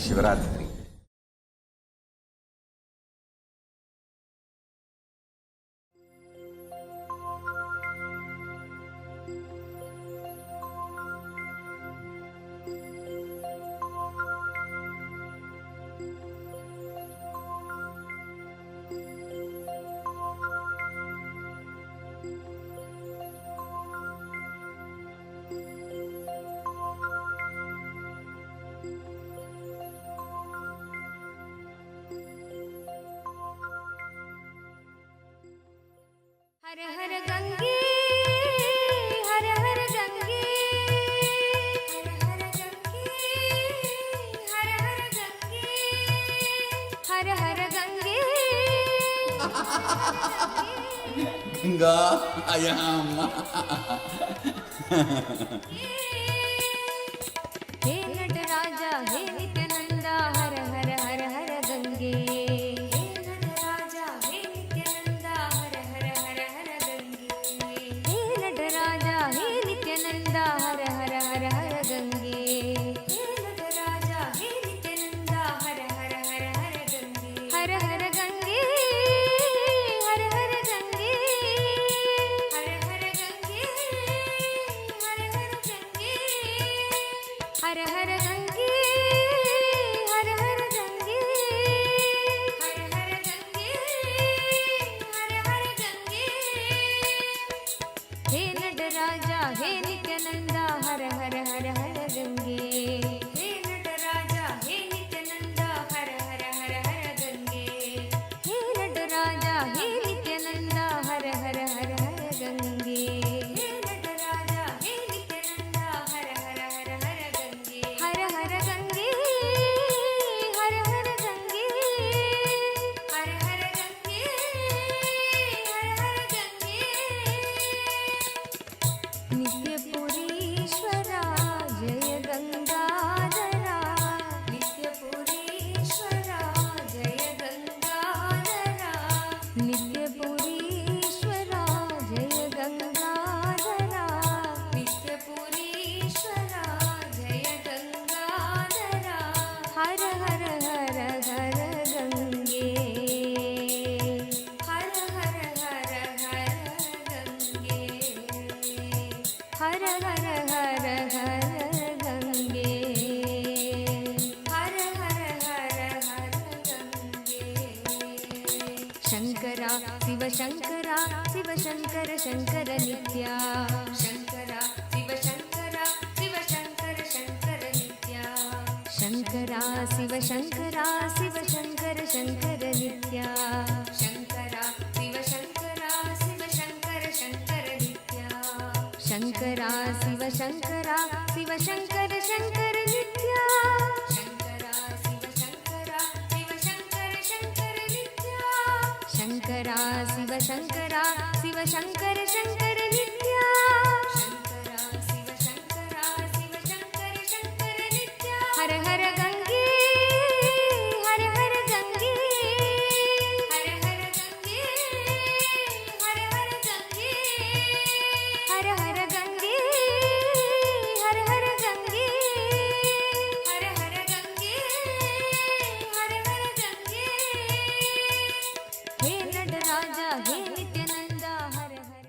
ಶಿವರಾತ್ರಿ. हर हर गंगे हर हर गंगे हर हर गंगे हर हर गंगे हर हर गंगे ಗಂಗಾ ಅಯಮ್ಮ. हे नटराजा हे नित्यानंदा हर हर हर हर गंगे हे नटराजा हे नित्यानंदा हर हर हर हर गंगे हे नटराजा हे नित्यानंदा हर हर हर हर गंगे हे नटराजा हे नित्यानंदा हर हर हर हर गंगे हर हर गंगे हर हर गंगे हर हर गंगे हर हर गंगे हर हर गंगे हर हर गंगे हर हर गंगे हर हर गंगे हे नटराजा हे नित्यानंदा हर हर हर हर गंगे हे नटराजा हे नित्यानंदा हर हर हर हर गंगे हे नटराजा हे नित्यानंदा हर हर हर हर गंगे हे नटराजा हे नित्यानंदा हर हर हर हर गंगे हर हर गंगे हर हर गंगे हर हर गंगे हर हर गंगे नित्यपुरीश्वरा जय गंगाधरा नित्यपुरीश्वरा जय गंगाधरा नित्यपुरीश्वरा जय गंगाधरा नित्यपुरीश्वरा जय गंगाधरा हर हर हर हर गंगे हर हर हर हर गंगे हर हर हर हर गंगे हर हर हर हर गंगे शंकरा शिव शंकरा शिव शंकर शंकर नित्या शंकरा शिव शंकरा शिव शंकर शंकर नित्या शंकरा शिव शंकरा शिव शंकर शंकर नित्या शंकरा शिव शंकरा शिव शंकर शंकर नित्या शंकरा शिव शंकरा शिव शंकर शंकर नित्या शंकरा शिव शंकरा शिव शंकर शंकर नित्या शंकरा शिव शंकरा शिव शंकर शंकर नित्या शंकरा शिव शंकरा शिव शंकर शंकर नित्या हर हर गंगे हर हर गंगे हर हर गंगे हर हर गंगे हर हर गंगे हर हर गंगे हर हर गंगे हर हर गंगे हे नटराजा हे नित्यानंदा हर हर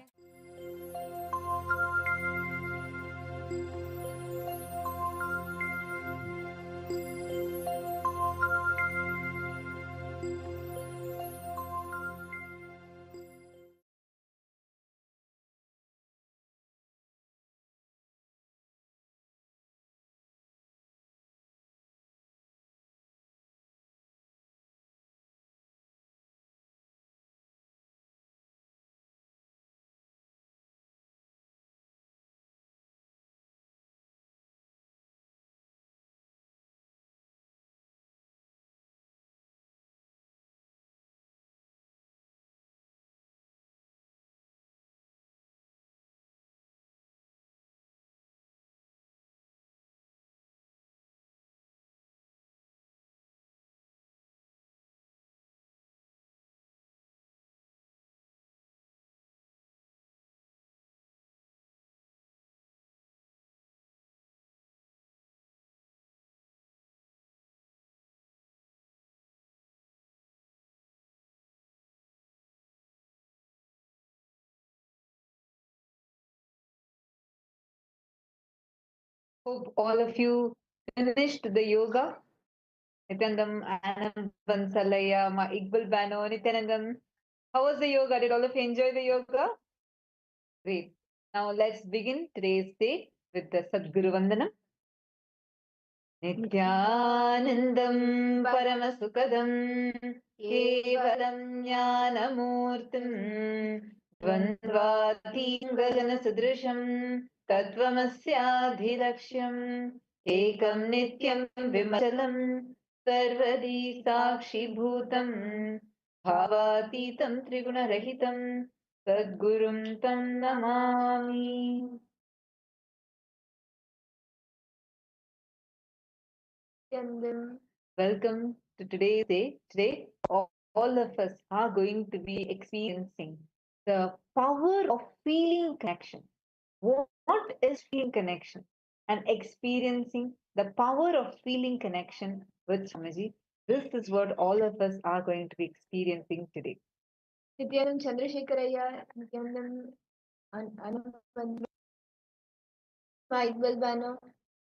Hope all of you finished the yoga. Nityanandam, Anam Bansalaya, Ma Iqbal Bano, Nityanandam. How was the yoga? Did all of you enjoy the yoga? Great. Now let's begin today's day with the Sadguru Vandanam. Nityanandam Paramasukadam Kevalam Jnanamurtim Dvandvatingadana Sudrisham Tattvamasyaadhilaksham Ekam Nityam Vimachalam Sarvadi Sakshi Bhutam Bhavatitam Triguna Sadgurum Tam Namami. Welcome to today's day. Today, all of us are going to be experiencing the power of feeling connection. What is feeling connection? And experiencing the power of feeling connection with Swamiji. This is what all of us are going to be experiencing today. Nithyananda Chandrasekharaya, Nithyananda Anupandana, Iqbal Bano.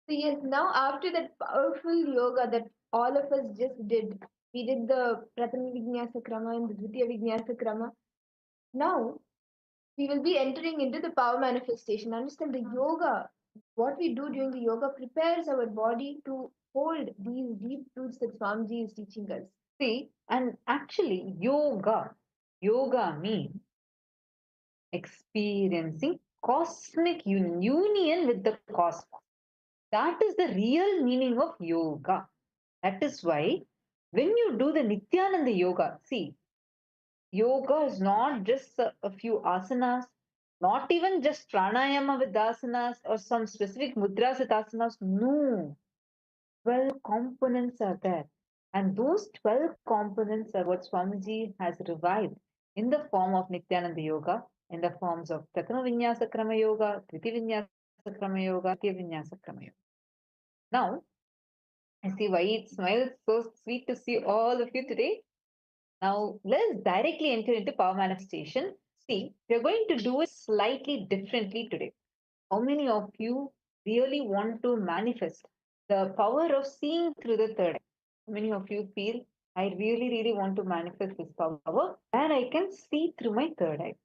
So yes, now after that powerful yoga that all of us just did, we did the Prathama Vinyasa Krama and the Dvitiya Vinyasa Krama. Now we will be entering into the power manifestation. Understand the yoga, what we do during the yoga prepares our body to hold these deep truths that Swamiji is teaching us. See, and actually, yoga means experiencing cosmic union with the cosmos. That is the real meaning of yoga. That is why when you do the Nithyananda yoga, see, yoga is not just a few asanas, not even just pranayama with asanas or some specific mudras with asanas. No, 12 components are there. And those 12 components are what Swamiji has revived in the form of Nithyananda Yoga, in the forms of Prathama Vinyasa Krama Yoga, Triti Vinyasa Krama Yoga, Tya Vinyasa Krama Yoga. Now, I see why it smiles so sweet to see all of you today. Now, let's directly enter into power manifestation. See, we're going to do it slightly differently today. How many of you really want to manifest the power of seeing through the third eye? How many of you feel, I really, really want to manifest this power where I can see through my third eye?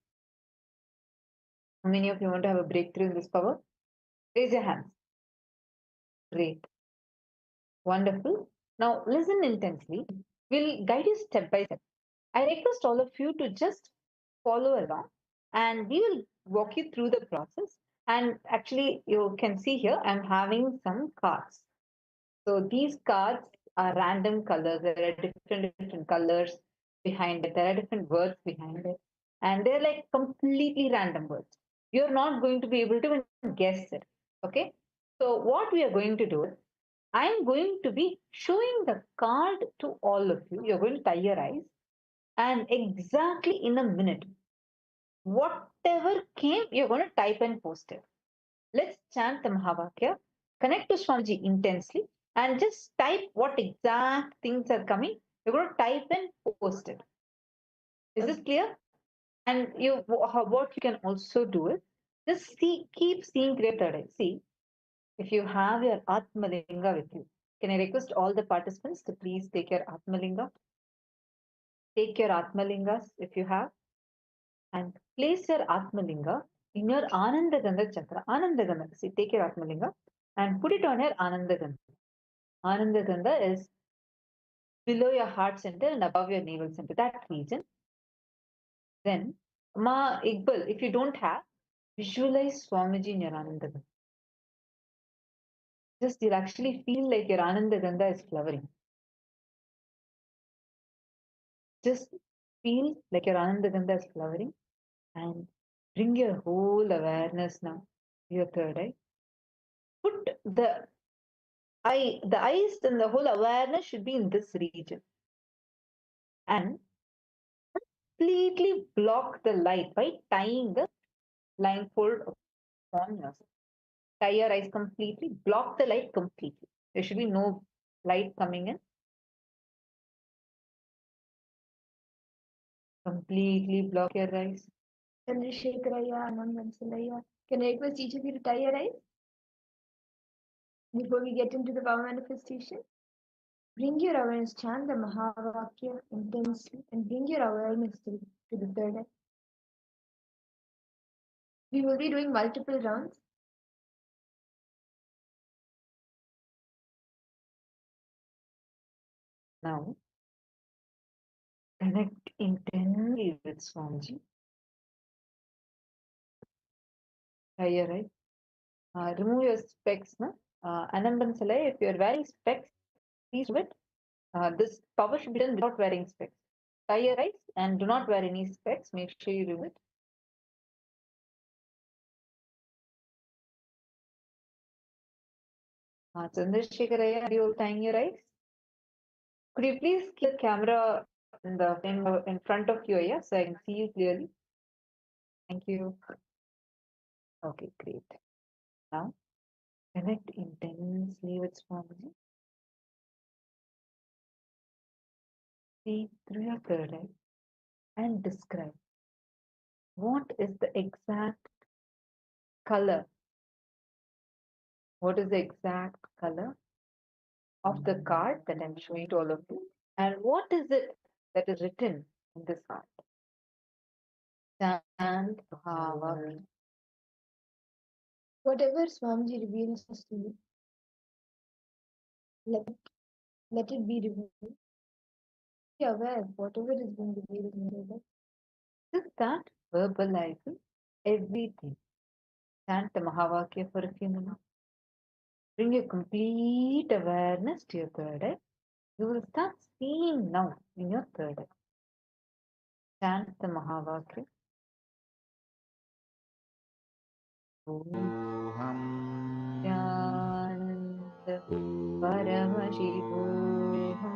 How many of you want to have a breakthrough in this power? Raise your hands. Great. Wonderful. Now, listen intensely. We'll guide you step by step. I request all of you to just follow along and we will walk you through the process. And actually, you can see here, I'm having some cards. So these cards are random colors. There are different colors behind it. There are different words behind it. And they're like completely random words. You're not going to be able to even guess it. Okay. So what we are going to do is I'm going to be showing the card to all of you. You're going to tie your eyes. And exactly in a minute, whatever came, you're going to type and post it. Let's chant the Mahavakya, connect to Swamiji intensely, and just type what exact things are coming. You're going to type and post it. Is this clear? And what you can also do is just keep seeing through your third eye. See, if you have your Atmalinga with you, can I request all the participants to please take your Atmalinga? Take your Atmalingas if you have, and place your Atmalinga in your Anandagandha chakra. Anandagandha. See, take your Atmalinga and put it on your Anandagandha. Anandagandha is below your heart center and above your navel center, that region. Then, Ma Iqbal, if you don't have, visualize Swamiji in your Anandagandha. Just you'll actually feel like your Anandagandha is flowering. Just feel like your Anandagandha is flowering and bring your whole awareness now to your third eye. Put the eyes and the whole awareness should be in this region. And completely block the light by tying the blindfold upon yourself. Tie your eyes completely, block the light completely. There should be no light coming in. Completely block your eyes. Chandrasekharaya, Anand Vansalaya. Can I request each of you to tie your eyes? Before we get into the power manifestation, bring your awareness, chant the Mahavakya intensely, and bring your awareness to the third eye. We will be doing multiple rounds. Now, connect intensely with Swamiji. Try your eyes. Remove your specs. No? Anamban Salai, if you're wearing specs, please do it. This power should be done without wearing specs. Tie your eyes and do not wear any specs. Make sure you remove it. Chandrasekharaya, are you tying your eyes? Could you please keep the camera in front of you, yeah, so I can see you clearly? Thank you. Okay, great. Now, connect intensely with Swamiji. See through your third eye and describe what is the exact color. What is the exact color of the card that I'm showing to all of you? And what is it that is written in this card? Chant Bhava. Whatever Swamiji reveals us to you, let it be revealed. Be aware of whatever is being revealed in your life. Just start verbalizing everything. Chant the Mahavakya for a few minutes. Bring your complete awareness to your third eye. You will start seeing now in your third eye. Chant the Mahavakya. Nithyananda Paramashivoham.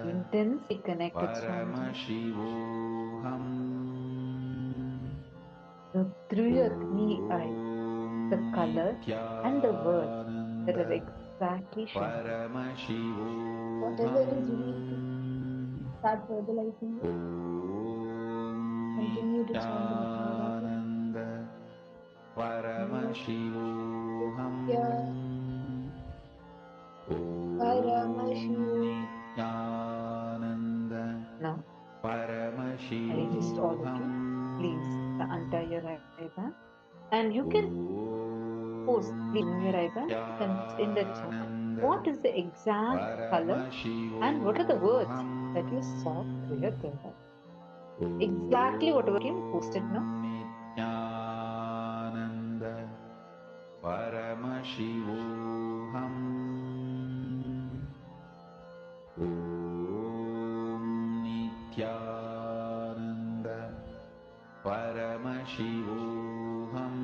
Intensely connected Paramashivoham. So through your three eyes, the colors and the words that are exactly shown. Whatever is revealed, start verbalizing it. Continue to chant the Mahavakya. Paramashivoham. Paramashivoham. Now, I request all of you, please untie your eyeband. And you can post, please remove your eyeband and in the chat. What is the exact color and what are the words that you saw through your third eye? Exactly whatever came posted now. Nithyananda Paramashivoham. Nithyananda Paramashivoham.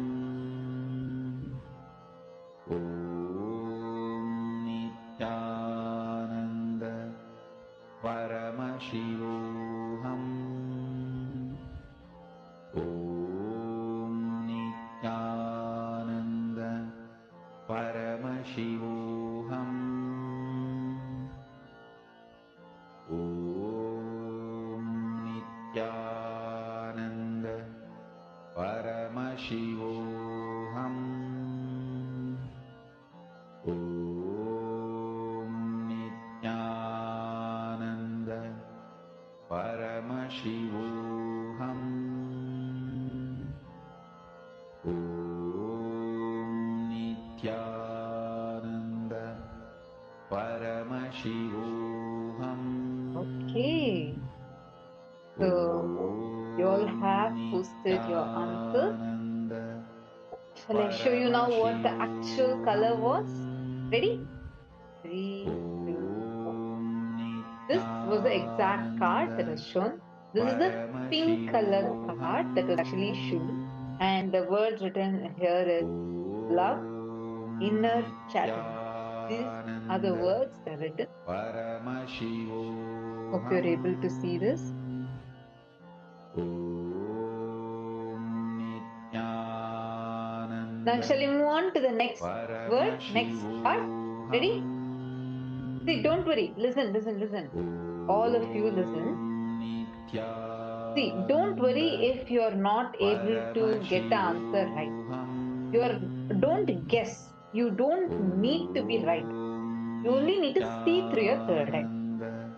Nithyananda Paramashivoham. Nithyananda Paramashivoham. Nithyananda Paramashivoham. Nithyananda Paramashivoham. Nithyananda Paramashivoham. Okay. So you all have posted your answers. Shall I show you now what the actual color was? Ready? 3, 2, 1. This was the exact card that was shown. This is the pink color card that was actually shown. And the words written here is love, inner chatter. These are the words that are written. Hope you're able to see this. Now shall we move on to the next word, next part? Ready? See, don't worry. Listen. All of you listen. See, don't worry if you're not able to get the answer right. Don't guess. You don't need to be right. You only need to see through your third eye.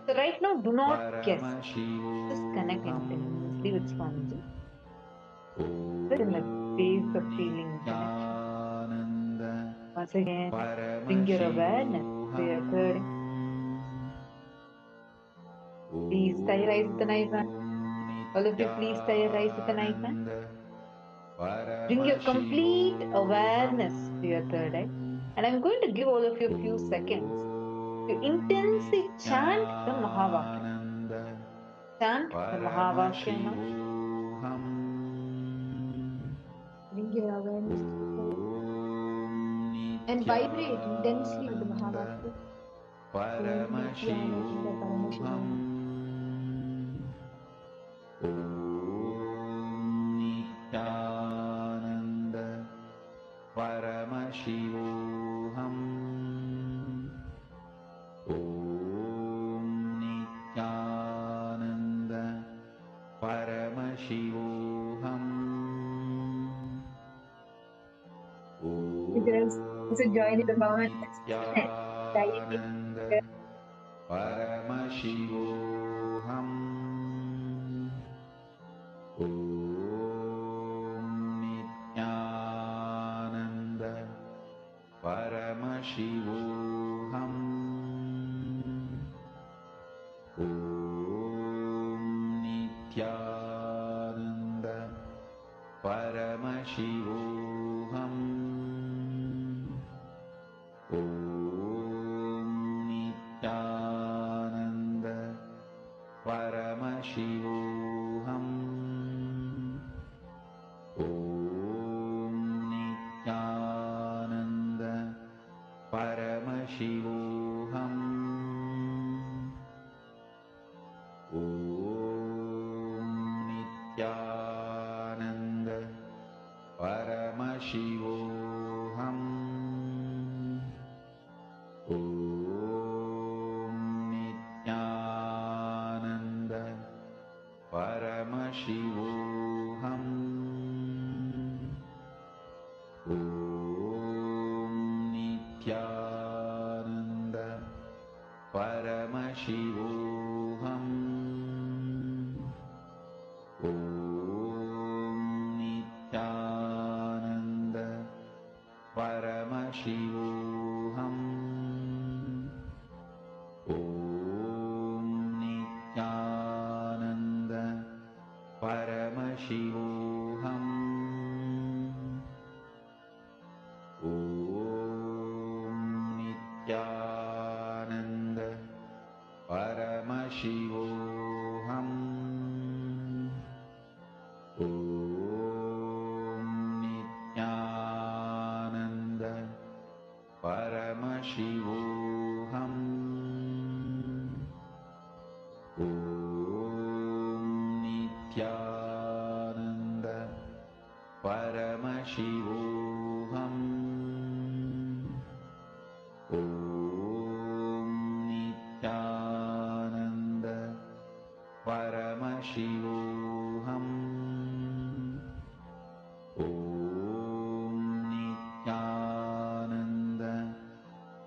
So right now, do not guess. Just connect intensely with Swamiji. Sit in the space of feeling connection. Once again, bring your awareness to your third eye. Please tie your eyes with the knife hand. All of you, please tie your eyes with the knife hand. Bring your complete awareness to your third eye. And I'm going to give all of you a few seconds to intensely chant the Mahavakya. Chant the Mahavakya now. Bring your awareness to the third and vibrate intensely with the Mahavakya. Om Nithyananda Paramashivoham. Nithyananda Paramashivoham. Om Nithyananda Paramashivoham. You can also join in the moment. Nithyananda Paramashivoham. Om Nithyananda Paramashivoham. Om Nithyananda Paramashivoham. Om Nithyananda Paramashivoham. Om Nithyananda Paramashivoham. Om Nithyananda Paramashivoham. Om Nithyananda Paramashivoham. Om Nithyananda Paramashivoham. Om Nithyananda Paramashivoham. Om Nithyananda Paramashivoham. Om Nithyananda Paramashivoham. Om Nithyananda Paramashivoham. Om Nithyananda Paramashivoham. Om Nithyananda Paramashivoham. Om Nithyananda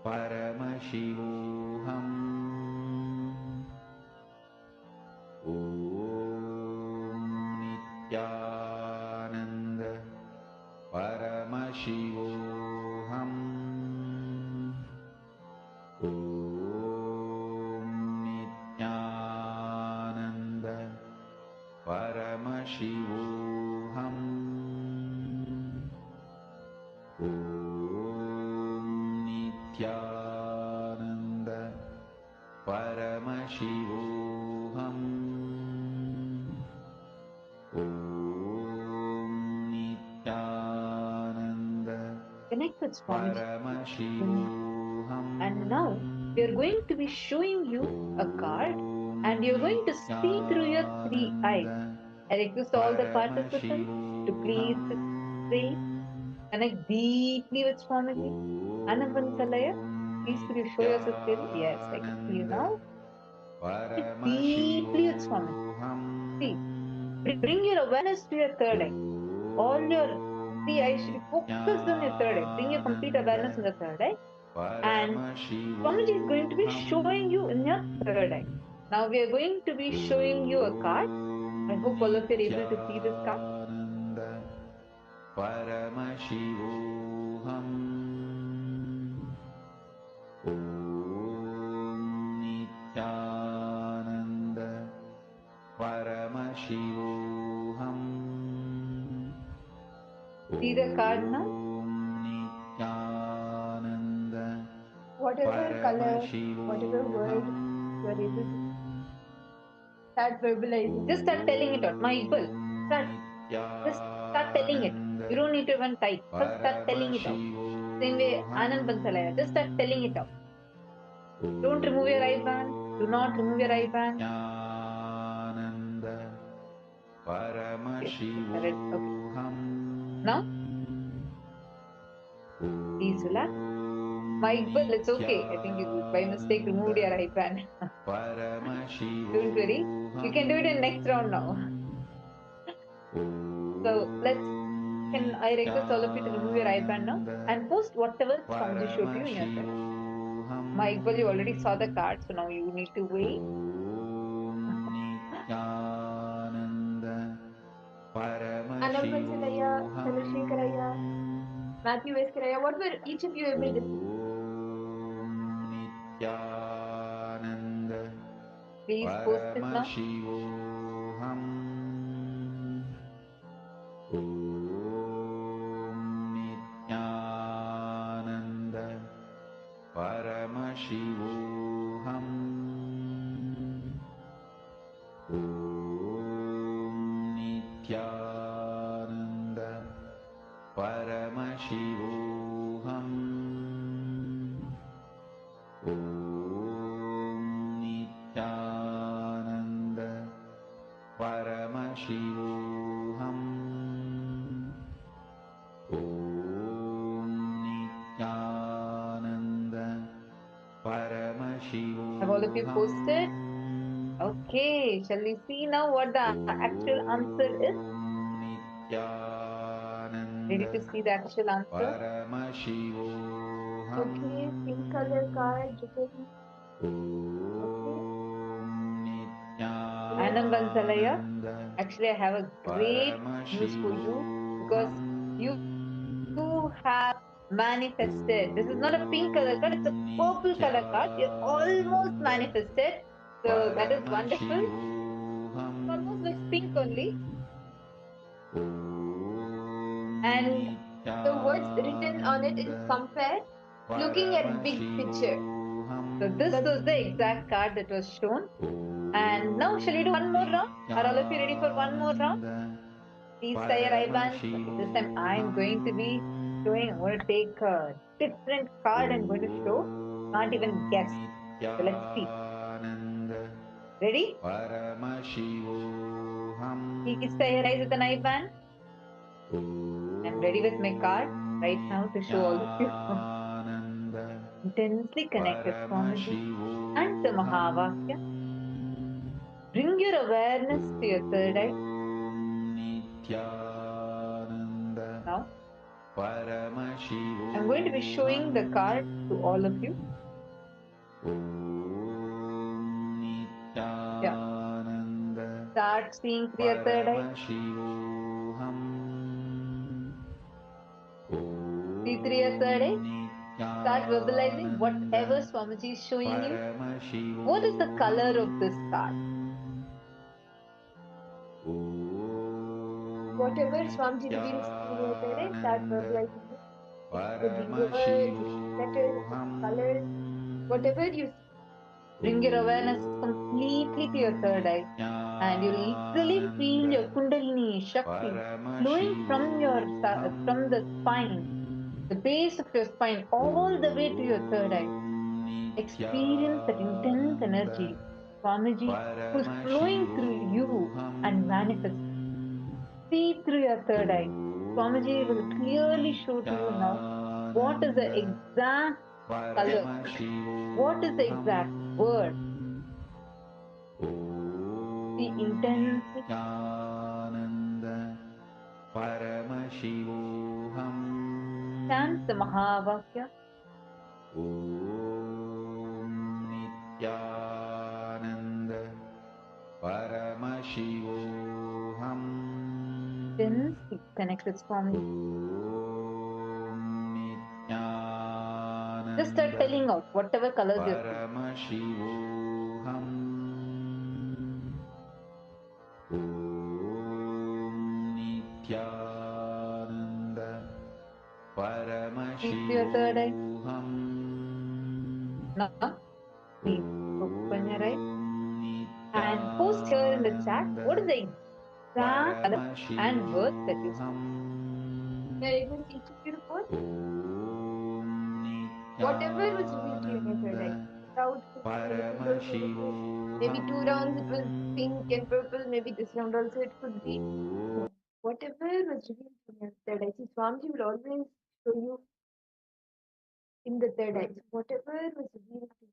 Paramashivoham. Om Nithyananda Paramashivoham. Om Nithyananda Paramashivoham. Om Nithyananda Paramashivoham. Om Nithyananda Connect with Swamiji. Paramashivoham. And now we are going to be showing you a card and you're going to see through your three eyes. I request all the participants to please say, connect deeply with Swamiji. Anapansalaya, please could you show yourself clearly? Yes, I can see you now. Connect deeply with Swamiji. See, bring your awareness to your third eye. All your See, I should focus on your third eye. Bring your complete awareness in the third eye. And Swamiji is going to be showing you in your third eye. Now we are going to be showing you a card. I hope all of you are able to see this card. Paramashivoham Om Nithyananda Paramashivoham. See the card now? Whatever color, whatever word you are able to start verbalizing. Just start telling it out. My equal. Just start telling it. You don't need to even type. First start telling it out. Same way Anand Bansalaya. Just start telling it out. Don't remove your eye band. Do not remove your eye band. Okay. Now, please relax. My equal, it's okay. I think you by mistake removed your eye band. Don't worry. You can do it in next round now. So can I request all of you to remove your eye band now and post whatever Swamiji showed you in your side. My equal, you already saw the card, so now you need to wait. Anand Vansalaya, Chandrasekharaya, Matthew Veskaraya, what were each of you able to see? Please post it now. Paramashivoham Om Nithyananda Paramashivoham Om Nithyananda Paramashivoham Om Nithyananda Paramashivoham. Have all of you posted? Okay, shall we see now what the actual answer is? Ready to see the actual answer? Okay, pink color card, okay. Anand Bansalaya, actually I have a great news for you because you have manifested. This is not a pink color card, it's a purple color card. You almost manifested. So that is wonderful. It almost looks pink only. And the words written on it is compare, looking at big picture. So this was the exact card that was shown. And now shall we do one more round? Are all of you ready for one more round? Please tie your eye bands. This time I'm going to be showing. I'm going to take a different card I'm going to show. Can't even guess. So let's see. Ready? Please tie your eyes with an eye band. I'm ready with my card right now to show all of you. Intensely connect with Swamiji and the Mahavakya. Bring your awareness to your third eye. Now, I'm going to be showing the card to all of you. Yeah. Start seeing through your third eye. See through your third eye. Start verbalizing whatever Swamiji is showing you. What is the color of this card? Whatever Swamiji reveals in your third eye, start verbalizing it. It could be words, letters, colors, whatever you see. Bring your awareness completely to your third eye. And you literally feel your Kundalini Shakti flowing from the spine, the base of your spine, all the way to your third eye. Experience that intense energy, Swamiji, who is flowing through you and manifest. See through your third eye. Swamiji will clearly show to you now what is the exact color, what is the exact word. The intensity. Paramashivoham. Chant the Mahavakya. Om Nithyananda Paramashivoham. Then connect with Swami. Om Nithyananda Just start telling out whatever colors you see. Paramashivoham. Om Nithyananda Keep your third eye. Paramashivoham. Now, please open your eye and post here in the chat what is the exact color and words that you see. I request each of you to post whatever was revealed to you in your third eye. Without filtering it, it was beautiful. Maybe 2 rounds it was pink and purple. Maybe this round also it could be. So, whatever was revealed to you in your third eye. See, Swamiji will always show you in the third eye. So whatever was revealed to you,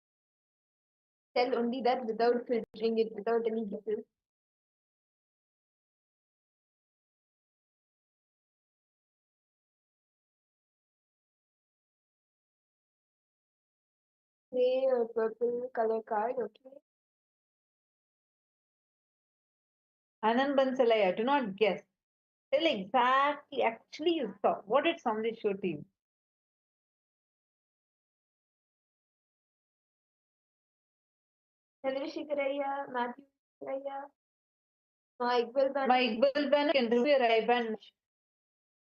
tell only that without filtering it, without any guesses. Gray or purple color card, okay? Anand Bansalaya, do not guess. Tell exactly, actually you saw. What did Swami show to you? Chandrasekharaya, Matthew Sekharaya, my Iqbal Banu. My Iqbal Banu, you can remove your ribbon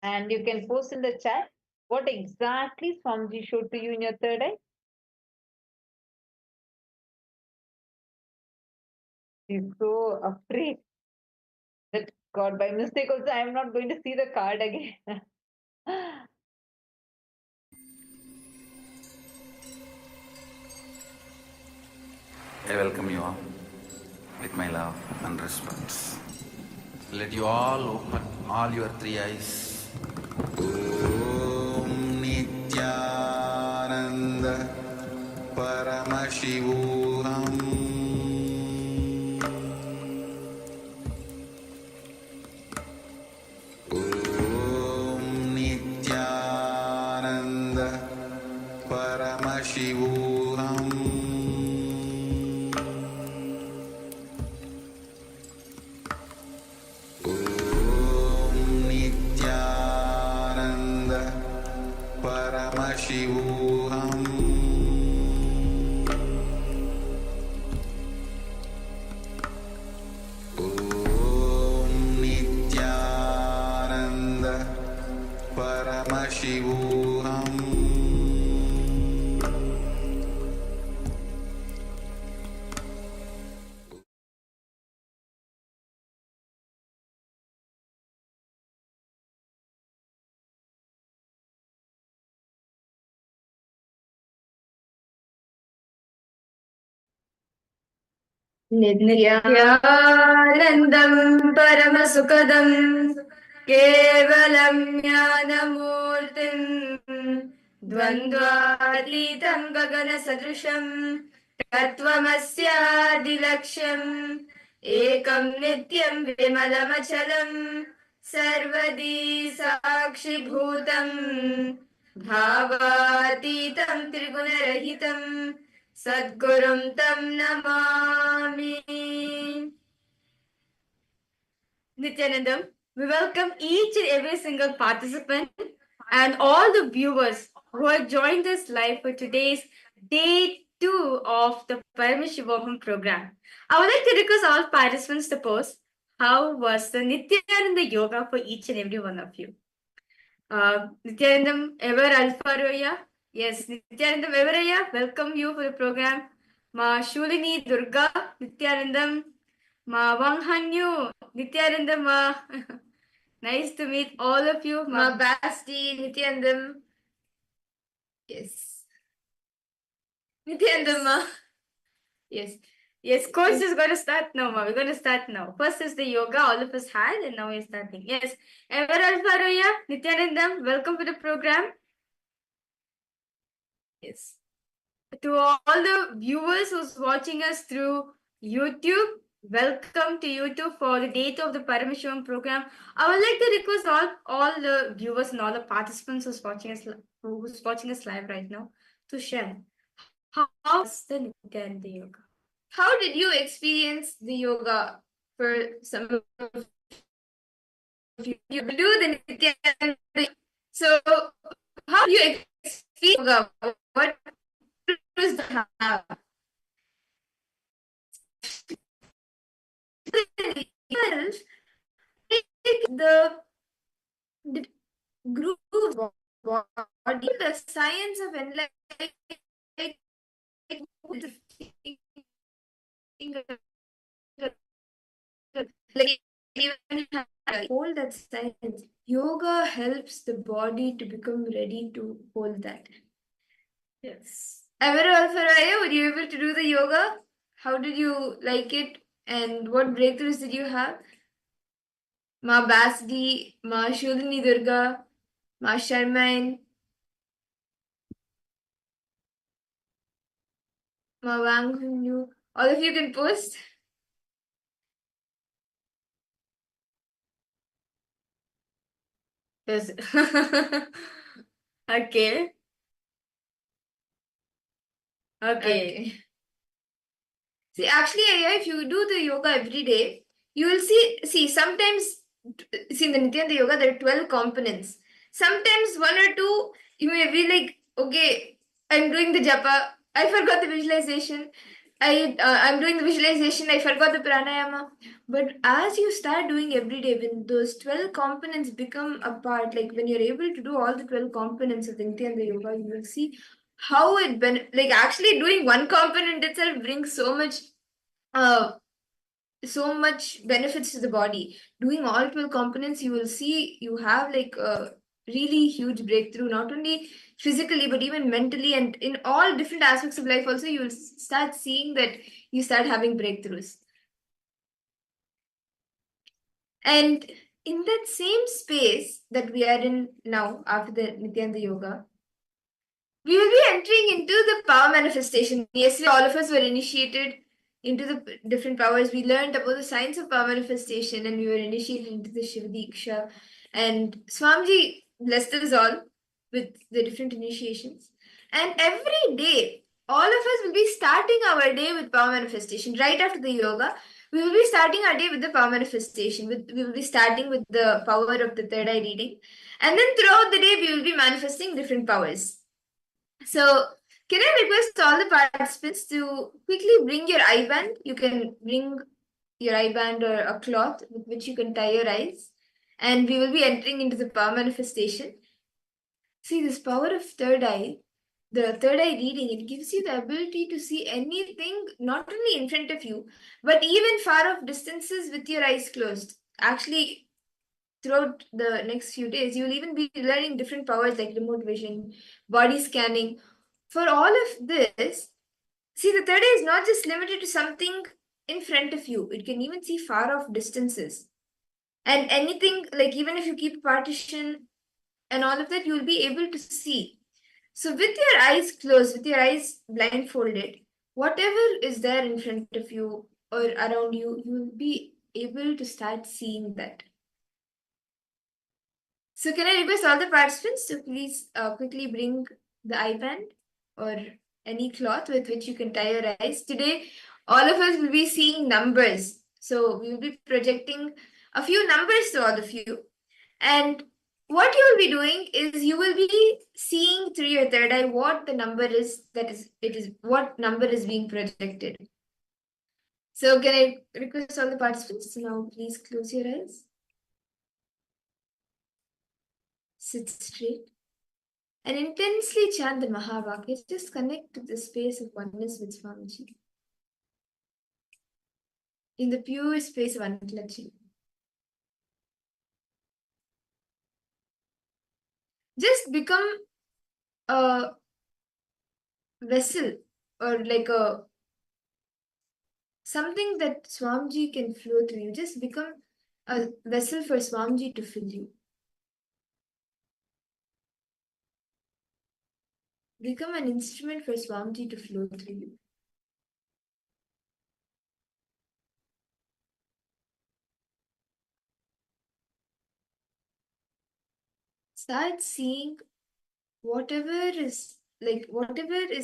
and you can post in the chat what exactly Swamiji showed to you in your third eye. He's so afraid that God, by mistake also, I am not going to see the card again. I welcome you all with my love and respect. Let you all open all your three eyes. Om Nithyananda Paramashivoham. Om Nithyananda Paramashivoham. Om Nithyananda Paramashivoham. Om Nithyananda Paramashivoham. नित्यानन्दं परमसुखदं केवलं ज्ञानमूर्तिं द्वन्द्वातीतं गगनसदृशं तत्त्वमस्यादिलक्ष्यम् एकं नित्यं विमलमचलं सर्वदी साक्षिभूतं भावातीतं त्रिगुणरहितं Sadgurum Tam Namami. Nithyanandam, we welcome each and every single participant and all the viewers who have joined us live for today's day 2 of the Paramashivoham program. I would like to request all participants to post how was the Nithyananda yoga for each and every one of you. Nithyanandam, ever Alfaroya? Yes, Nithyanandam, ever welcome you for the program. Ma Shulini Durga, Nithyanandam, Ma Wanghanyu, Nithyanandam, Ma. Nice to meet all of you. Ma Basti, Nithyanandam. Yes. Nithyanandam, Ma. Yes. Yes, course is going to start now, Ma. We're going to start now. First is the yoga all of us had, and now we're starting. Yes. Ever Alfaroya, Nithyanandam, welcome to the program. Yes. To all the viewers who's watching us through YouTube, welcome to YouTube for the date of the Paramashivam program. I would like to request all the viewers and all the participants who's watching us live right now to share how's the Nithyananda yoga. How did you experience the yoga? For some of you do the Nithyananda. So how do you experience yoga? What was the the grooves body, the science of enlightenment, like even hold that science. Yoga helps the body to become ready to hold that. Yes. Ever Alfaraya, were you able to do the yoga? How did you like it? And what breakthroughs did you have? Ma Basdi, Ma Shulini Durga, Ma Sharmain, Ma Wang Hunyu. All of you can post. Yes. Okay. Okay. See, actually, if you do the yoga every day, you will see, sometimes, see, in the Nithyananda yoga, there are 12 components. Sometimes one or two, you may be like, okay, I'm doing the japa, I forgot the visualization. I'm doing the visualization, I forgot the pranayama. But as you start doing every day, when those 12 components become a part, like when you're able to do all the 12 components of the Nithyananda yoga, you will see how it like actually doing one component itself brings uh so much benefits to the body. Doing all 12 components, you will see you have like a really huge breakthrough, not only physically but even mentally, and in all different aspects of life also. You will start seeing that you start having breakthroughs. And in that same space that we are in now after the Nithyananda yoga, we will be entering into the power manifestation. Yesterday, all of us were initiated into the different powers. We learned about the science of power manifestation, and we were initiated into the Shiva Diksha. And Swamiji blessed us all with the different initiations. And every day, all of us will be starting our day with power manifestation. Right after the yoga, we will be starting our day with the power manifestation. We will be starting with the power of the third eye reading. And then throughout the day, we will be manifesting different powers. So, can I request all the participants to quickly bring your eye band? You can bring your eye band or a cloth with which you can tie your eyes. And we will be entering into the power manifestation. See, this power of third eye, the third eye reading, it gives you the ability to see anything not only in front of you, but even far off distances with your eyes closed. Actually, throughout the next few days, you will even be learning different powers like remote vision, body scanning. For all of this, see, the third eye is not just limited to something in front of you, it can even see far off distances. And anything, like even if you keep a partition and all of that, you will be able to see. So, with your eyes closed, with your eyes blindfolded, whatever is there in front of you or around you, you will be able to start seeing that. So can I request all the participants to please quickly bring the eye band or any cloth with which you can tie your eyes. Today, all of us will be seeing numbers. So we will be projecting a few numbers to all of you. And what you will be doing is you will be seeing through your third eye what the number is, what number is being projected. So can I request all the participants to now please close your eyes. Sit straight. And intensely chant the Mahavakya. Just connect to the space of oneness with Swamiji. In the pure space of unclutching. Just become a vessel or like a something that Swamiji can flow through you. Just become a vessel for Swamiji to fill you. Become an instrument for Swamiji to flow through you. start seeing whatever is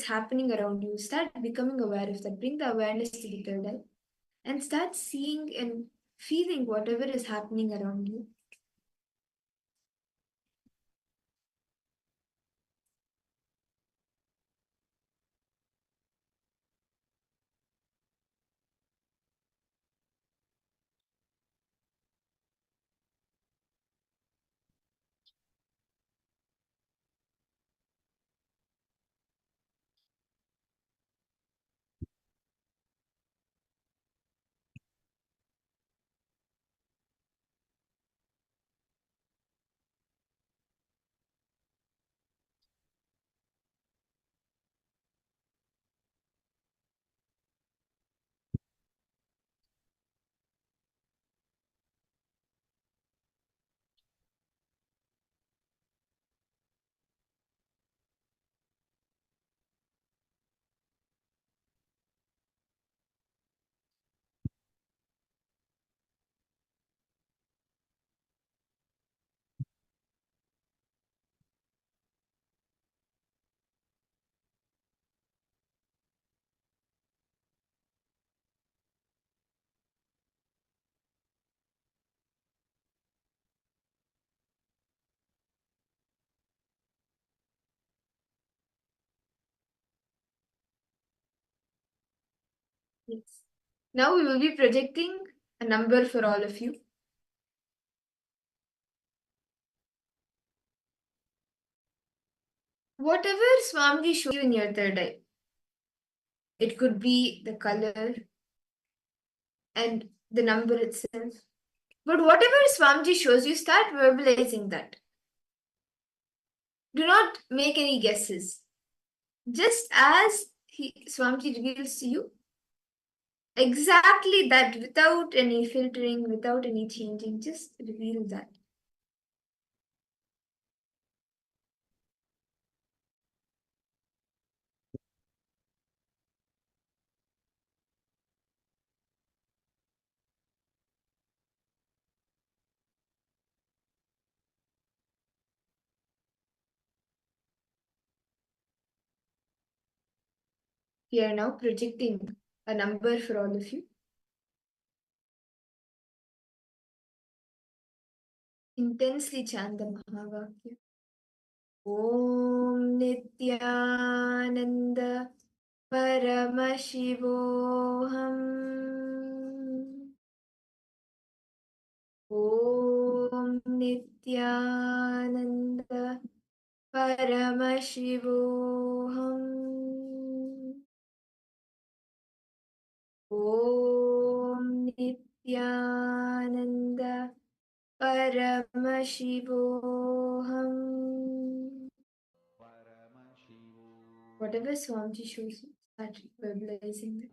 happening around you. Start becoming aware of that. Bring the awareness to the third eye and start seeing and feeling whatever is happening around you. Yes. Now we will be projecting a number for all of you. Whatever Swamiji shows you in your third eye, it could be the color and the number itself. But whatever Swamiji shows you, start verbalizing that. Do not make any guesses. Just as Swamiji reveals to you, exactly that, without any filtering, without any changing, just reveal that. We are now projecting a number for all of you. Intensely chant the Mahavakya. Om Nithyananda Paramashivoham. Om Nithyananda Paramashivoham. Om Nithyananda Paramashivoham. Whatever Swamiji shows you, start verbalizing it.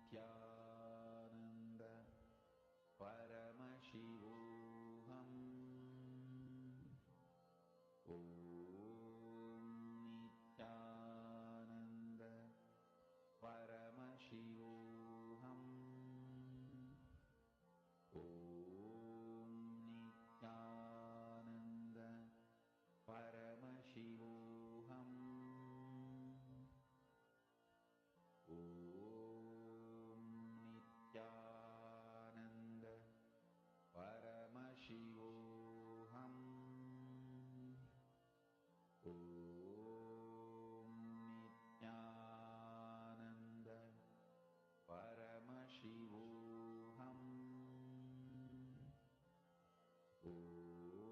Nithyananda Paramashivoham. Om Nithyananda Paramashivoham. Om Nithyananda Paramashivoham. Om Nithyananda Paramashivoham. Om Nithyananda Paramashivoham. Om Nithyananda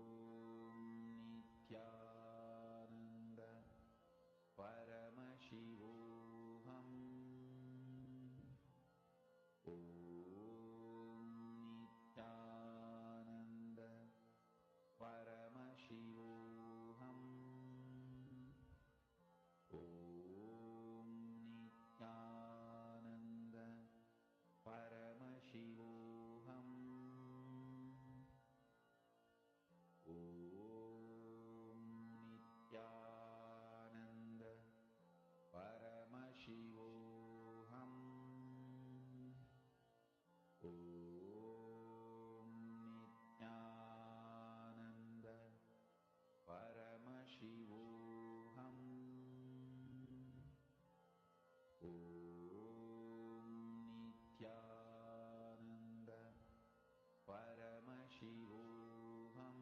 Paramashivoham. Om Nithyananda Paramashivoham. Om Nithyananda Paramashivoham. Om Nithyananda Paramashivoham. Om Nithyananda Paramashivoham. Om Nithyananda Paramashivoham.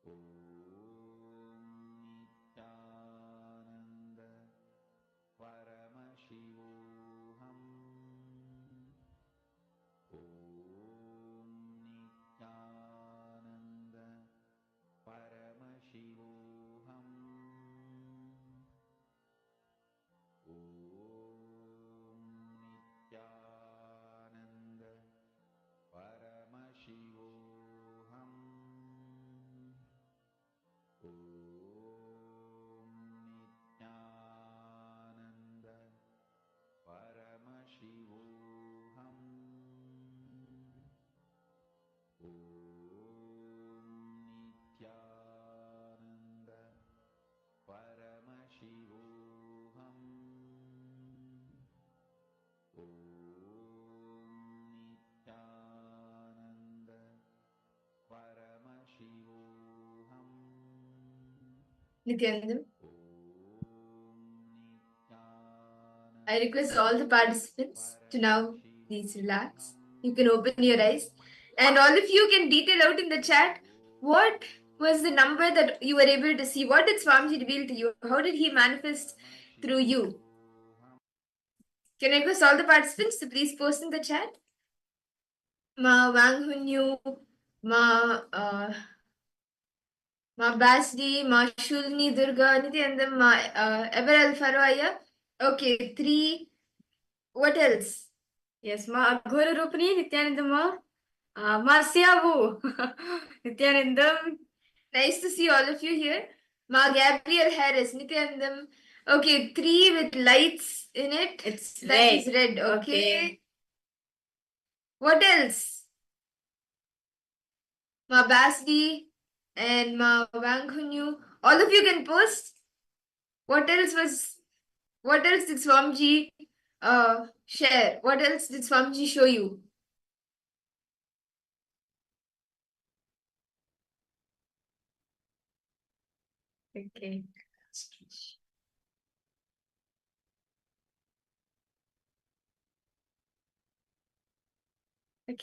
Om Nithyananda Paramashivoham. Om Nithyananda Paramashivoham. Om Nithyananda Paramashivoham. Om Nithyananda Paramashivoham. Om Nithyananda Paramashivoham. Om Nithyananda Paramashivoham. Nithyananda, Om Nithyananda I request all the participants to now please relax. You can open your eyes, and all of you can detail out in the chat what was the number that you were able to see. What did Swamiji reveal to you? How did he manifest through you? Can I request all the participants to please post in the chat? Ma Wang Hunyu, Ma Ma Basdi, Ma Shulni Durga, Nithyananda, Ma Eberald Farwaya. Okay, 3. What else? Yes, Ma Aghora Rupani, Nithyanandama. Ma Siavu, Nithyanandam. Nice to see all of you here. Ma Gabriel Harris, Nithyanandam. Okay, 3 with lights in it. It's That red. is red. Okay. Okay. What else? Ma Basdi and Ma Wang Hunyu. All of you can post. What else did Swamiji share? What else did Swamiji show you? Okay.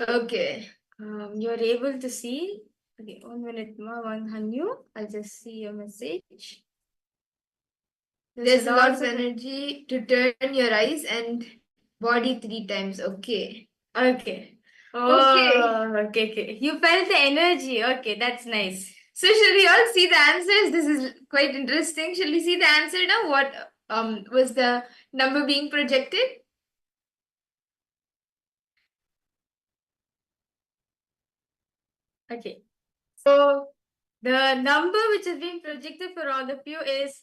Okay. You're able to see. Okay, 1 minute, Ma Wang Hanyu. I'll just see your message. There's a lot of energy to turn your eyes and body 3 times. Okay. Okay. Okay. Okay. You felt the energy. Okay, that's nice. So shall we all see the answers? This is quite interesting. Shall we see the answer now? What was the number being projected? Okay. So the number which is being projected for all of you is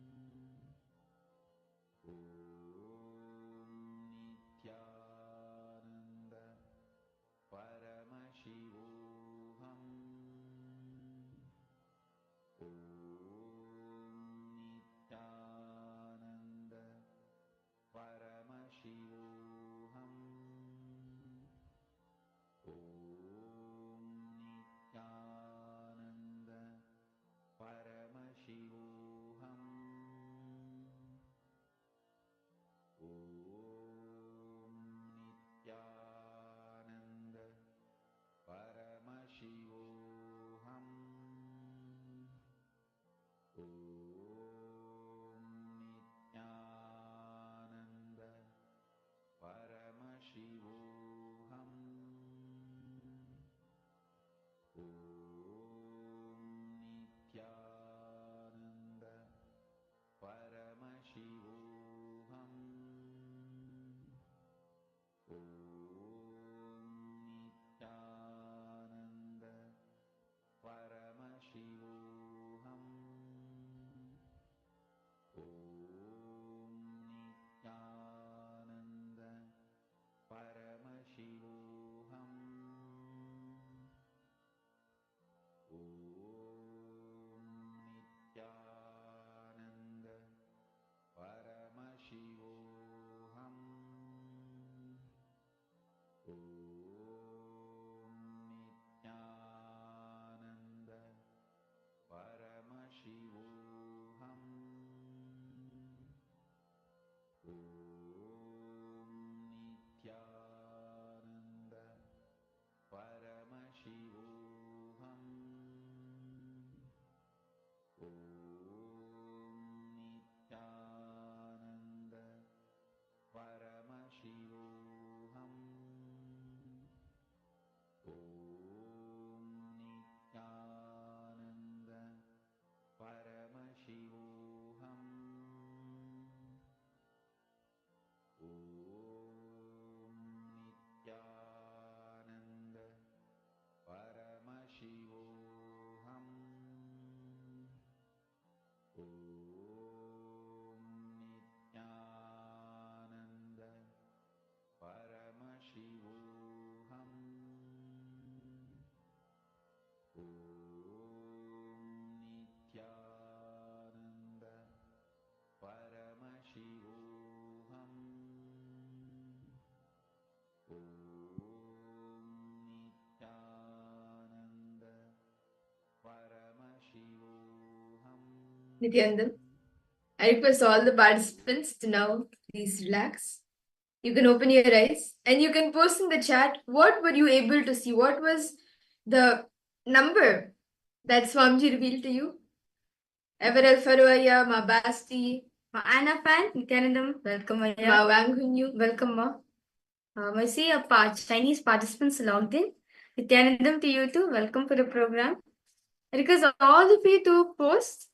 Nithyananda Paramashivoham Nithyananda Paramashivoham Nithyananda. I request all the participants to now please relax. You can open your eyes and you can post in the chat what were you able to see? What was the number that Swamiji revealed to you? Everel Faruaya, Ma Basti, Ma Anna fan, Nithyanandam, welcome. Ma Wang Hunyu. Welcome, Ma. I see a Chinese participants logged in. Nithyanandam to you too. Welcome for the program. Because all of you to post.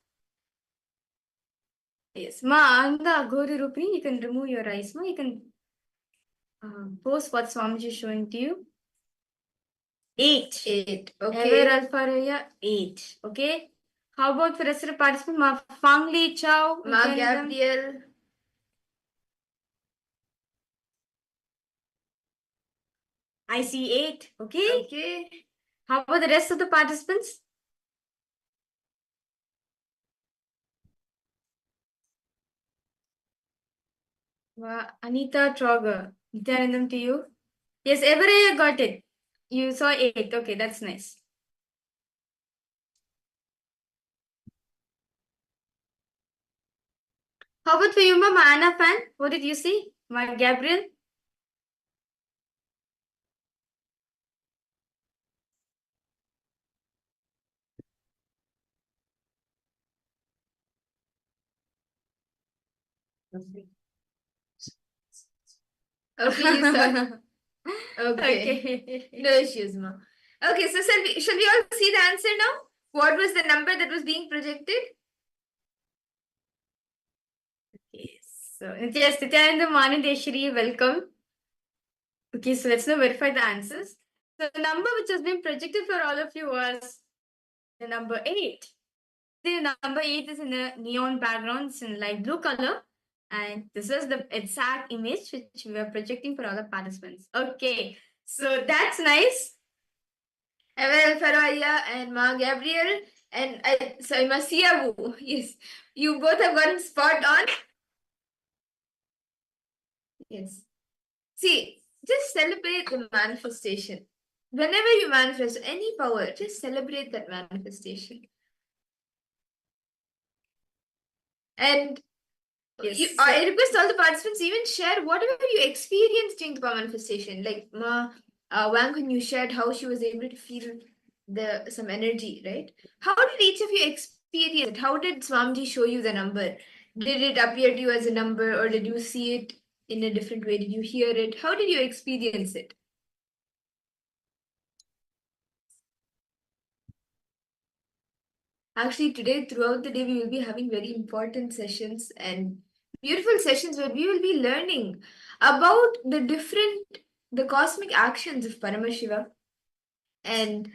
Yes, Ma Anga Gori Rupini, you can remove your eyes, Ma. You can post what Swamiji is showing to you. 8. 8. Okay. Ever Alpha Raya 8. Okay. How about for the rest of the participants? Ma Fang Li Chow. Ma Gabriel. I see 8. Okay. Okay. How about the rest of the participants? Anita Trogger. Nithyanandam to you. Yes, Everett got it. You saw 8. Okay, that's nice. How about for you, Mama Anna fan? What did you see? My Gabriel? Okay, you saw. Okay. Okay. No issues, ma. Okay, so shall we all see the answer now? What was the number that was being projected? Okay, so yes, Nithyananda Manandeshwari, welcome. Okay, so let's now verify the answers. So the number which has been projected for all of you was the number 8. The number 8 is in a neon background, it's in light blue color. And this is the exact image which we are projecting for all the participants. Okay, so that's nice. Evel Faraya and Ma Gabriel and Masiavu. Yes, you both have gotten spot on. Yes. See, just celebrate the manifestation. Whenever you manifest any power, just celebrate that manifestation. And Yes. I request all the participants even share whatever you experienced during the power manifestation. Like Wang Kun, you shared how she was able to feel some energy, right? How did each of you experience it? How did Swamiji show you the number? Did it appear to you as a number, or did you see it in a different way? Did you hear it? How did you experience it? Actually, today, throughout the day, we will be having very important sessions and beautiful sessions where we will be learning about the cosmic actions of Paramashiva. And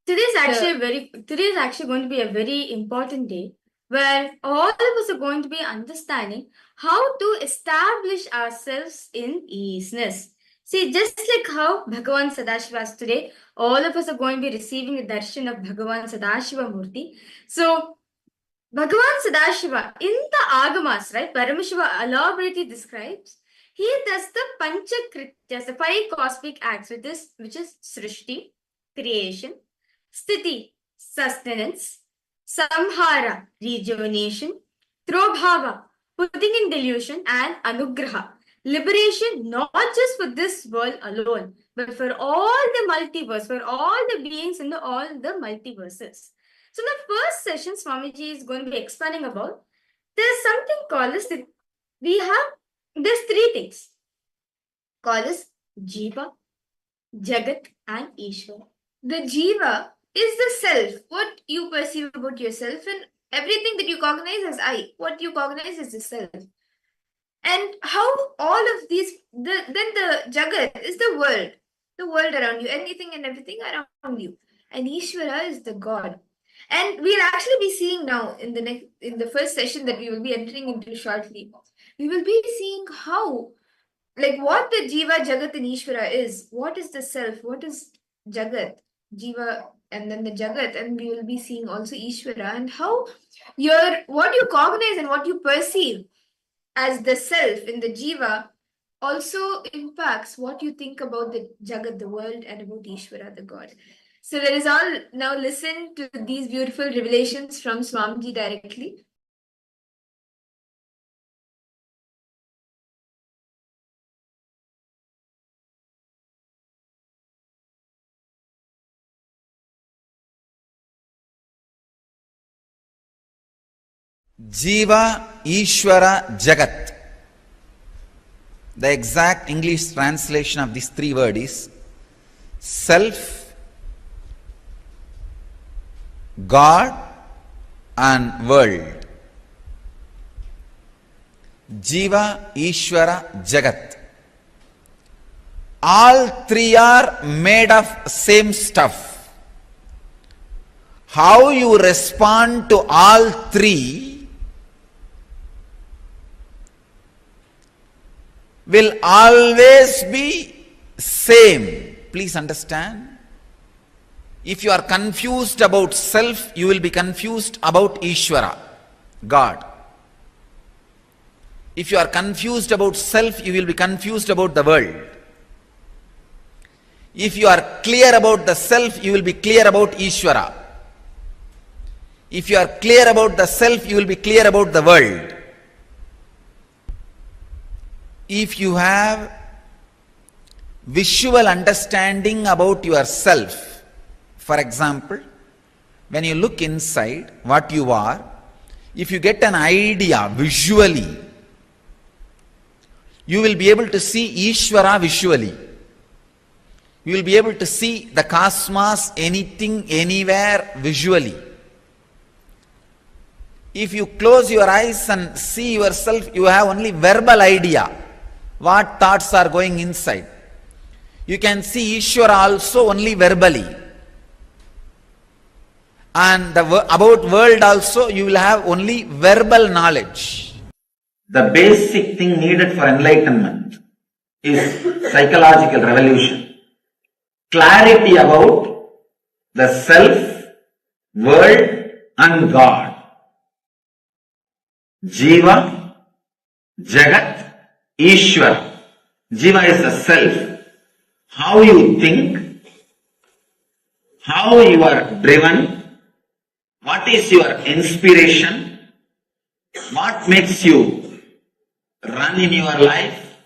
today is actually going to be a very important day where all of us are going to be understanding how to establish ourselves in easiness. See, just like how Bhagavan Sadashiva is today, all of us are going to be receiving a darshan of Bhagavan Sadashiva Murti. So, Bhagavan Sadashiva, in the Agamas, right, Paramashiva elaborately describes, he does the Panchakrityas, the 5 cosmic acts, which is Srishti, creation, Sthiti, sustenance, Samhara, rejuvenation, Trobhava, putting in delusion, and Anugraha, liberation, not just for this world alone, but for all the multiverse, for all the beings in all the multiverses. So in the first session, Swamiji is going to be expanding about, there's something called as, there's 3 things, called as Jiva, Jagat, and Ishvara. the Jiva is the self, what you perceive about yourself, and everything that you cognize as I, what you cognize as the self. And how all of these, then the Jagat is the world around you, anything and everything around you. And Ishvara is the God. And we'll actually be seeing now in the first session that we will be entering into shortly, we will be seeing how, like what the Jiva, Jagat, and Ishvara is. What is the self? What is Jagat, Jiva, and then the Jagat, and we will be seeing also Ishvara, and how what you cognize and what you perceive as the self in the Jiva also impacts what you think about the Jagat, the world, and about Ishvara, the God. So let us all now listen to these beautiful revelations from Swamiji directly. Jiva, Ishvara, Jagat. The exact English translation of these three words is self, God and world. Jiva, Ishvara, Jagat. All three are made of same stuff. How you respond to all three will always be same. Please understand. If you are confused about self, you will be confused about Ishvara, God. If you are confused about self, you will be confused about the world. If you are clear about the self, you will be clear about Ishvara. If you are clear about the self, you will be clear about the world. If you have visual understanding about yourself, for example, when you look inside what you are, if you get an idea visually, you will be able to see Ishvara visually. You will be able to see the cosmos, anything, anywhere visually. If you close your eyes and see yourself, you have only verbal idea, what thoughts are going inside. You can see Ishvara also only verbally. And about world also, you will have only verbal knowledge. The basic thing needed for enlightenment is psychological revolution. Clarity about the self, world and God. Jiva, Jagat, Ishvara. Jiva is the self. How you think, how you are driven, what is your inspiration, what makes you run in your life,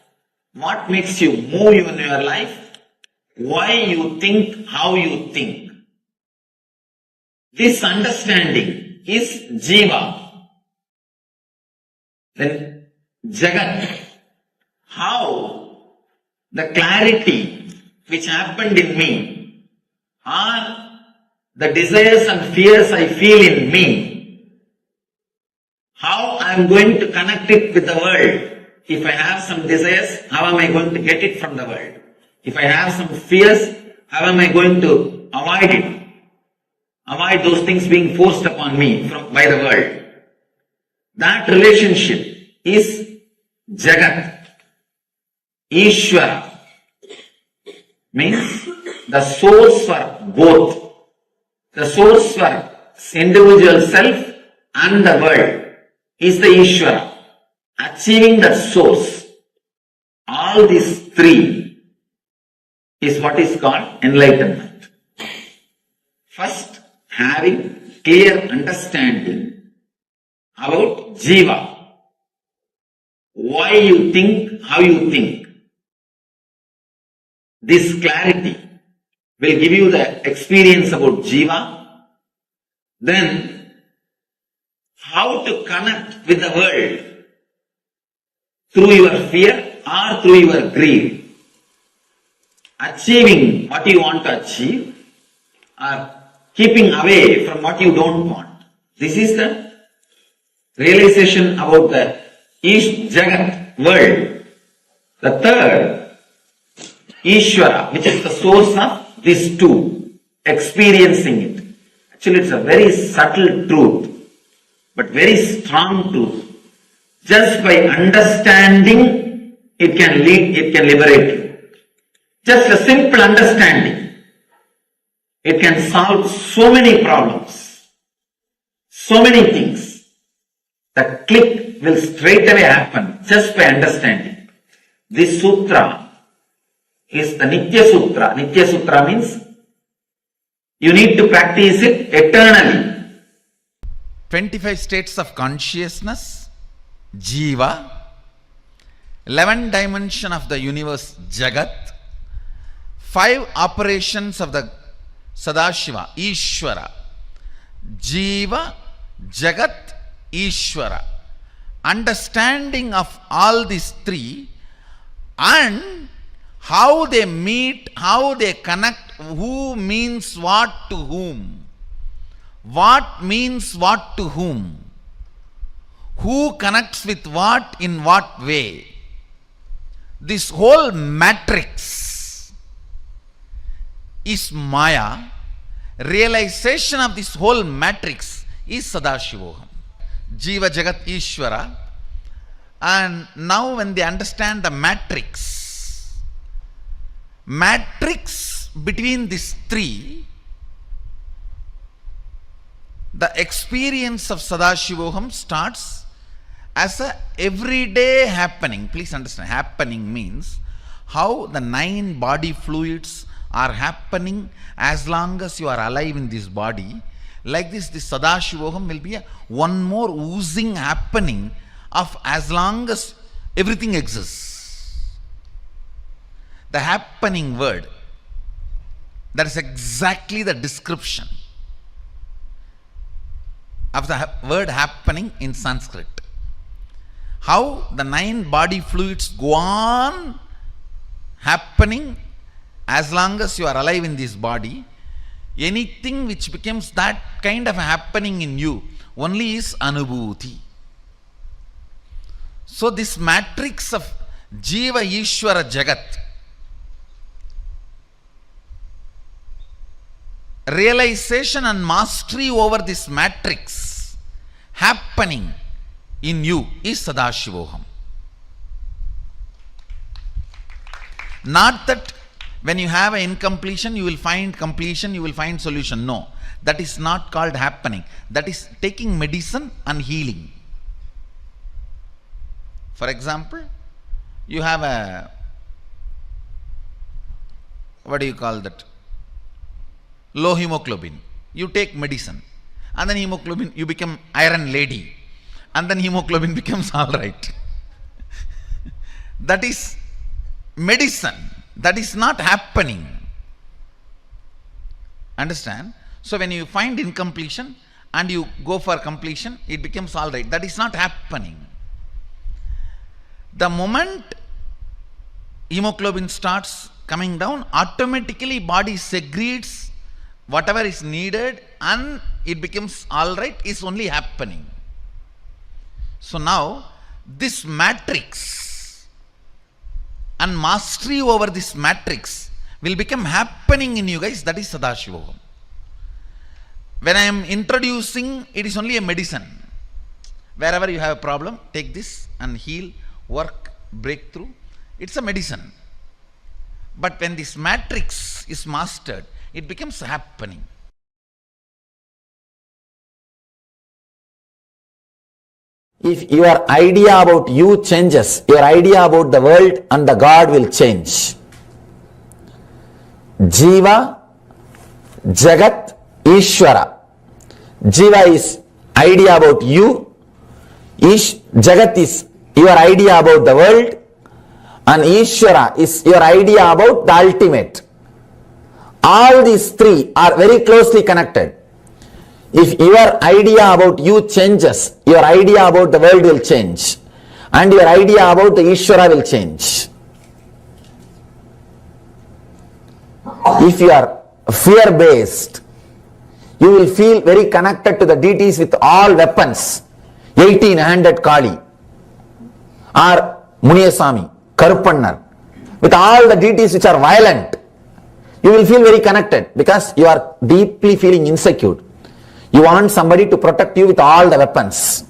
what makes you move in your life, why you think, how you think. This understanding is Jiva. Then Jagat, how the clarity which happened in me, or the desires and fears I feel in me, how I am going to connect it with the world. If I have some desires, how am I going to get it from the world? If I have some fears, how am I going to avoid it? Avoid those things being forced upon me by the world. That relationship is Jagat. Ishvara means the source for both. The source for individual self and the world is the Ishvara. Achieving that source, all these three is what is called enlightenment. First, having clear understanding about Jiva. Why you think, how you think. This clarity will give you the experience about Jiva. Then, how to connect with the world through your fear or through your greed. Achieving what you want to achieve or keeping away from what you don't want. This is the realization about the Jagat world. The third, Ishvara, which is the source of these two, experiencing it. Actually, it's a very subtle truth, but very strong truth. Just by understanding, it can liberate you. Just a simple understanding, it can solve so many problems, so many things. The click will straight away happen just by understanding. This sutra is the Nitya Sutra. Nitya Sutra means you need to practice it eternally. 25 states of consciousness, Jiva, 11 dimension of the universe, Jagat, 5 operations of the Sadashiva, Ishvara, Jiva, Jagat, Ishvara. Understanding of all these three and how they meet, how they connect, who means what to whom, what means what to whom, who connects with what in what way. This whole matrix is Maya. Realization of this whole matrix is Sadashivoham. Jiva Jagat Ishvara. And now when they understand the matrix between these three, the experience of Sadashivoham starts as a everyday happening. Please understand, happening means how the 9 body fluids are happening as long as you are alive in this body. Like this Sadashivoham will be one more oozing happening of as long as everything exists. The happening word, that is exactly the description of the word happening in Sanskrit. How the 9 body fluids go on happening as long as you are alive in this body. Anything which becomes that kind of happening in you only is anubhuti. So this matrix of Jiva Ishvara Jagat, realization and mastery over this matrix happening in you is Sadashivoham. Not that when you have an incompletion, you will find completion, you will find solution. No, that is not called happening. That is taking medicine and healing. For example, you have a, what do you call that? Low hemoglobin. You take medicine and then hemoglobin, you become iron lady and then hemoglobin becomes all right. That is medicine. That is not happening. Understand? So when you find incompletion and you go for completion, it becomes all right. That is not happening. The moment hemoglobin starts coming down, automatically body secretes whatever is needed and it becomes all right, is only happening. So now this matrix and mastery over this matrix will become happening in you guys. That is Sadashivoham. When I am introducing, it is only a medicine. Wherever you have a problem, take this and heal, work, breakthrough. It's a medicine. But when this matrix is mastered, it becomes happening. If your idea about you changes, your idea about the world and the God will change. Jiva, Jagat, Ishvara. Jiva is idea about you. Jagat is your idea about the world. And Ishvara is your idea about the ultimate. All these three are very closely connected. If your idea about you changes, your idea about the world will change. And your idea about the Ishvara will change. If you are fear-based, you will feel very connected to the deities with all weapons. 18-handed Kali or Muniyasami, Karupannar, with all the deities which are violent. You will feel very connected because you are deeply feeling insecure. You want somebody to protect you with all the weapons.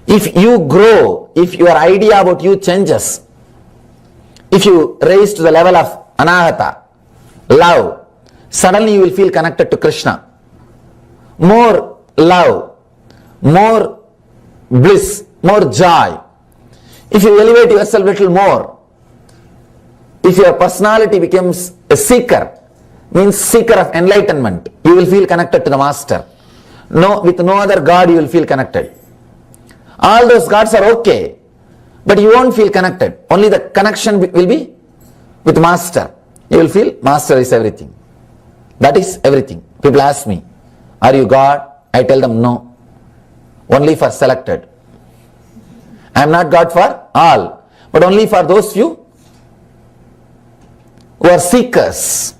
If you grow, if your idea about you changes, if you raise to the level of anahata, love, suddenly you will feel connected to Krishna. More love, more bliss, more joy. If you elevate yourself a little more, if your personality becomes a seeker, means seeker of enlightenment, you will feel connected to the master. No, with no other God you will feel connected. All those gods are okay, but you won't feel connected. Only the connection will be with master. You will feel master is everything. That is everything. People ask me, are you God? I tell them no, only for selected. I am not God for all, but only for those few who are seekers.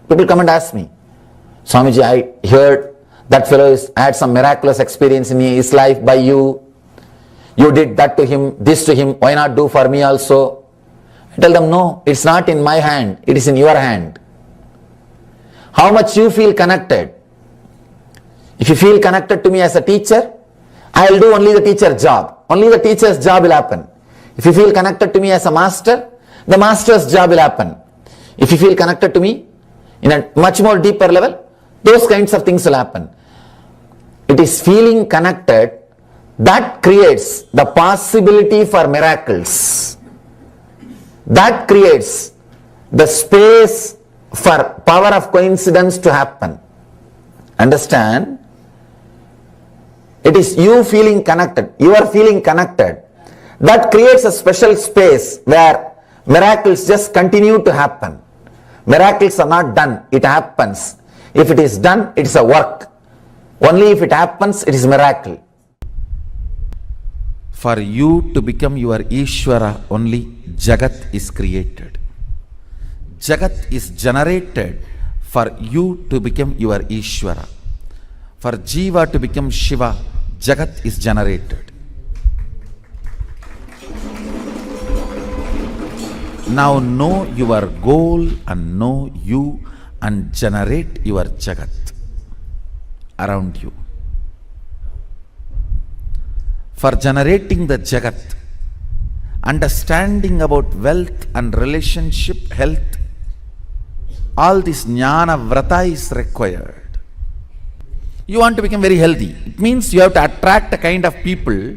People come and ask me, Swamiji, I heard that fellow had some miraculous experience in his life by you. You did that to him, this to him, why not do for me also? I tell them, no, it's not in my hand, it is in your hand. How much you feel connected. If you feel connected to me as a teacher, I will do only the teacher's job. Only the teacher's job will happen. If you feel connected to me as a master, the master's job will happen. If you feel connected to me in a much more deeper level, those kinds of things will happen. It is feeling connected that creates the possibility for miracles. That creates the space for power of coincidence to happen. Understand? It is you feeling connected. You are feeling connected. That creates a special space where miracles just continue to happen. Miracles are not done, it happens. If it is done, it is a work. Only if it happens, it is miracle. For you to become your Ishvara, only Jagat is created. Jagat is generated for you to become your Ishvara. For Jiva to become Shiva, Jagat is generated. Now know your goal and know you and generate your Jagat around you. For generating the Jagat, understanding about wealth and relationship, health, all this jnana vrata is required. You want to become very healthy. It means you have to attract a kind of people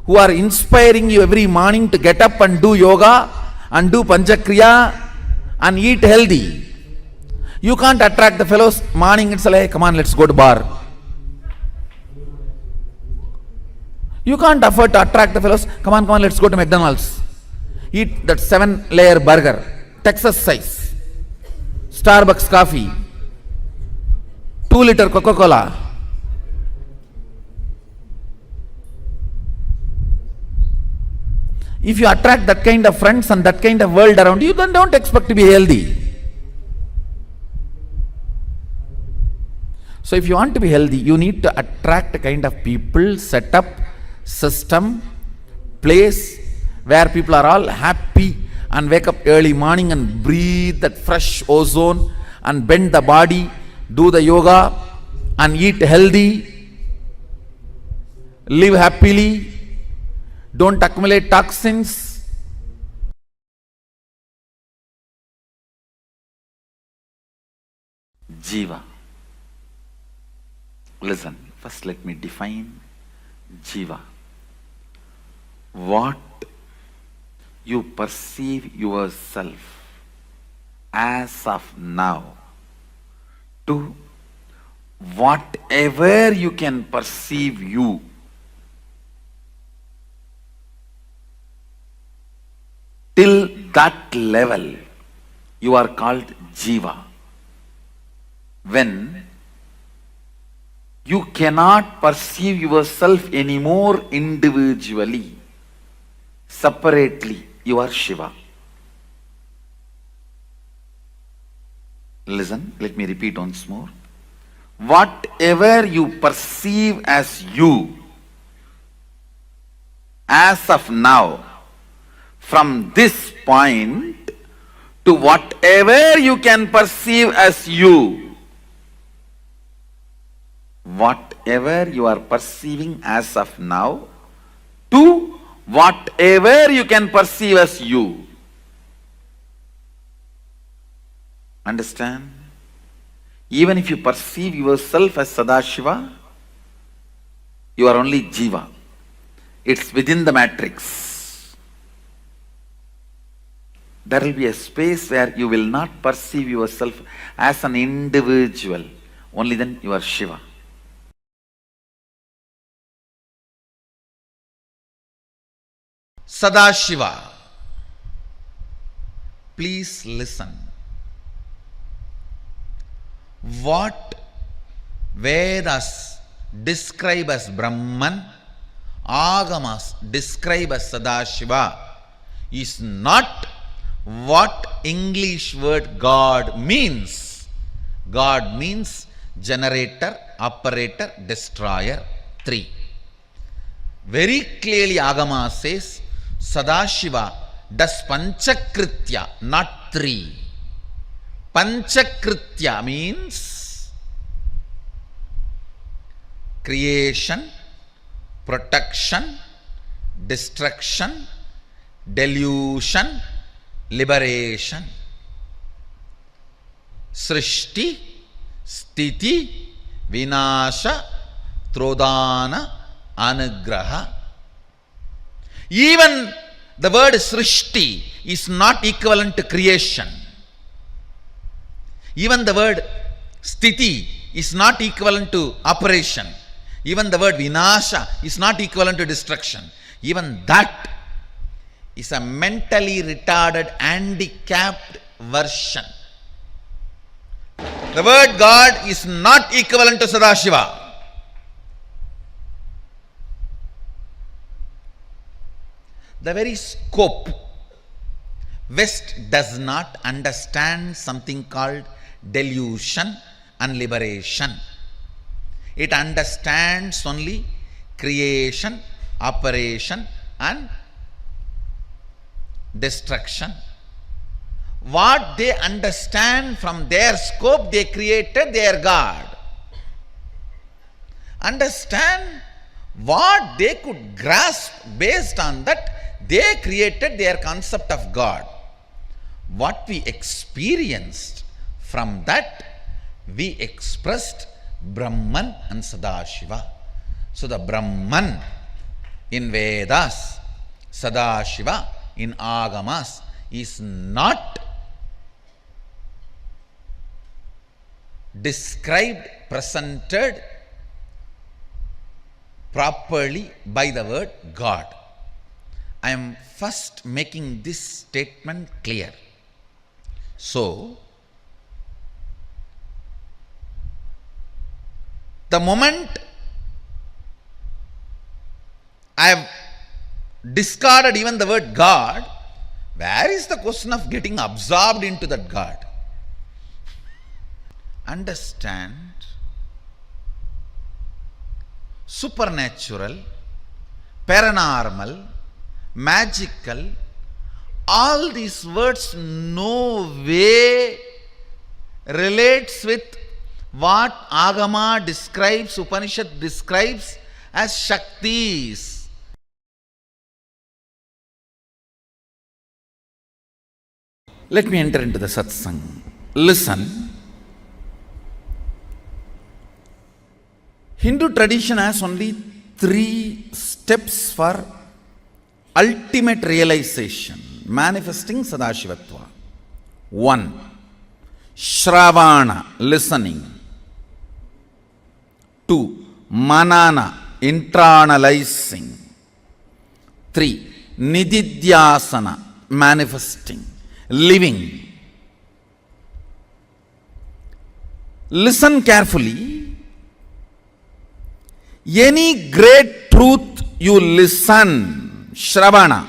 who are inspiring you every morning to get up and do yoga and do Panchakriya and eat healthy. You can't attract the fellows morning itself, hey, come on, let's go to bar. You can't afford to attract the fellows, come on, let's go to McDonald's. Eat that 7-layer burger, Texas size, Starbucks coffee, 2-liter Coca-Cola. If you attract that kind of friends and that kind of world around you, then don't expect to be healthy. So if you want to be healthy, you need to attract a kind of people, setup, system, place where people are all happy and wake up early morning and breathe that fresh ozone and bend the body, do the yoga and eat healthy, live happily, don't accumulate toxins. Jiva. Listen, first let me define Jiva. What you perceive yourself as of now to whatever you can perceive you. Till that level, you are called Jiva. When you cannot perceive yourself anymore individually, separately, you are Shiva. Listen, let me repeat once more. Whatever you perceive as you, as of now, from this point to whatever you can perceive as you, whatever you are perceiving as of now to whatever you can perceive as you. Understand? Even if you perceive yourself as Sadashiva, you are only Jiva. It's within the matrix. There will be a space where you will not perceive yourself as an individual. Only then you are Shiva. Sadashiva. Please listen. What Vedas describe as Brahman, Agamas describe as Sadashiva, is not what English word God means. God means generator, operator, destroyer, three. Very clearly Agama says Sadashiva does Panchakritya, not three. Panchakritya means creation, protection, destruction, delusion, liberation. Srishti, Sthiti, Vinasha, Trodana, Anugraha. Even the word Srishti is not equivalent to creation. Even the word Sthiti is not equivalent to operation. Even the word Vinasha is not equivalent to destruction. Even that is a mentally retarded, handicapped version. The word God is not equivalent to Sadashiva. The very scope. West does not understand something called delusion and liberation. It understands only creation, operation and destruction. What they understand from their scope, they created their God. Understand what they could grasp, based on that they created their concept of God. What we experienced, from that we expressed Brahman and Sadashiva. So the Brahman in Vedas, Sadashiva in Agamas is not described, presented properly by the word God. I am first making this statement clear. So, the moment I have discarded even the word God, where is the question of getting absorbed into that God? Understand, supernatural, paranormal, magical, all these words no way relates with what Agama describes, Upanishad describes as Shaktis. Let me enter into the satsang. Listen. Hindu tradition has only 3 steps for ultimate realization, manifesting Sadashivatva. 1. Shravana, listening. 2. Manana, internalizing. 3. Nididhyasana, manifesting, living. Listen carefully. Any great truth you listen, Shravana,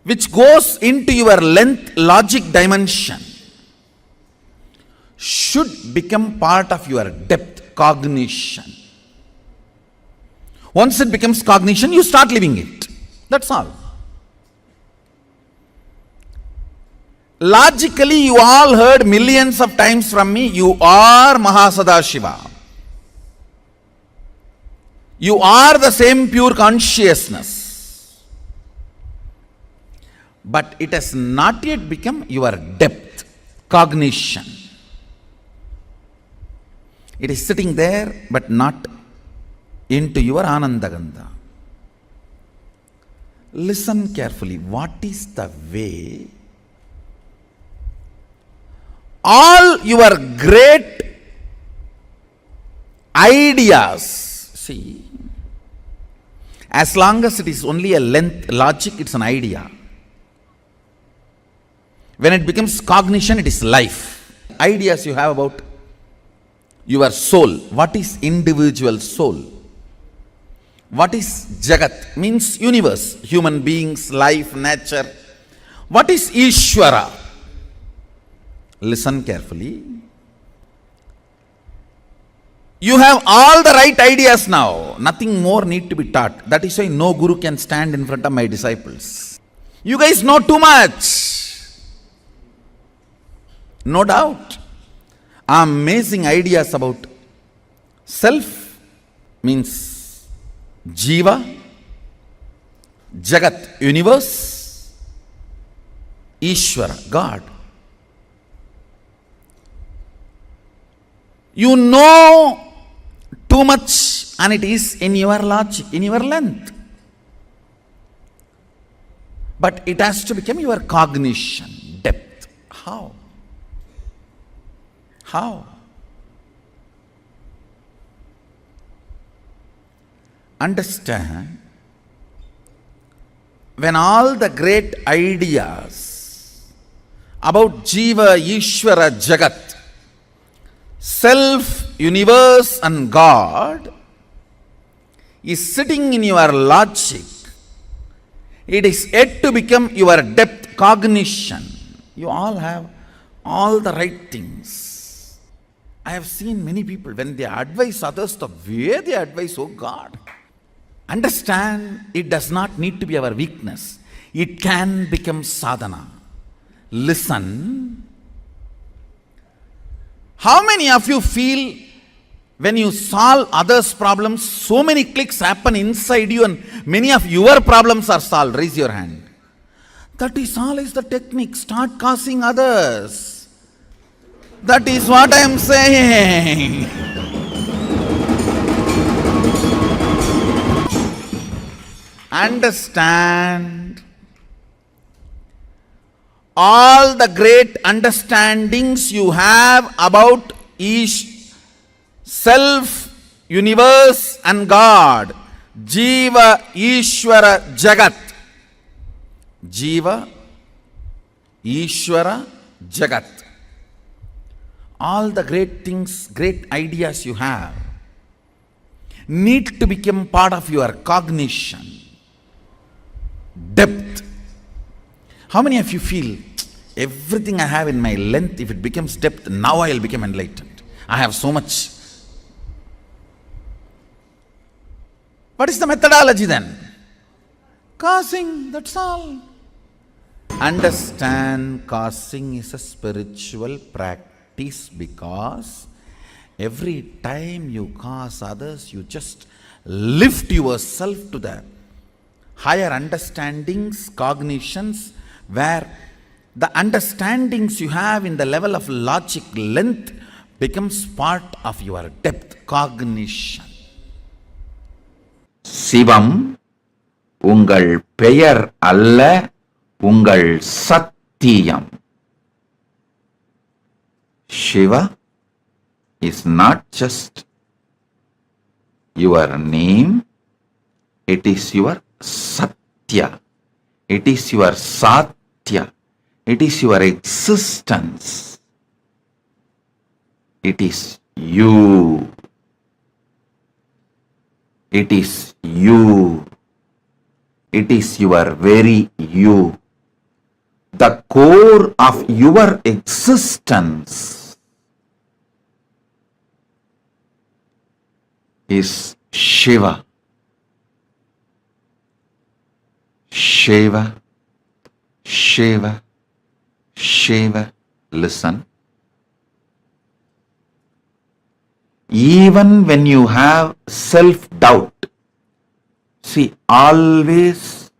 which goes into your length logic dimension, should become part of your depth cognition. Once it becomes cognition, you start living it. That's all. Logically, you all heard millions of times from me, you are Mahasadashiva. You are the same pure consciousness. But it has not yet become your depth, cognition. It is sitting there, but not into your Anandagandha. Listen carefully. What is the way? All your great ideas, see, as long as it is only a length logic, it's an idea. When it becomes cognition, it is life. Ideas you have about your soul. What is individual soul? What is Jagat? Means universe, human beings, life, nature. What is Ishvara? Listen carefully. You have all the right ideas now. Nothing more need to be taught. That is why no guru can stand in front of my disciples. You guys know too much. No doubt. Amazing ideas about self means Jiva, Jagat, universe, Ishvara, God. You know too much and it is in your logic, in your length. But it has to become your cognition, depth. How? How? Understand, when all the great ideas about Jiva, Ishvara, Jagat, self, universe and God is sitting in your logic, it is yet to become your depth cognition. You all have all the right things. I have seen many people, when they advise others, the way they advise, oh God. Understand, it does not need to be our weakness. It can become sadhana. Listen. How many of you feel when you solve others' problems, so many clicks happen inside you and many of your problems are solved? Raise your hand. That is all is the technique. Start causing others. That is what I am saying. Understand. All the great understandings you have about each self, universe and God, Jiva, Ishvara, Jagat. Jiva, Ishvara, Jagat. All the great things, great ideas you have need to become part of your cognition, depth. How many of you feel everything I have in my length, if it becomes depth, now I will become enlightened? I have so much. What is the methodology then? Causing, that's all. Understand, causing is a spiritual practice, because every time you cause others, you just lift yourself to the higher understandings, cognitions, where the understandings you have in the level of logic length becomes part of your depth cognition. Sivam ungal பெயர் அல்ல ungal சத்தியம். Shiva is not just your name, it is your Satya, it is your Satya, it is your existence, it is you, it is you, it is your very you, the core of your existence is Shiva. Shiva, Shiva, Shiva. Listen. Even when you have self-doubt, see, always,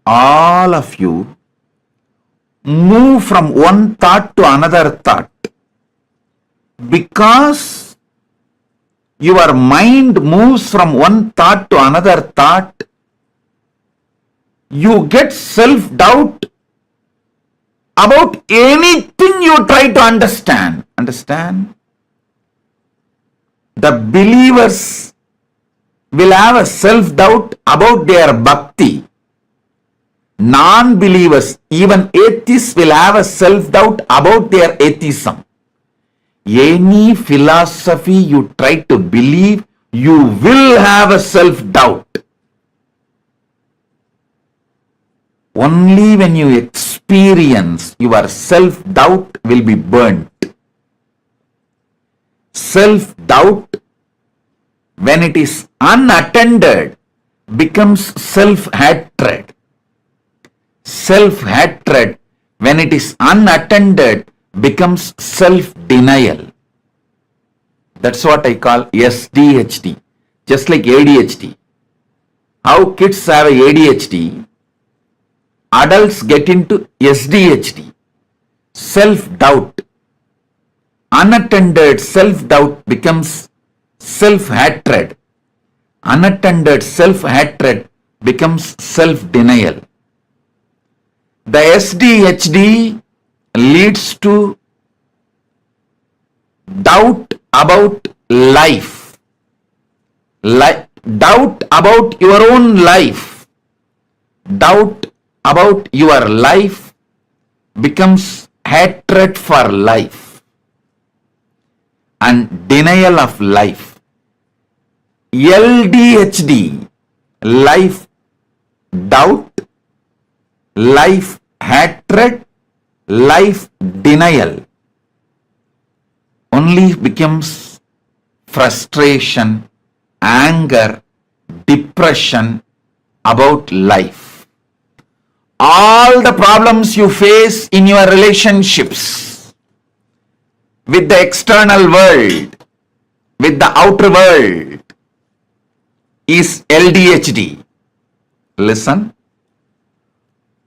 all of you move from one thought to another thought, because your mind moves from one thought to another thought. You get self-doubt about anything you try to understand. Understand? The believers will have a self-doubt about their bhakti. Non-believers, even atheists, will have a self-doubt about their atheism. any philosophy you try to believe, you will have a self-doubt. Only when you experience, your self-doubt will be burnt. Self-doubt, when it is unattended, becomes self-hatred. Self-hatred, when it is unattended, becomes self-denial. That's what I call SDHD, just like ADHD. How kids have ADHD, adults get into SDHD, self-doubt. Unattended self-doubt becomes self-hatred. Unattended self-hatred becomes self-denial. The SDHD leads to doubt about life. Doubt about your own life. Doubt about your life becomes hatred for life and denial of life. LDHD, life doubt, life hatred, life denial, only becomes frustration, anger, depression about life. All the problems you face in your relationships with the external world, with the outer world, is LDHD. Listen.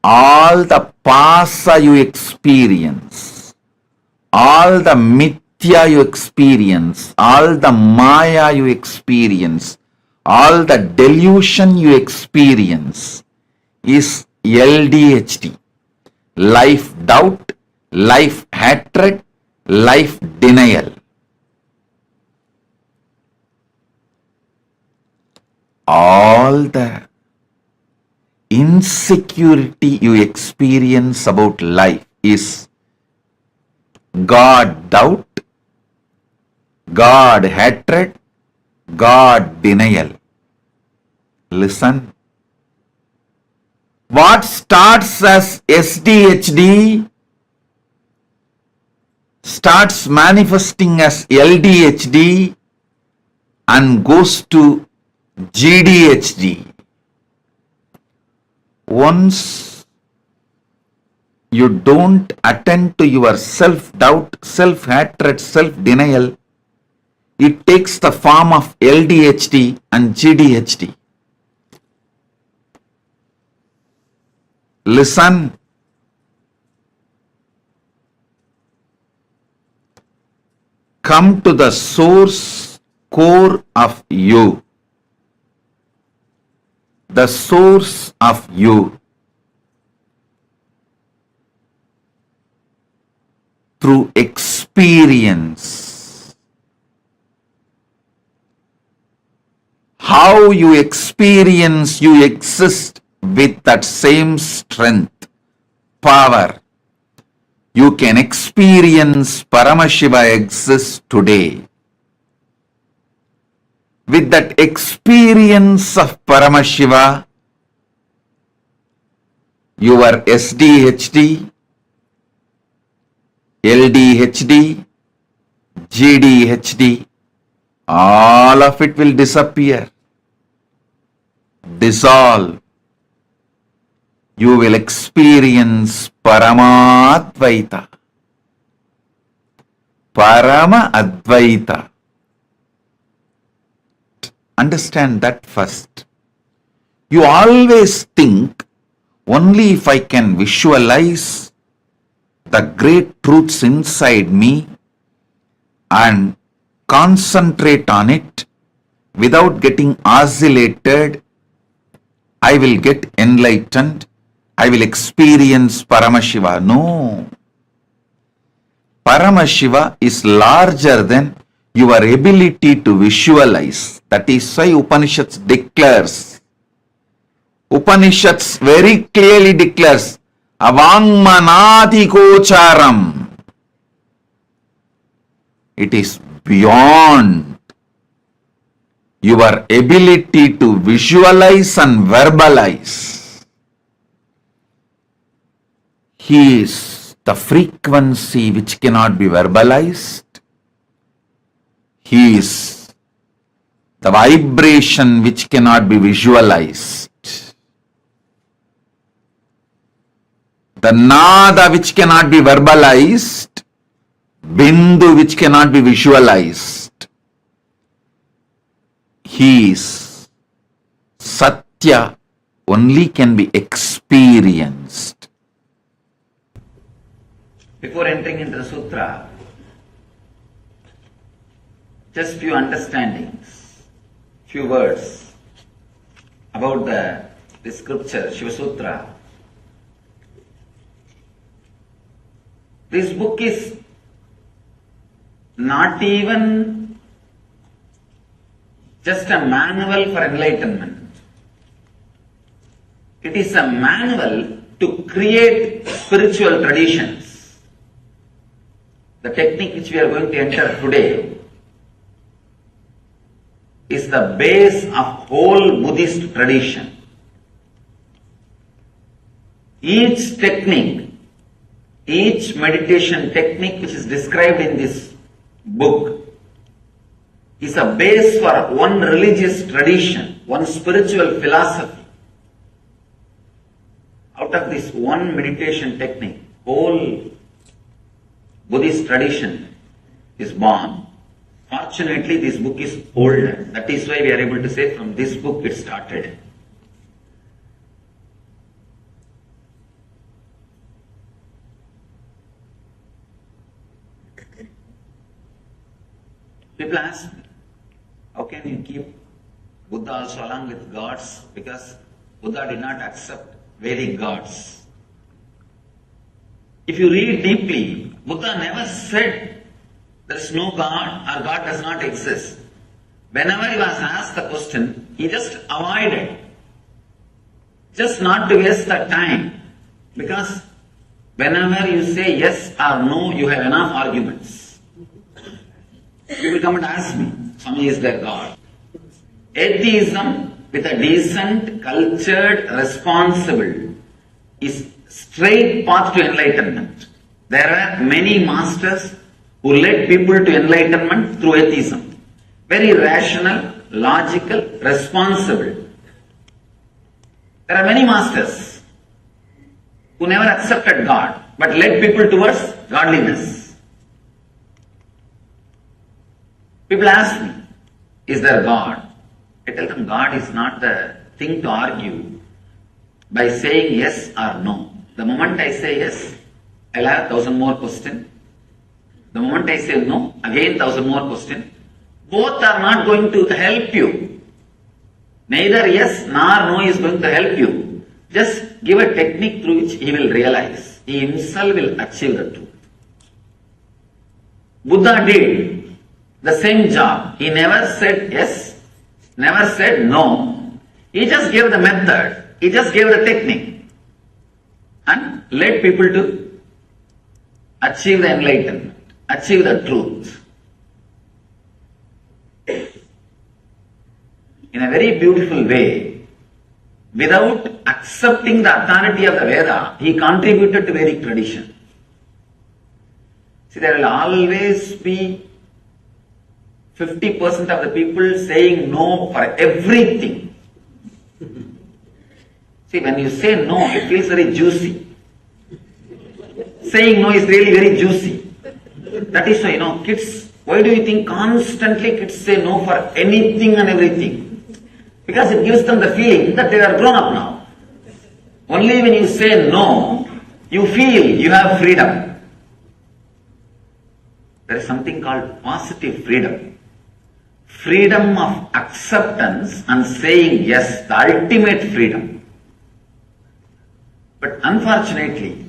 All the pasa you experience, all the mithya you experience, all the maya you experience, all the delusion you experience is LDHD. Life doubt, life hatred, life denial. All the insecurity you experience about life is God doubt, God hatred, God denial. Listen. What starts as SDHD starts manifesting as LDHD and goes to GDHD. Once you don't attend to your self-doubt, self-hatred, self-denial, it takes the form of LDHD and GDHD. Listen. Come to the source core of you. The source of you through experience. How you experience, you exist with that same strength, power. You can experience Paramashiva exists today. With that experience of Paramashiva, your SDHD, LDHD, GDHD, all of it will disappear, dissolve. You will experience Paramadvaita. Parama Advaita. Understand that first. You always think, only if I can visualize the great truths inside me and concentrate on it without getting oscillated, I will get enlightened, I will experience Paramashiva. No. Paramashiva is larger than your ability to visualize. That is why Upanishads declares. Upanishads very clearly declares, Avangmanati kocharam. It is beyond your ability to visualize and verbalize. He is the frequency which cannot be verbalized. He is the vibration which cannot be visualized. The nada which cannot be verbalized, bindu which cannot be visualized. He is Satya, only can be experienced. Before entering into the sutra, just few understandings, few words about the scripture, Shiva Sutra. This book is not even just a manual for enlightenment. It is a manual to create spiritual traditions. The technique which we are going to enter today is the base of whole Buddhist tradition. Each technique, each meditation technique which is described in this book is a base for one religious tradition, one spiritual philosophy. Out of this one meditation technique, whole Buddhist tradition is born. Fortunately, this book is older. That is why we are able to say from this book it started. People ask me, how can you keep Buddha also along with gods? Because Buddha did not accept Vedic gods. If you read deeply, Buddha never said there is no God or God does not exist. Whenever he was asked the question, he just avoided. Just not to waste the time. Because whenever you say yes or no, you have enough arguments. You will come and ask me, Swami, is there God? Atheism with a decent, cultured, responsible is straight path to enlightenment. There are many masters who led people to enlightenment through atheism. Very rational, logical, responsible. There are many masters who never accepted God but led people towards godliness. People ask me, is there God? I tell them God is not the thing to argue by saying yes or no. The moment I say yes, I'll have 1,000 more questions. The moment I say no, again 1,000 more questions. Both are not going to help you. Neither yes nor no is going to help you. Just give a technique through which he will realize. He himself will achieve the truth. Buddha did the same job. He never said yes, never said no. He just gave the method. He just gave the technique and led people to achieve the enlightenment, achieve the truth. In a very beautiful way, without accepting the authority of the Veda, he contributed to Vedic tradition. See, there will always be 50% of the people saying no for everything. See, when you say no, it feels very juicy. Saying no is really very juicy. That is why, kids, why do you think constantly kids say no for anything and everything? Because it gives them the feeling that they are grown up now. Only when you say no, you feel you have freedom. There is something called positive freedom. Freedom of acceptance and saying yes, the ultimate freedom. But unfortunately,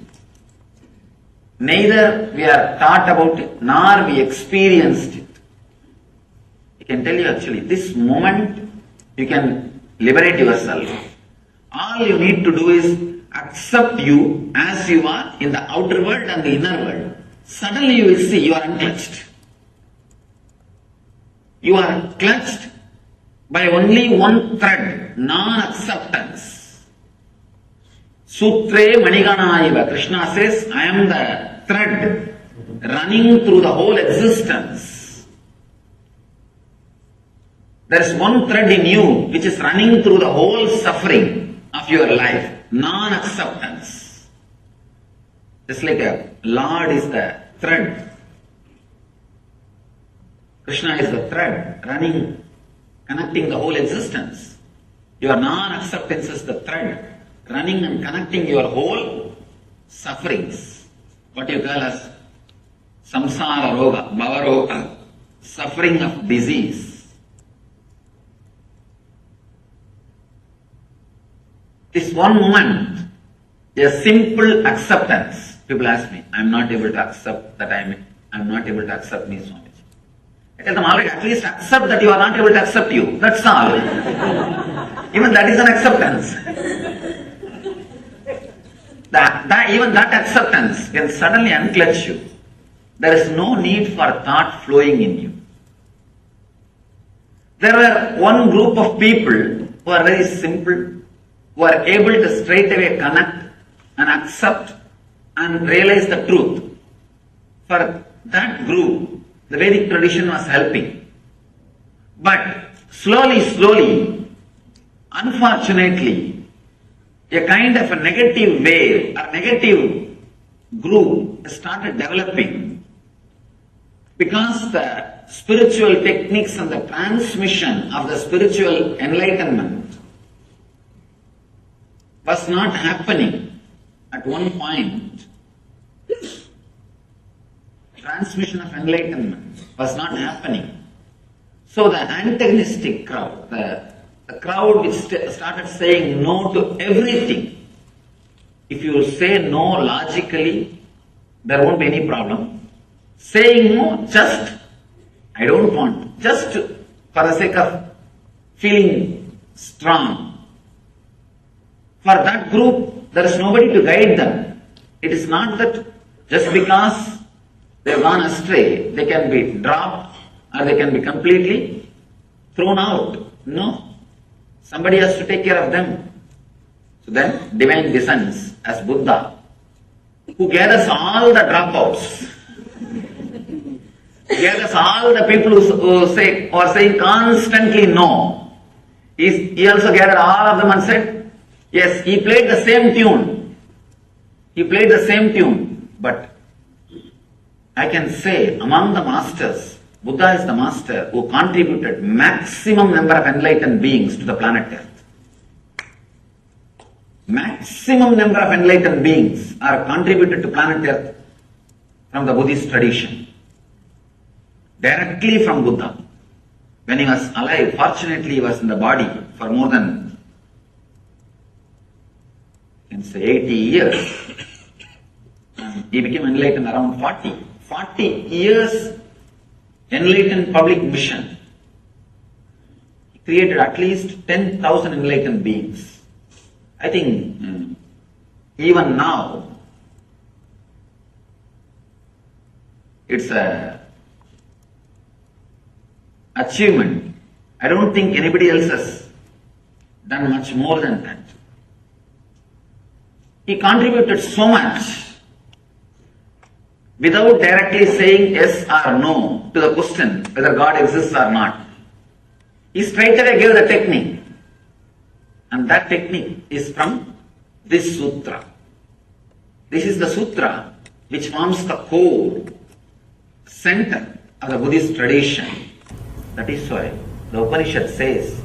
neither we are taught about it, nor we experienced it. I can tell you actually, this moment you can liberate yourself. All you need to do is accept you as you are in the outer world and the inner world. Suddenly you will see you are untouched. You are clutched by only one thread, non-acceptance. Sutre Maniganaiva, Krishna says, I am the thread running through the whole existence. There is one thread in you which is running through the whole suffering of your life, non-acceptance. Just like a Lord is the thread. Krishna is the thread running, connecting the whole existence. Your non-acceptance is the thread running and connecting your whole sufferings. What you call as samsara roga, bhava roga, suffering of disease. This one moment, a simple acceptance. People ask me, I am not able to accept that I am not able to accept me, Swamiji. I tell them already, at least accept that you are not able to accept you. That's all. Even that is an acceptance. Even that acceptance can suddenly unclutch you. There is no need for thought flowing in you. There were one group of people who are very simple, who are able to straight away connect and accept and realize the truth. For that group, the Vedic tradition was helping. But slowly, unfortunately, a kind of a negative wave, a negative group started developing because the spiritual techniques and the transmission of the spiritual enlightenment was not happening at one point. Transmission of enlightenment was not happening. So the antagonistic crowd, the crowd which started saying no to everything. If you say no logically, there won't be any problem. Saying no, just, I don't want, just for the sake of feeling strong. For that group, there is nobody to guide them. It is not that just because they have gone astray, they can be dropped or they can be completely thrown out. No. Somebody has to take care of them. So then, divine descends as Buddha, who gathers all the dropouts, gathers all the people who are saying constantly no. He also gathered all of them and said, yes, he played the same tune. He played the same tune, but I can say among the masters, Buddha is the master who contributed maximum number of enlightened beings to the planet Earth. Maximum number of enlightened beings are contributed to planet Earth from the Buddhist tradition. Directly from Buddha. When he was alive, fortunately he was in the body for more than, you can say 80 years. And he became enlightened around 40. 40 years enlightened public mission. He created at least 10,000 enlightened beings. I think even now, it's a achievement. I don't think anybody else has done much more than that. He contributed so much without directly saying yes or no to the question whether God exists or not. He straight away gave the technique. And that technique is from this sutra. This is the sutra which forms the core, center of the Buddhist tradition. That is why the Upanishad says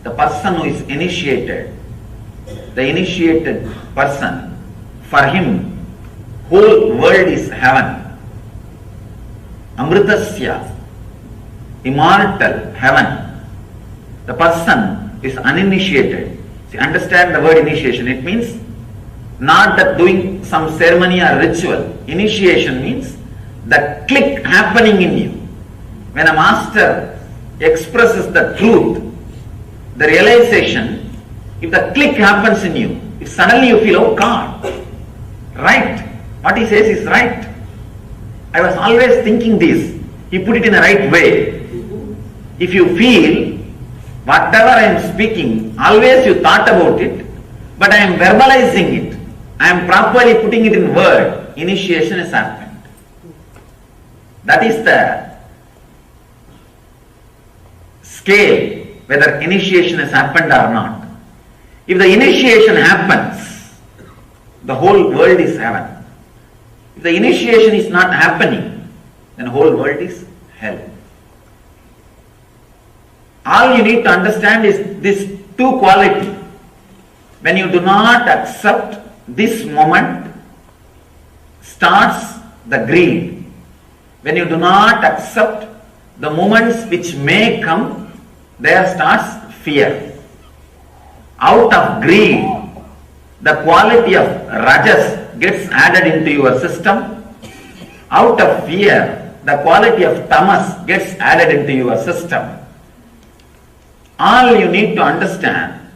the person who is initiated, the initiated person, for him whole world is heaven. Amritasya, immortal heaven. The person is uninitiated. See, understand the word initiation. It means not that doing some ceremony or ritual. Initiation means the click happening in you. When a master expresses the truth, the realization, if the click happens in you, if suddenly you feel, oh God, right, what he says is right. I was always thinking this. He put it in the right way. if you feel whatever I am speaking, always you thought about it, but I am verbalizing it, I am properly putting it in word, initiation has happened. That is the scale, whether initiation has happened or not. If the initiation happens, the whole world is heaven. If the initiation is not happening, then the whole world is hell. All you need to understand is this two quality. When you do not accept this moment, starts the greed. When you do not accept the moments which may come, there starts fear. Out of greed, the quality of rajas gets added into your system. Out of fear, the quality of tamas gets added into your system. All you need to understand,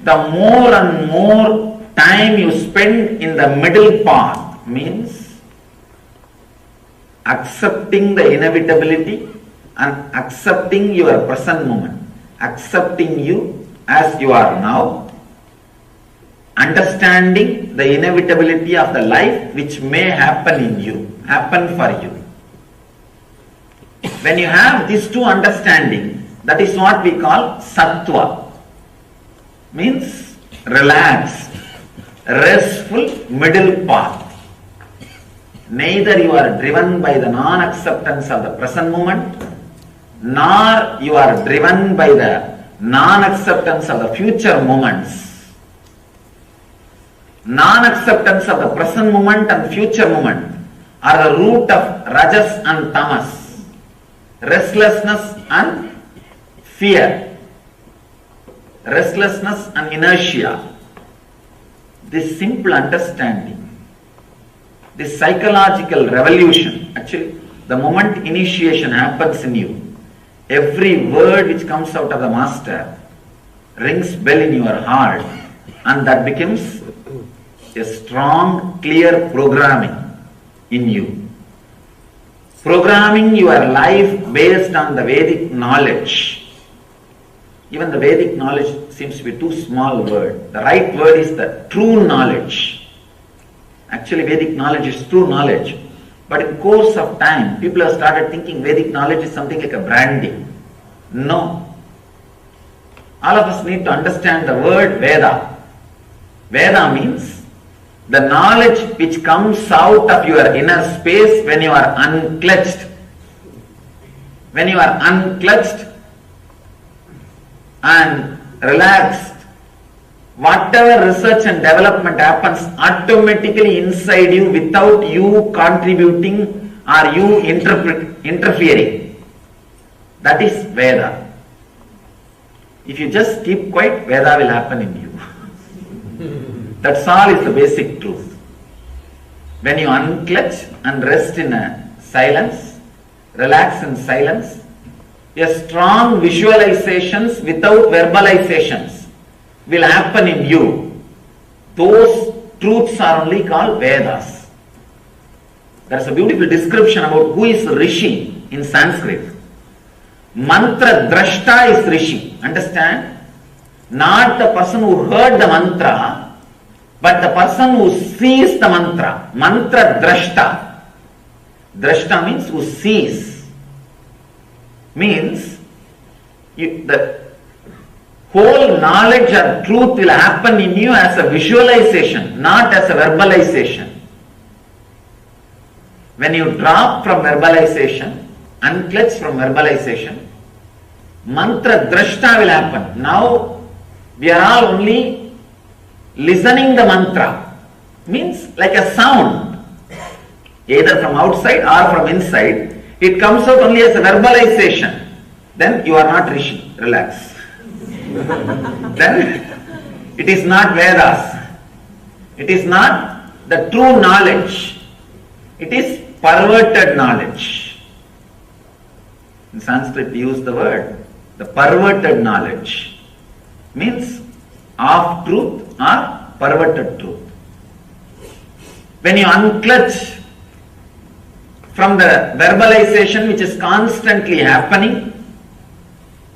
the more and more time you spend in the middle path means accepting the inevitability and accepting your present moment, accepting you as you are now, understanding the inevitability of the life which may happen in you, happen for you. When you have these two understanding, that is what we call sattva, means relaxed, restful middle path. Neither you are driven by the non-acceptance of the present moment, nor you are driven by the non-acceptance of the future moments. Non-acceptance of the present moment and future moment are the root of rajas and tamas, restlessness and fear, restlessness and inertia. This simple understanding, this psychological revolution, actually the moment initiation happens in you, every word which comes out of the master rings bell in your heart, and that becomes a strong, clear programming in you. Programming your life based on the Vedic knowledge. Even the Vedic knowledge seems to be too small word. The right word is the true knowledge. Actually, Vedic knowledge is true knowledge. But in course of time, people have started thinking Vedic knowledge is something like a branding. No. All of us need to understand the word Veda. Veda means the knowledge which comes out of your inner space when you are unclutched. When you are unclutched and relaxed, whatever research and development happens automatically inside you without you contributing or you interfering. That is Veda. If you just keep quiet, Veda will happen in you. That's all is the basic truth. When you unclutch and rest in a silence, relax in silence, a strong visualizations without verbalizations will happen in you. Those truths are only called Vedas. There is a beautiful description about who is Rishi in Sanskrit. Mantra drashta is Rishi. Understand? Not the person who heard the mantra, but the person who sees the mantra. Mantra drashta. Drashta means who sees. Means the whole knowledge or truth will happen in you as a visualization, not as a verbalization. When you drop from verbalization, unclutch from verbalization, mantra drashta will happen. Now we are all only listening the mantra. Means like a sound, either from outside or from inside. It comes out only as a verbalization. Then you are not Rishi. Relax. Then it is not Vedas. It is not the true knowledge. It is perverted knowledge. In Sanskrit we use the word, the perverted knowledge. Means half truth or perverted truth. When you unclutch from the verbalization which is constantly happening,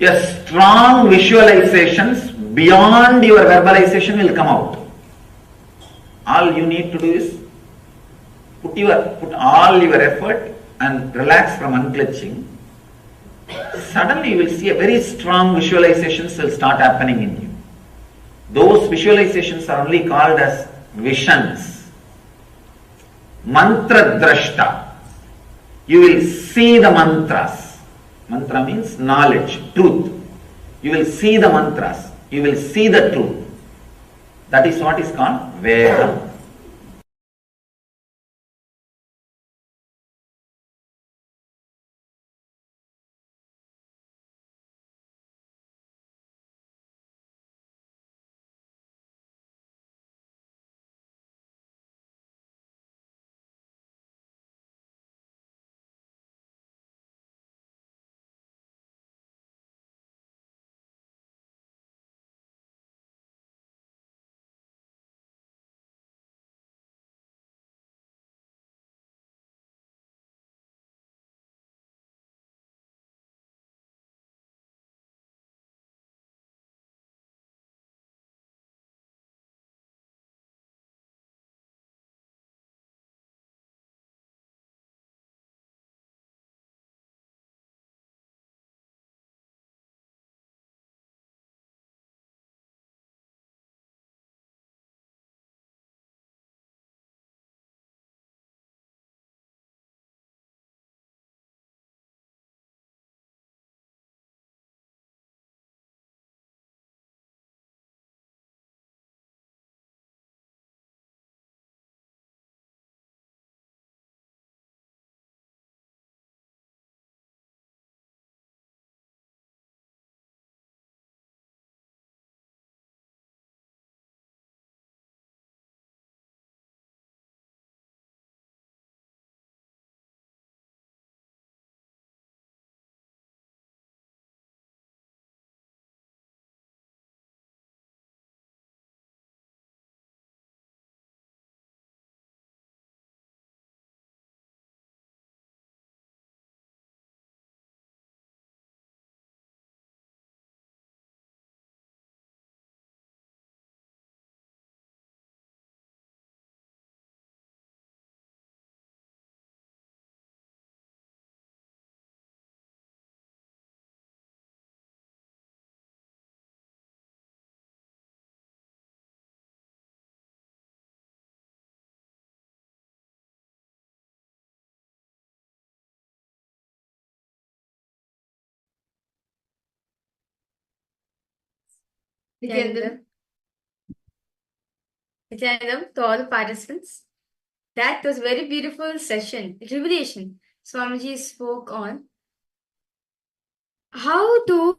your strong visualizations beyond your verbalization will come out. All you need to do is put all your effort and relax from unclenching. Suddenly you will see a very strong visualizations will start happening in you. Those visualizations are only called as visions. Mantra drashta. You will see the mantras. Mantra means knowledge, truth. You will see the mantras. You will see the truth. That is what is called Veda. Nithyananda, to all the participants, that was very beautiful session. Revelation. Swamiji spoke on how to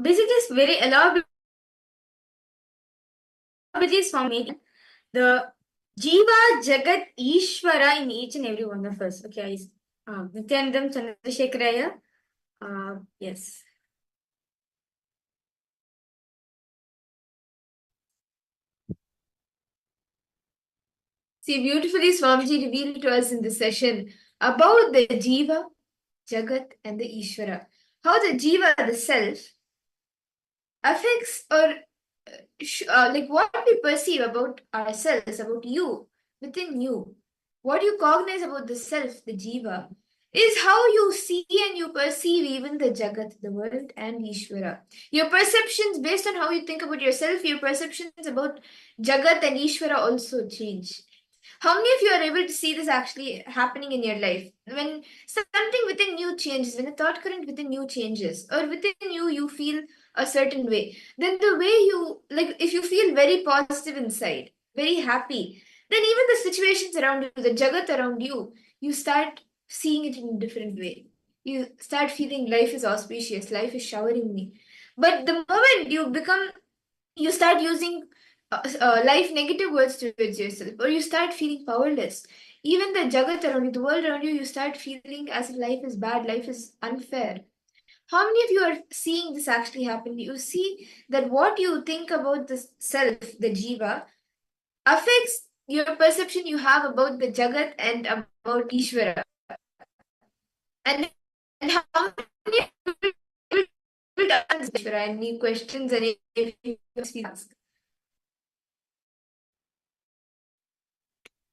basically it's very elaborately Swami the Jiva Jagat Ishvara in each and every one of us. Okay, Nityanandam Chandrasekharaya. Yes. See, beautifully Swamiji revealed to us in this session about the Jiva, Jagat, and the Ishvara. How the Jiva, the self, affects or like what we perceive about ourselves, about you, within you. What you cognize about the self, the Jiva, is how you see and you perceive even the Jagat, the world, and Ishvara. Your perceptions, based on how you think about yourself, your perceptions about Jagat and Ishvara also change. How many of you are able to see this actually happening in your life? When something within you changes, when a thought current within you changes, or within you feel a certain way, then the way you, like, if you feel very positive inside, very happy, then even the situations around you, the Jagat around you, you start seeing it in a different way. You start feeling life is auspicious, life is showering me. But the moment you start using life negative words towards yourself, or you start feeling powerless, even the Jagat around you, the world around you, you start feeling as if life is bad, life is unfair. How many of you are seeing this actually happen? You see that what you think about the self, the Jiva, affects your perception you have about the Jagat and about Ishvara. And how many to answer any questions, any ask.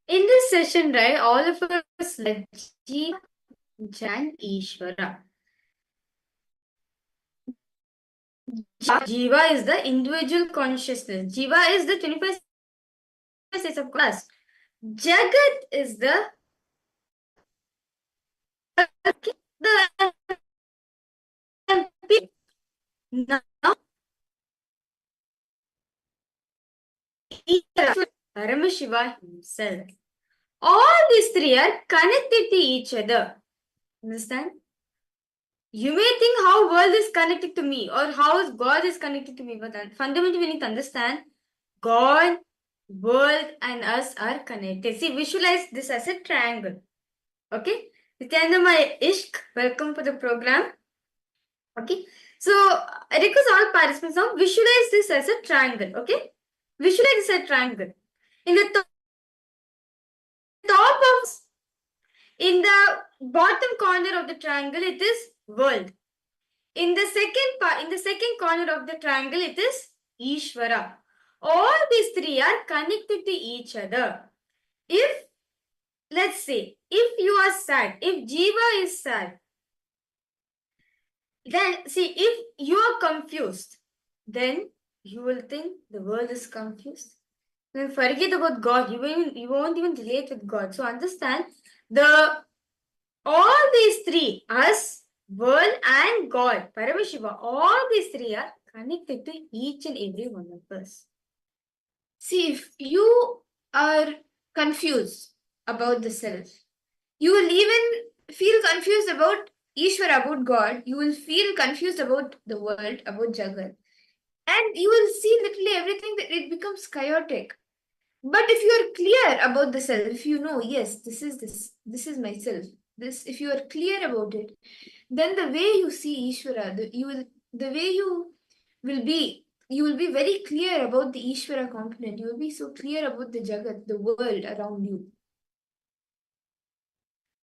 In this session, right, all of us let Jiva and Ishvara. Jiva is the individual consciousness. Jiva is the 25 states of class. Jagat is the now Paramashiva himself. All these three are connected to each other. Understand? You may think how world is connected to me or how God is connected to me, but fundamentally we need to understand God, world and us are connected. See, visualize this as a triangle. Okay? Nithyananda, my Ishq, welcome to the program. Okay? So, I request all participants now visualize this as a triangle. Okay? Visualize this as a triangle. In the top of, in the bottom corner of the triangle, it is world. In the second corner of the triangle, it is Ishvara. All these three are connected to each other. If, let's say, if you are sad, if Jiva is sad, then see, if you are confused, then you will think the world is confused. Then forget about God. You won't even relate with God. So understand all these three, us, world, and God, Paramashiva, all these three are connected to each and every one of us. See, if you are confused about the self, you will even feel confused about Ishvara, about God. You will feel confused about the world, about Jagat. And you will see literally everything that it becomes chaotic. But if you are clear about the self, if you know, yes, this is myself. This, if you are clear about it, then the way you see Ishvara, the way you will be very clear about the Ishvara component. You will be so clear about the Jagat, the world around you.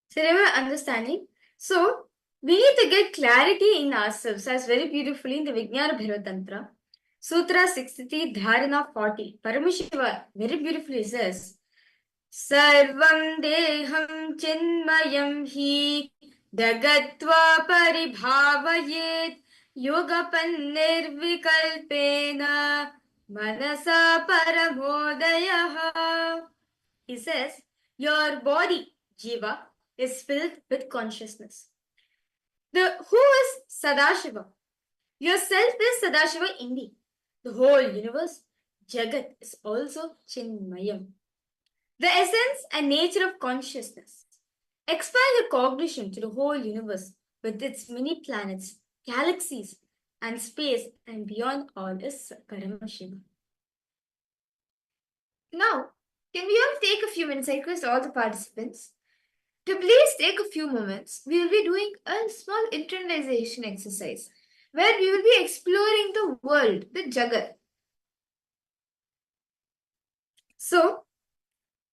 So remember understanding. So we need to get clarity in ourselves, as very beautifully in the Vijnana Bhaivatantra. Sutra 63, Dharana 40. Paramashiva very beautifully says, Sarvam deham chinmayam hi dagatva paribhavayet yogapanirvikalpena manasa paramodayaha. He says, your body, Jiva, is filled with consciousness. Who is Sadashiva? Yourself is Sadashiva indeed. The whole universe, Jagat, is also Chinmayam. The essence and nature of consciousness. Expand your cognition to the whole universe with its many planets, galaxies, and space, and beyond all is Paramashiva. Now, can we all take a few minutes? I request all the participants to please take a few moments. We will be doing a small internalization exercise where we will be exploring the world, the Jagat. So,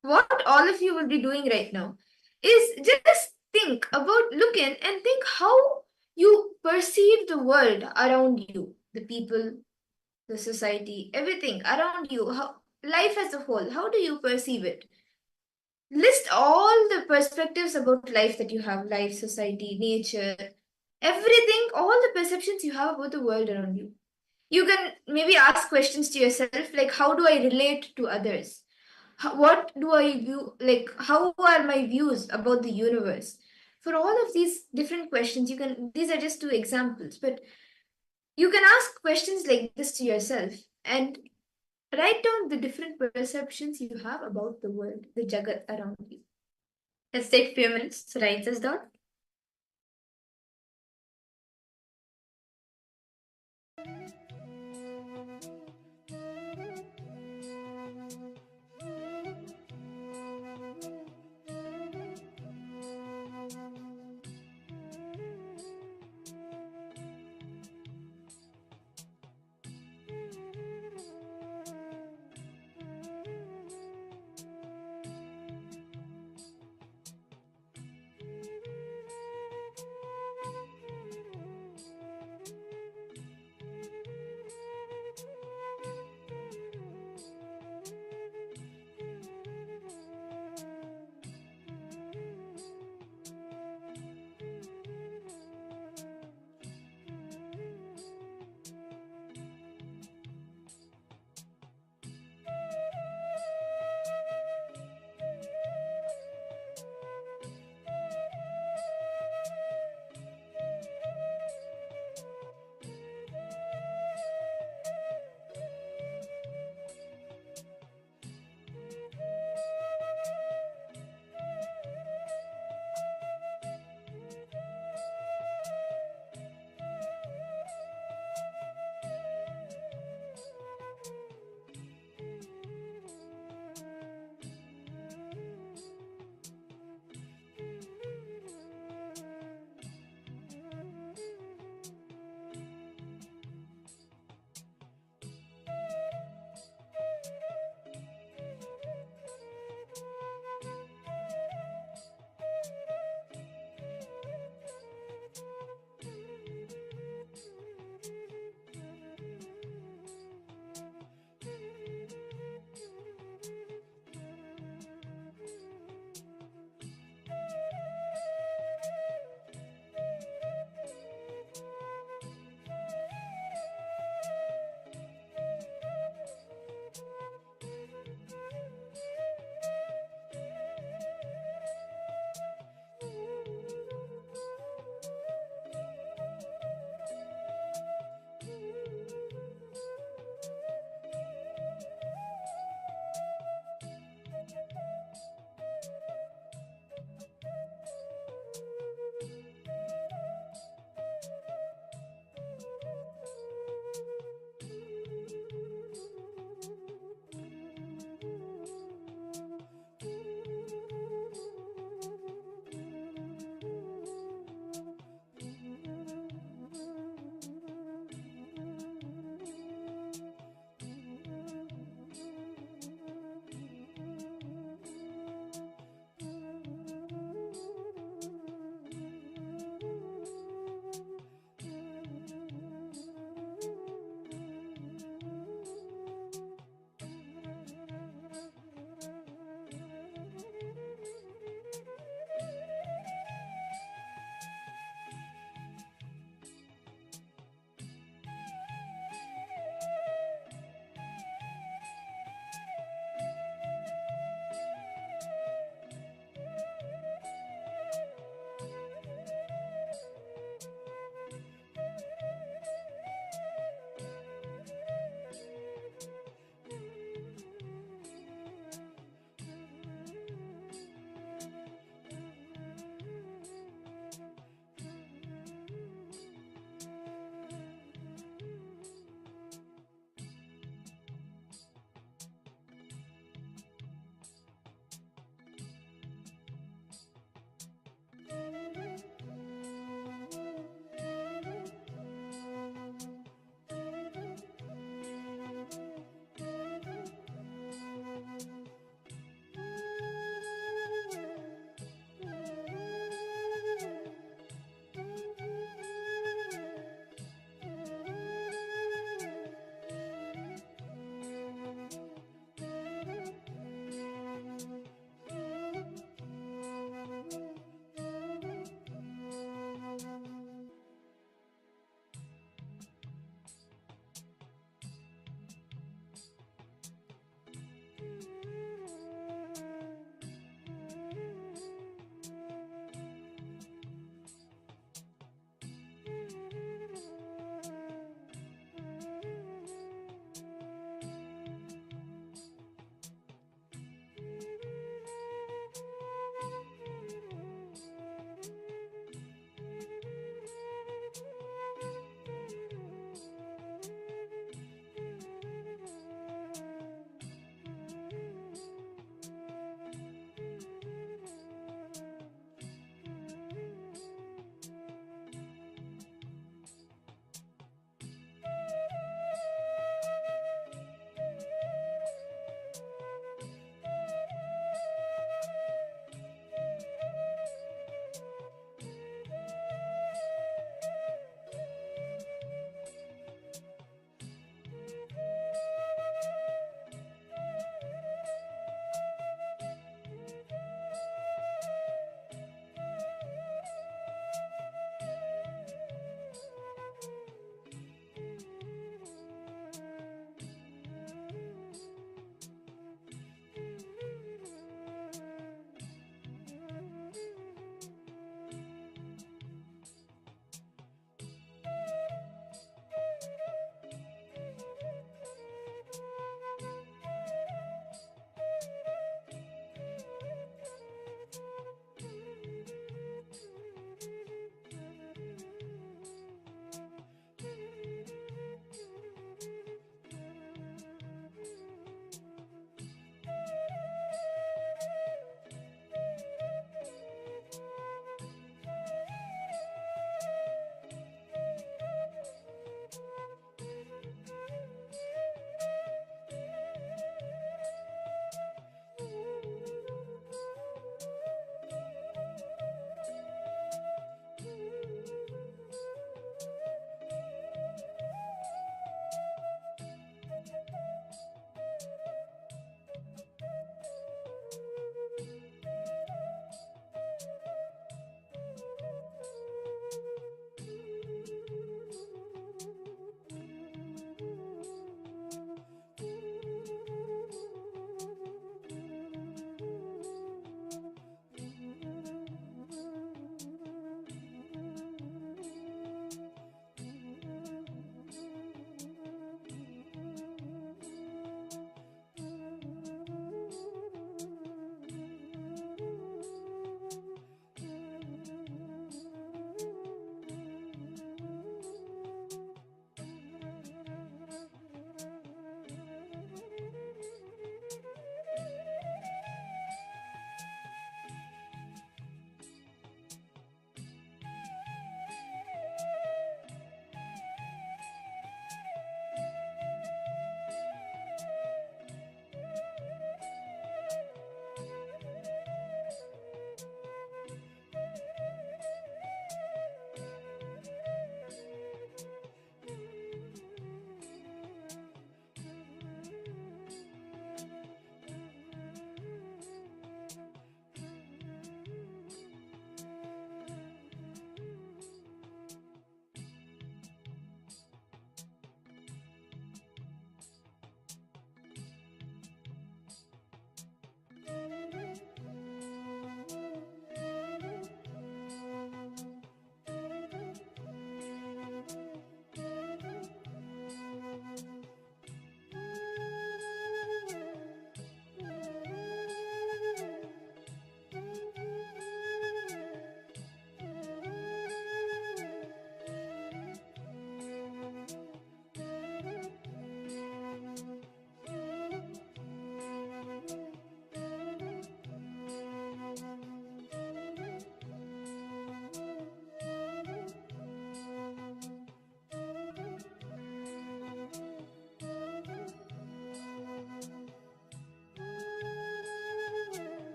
what all of you will be doing right now is just think about, look in and think how you perceive the world around you, the people, the society, everything around you, how life as a whole, how do you perceive it? List all the perspectives about life that you have, life, society, nature, everything, all the perceptions you have about the world around you. You can maybe ask questions to yourself like, how do I relate to others? What do I view, like, how are my views about the universe? For all of these different questions, these are just two examples, but you can ask questions like this to yourself and write down the different perceptions you have about the world, the Jagat around you. Let's take a few minutes to write this down.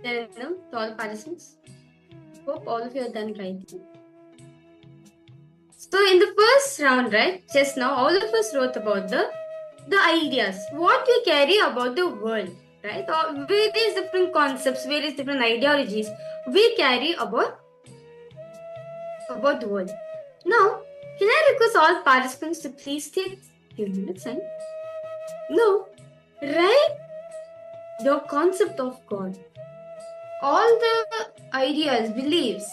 Nityananda, to all participants. Hope all of you are done writing. So in the first round, right, just now, all of us wrote about the ideas, what we carry about the world, right? Or various different concepts, various different ideologies we carry about the world. Now, can I request all participants to please take a few minutes and now write your concept of God. All the ideas, beliefs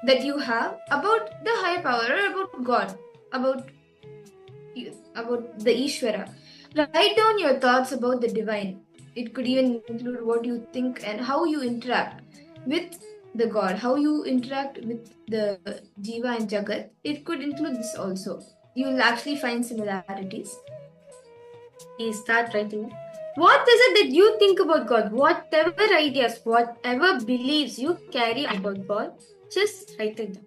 that you have about the higher power or about God, about the Ishvara. Write down your thoughts about the divine. It could even include what you think and how you interact with the God, how you interact with the Jiva and Jagat. It could include this also. You will actually find similarities. Please start writing. What is it that you think about God? Whatever ideas, whatever beliefs you carry about God, just write it down.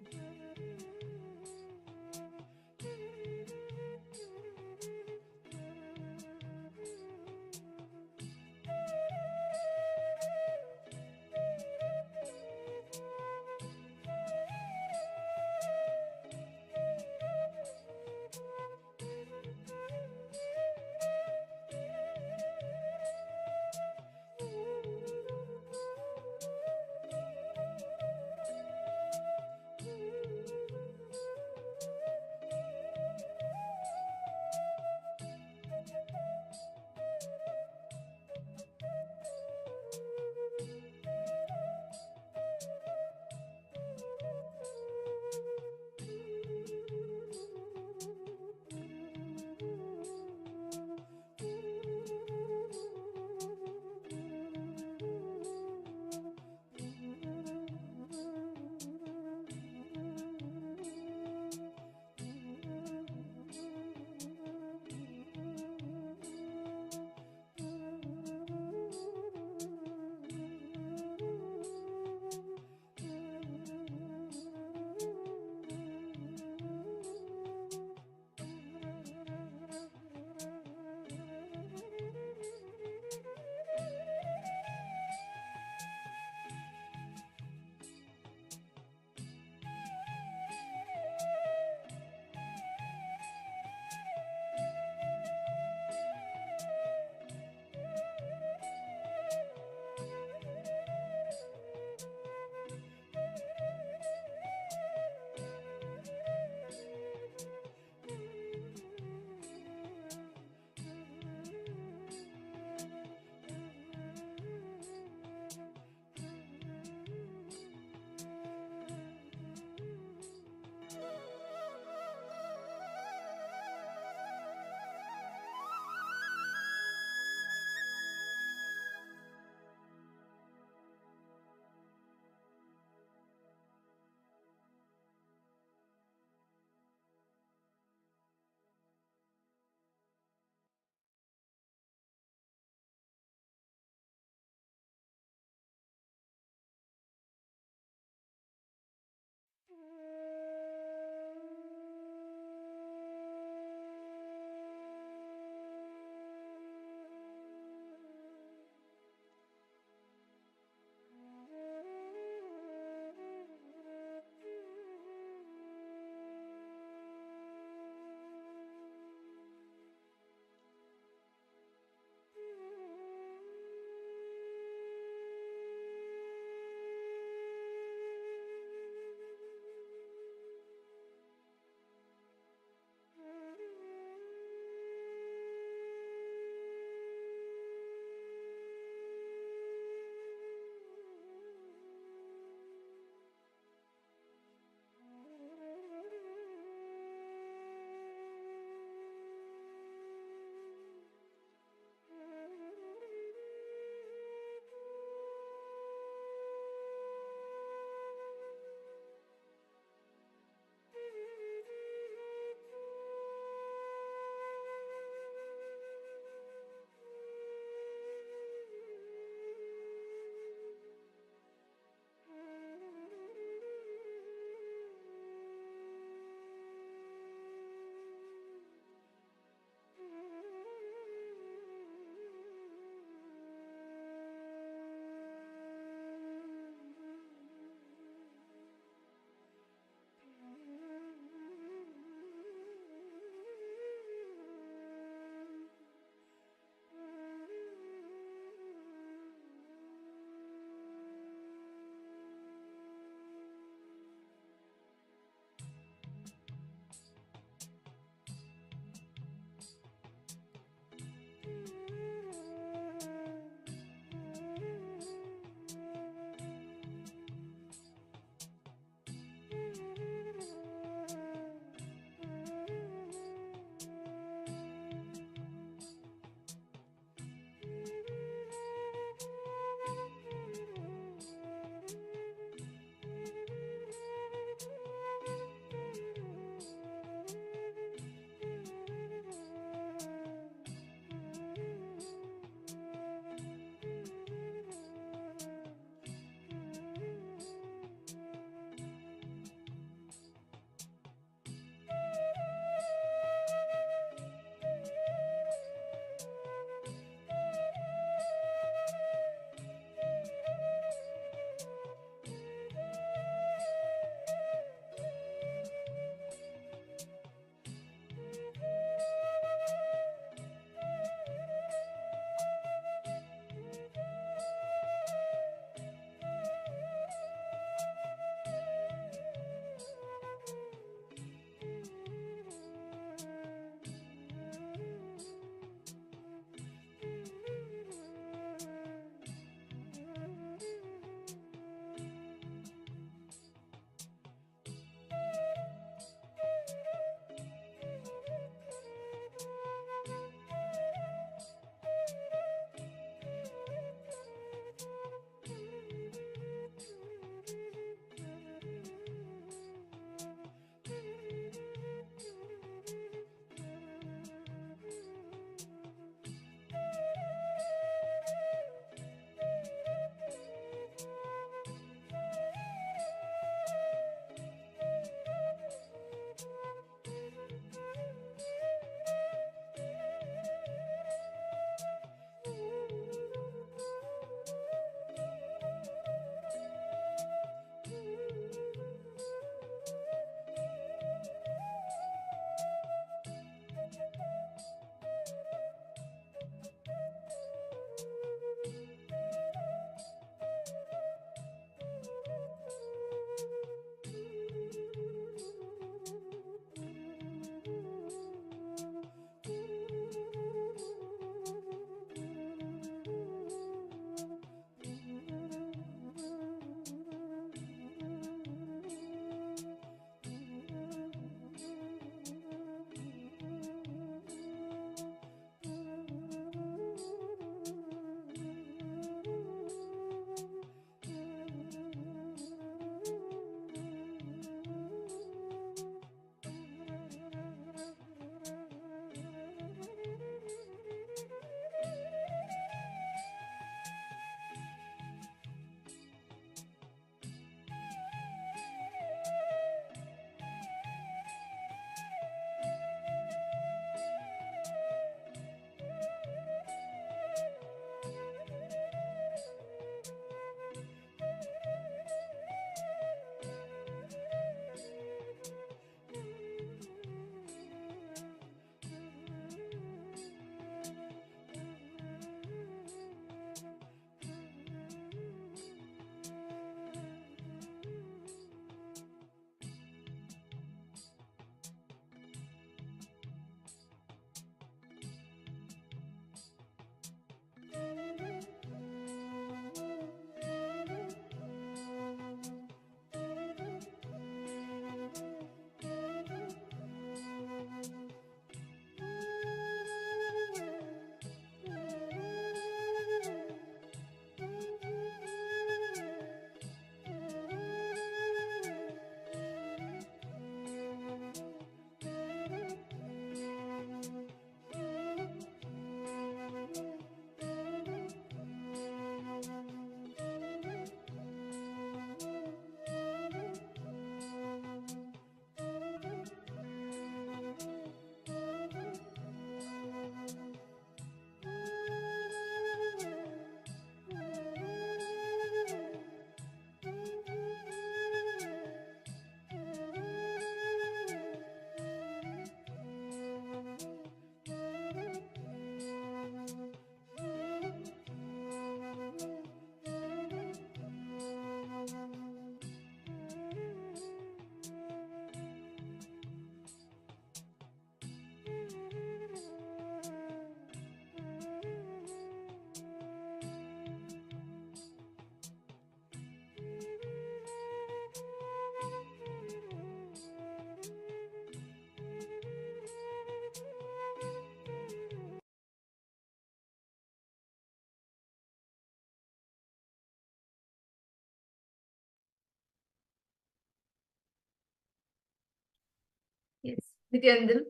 Nithyanandam,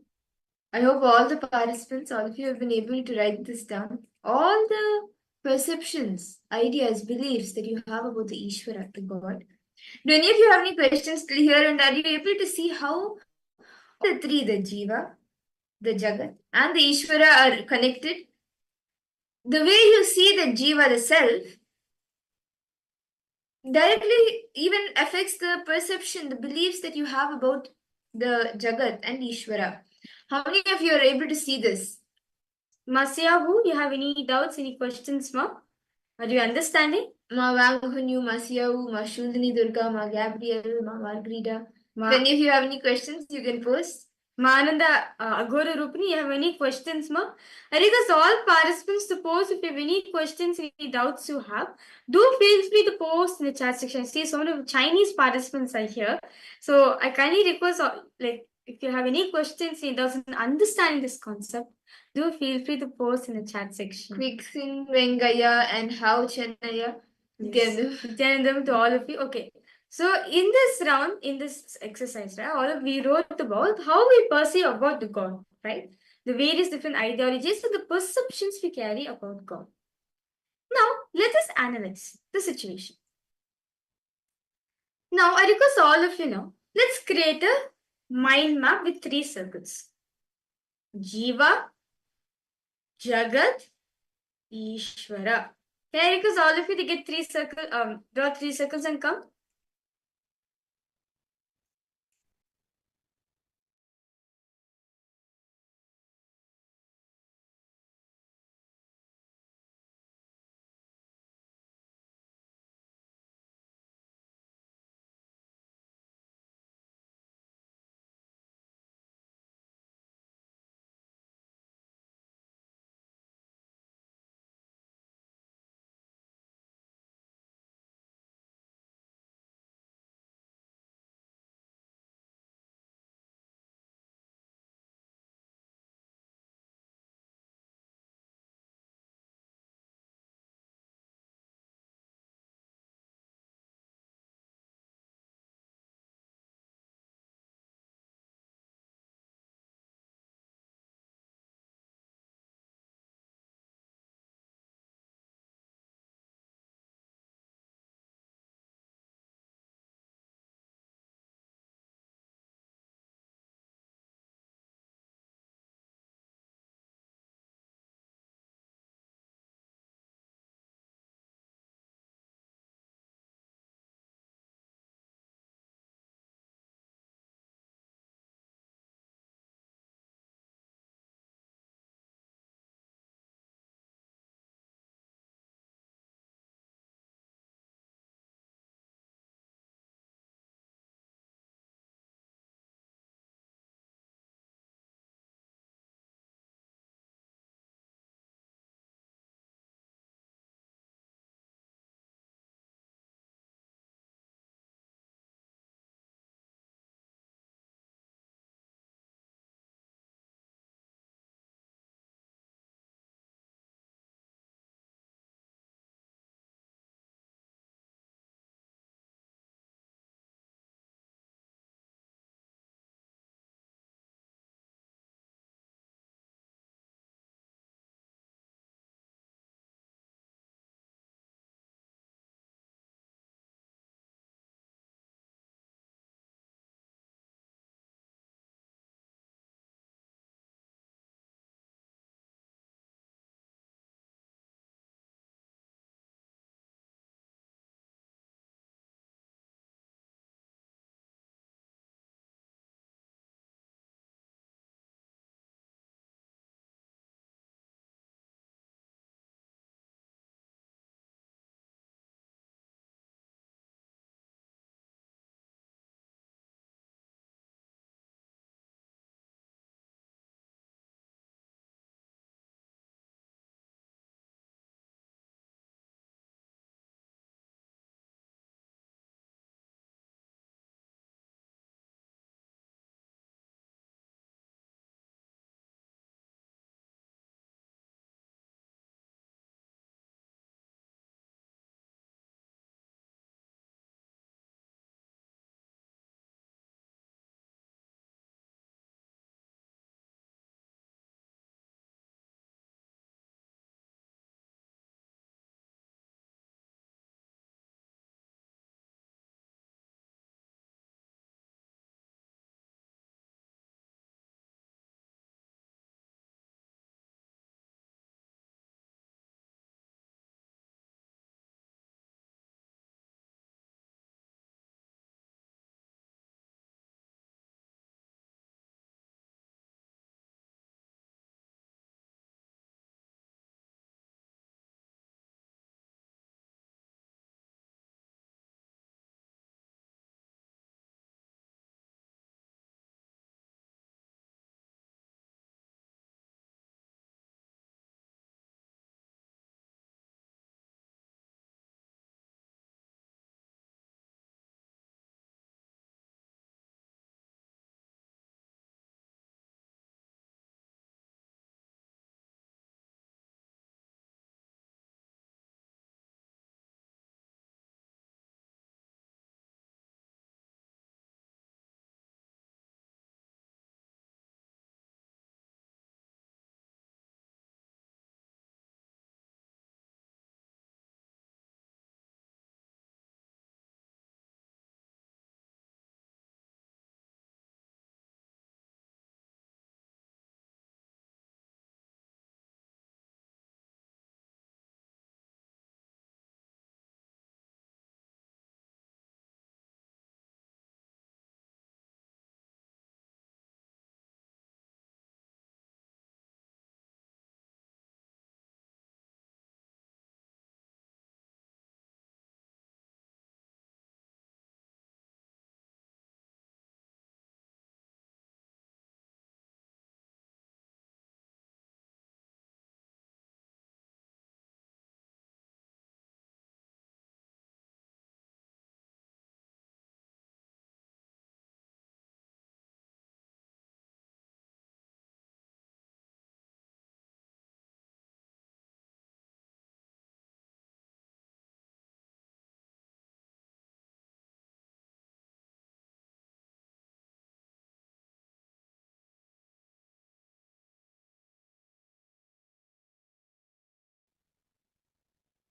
I hope all the participants, all of you have been able to write this down. All the perceptions, ideas, beliefs that you have about the Ishvara, the God. Do any of you have any questions till here? And are you able to see how the three, the Jiva, the Jagat, and the Ishvara are connected? The way you see the Jiva, the self, directly even affects the perception, the beliefs that you have about the Jagat and Ishvara. How many of you are able to see this? Masyahu, you have any doubts, any questions, ma? Are you understanding? Ma Vanghunyu, Ma Siau, Ma Shuldini Durga, Ma Gabriel, Ma Margarita. Ma- If any of you have any questions, you can post. Mananda Agora Rupini, you have any questions, ma? I request all participants to post if you have any questions, any doubts you have. Do feel free to post in the chat section. See, so many Chinese participants are here. So I kindly request, like, if you have any questions, he doesn't understand this concept, do feel free to post in the chat section. Quicksin, Vengaya, and How Chennaya. Yes. Nithyanandam to all of you. Okay. So in this round, in this exercise, right, all of we wrote about how we perceive about the God, right? The various different ideologies and the perceptions we carry about God. Now, let us analyze the situation. Now, I request all of you now, let's create a mind map with 3 circles. Jiva, Jagat, Ishvara. Can I request all of you to get 3 circles, draw 3 circles and come?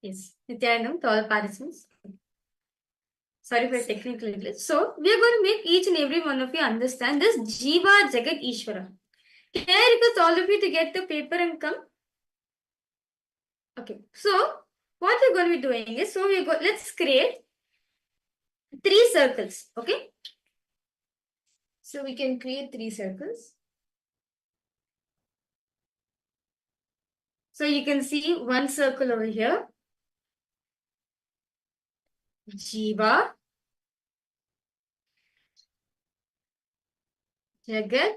Yes, Nithyananda to all participants. Sorry for technical glitch. So, we are going to make each and every one of you understand this Jiva Jagat Ishvara. Can I request all of you to get the paper and come? Okay, so what we're going to be doing is, let's create 3 circles, okay? So we can create 3 circles. So you can see one circle over here. Jiva, Jagat,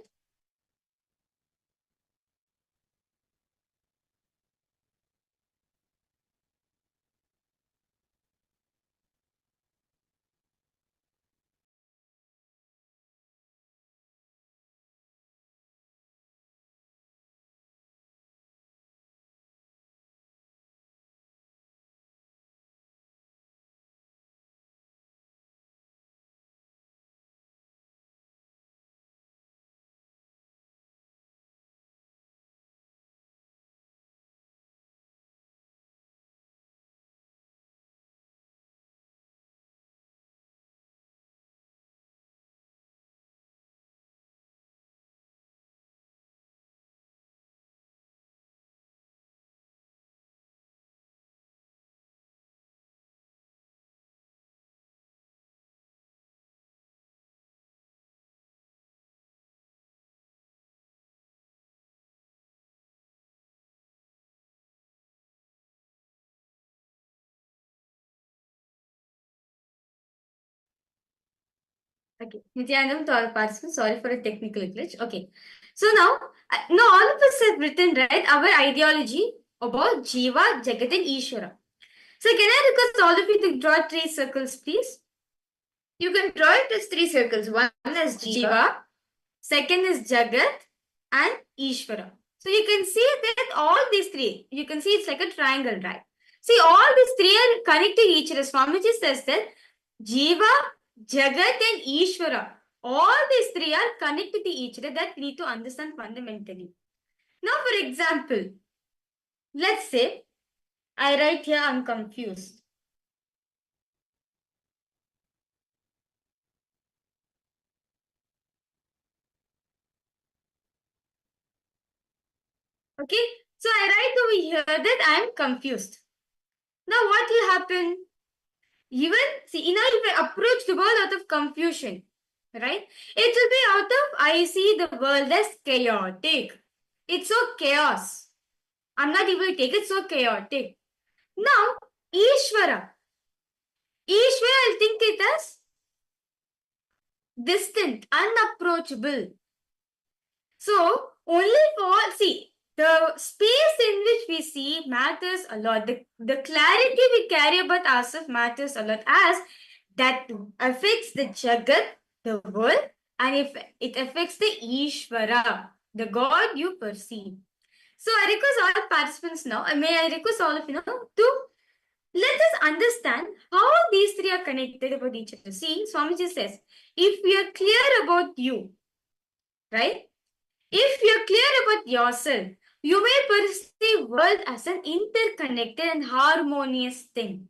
okay. Nithyananda to all participants, sorry for a technical glitch. Okay, so now all of us have written, right, our ideology about Jiva, Jagat and Ishvara. So can I request all of you to draw 3 circles, please? You can draw it as 3 circles. One is Jiva, second is Jagat and Ishvara. So you can see that all these 3, you can see it's like a triangle, right? See, all these 3 are connected each other. Swamiji says that Jiva, Jagat and Ishvara, all these 3 are connected to each other. That we need to understand fundamentally. Now, for example, let's say I write here I'm confused. Okay, so I write over here that I am confused. Now, what will happen? Even, see, now if I approach the world out of confusion, right? It will be out of, I see the world as chaotic. It's so chaos. I'm not able to take it, so chaotic. Now, Ishvara. Ishvara, I'll think it as distant, unapproachable. So, only for, see, the space in which we see matters a lot. The clarity we carry about ourselves matters a lot, as that affects the Jagat, the world, and if it affects the Ishvara, the God you perceive. So I request all participants now, may I request all of you now to let us understand how these 3 are connected about each other. See, Swamiji says, if we are clear about you, right? If you're clear about yourself, you may perceive world as an interconnected and harmonious thing.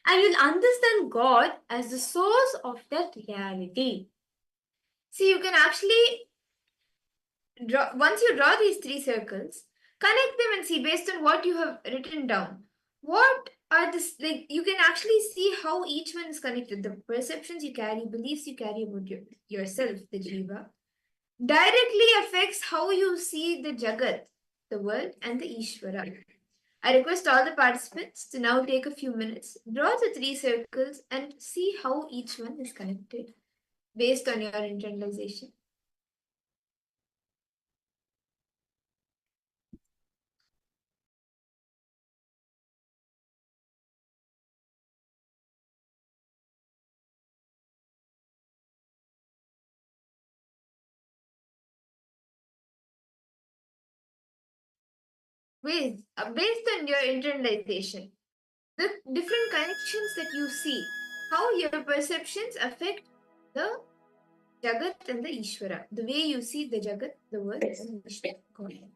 And you'll understand God as the source of that reality. See, you can actually draw, once you draw these 3 circles, connect them and see based on what you have written down. What are this, like, you can actually see how each one is connected. The perceptions you carry, beliefs you carry about yourself, the Jiva, directly affects how you see the Jagat, the world, and the Ishvara. I request all the participants to now take a few minutes, draw the 3 circles, and see how each one is connected based on your internalization. Based on your internalization, the different connections that you see, how your perceptions affect the Jagat and the Ishvara, the way you see the Jagat, the world, and the Ishvara.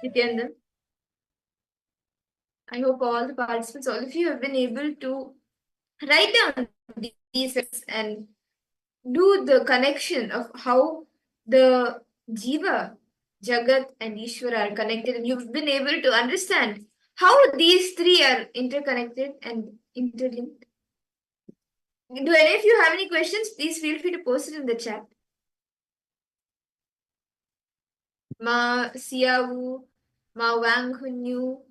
Nithyananda, I hope all the participants, all of you have been able to write down these things and do the connection of how the Jiva, Jagat, and Ishvara are connected, and you've been able to understand how these three are interconnected and interlinked. Do any of you have any questions? Please feel free to post it in the chat. Ma Siawu, Ma Wang Hunyu.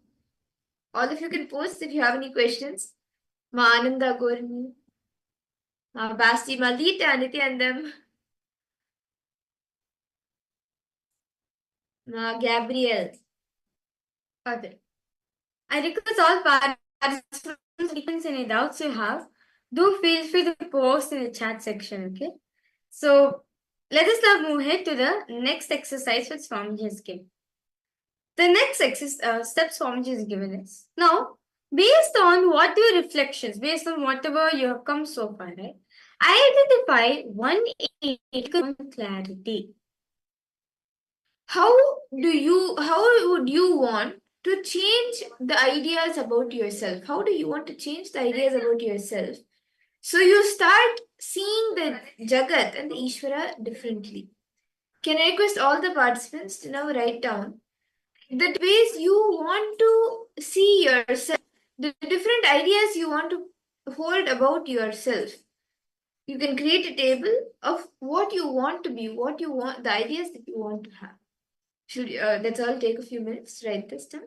All of you can post if you have any questions. Ma Ananda Gorni, Ma Basti Malita Nityanandam, Ma Gabriel. Father. I request all participants any doubts you have, do feel free to post in the chat section, okay? So let us now move ahead to the next exercise which Swamiji has given. The next step Swamiji has given is, now, based on what your reflections, based on whatever you have come so far, right? Identify one clarity. How would you want to change the ideas about yourself? How do you want to change the ideas about yourself? So you start seeing the Jagat and the Ishvara differently. Can I request all the participants to now write down the ways you want to see yourself, the different ideas you want to hold about yourself. You can create a table of what you want to be, what you want, the ideas that you want to have. Let's all take a few minutes, write this down.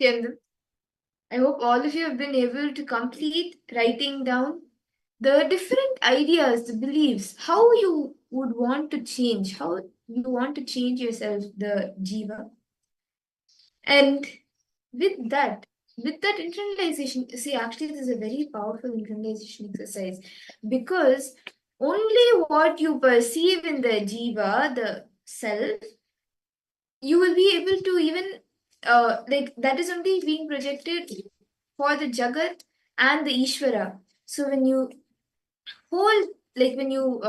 Nithyananda, I hope all of you have been able to complete writing down the different ideas, the beliefs, how you would want to change, how you want to change yourself, the jiva. And with that internalization, see, actually, this is a very powerful internalization exercise because only what you perceive in the jiva, the self, you will be able to even like that is only being projected for the Jagat and the Ishvara. So when you hold, like when you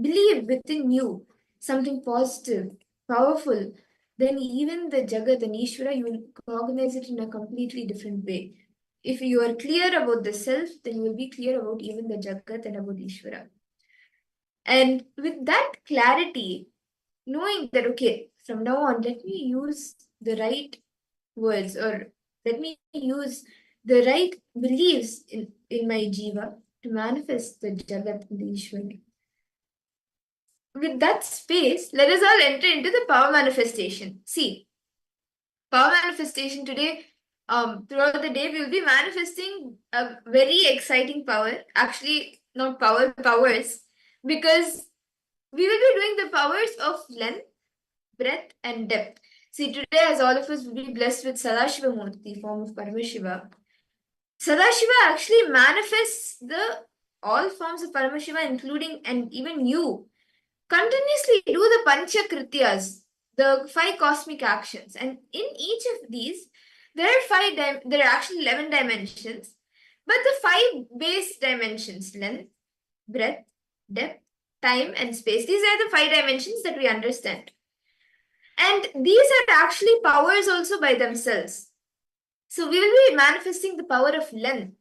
believe within you something positive, powerful, then even the Jagat and Ishvara, you will cognize it in a completely different way. If you are clear about the self, then you will be clear about even the Jagat and about Ishvara. And with that clarity, knowing that, okay, from now on, let me use the right words or let me use the right beliefs in my jiva to manifest the Jagat and the Ishwar. With that space, let us all enter into the power manifestation. See, power manifestation today, throughout the day, we will be manifesting a very exciting power. Actually, not powers, because we will be doing the powers of length, breadth, and depth. See, today, as all of us will be blessed with Sadashiva Murti, form of Paramashiva, Sadashiva actually manifests the all forms of Paramashiva, including and even you, continuously do the Panchakrityas, the 5 cosmic actions. And in each of these, there are there are actually 11 dimensions, but the 5 base dimensions, length, breadth, depth, time, and space, these are the 5 dimensions that we understand. And these are actually powers also by themselves. So we will be manifesting the power of length,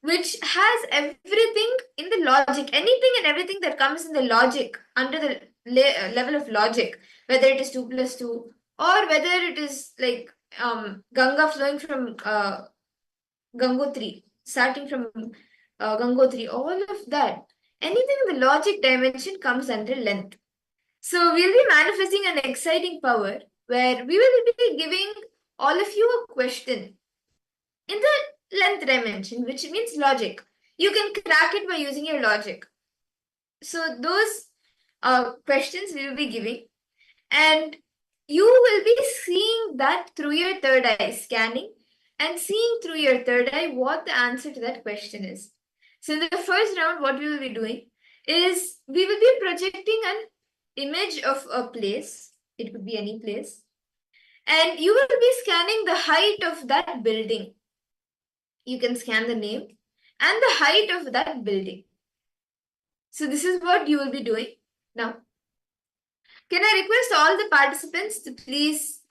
which has everything in the logic, anything and everything that comes in the logic, under the level of logic, whether it is 2 plus 2, or whether it is like Ganga flowing from Gangotri, starting from Gangotri, all of that, anything in the logic dimension comes under length. So we'll be manifesting an exciting power where we will be giving all of you a question in the length dimension, which means logic. You can crack it by using your logic. So those questions we will be giving, and you will be seeing that through your third eye, scanning and seeing through your third eye what the answer to that question is. So in the first round, what we will be doing is we will be projecting an image of a place. It could be any place. And you will be scanning the height of that building. You can scan the name and the height of that building. So this is what you will be doing. Now, can I request all the participants to please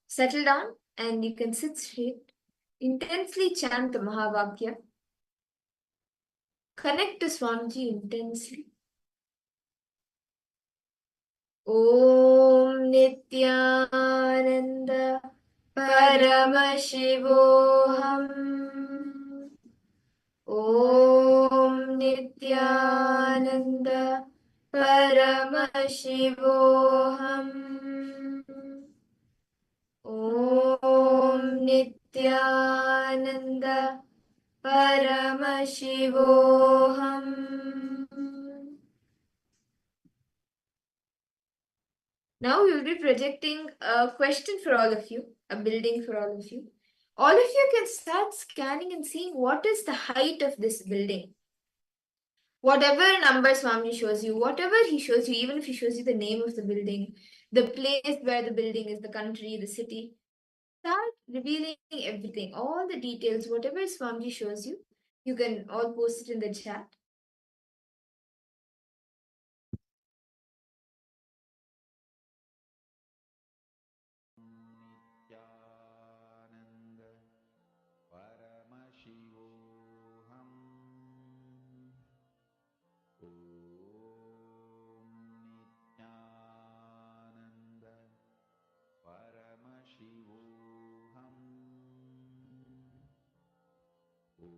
settle down and you can sit straight. Intensely chant the Mahavakya. Connect to Swamiji intensely. Om Nithyananda Paramashivoham. Om Nithyananda Paramashivoham. Om Nithyananda Paramashivoham. Now we will be projecting a question for all of you, a building for all of you. All of you can start scanning and seeing what is the height of this building. Whatever number Swami shows you, whatever he shows you, even if he shows you the name of the building, the place where the building is, the country, the city, start revealing everything, all the details, whatever Swamiji shows you, you can all post it in the chat. Nithyananda Paramashivoham. Om Nithyananda Paramashivoham. Om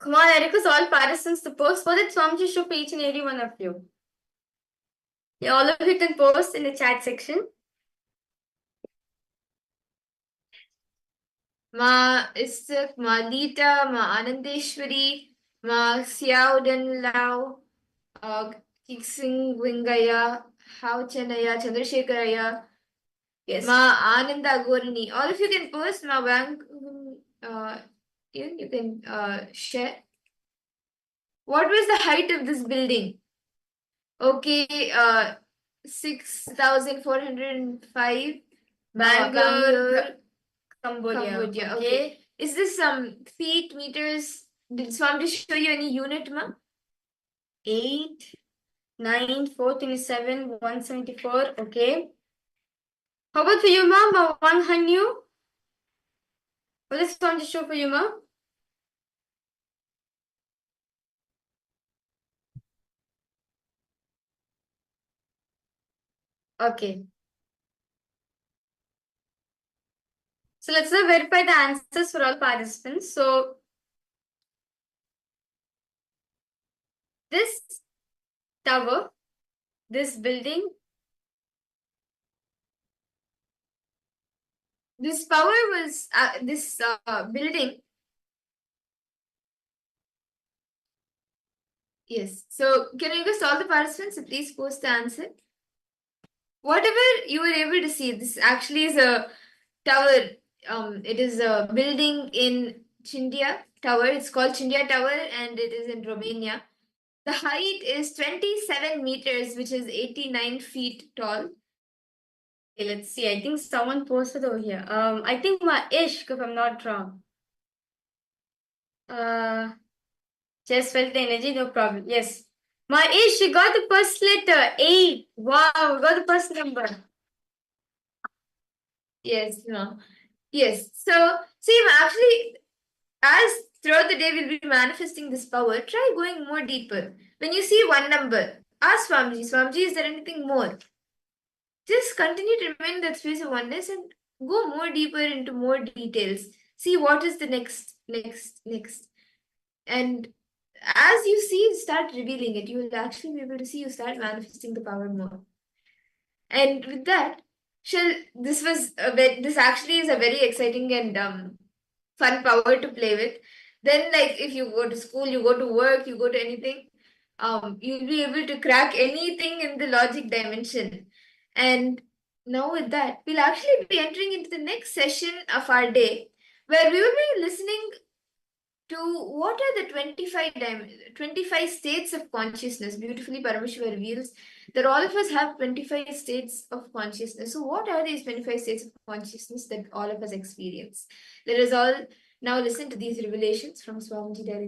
Come on, I request all participants to post for that Swamiji show for each and every one of you. Yeah, all of you can post in the chat section. Ma Isaac, Ma Lita, Ma Anandeshwari, Ma Xiaodan Lau, Kiksing Wingaya, How Chanaya, Chandrasekharaya, yes, Ma Ananda Gorini. All of you can post, Ma Wang, you can share. What was the height of this building? Okay, 6,405. Bangalore, Cambodia. Okay. Is this some feet, meters? Did Swami show you any unit, ma? 8, 9, 427, 174. Okay. How about for you, ma? 100? What is Swami show for you, ma? Okay. So let's now verify the answers for all participants. So this tower, this building, this power was this building. Yes. So can you request all the participants to please post the answer? Whatever you were able to see, this actually is a tower. It is a building in Chindia Tower. It's called Chindia Tower, and it is in Romania. The height is 27 meters, which is 89 feet tall. Okay, let's see. I think someone posted over here. I think my Ishq, if I'm not wrong. Just felt the energy, no problem. Yes. My Ishq, you got the first letter, 8. Wow, we got the first number. Yes, no. Yes. So, see, actually, as throughout the day we'll be manifesting this power, try going more deeper. When you see one number, ask Swamiji, Swamiji, is there anything more? Just continue to remain in that space of oneness and go more deeper into more details. See what is the next. And as you see, start revealing it. You will actually be able to see you start manifesting the power more. And with that, this actually is a very exciting and fun power to play with. Then, like if you go to school, you go to work, you go to anything, you'll be able to crack anything in the logic dimension. And now with that, we'll actually be entering into the next session of our day, where we will be listening to what are the 25 states of consciousness. Beautifully, Paramashiva reveals that all of us have 25 states of consciousness. So what are these 25 states of consciousness that all of us experience? Let us all now listen to these revelations from Swamiji directly.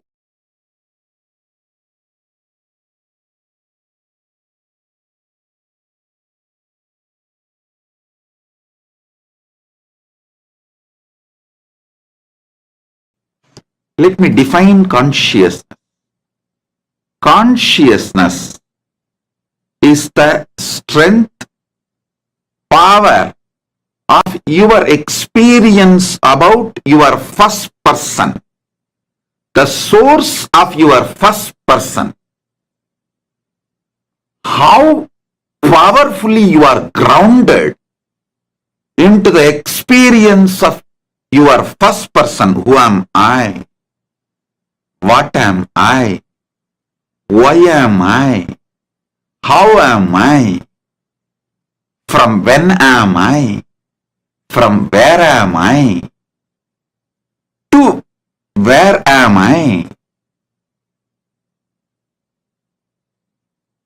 Let me define consciousness. Consciousness is the strength, power of your experience about your first person, the source of your first person. How powerfully you are grounded into the experience of your first person. Who am I? What am I? Why am I? How am I? From when am I? From where am I? To where am I?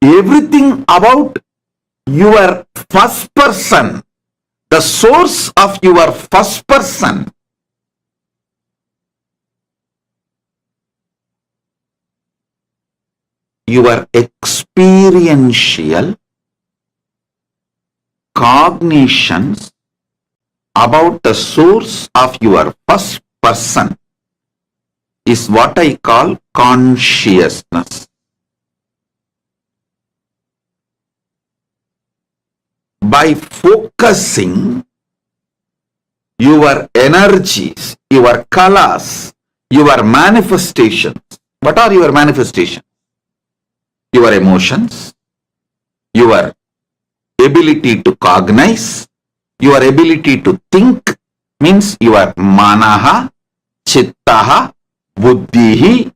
Everything about your first person, the source of your first person, your experiential cognitions about the source of your first person is what I call consciousness. By focusing your energies, your kalas, your manifestations. What are your manifestations? Your emotions, your ability to cognize, your ability to think, means your manaha, chittaha, buddhihi,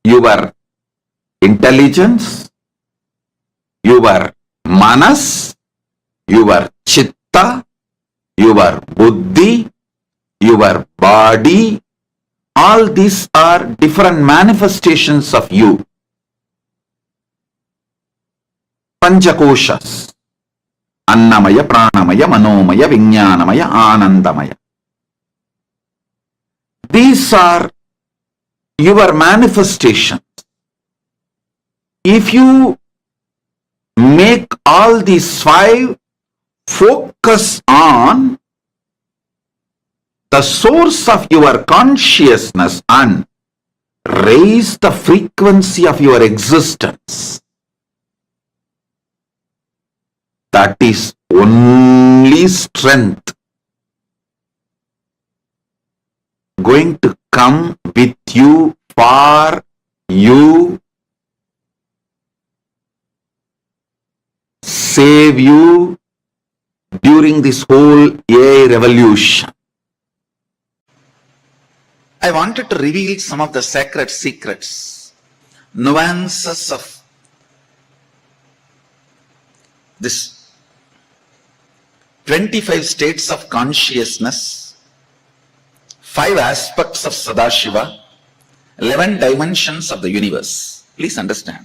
your intelligence, your manas, your chitta, your buddhi, your body. All these are different manifestations of you. Panchakoshas. Annamaya, Pranamaya, Manomaya, Vijnanamaya, Anandamaya. These are your manifestations. If you make all these five focus on the source of your consciousness and raise the frequency of your existence, that is only strength going to come with you, for you, save you during this whole AI revolution. I wanted to reveal some of the sacred secrets, nuances of this 25 states of consciousness, 5 aspects of Sadashiva, 11 dimensions of the universe. Please understand.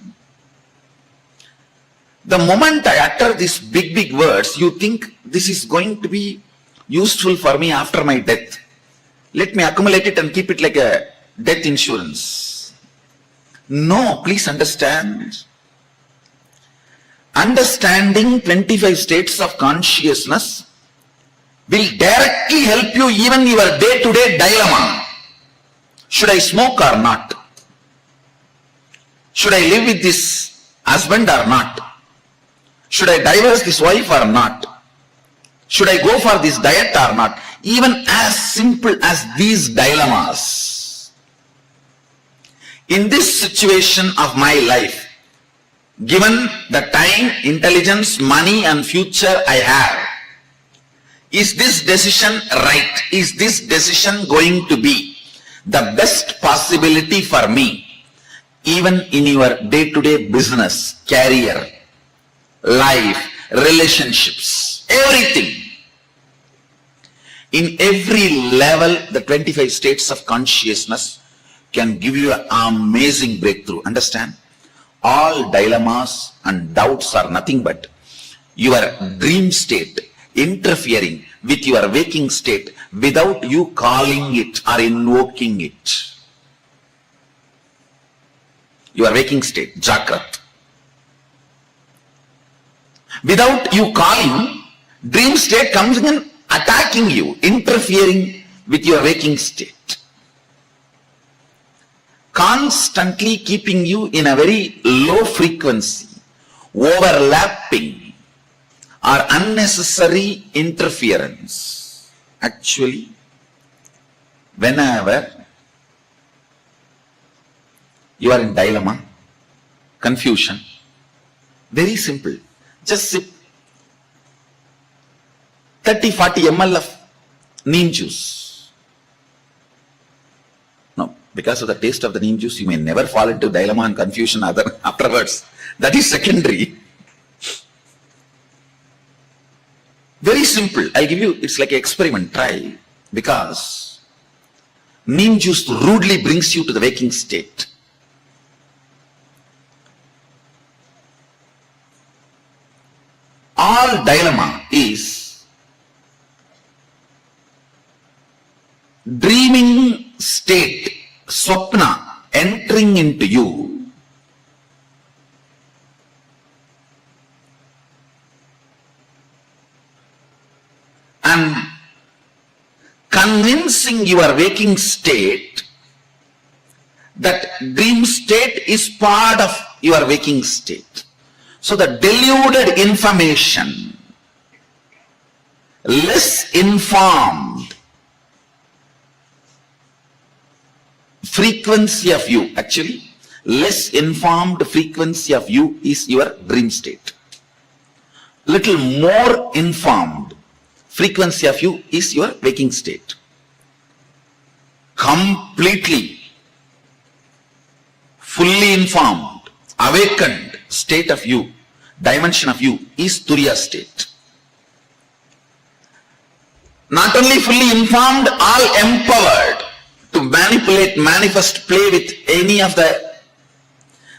The moment I utter these big words, you think this is going to be useful for me after my death. Let me accumulate it and keep it like a death insurance. No, please understand. Understanding 25 states of consciousness will directly help you even your day-to-day dilemma. Should I smoke or not? Should I live with this husband or not? Should I divorce this wife or not? Should I go for this diet or not? Even as simple as these dilemmas. In this situation of my life, given the time, intelligence, money and future I have, is this decision right? Is this decision going to be the best possibility for me? Even in your day-to-day business, career, life, relationships, everything. In every level, the 25 states of consciousness can give you an amazing breakthrough. Understand? All dilemmas and doubts are nothing but your dream state interfering with your waking state without you calling it or invoking it. Your waking state, Jagrat. Without you calling, dream state comes in attacking you, interfering with your waking state, constantly keeping you in a very low frequency, overlapping or unnecessary interference. Actually, whenever you are in dilemma, confusion, very simple, just sip 30-40 ml of neem juice. No, because of the taste of the neem juice, you may never fall into dilemma and confusion afterwards. That is secondary. Very simple. I'll give you, it's like an experiment, try. Because neem juice rudely brings you to the waking state. All dilemma is dreaming state, swapna, entering into you, and convincing your waking state that dream state is part of your waking state. So the deluded information, less informed, frequency of you, actually, less informed frequency of you is your dream state. Little more informed frequency of you is your waking state. Completely, fully informed, awakened state of you, dimension of you is Turiya state. Not only fully informed, all empowered to manipulate, manifest, play with any of the,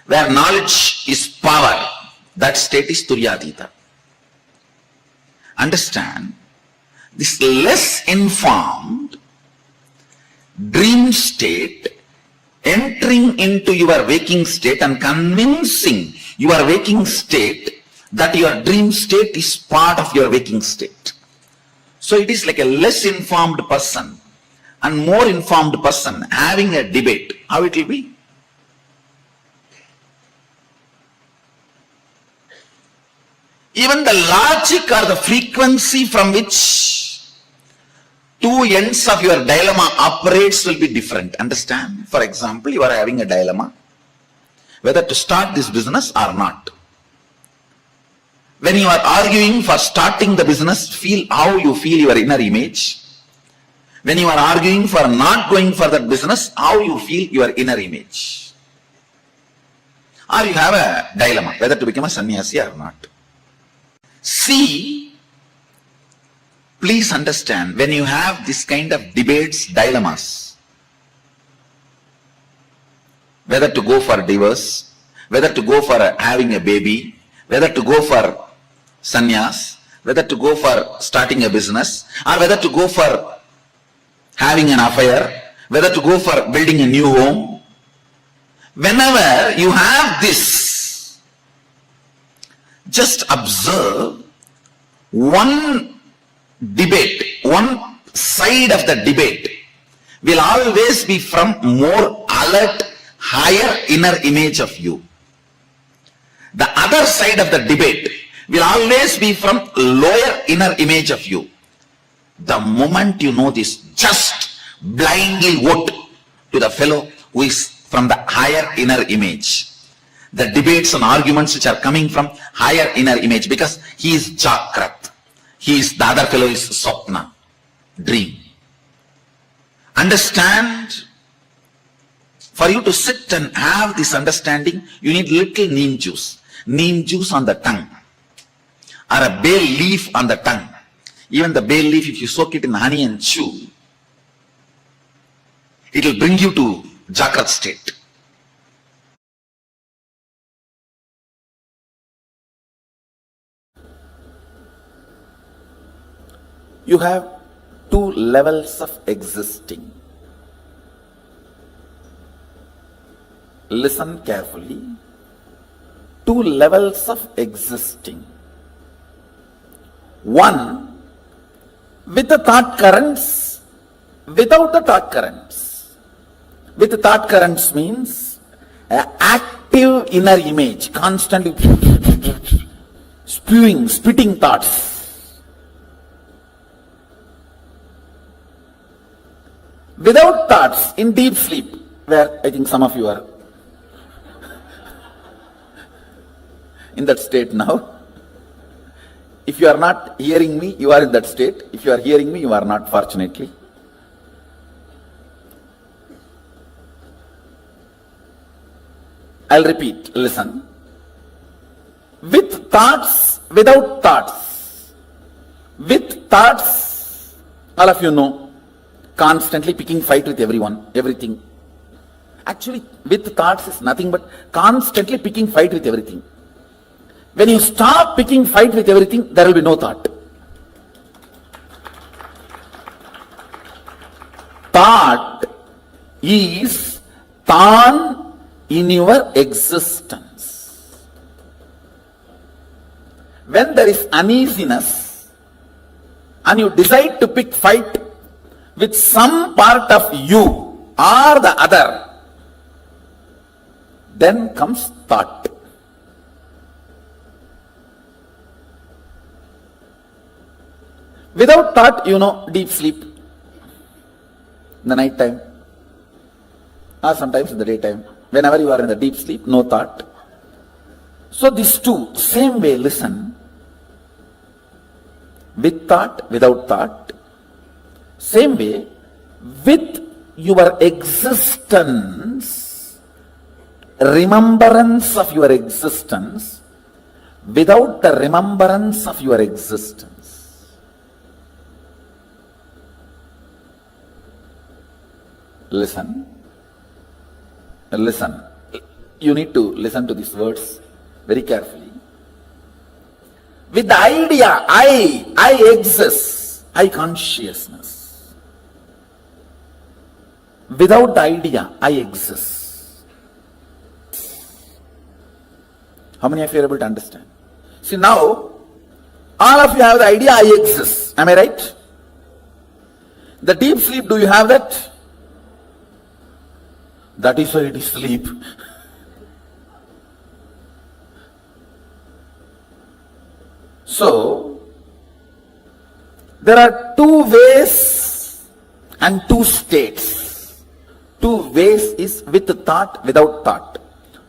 where knowledge is power, that state is Turyatita. Understand, this less informed dream state entering into your waking state and convincing your waking state that your dream state is part of your waking state. So it is like a less informed person and more informed person having a debate. How it will be? Even the logic or the frequency from which two ends of your dilemma operates will be different. Understand? For example, you are having a dilemma whether to start this business or not. When you are arguing for starting the business, feel how you feel your inner image. When you are arguing for not going for that business, how you feel your inner image. Or you have a dilemma whether to become a sannyasi or not. See, please understand, when you have this kind of debates, dilemmas, whether to go for divorce, whether to go for having a baby, whether to go for sannyas, whether to go for starting a business, or whether to go for having an affair, whether to go for building a new home. Whenever you have this, just observe one debate, one side of the debate will always be from more alert, higher inner image of you. The other side of the debate will always be from lower inner image of you. The moment you know this, just blindly vote to the fellow who is from the higher inner image. The debates and arguments which are coming from higher inner image, because he is Jakrat, the other fellow is Swapna, dream. Understand, for you to sit and have this understanding, you need little neem juice on the tongue, or a bay leaf on the tongue. Even the bay leaf, if you soak it in honey and chew, it will bring you to Jakrat state. You have two levels of existing. Listen carefully. Two levels of existing. One with the thought currents, without the thought currents. With the thought currents means an active inner image, constantly spitting thoughts. Without thoughts, in deep sleep, where I think some of you are in that state now. If you are not hearing me, you are in that state. If you are hearing me, you are not, fortunately. I'll repeat, listen. With thoughts, without thoughts. With thoughts, all of you know, constantly picking fight with everyone, everything. Actually, with thoughts is nothing but constantly picking fight with everything. When you stop picking fight with everything, there will be no thought. Thought is Tan in your existence. When there is uneasiness and you decide to pick fight with some part of you or the other, then comes thought. Without thought, you know, deep sleep in the night time. or sometimes in the daytime. Whenever you are in the deep sleep, no thought. So these two, same way listen. With thought, without thought. Same way, with your existence, remembrance of your existence, without the remembrance of your existence. Listen. Listen. You need to listen to these words very carefully. With the idea, I exist, I consciousness. Without the idea, I exist. How many of you are able to understand? See now, all of you have the idea, I exist. Am I right? The deep sleep, do you have that? That is why it is sleep. So, there are two ways and two states. Two ways is with thought, without thought.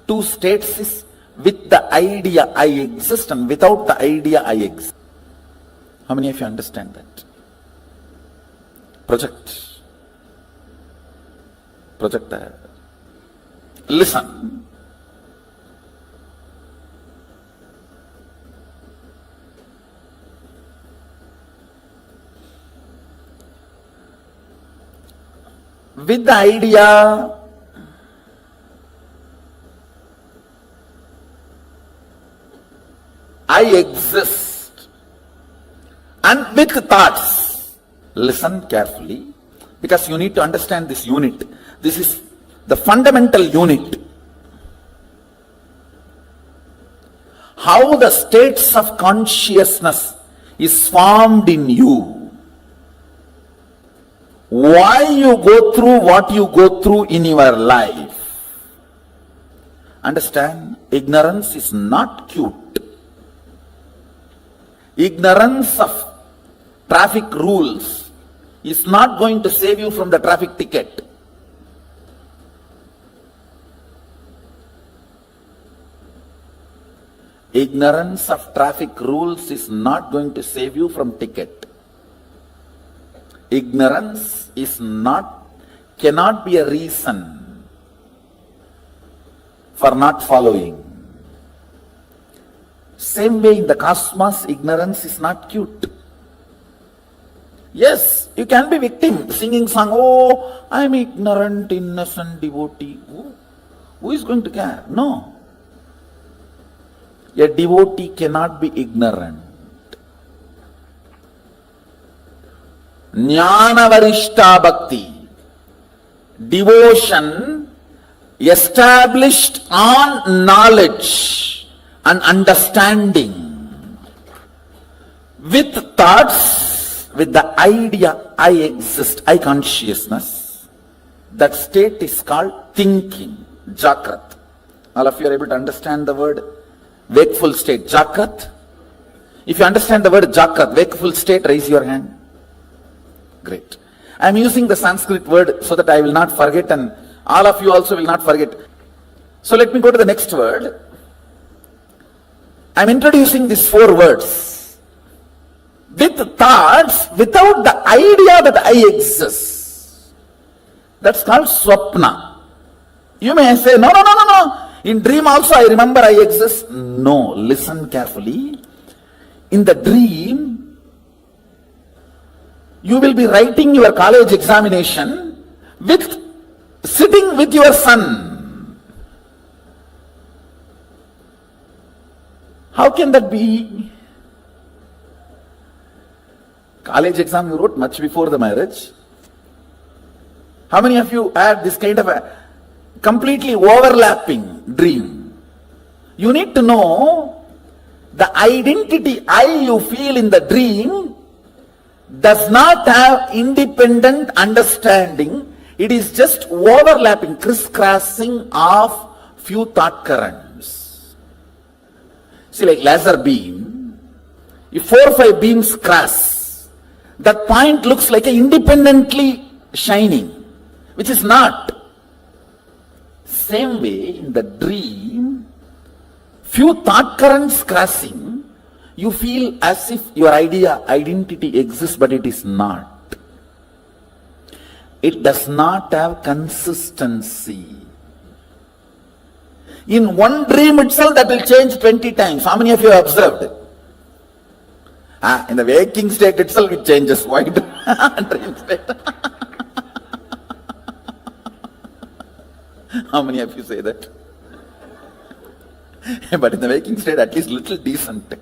Two states is with the idea I exist and without the idea I exist. How many of you understand that? Projector. Listen. With the idea, I exist, and with thoughts, listen carefully, because you need to understand this unit. This is the fundamental unit. How the states of consciousness is formed in you. Why you go through what you go through in your life. Understand? Ignorance is not cute. Ignorance of traffic rules is not going to save you from the traffic ticket. Ignorance of traffic rules is not going to save you from ticket. Ignorance cannot be a reason for not following. Same way in the cosmos, ignorance is not cute. Yes, you can be victim, singing song, oh, I am ignorant, innocent devotee. Who is going to care? No. A devotee cannot be ignorant. Jnana varishta bhakti, devotion established on knowledge and understanding, with thoughts, with the idea I exist, I consciousness. That state is called thinking, Jagrat. All of you are able to understand the word wakeful state, Jagrat? If you understand the word Jagrat, wakeful state, raise your hand. Great. I am using the Sanskrit word so that I will not forget and all of you also will not forget. So let me go to the next word. I am introducing these 4 words. With thoughts, without the idea that I exist. That's called swapna. You may say, no. In dream also I remember I exist. No, listen carefully. In the dream, you will be writing your college examination sitting with your son. How can that be? College exam you wrote much before the marriage. How many of you had this kind of a completely overlapping dream? You need to know the identity I you feel in the dream does not have independent understanding. It is just overlapping, crisscrossing of few thought currents. See, like laser beam, if 4 or 5 beams cross, that point looks like a independently shining, which is not. same way, in the dream, few thought currents crossing, you feel as if your identity exists, but it is not. It does not have consistency. In one dream itself, that will change 20 times. How many of you have observed it? In the waking state itself, it changes. Why? Dream state. How many of you say that? But in the waking state, at least little decent.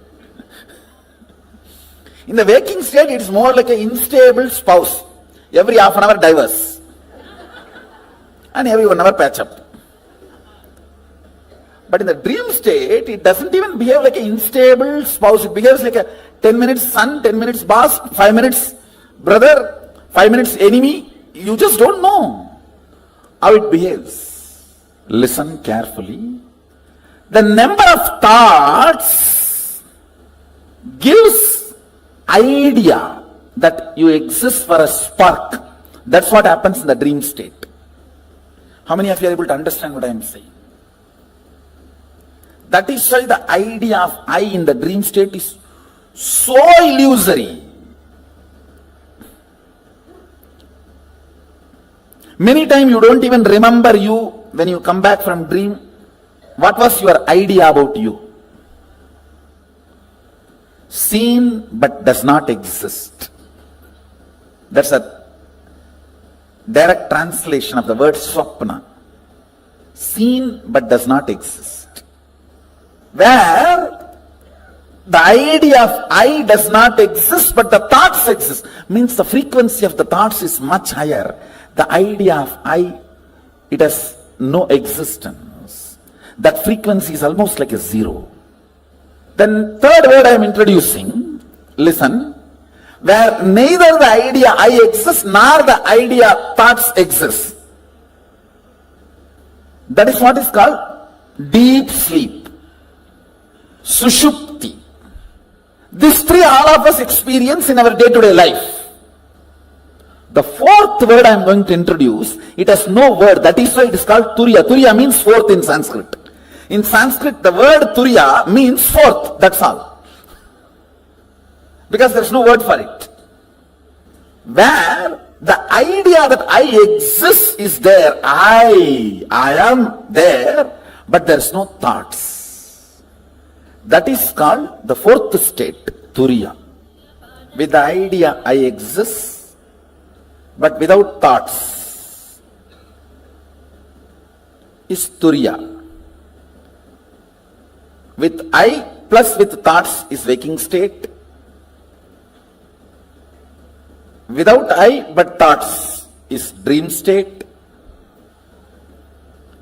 In the waking state, it's more like an unstable spouse. Every half an hour divorce. And every 1 hour patch up. But in the dream state, it doesn't even behave like an unstable spouse. It behaves like a 10 minutes son, 10 minutes boss, 5 minutes brother, 5 minutes enemy. You just don't know how it behaves. Listen carefully. The number of thoughts gives idea that you exist for a spark. That's what happens in the dream state. How many of you are able to understand what I am saying? That is why the idea of I in the dream state is so illusory. Many times you don't even remember you when you come back from dream. What was your idea about you? Seen but does not exist. That's a direct translation of the word swapna. Seen but does not exist. Where the idea of I does not exist, but the thoughts exist. Means the frequency of the thoughts is much higher. The idea of I, it has no existence. That frequency is almost like a zero. Then third word I am introducing, listen, where neither the idea I exists nor the idea thoughts exist. That is what is called deep sleep. Sushupti. These three all of us experience in our day-to-day life. The fourth word I am going to introduce, it has no word. That is why it is called Turiya. Turiya means fourth in Sanskrit. In Sanskrit, the word Turiya means fourth. That's all. Because there is no word for it. Where the idea that I exist is there. I am there, but there is no thoughts. That is called the fourth state, Turiya. With the idea I exist, but without thoughts, is Turiya. With I plus with thoughts is waking state. Without I but thoughts is dream state.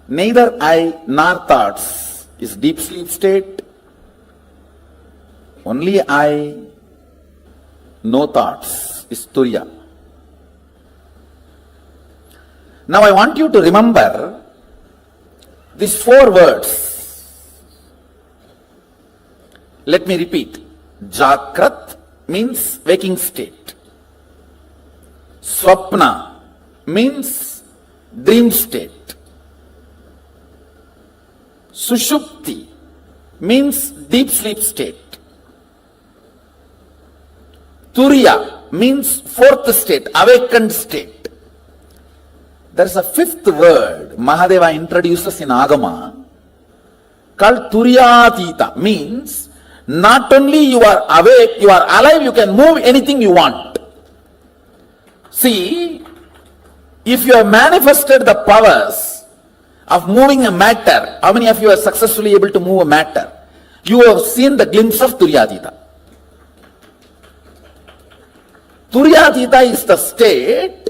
Neither I nor thoughts is deep sleep state. Only I, no thoughts, is Turiya. Now I want you to remember these four words. Let me repeat. Jakrat means waking state. Swapna means dream state. Sushupti means deep sleep state. Turiya means fourth state, awakened state. There is a fifth word Mahadeva introduces in Agama called Turiyatita, means not only you are awake, you are alive, you can move anything you want. See, if you have manifested the powers of moving a matter, how many of you are successfully able to move a matter? You have seen the glimpse of Turiyatita. Turiyatita is the state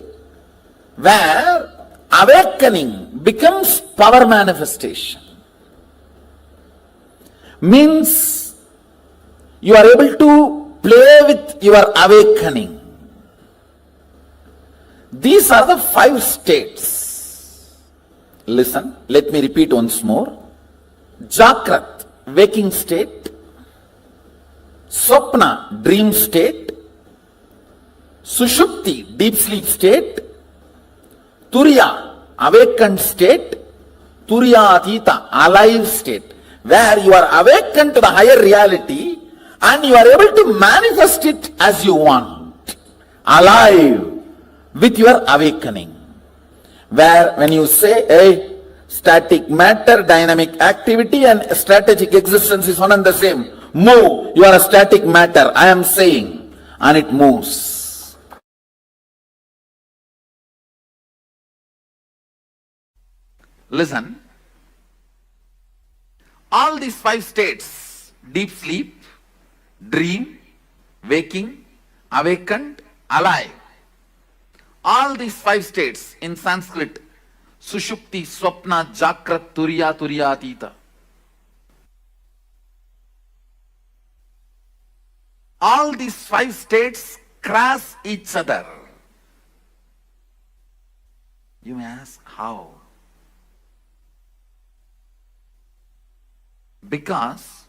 where awakening becomes power manifestation. Means you are able to play with your awakening. These are the 5 states. Listen, let me repeat once more. Jakrat, waking state. Swapna, dream state. Sushupti, deep sleep state. Turiya, awakened state. Turyatita, alive state, where you are awakened to the higher reality and you are able to manifest it as you want, alive with your awakening. Where when you say, hey, static matter, dynamic activity and strategic existence is one and the same. Move, you are a static matter, I am saying, and it moves. Listen, all these 5 states, deep sleep, dream, waking, awakened, alive, all these 5 states in Sanskrit, Sushupti, Swapna, Jakrat, Turiya, Turyatita. All these 5 states cross each other. You may ask, how? Because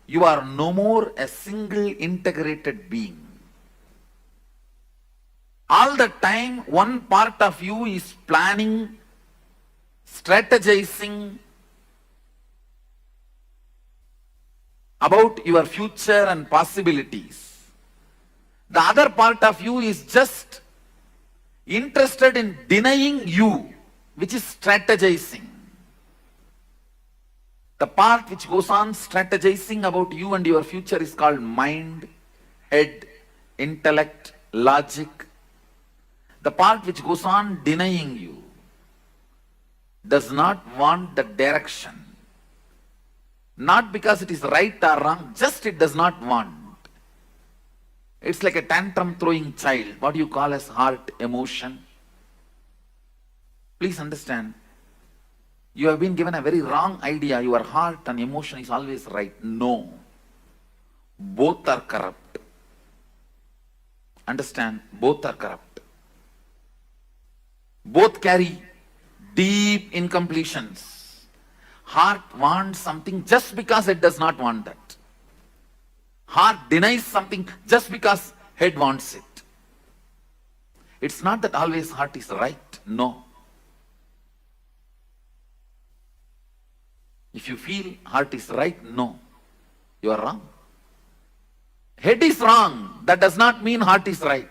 you are no more a single integrated being. All the time, one part of you is planning, strategizing about your future and possibilities. The other part of you is just interested in denying you, which is strategizing. The part which goes on strategizing about you and your future is called mind, head, intellect, logic. The part which goes on denying you does not want the direction. Not because it is right or wrong, just it does not want. It's like a tantrum throwing child, what you call as heart emotion. Please understand, you have been given a very wrong idea, your heart and emotion is always right. No. Both are corrupt. Understand, both are corrupt. Both carry deep incompletions. Heart wants something just because it does not want that. Heart denies something just because head wants it. It's not that always heart is right. No. If you feel heart is right, no. You are wrong. Head is wrong. That does not mean heart is right.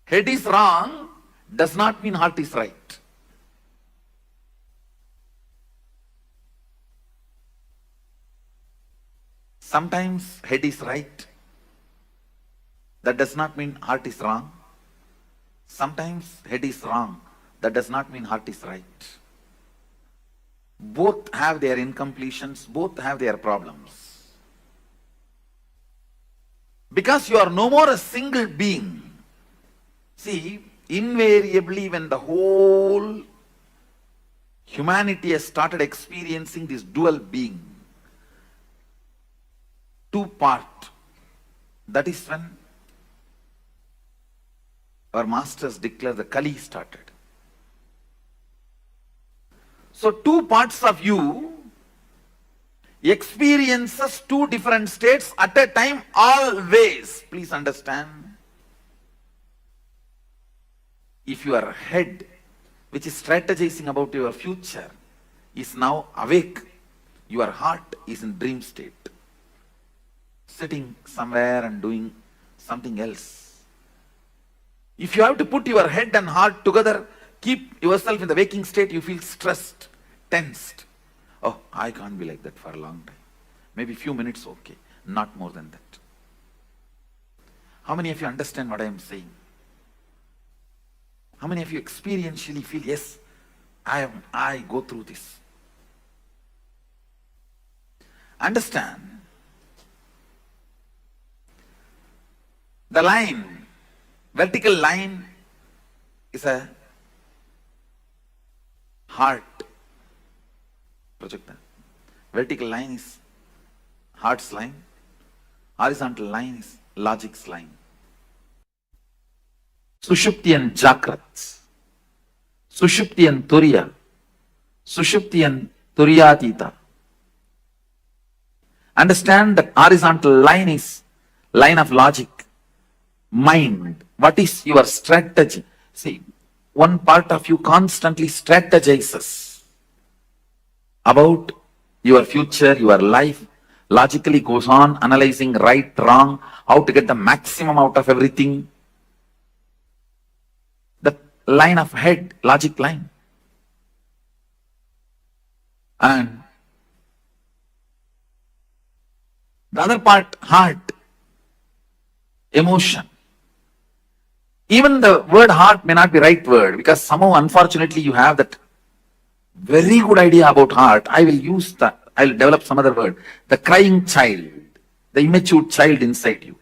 Head is wrong does not mean heart is right. Sometimes head is right. That does not mean heart is wrong. Sometimes head is wrong. That does not mean heart is right. Both have their incompletions, both have their problems. Because you are no more a single being. See, invariably when the whole humanity has started experiencing this dual being, two-part, that is when our masters declare the Kali started. So two parts of you experiences two different states at a time always. Please understand. If your head, which is strategizing about your future, is now awake, your heart is in dream state, sitting somewhere and doing something else. If you have to put your head and heart together, keep yourself in the waking state, you feel stressed, tensed. Oh, I can't be like that for a long time. Maybe few minutes, okay. Not more than that. How many of you understand what I am saying? How many of you experientially feel, yes, I go through this? Understand. The line, vertical line is a heart projector. Vertical line is heart's line. Horizontal line is logic's line. Sushupti and Jakrat. Sushupti and Turiya. Sushupti and Turyatita. Understand that horizontal line is line of logic. Mind. What is your strategy? See, one part of you constantly strategizes about your future, your life, logically goes on analyzing right, wrong, how to get the maximum out of everything. The line of head, logic line. And the other part, heart, emotion. Even the word heart may not be right word, because somehow unfortunately you have that very good idea about heart. I will develop some other word. The crying child, the immature child inside you,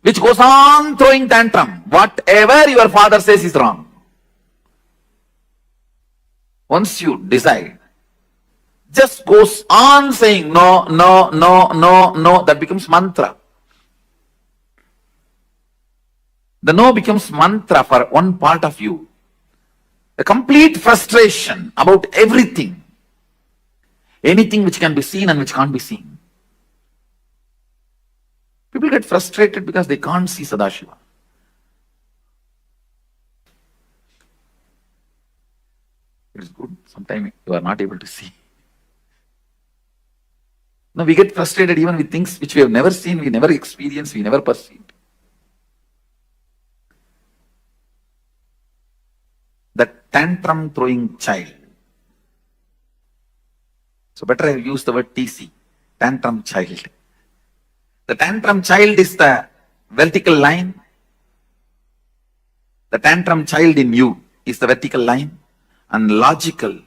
which goes on throwing tantrum. Whatever your father says is wrong. Once you decide, just goes on saying no, no, no, no, no. That becomes mantra. The no becomes mantra for one part of you. A complete frustration about everything. Anything which can be seen and which can't be seen. People get frustrated because they can't see Sadashiva. It is good. Sometimes you are not able to see. Now we get frustrated even with things which we have never seen, we never experienced, we never perceived. The tantrum throwing child. So better I use the word TC, tantrum child. The tantrum child is the vertical line. The tantrum child in you is the vertical line, and logical,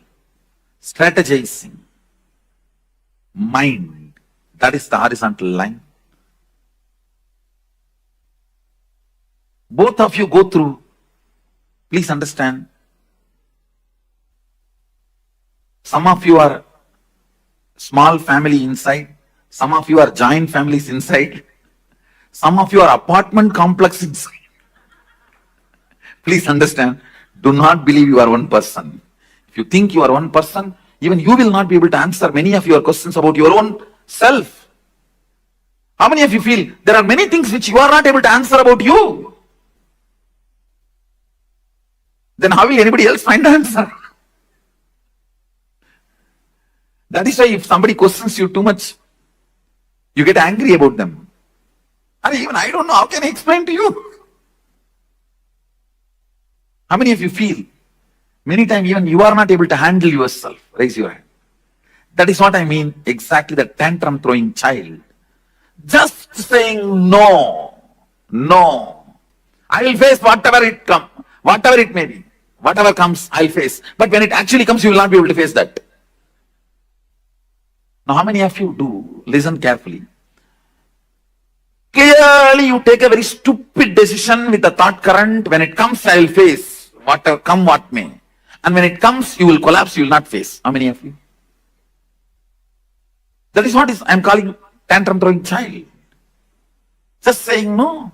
strategizing mind, that is the horizontal line. Both of you go through, please understand, some of you are small family inside, some of you are giant families inside, some of you are apartment complex inside. Please understand, do not believe you are one person. If you think you are one person, even you will not be able to answer many of your questions about your own self. How many of you feel there are many things which you are not able to answer about you? Then how will anybody else find the answer? That is why if somebody questions you too much, you get angry about them. And even I don't know, how can I explain to you? How many of you feel many times even you are not able to handle yourself? Raise your hand. That is what I mean, exactly the tantrum throwing child. Just saying no, no. I will face whatever it comes, whatever it may be. Whatever comes, I'll face. But when it actually comes, you will not be able to face that. Now, how many of you do? Listen carefully. Clearly, you take a very stupid decision with the thought current. When it comes, I will face. Whatever come, what may. And when it comes, you will collapse, you will not face. How many of you? That is what I am calling tantrum throwing child. Just saying no.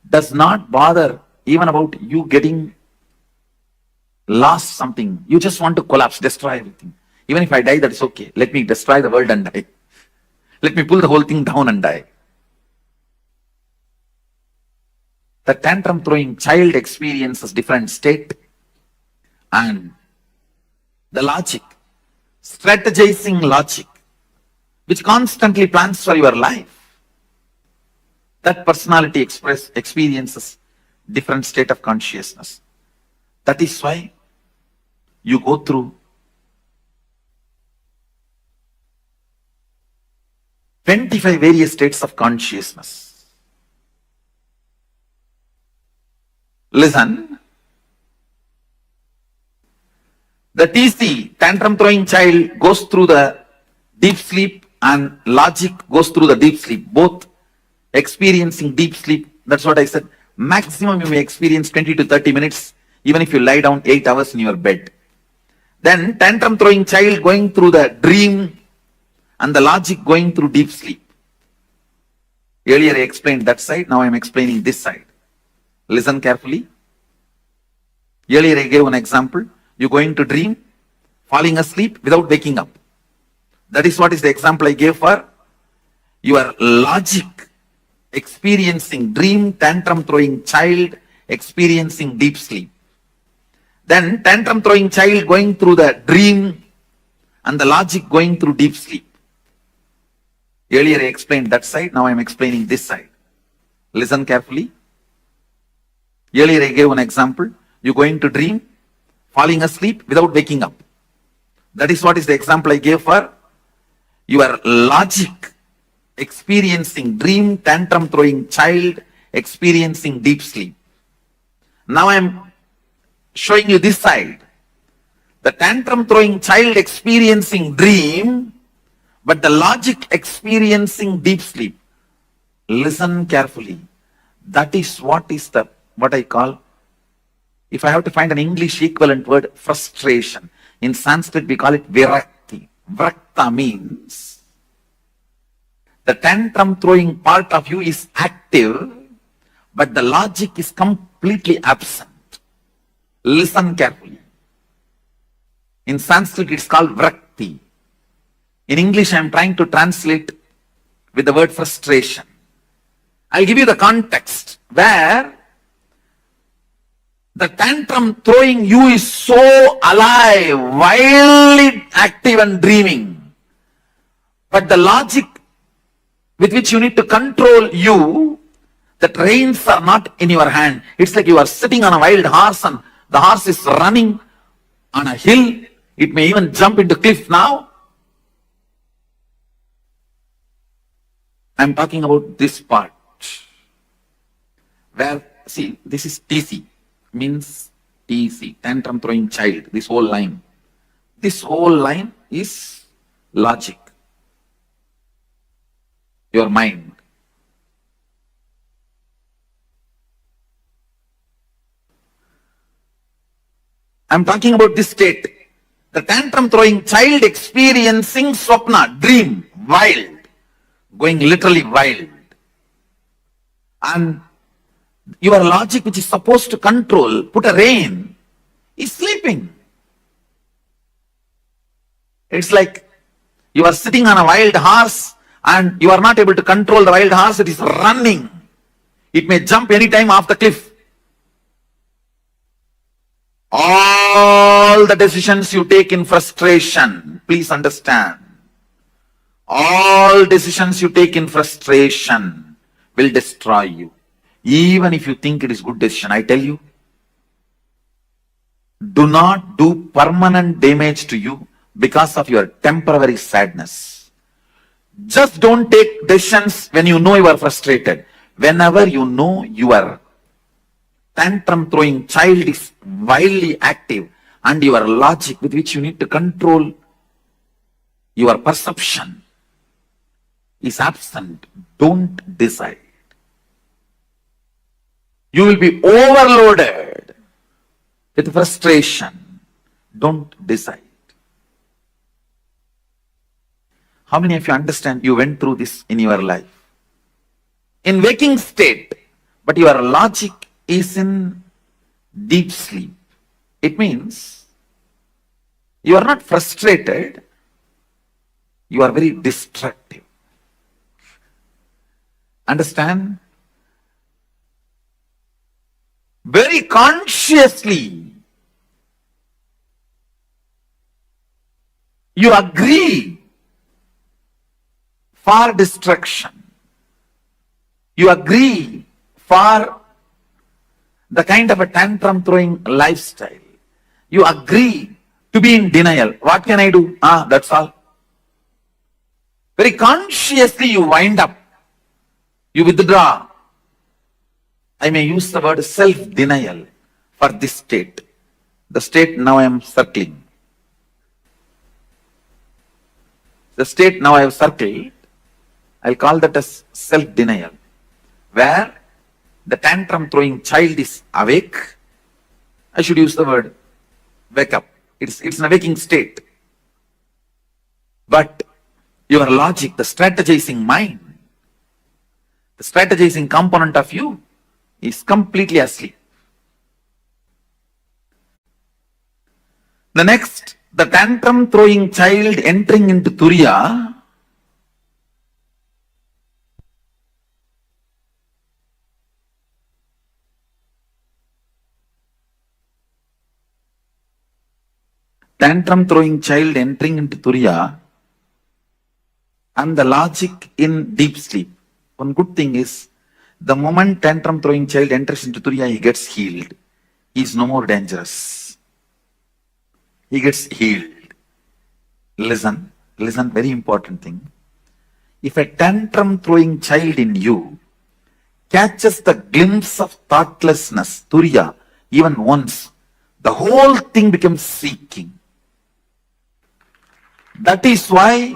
Does not bother even about you getting lost something. You just want to collapse, destroy everything. Even if I die, that is okay. Let me destroy the world and die. Let me pull the whole thing down and die. The tantrum throwing child experiences different state, and the logic, strategizing logic, which constantly plans for your life. That personality experiences different state of consciousness. That is why you go through 25 various states of consciousness. Listen. The TC, tantrum throwing child, goes through the deep sleep, and logic goes through the deep sleep. Both experiencing deep sleep. That's what I said. Maximum you may experience 20 to 30 minutes, even if you lie down 8 hours in your bed. Then tantrum throwing child going through the dream, and the logic going through deep sleep. Earlier I explained that side, now I am explaining this side. Listen carefully. Earlier I gave an example. You going to dream, falling asleep without waking up. That is what is the example I gave for your logic experiencing dream, tantrum throwing child, experiencing deep sleep. Then tantrum throwing child going through the dream and the logic going through deep sleep. Earlier I explained that side, now I am explaining this side. Listen carefully. Earlier I gave an example. You go into dream, falling asleep without waking up. That is what is the example I gave for your logic experiencing dream, tantrum throwing child, experiencing deep sleep. Now I am showing you this side. The tantrum throwing child experiencing dream, but the logic experiencing deep sleep. Listen carefully. That is what I call, if I have to find an English equivalent word, frustration. In Sanskrit we call it virakti. Vrakta means the tantrum throwing part of you is active, but the logic is completely absent. Listen carefully. In Sanskrit it's called vrakti. In English I am trying to translate with the word frustration. I'll give you the context where the tantrum throwing you is so alive, wildly active and dreaming. But the logic with which you need to control you, that reins are not in your hand. It's like you are sitting on a wild horse and the horse is running on a hill. It may even jump into cliff now. I'm talking about this part. Where, see, this is TC, means TC, tantrum throwing child, this whole line. This whole line is logic. Your mind. I'm talking about this state. The tantrum throwing child experiencing swapna, dream, wild, going literally wild. And your logic, which is supposed to control, put a rein, is sleeping. It's like you are sitting on a wild horse and you are not able to control the wild horse, it is running. It may jump anytime off the cliff. All the decisions you take in frustration, please understand, all decisions you take in frustration will destroy you. Even if you think it is good decision, I tell you, do not do permanent damage to you because of your temporary sadness. Just don't take decisions when you know you are frustrated. Whenever you know your tantrum throwing child is wildly active and your logic with which you need to control your perception is absent, don't decide. You will be overloaded with frustration. Don't decide. How many of you understand you went through this in your life? In waking state, but your logic is in deep sleep. It means you are not frustrated, you are very destructive. Understand? Very consciously you agree for destruction. You agree for the kind of a tantrum throwing lifestyle. You agree to be in denial. What can I do? That's all. Very consciously you wind up. You withdraw. I may use the word self-denial for this state. The state now I am circling. The state now I have circled, I'll call that as self-denial, where the tantrum throwing child is awake. I should use the word wake up. It's in a waking state. But your logic, the strategizing mind, the strategizing component of you is completely asleep. The next, the tantrum throwing child entering into Turiya tantrum throwing child entering into Turiya and the logic in deep sleep. One good thing is, the moment tantrum throwing child enters into Turiya, he gets healed. He is no more dangerous. He gets healed. Listen, very important thing. If a tantrum throwing child in you catches the glimpse of thoughtlessness, Turiya, even once, the whole thing becomes seeking. That is why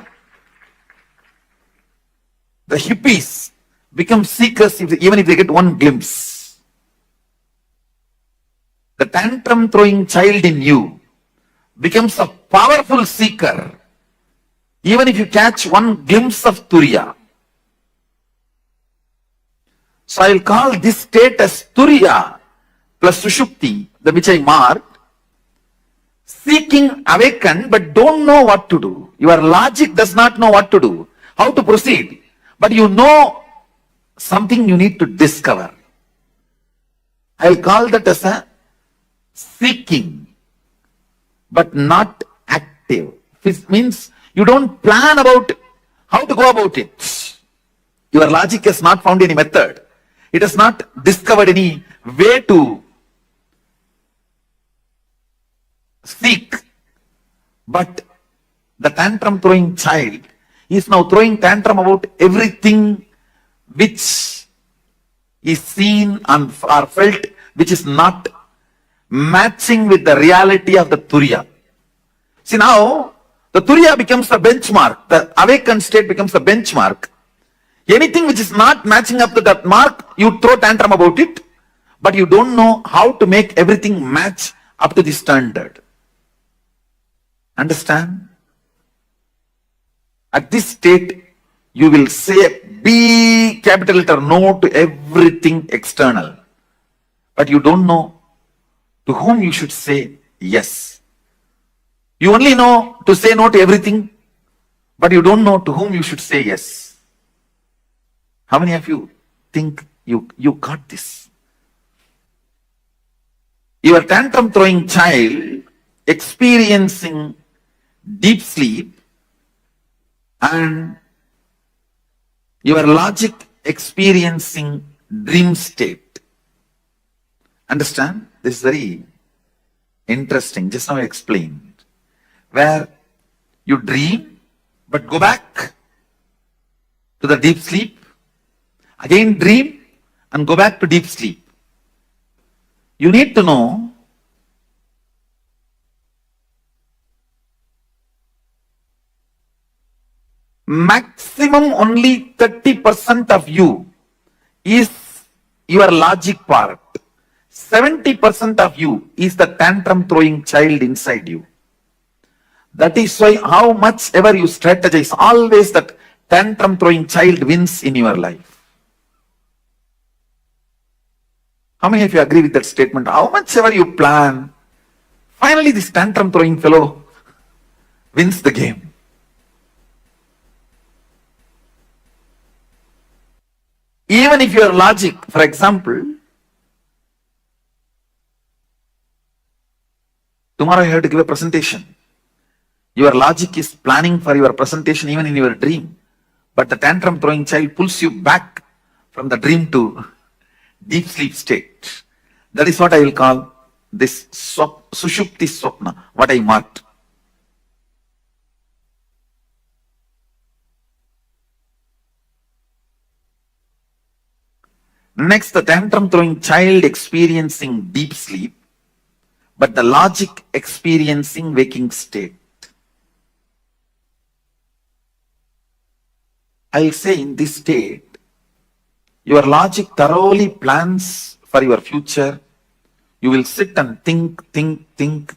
the hippies become seekers even if they get one glimpse. The tantrum throwing child in you becomes a powerful seeker even if you catch one glimpse of Turiya. So I will call this state as Turiya plus Sushupti, the which I marked, seeking awakened but don't know what to do. Your logic does not know what to do, how to proceed, but you know something you need to discover. I will call that as a seeking but not active. It means you don't plan about how to go about it. Your logic has not found any method. It has not discovered any way to seek. But the tantrum throwing child is now throwing tantrum about everything which is seen and or felt, which is not matching with the reality of the Turiya. See, now the Turiya becomes the benchmark. The awakened state becomes the benchmark. Anything which is not matching up to that mark, you throw tantrum about it, but you don't know how to make everything match up to the standard. Understand? At this state, you will say big capital letter no to everything external. But you don't know to whom you should say yes. You only know to say no to everything, but you don't know to whom you should say yes. How many of you think you got this? Your tantrum throwing child experiencing deep sleep and your logic experiencing dream state. Understand? This is very interesting. Just now I explained. Where you dream, but go back to the deep sleep, again dream, and go back to deep sleep. You need to know maximum only 30% of you is your logic part. 70% of you is the tantrum throwing child inside you. That is why how much ever you strategize, always that tantrum throwing child wins in your life. How many of you agree with that statement? How much ever you plan, finally this tantrum throwing fellow wins the game. Even if your logic, for example, tomorrow you have to give a presentation. Your logic is planning for your presentation even in your dream. But the tantrum throwing child pulls you back from the dream to deep sleep state. That is what I will call this Sushupti Swapna, what I marked. Next, the tantrum throwing child experiencing deep sleep, but the logic experiencing waking state. I will say in this state, your logic thoroughly plans for your future. You will sit and think,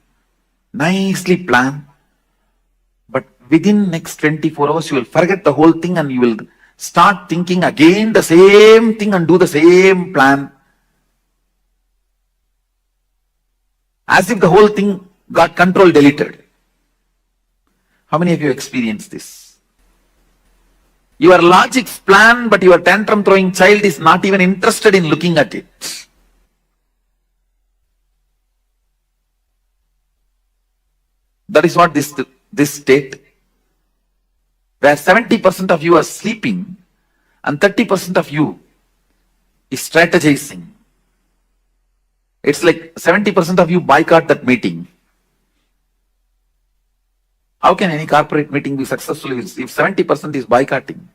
nicely plan. But within next 24 hours, you will forget the whole thing and you will start thinking again the same thing and do the same plan. As if the whole thing got control deleted. How many of you experienced this? Your logic's plan, but your tantrum throwing child is not even interested in looking at it. That is what this state, where 70% of you are sleeping and 30% of you is strategizing. It's like 70% of you boycott that meeting. How can any corporate meeting be successful if 70% is boycotting?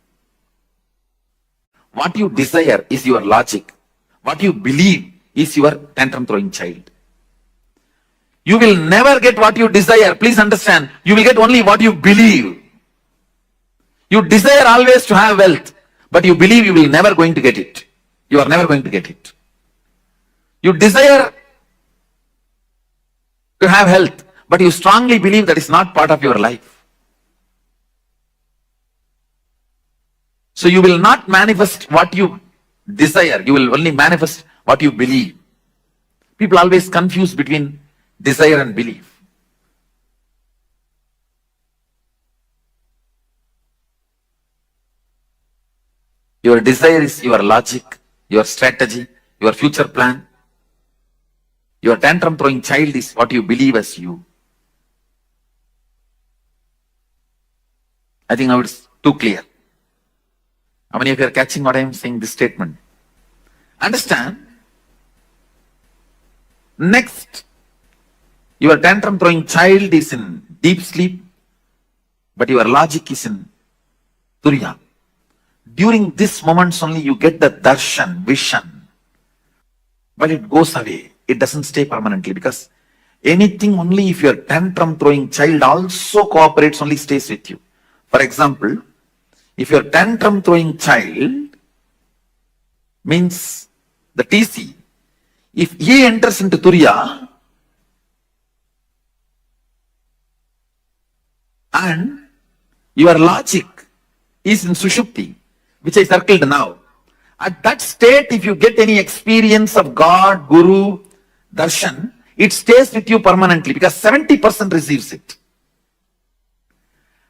What you desire is your logic. What you believe is your tantrum throwing child. You will never get what you desire. Please understand. You will get only what you believe. You desire always to have wealth, but you believe you will never going to get it. You are never going to get it. You desire to have health, but you strongly believe that is not part of your life. So you will not manifest what you desire. You will only manifest what you believe. People always confuse between desire and belief. Your desire is your logic, your strategy, your future plan. Your tantrum throwing child is what you believe as you. I think now it's too clear. How many of you are catching what I am saying, this statement? Understand? Next, your tantrum throwing child is in deep sleep, but your logic is in Turiya. During these moments only you get the darshan, vision, but it goes away. It doesn't stay permanently, because anything only if your tantrum throwing child also cooperates only stays with you. For example, if your tantrum throwing child means the TC, if he enters into Turiya and your logic is in Sushupti, which I circled now, at that state, if you get any experience of God, Guru, Darshan, it stays with you permanently, because 70% receives it.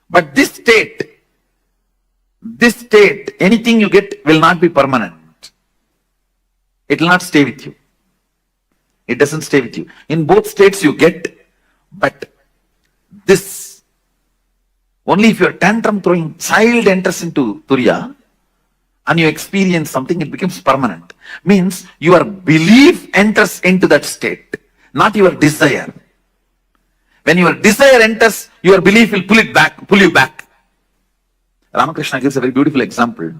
But this state, anything you get will not be permanent. It will not stay with you. It doesn't stay with you. In both states you get, but this, only if your tantrum throwing child enters into Turiya and you experience something, it becomes permanent. Means your belief enters into that state, not your desire. When your desire enters, your belief will pull you back. Ramakrishna gives a very beautiful example.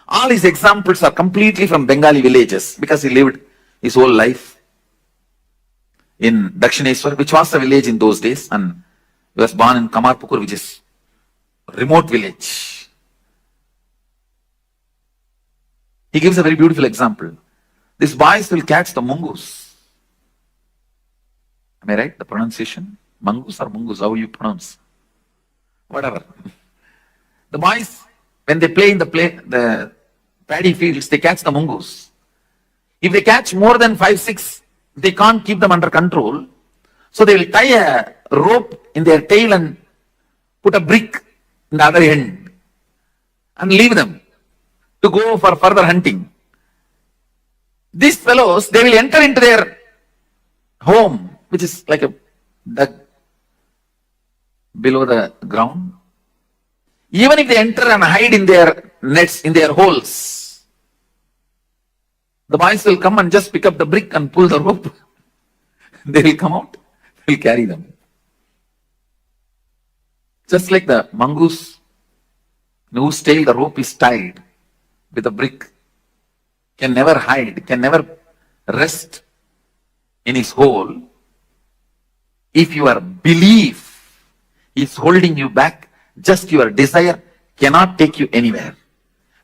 All his examples are completely from Bengali villages, because he lived his whole life in Dakshineswar, which was a village in those days, and he was born in Kamarpukur, which is a remote village. He gives a very beautiful example. These boys will catch the mongoose. Am I right? The pronunciation? Mongoose or mongoose? How you pronounce? Whatever. The boys, when they play in the paddy fields, they catch the mongoose. If they catch more than 5, 6, they can't keep them under control. So they will tie a rope in their tail and put a brick in the other end and leave them to go for further hunting. These fellows, they will enter into their home, which is like a dug below the ground. Even if they enter and hide in their nets, in their holes, the boys will come and just pick up the brick and pull the rope. They will come out, they will carry them. Just like the mongoose, whose tail the rope is tied with a brick, can never hide, can never rest in his hole. If your belief is holding you back, just your desire cannot take you anywhere.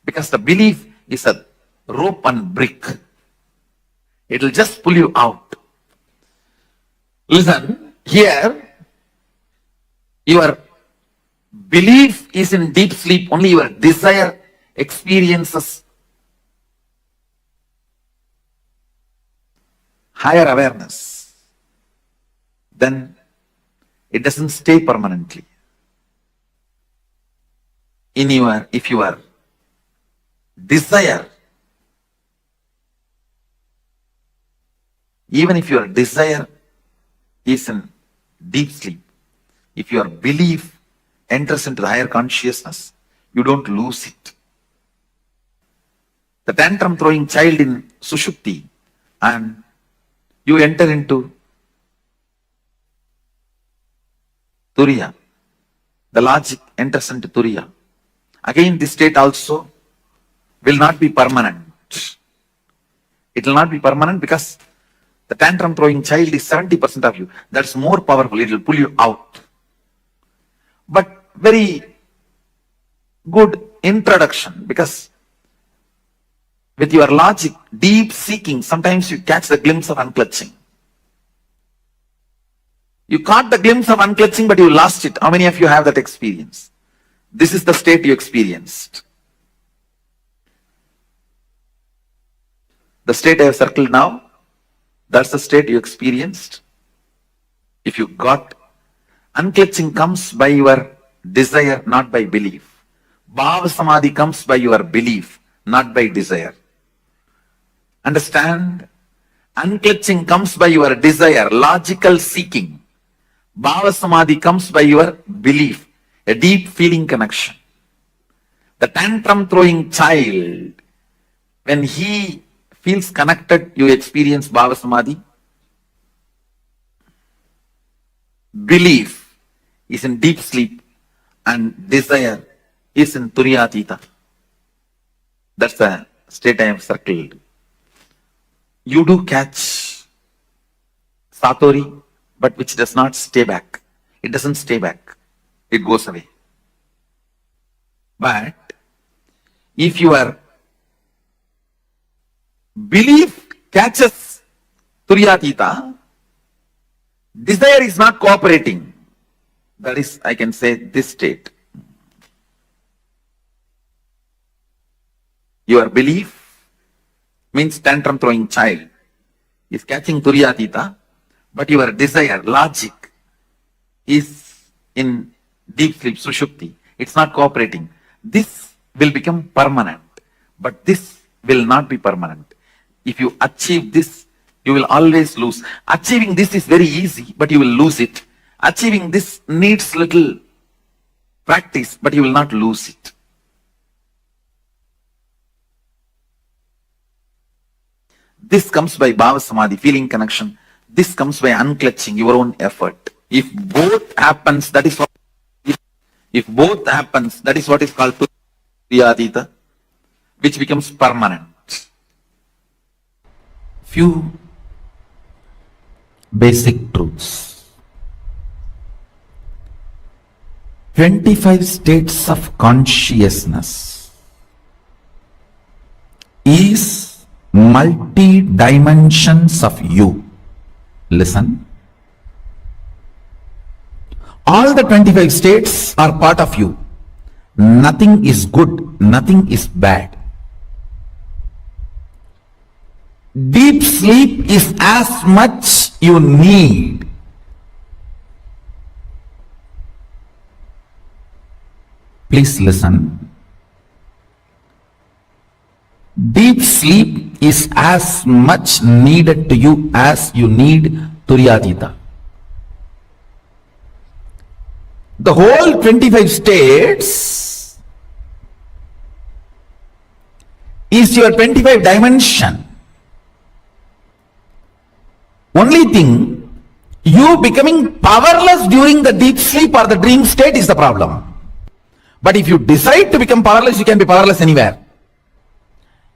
Because the belief is a rope and brick. It will just pull you out. Listen, here, your belief is in deep sleep, only your desire experiences higher awareness. Then it doesn't stay permanently. If your desire, even if your desire is in deep sleep, If your belief enters into the higher consciousness, you don't lose it. The tantrum throwing child in Sushupti, and you enter into Turiya. The logic enters into Turiya. Again, this state also will not be permanent. It will not be permanent because the tantrum throwing child is 70% of you. That's more powerful. It will pull you out. But very good introduction, because with your logic, deep seeking, sometimes you catch the glimpse of unclutching. You caught the glimpse of unclutching, but you lost it. How many of you have that experience? This is the state you experienced. The state I have circled now, that's the state you experienced. If you got, unclutching comes by your desire, not by belief. Bhava Samadhi comes by your belief, not by desire. Understand? Unclutching comes by your desire, logical seeking. Bhava Samadhi comes by your belief, a deep feeling connection. The tantrum throwing child, when he feels connected, you experience Bhava Samadhi. Belief is in deep sleep and desire is in Turiyatita. That's the state I have circled. You do catch Satori, but which does not stay back. It doesn't stay back. It goes away. But if your belief catches Turiyatita, desire is not cooperating. That is, I can say, this state. Your belief means tantrum throwing child is catching Turiyatita, but your desire, logic, is in deep sleep, Sushupti. It's not cooperating. This will become permanent, but this will not be permanent. If you achieve this, you will always lose. Achieving this is very easy, but you will lose it. Achieving this needs little practice, but you will not lose it. This comes by Bhava Samadhi, feeling connection. This comes by unclutching, your own effort. If both happens, that is what. If both happens, that is what is called Turiyatita, which becomes permanent. Few basic truths. 25 states of consciousness is multi-dimensions of you. Listen. All the 25 states are part of you. Nothing is good, nothing is bad. Deep sleep is as much you need. Please listen. Deep sleep is as much needed to you as you need Turiyatita. The whole 25 states is your 25 dimension. Only thing, you becoming powerless during the deep sleep or the dream state is the problem. But if you decide to become powerless, you can be powerless anywhere.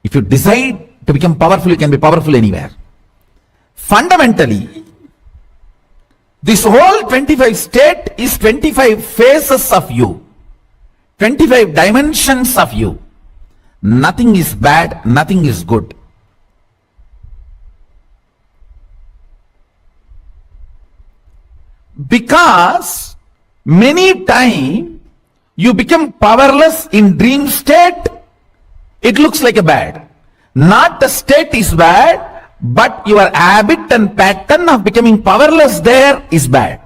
If you decide to become powerful, you can be powerful anywhere. Fundamentally, this whole 25 state is 25 phases of you, 25 dimensions of you. Nothing is bad, nothing is good. Because many times you become powerless in dream state, it looks like a bad. Not the state is bad, but your habit and pattern of becoming powerless there is bad.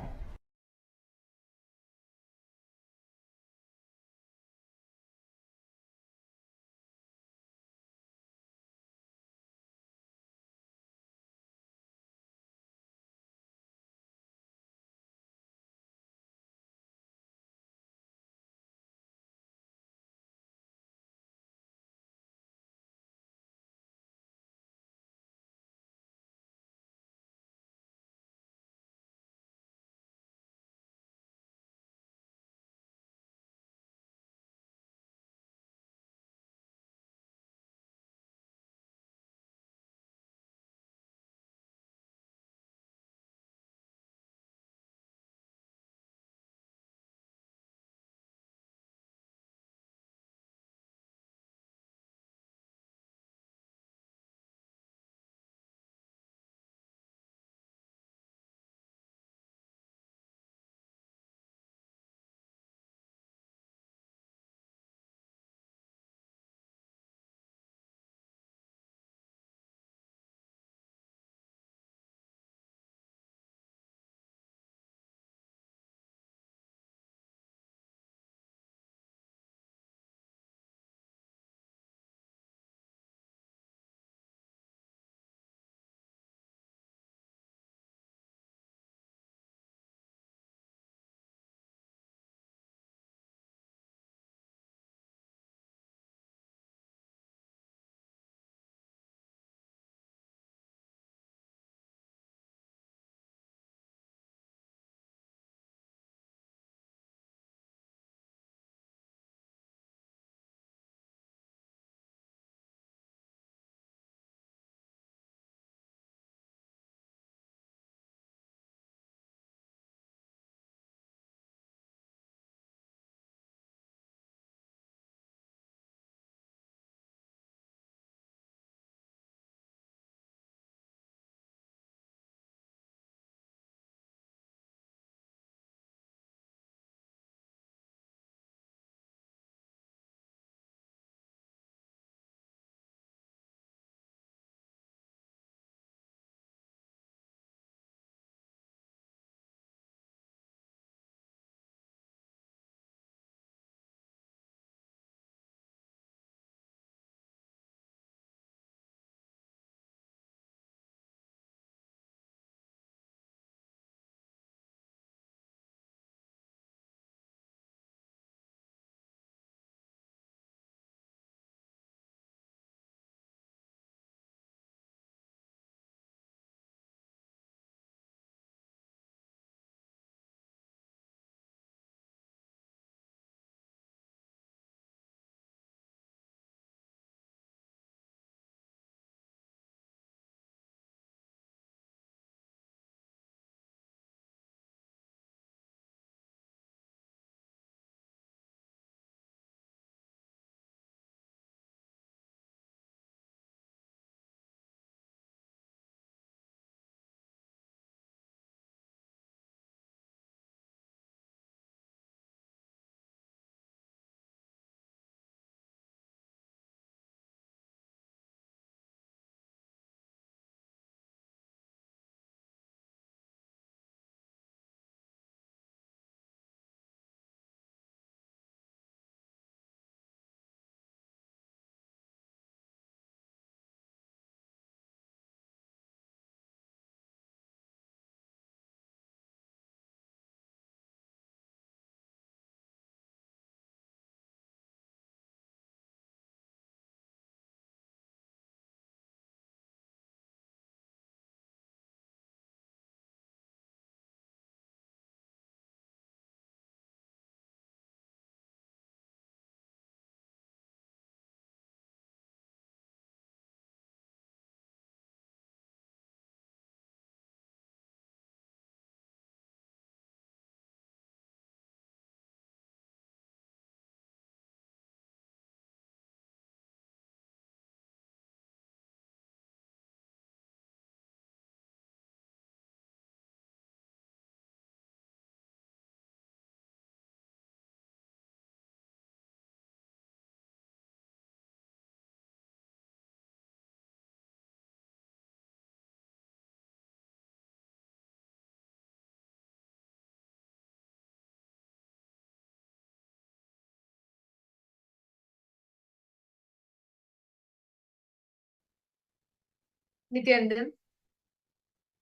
Nithyananda.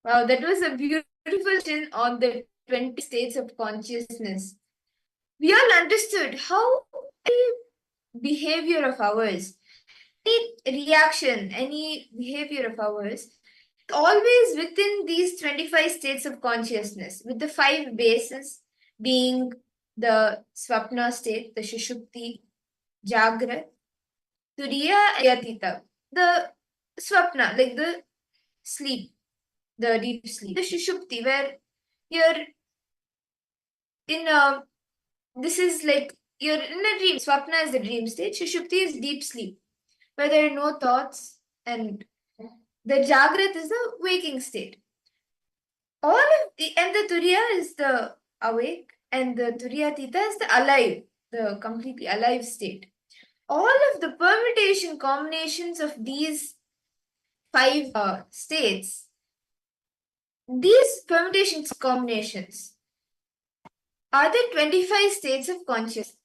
Wow, that was a beautiful thing on the 20 states of consciousness. We all understood how any behavior of ours, any reaction, any behavior of ours, always within these 25 states of consciousness, with the 5 bases being the swapna state, the shushupti, jagrat, turiya, yatita, the swapna, like the sleep, the deep sleep, the shushupti, where you're in a, this is like you're in a dream. Swapna is the dream state, shushupti is deep sleep, where there are no thoughts, and the jagrat is the waking state. All of the, and the turiya is the awake, and the turiyatita is the alive, the completely alive state. All of the permutation combinations of these 5 states, these permutations combinations are the 25 states of consciousness.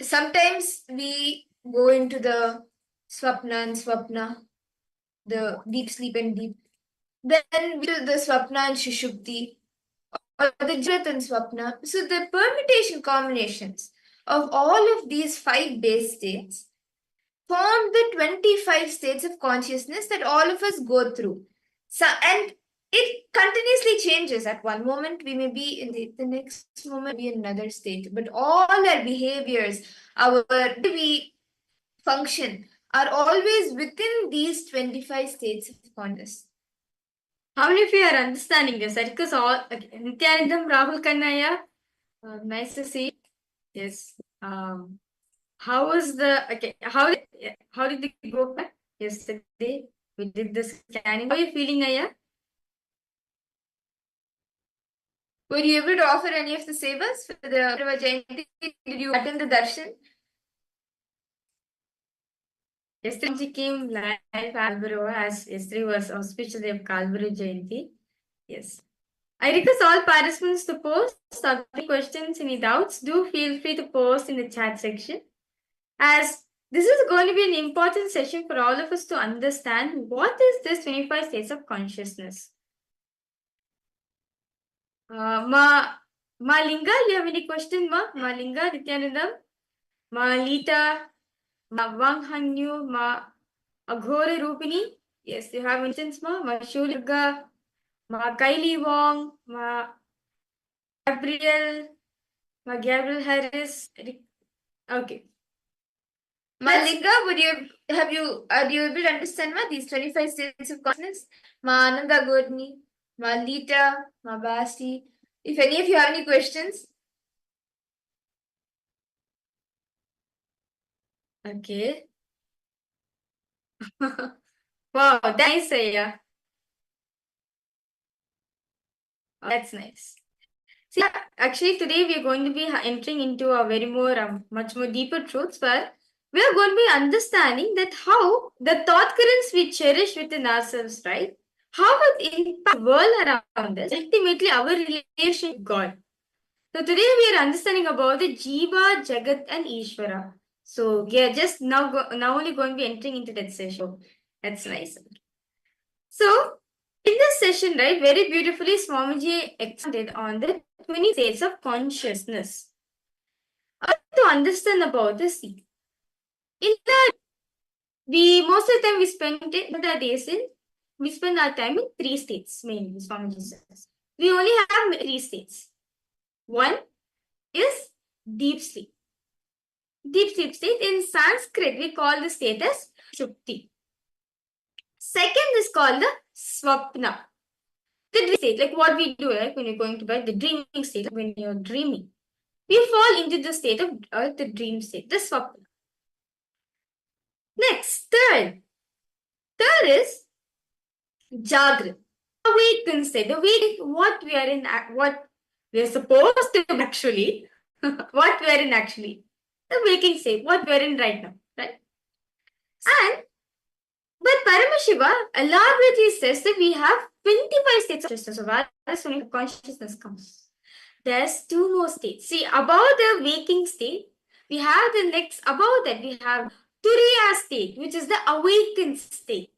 Sometimes we go into the swapna and swapna, the deep sleep and deep. Then we do the swapna and shushupti, or the jagrat and swapna. So the permutation combinations of all of these 5 base states form the 25 states of consciousness that all of us go through. So, and it continuously changes. At one moment, we may be in the next moment, be in another state. But all our behaviors, our way we function, are always within these 25 states of consciousness. How many of you are understanding this? Because all, okay, Nithyanandam, Rahul Kannaya, nice to see. Yes. How was the, okay, how did it go back yesterday? We did the scanning. How are you feeling, Aya? Were you able to offer any of the sevas for the Jayanti? Did you attend the darshan? Yesterday she came live Kalbaro, as yesterday was auspicious day of Kalbaro Jayanti. Yes. I request all participants to post any questions, any doubts. Do feel free to post in the chat section, as this is going to be an important session for all of us to understand what is this 25 states of consciousness. Ma Linga, you have any question, Ma Linga, Nithyanandam? Ma Lita, Ma Wang Hanyu, Ma Aghore Rupini? Yes, you have instance, Ma Shulga, Ma Kylie Wong, Ma Gabriel Harris. Okay. Malinga, are you able to understand these 25 states of consciousness? Ma Ananda Godni, Ma Lita, Ma Basti. If any of you have any questions. Okay. Wow, nice, Aya. That's nice. See, actually, today we are going to be entering into a very more, much more deeper truths, but we are going to be understanding that how the thought currents we cherish within ourselves, right? How it impact the world around us, ultimately our relation with God. So today we are understanding about the Jiva, Jagat, and Ishvara. So we are just now only going to be entering into that session. That's nice. So in this session, right, very beautifully, Swamiji expanded on the 20 states of consciousness. To understand about this, in that most of the time we spend our time in 3 states mainly. Swamiji says we only have 3 states. One is deep sleep. Deep sleep state, in Sanskrit we call the state as Shupti. Second is called the Swapna. The dream state, like what we do, right, when you're going to bed, the dreaming state, like when you're dreaming. We fall into the state of the dream state, the Swapna. Next, third is Jagrat, awakened state. The way what we are in, what we are supposed to actually, what we are in actually, the waking state, what we are in right now, right? And but Paramashiva elaborately says that we have 25 states of consciousness. So where does consciousness comes? There's 2 more states. See, above the waking state, we have the next, above that we have Turiya state, which is the awakened state.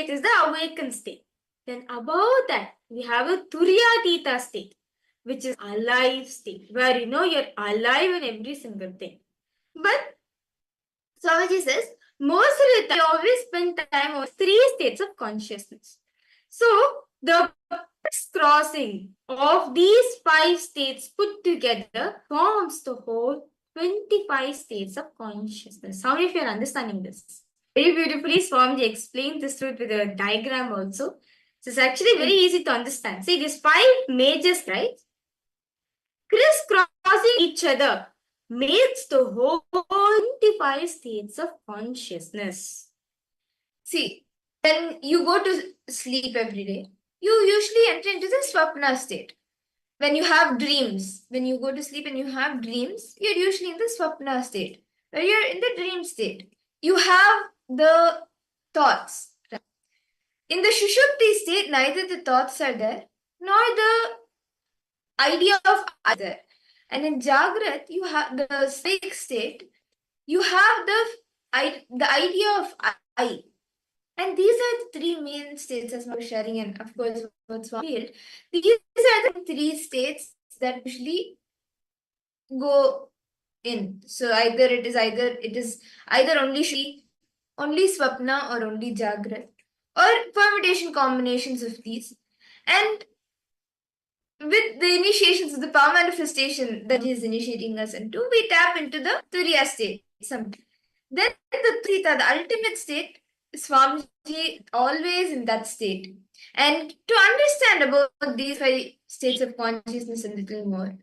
state is the awakened state. Then above that, we have a Turyatita state, which is alive state, where you're alive in every single thing. But Swamiji says, most of the time, we always spend time on 3 states of consciousness. So, the crossing of these 5 states put together forms the whole 25 states of consciousness. How many of you are understanding this? Very beautifully, Swamiji explained this truth with a diagram also. So it's actually very easy to understand. See, these 5 majors, right? Crisscrossing each other makes the whole 25 states of consciousness. See, when you go to sleep every day, you usually enter into the swapna state. When you have dreams, when you go to sleep and you have dreams, you're usually in the swapna state, where you're in the dream state. You have the thoughts. In the Shushupti state, neither the thoughts are there, nor the idea of other. And in Jagrat, you have the sleep state, you have the idea of I. And these are the 3 main states, as I was sharing, and of course, what's field. These are the 3 states that usually go in. So either it is either only swapna or only jagrat, or permutation combinations of these. And with the initiations of the power manifestation that he is initiating us into, we tap into the Turiya state. Then the Trita, the ultimate state, Swamiji always in that state. And to understand about these 5 states of consciousness a little more,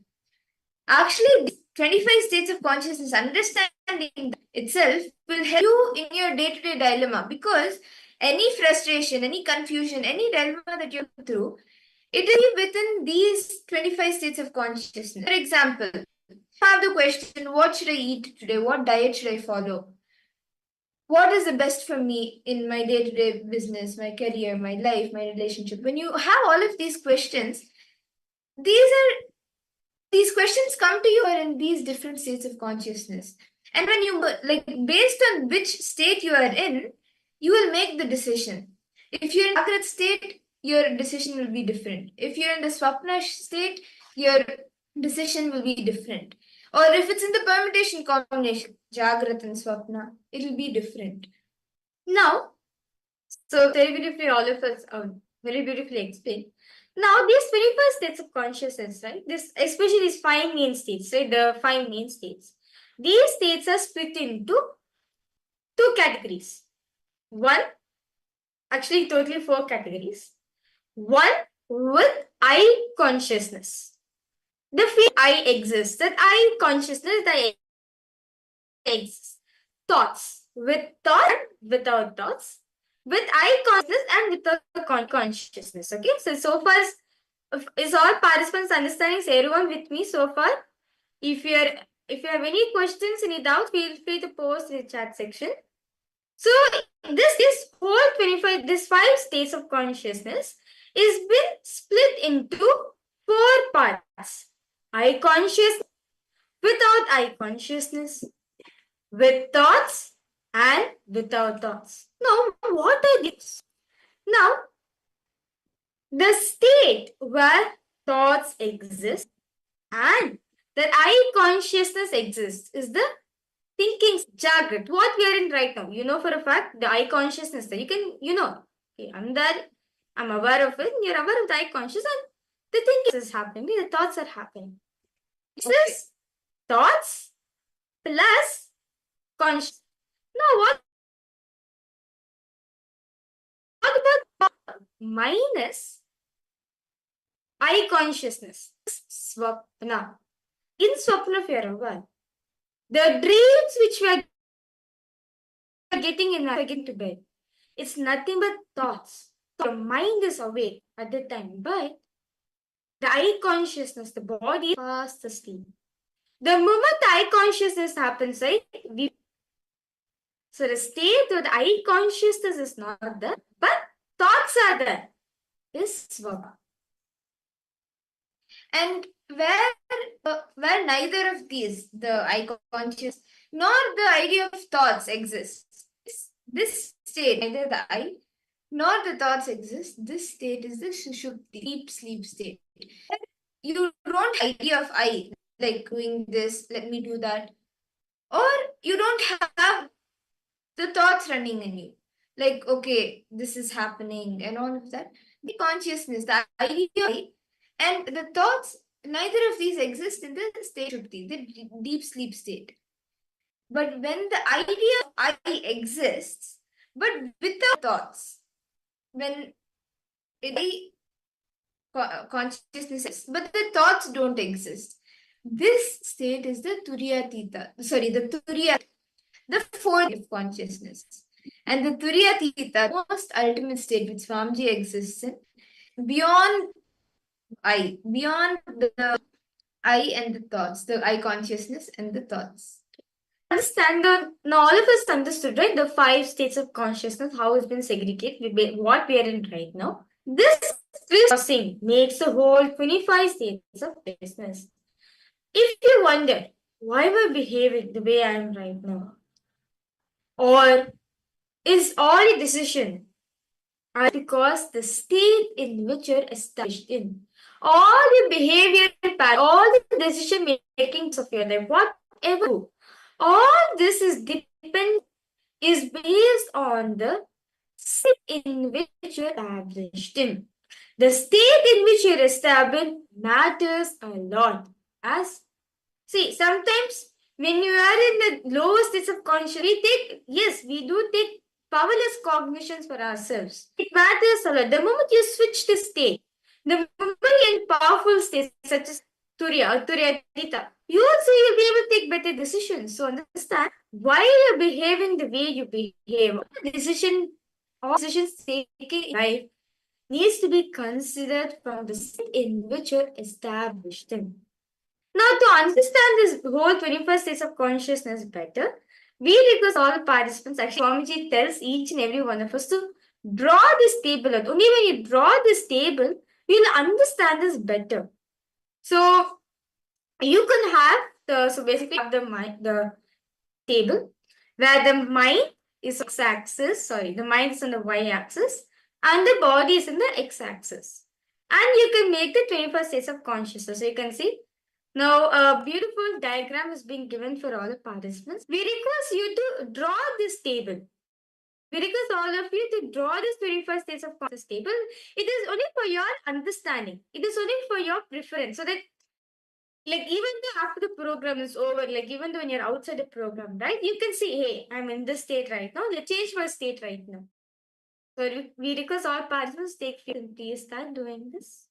actually, 25 states of consciousness, understanding itself will help you in your day-to-day dilemma, because any frustration, any confusion, any dilemma that you're through, it is within these 25 states of consciousness. For example, have the question, what should I eat today? What diet should I follow? What is the best for me in my day-to-day business, my career, my life, my relationship? When you have all of these questions, these questions come to you in these different states of consciousness. And when you, based on which state you are in, you will make the decision. If you're in the Jagrat state, your decision will be different. If you're in the Swapna state, your decision will be different. Or if it's in the permutation combination, Jagrat and Swapna, it will be different. Now, so very beautifully, all of us very beautifully explained. Now, these 25 states of consciousness, right? Especially these 5 main states, right? The 5 main states. These states are split into 2 categories. One, actually totally 4 categories. One with I consciousness. The feel I exist, that I consciousness, that I exist. Thoughts, with thought and without thoughts. With I consciousness and without consciousness. Okay, so far is all participants understanding? Is everyone with me so far? If you have any questions, any doubts, feel free to post in the chat section. So this whole 25, this 5 states of consciousness is been split into 4 parts. I conscious, without I consciousness, with thoughts and without thoughts. Now, what are these? Now, the state where thoughts exist and that I consciousness exists is the thinking Jagrat. What we are in right now, you know for a fact, the I consciousness, you can, okay, I'm there, I'm aware of it, you're aware of the I consciousness, and the thinking is happening, the thoughts are happening. This is thoughts plus conscious. Now, what about minus I consciousness? Swapna. In Swapna, if you are aware, the dreams which we are getting to bed, it's nothing but thoughts. Your mind is awake at the time, but the I consciousness, the body is fast asleep. The moment the I consciousness happens, right? So the state of the I consciousness is not there, but thoughts are there. Is Swapna. And where neither of these, the I conscious nor the idea of thoughts exists, this state, neither the I not the thoughts exist. This state is the sushupti, deep sleep state. You don't have idea of I, like doing this, let me do that. Or you don't have the thoughts running in you. Like, okay, this is happening and all of that. The consciousness, the idea of I, and the thoughts, neither of these exist in the state sushupti, the deep sleep state. But when the idea of I exists, but without thoughts, when it consciousness, but the thoughts don't exist. This state is the Turyatita, sorry, the Turya, the fourth of consciousness. And the Turyatita, most ultimate state which Swamiji exists in, beyond beyond the I and the thoughts, the I consciousness and the thoughts. Understand that now all of us understood, right? The 5 states of consciousness, how it's been segregated, what we are in right now. This processing makes the whole 25 states of consciousness. If you wonder why am I behaving the way I am right now, or is all a decision because the state in which you're established in, all the behavior, all the decision making of your life, whatever, all this is based on the state in which you're established in. The state in which you're established matters a lot. As see, sometimes when you are in the lowest states of consciousness, we do take powerless cognitions for ourselves. It matters a lot. The moment you switch the state, the moment you're in powerful states such as Turiya or Turyatita, you also will be able to take better decisions. So understand why you're behaving the way you behave. All decisions taken in life needs to be considered from the state in which you're established in. Now, to understand this whole 21st states of consciousness better, we request all participants, actually, Swamiji tells each and every one of us to draw this table out. Only when you draw this table, you'll understand this better. So, you can have so basically have the table where the mind is x-axis, the mind is on the y-axis and the body is in the x-axis. And you can make the 21st states of consciousness. So, you can see now, a beautiful diagram is being given for all the participants. We request you to draw this table. We request all of you to draw this 21st states of consciousness table. It is only for your understanding. It is only for your preference. So that, like, even though after the program is over, like, even though when you're outside the program, right, you can see, hey, I'm in this state right now. Let's change my state right now. So we request all participants take few and please start doing this.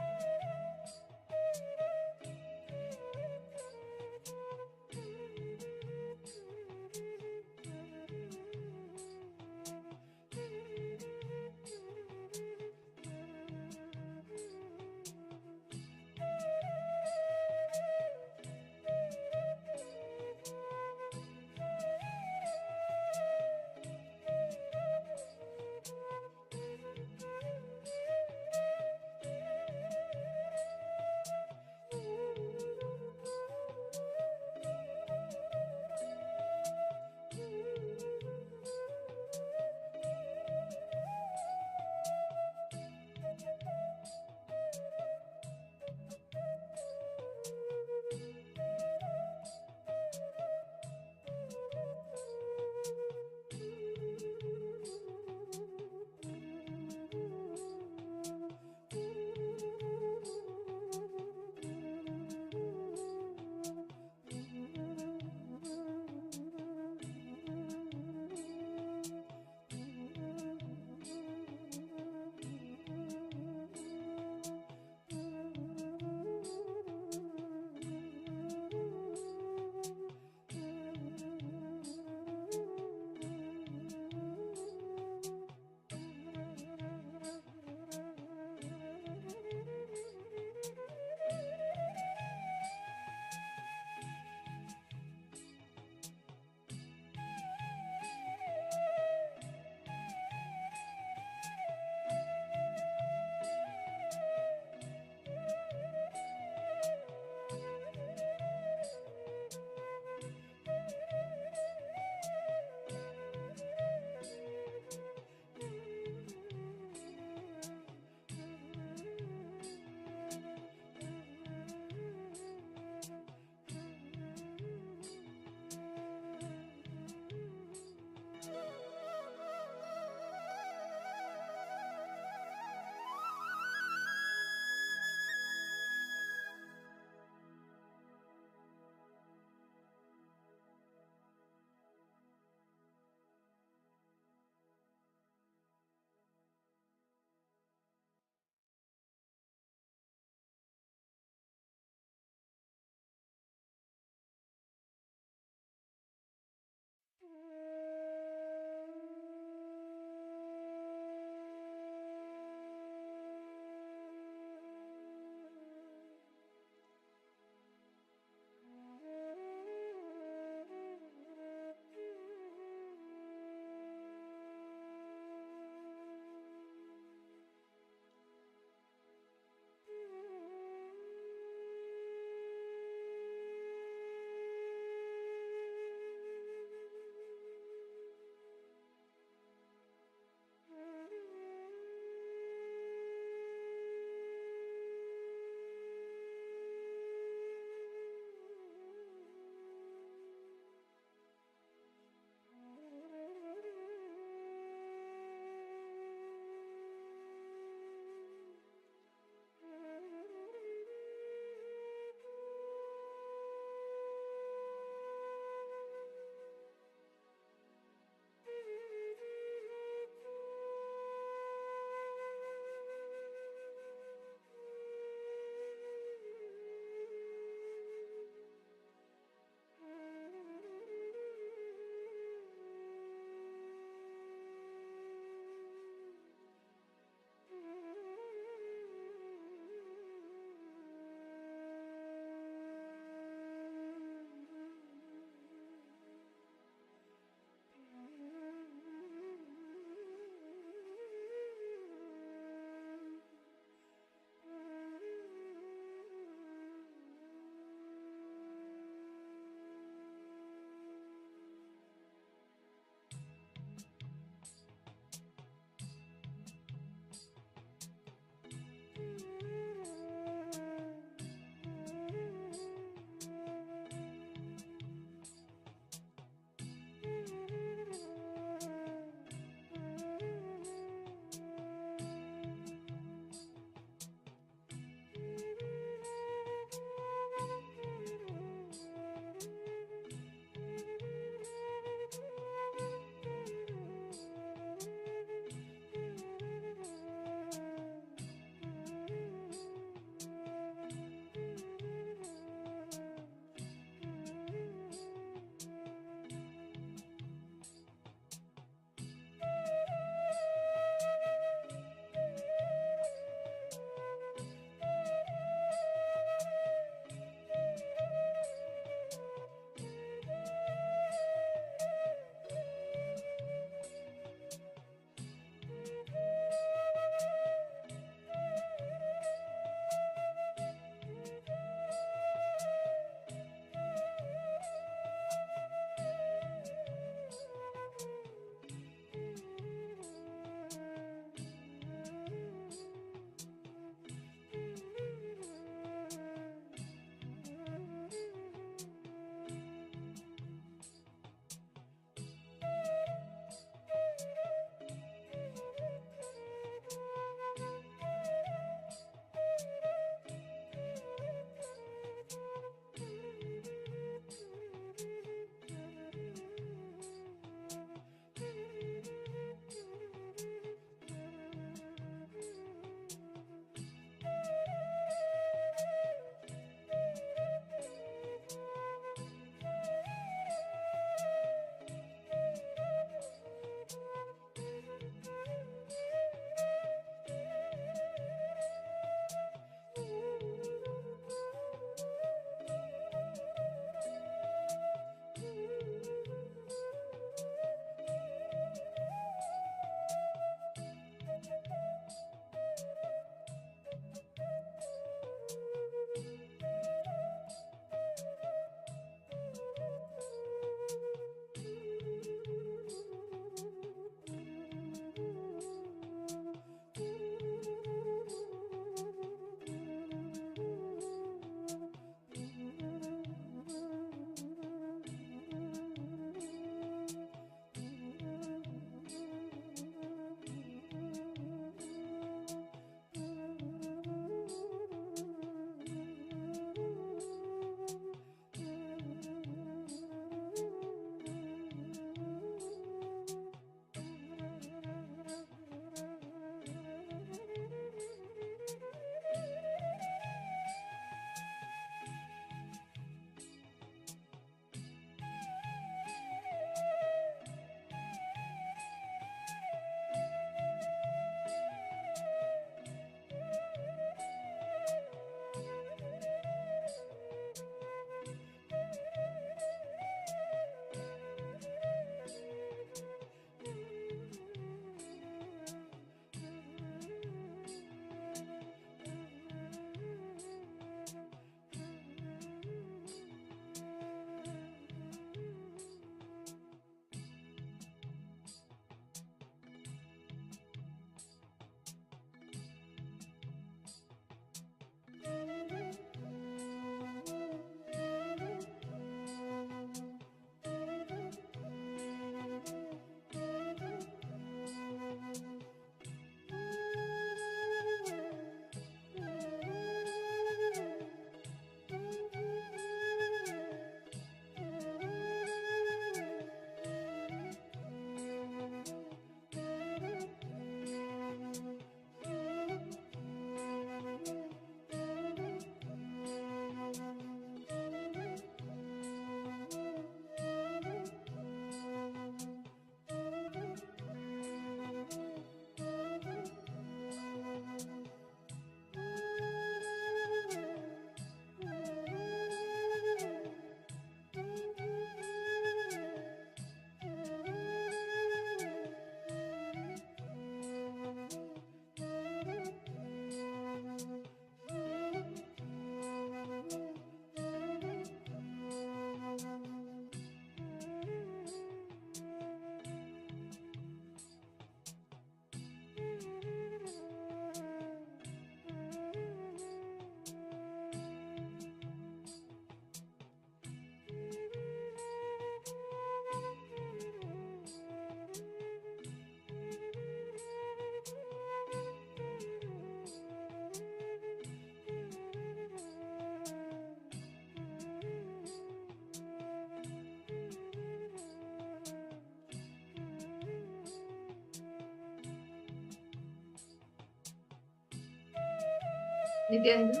Nithyananda.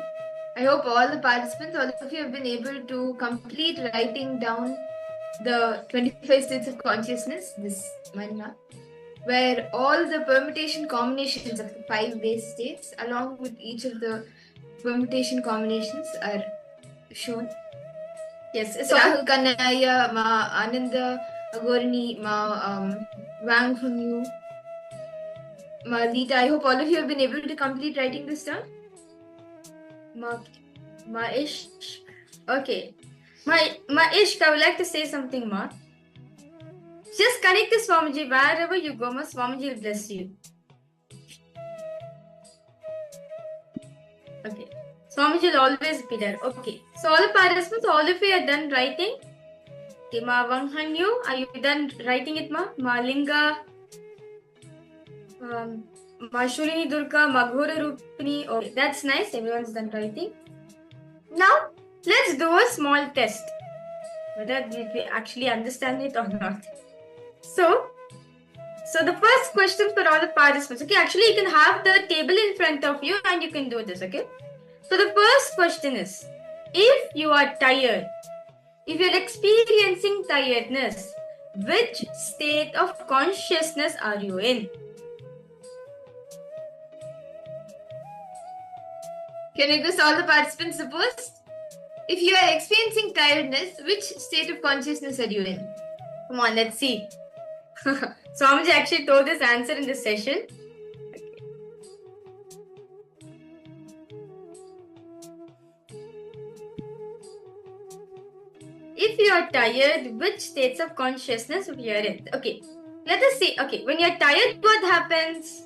I hope all the participants, all of you have been able to complete writing down the 25 states of consciousness, this manna, where all the permutation combinations of the 5 base states, along with each of the permutation combinations, are shown. Yes, so Rahul Kanaya, Ma Ananda Agorini, Ma Wang Hunyu, Ma Lita. I hope all of you have been able to complete writing this down. Ma Ishq. Okay. Ma Ishq, I would like to say something, Ma. Just connect to Swamiji wherever you go, Ma. Swamiji will bless you. Okay. Swamiji will always be there. Okay. So all the participants, all of you are done writing. Okay, Ma Wang Hanyu, are you done writing it, Ma? Ma Linga, Ma Shulini Durga, Ma Ghora Rupini. Okay, that's nice. Everyone's done writing. Now, let's do a small test. Whether we actually understand it or not. So the first question for all the participants. Okay, actually you can have the table in front of you and you can do this, okay? So the first question is, if you are tired, if you're experiencing tiredness, which state of consciousness are you in? Can you guess all the participants suppose? If you are experiencing tiredness, which state of consciousness are you in? Come on, let's see. Swamiji actually told this answer in this session. If you are tired, which states of consciousness we are in? Okay, let us see. Okay, when you're tired, what happens?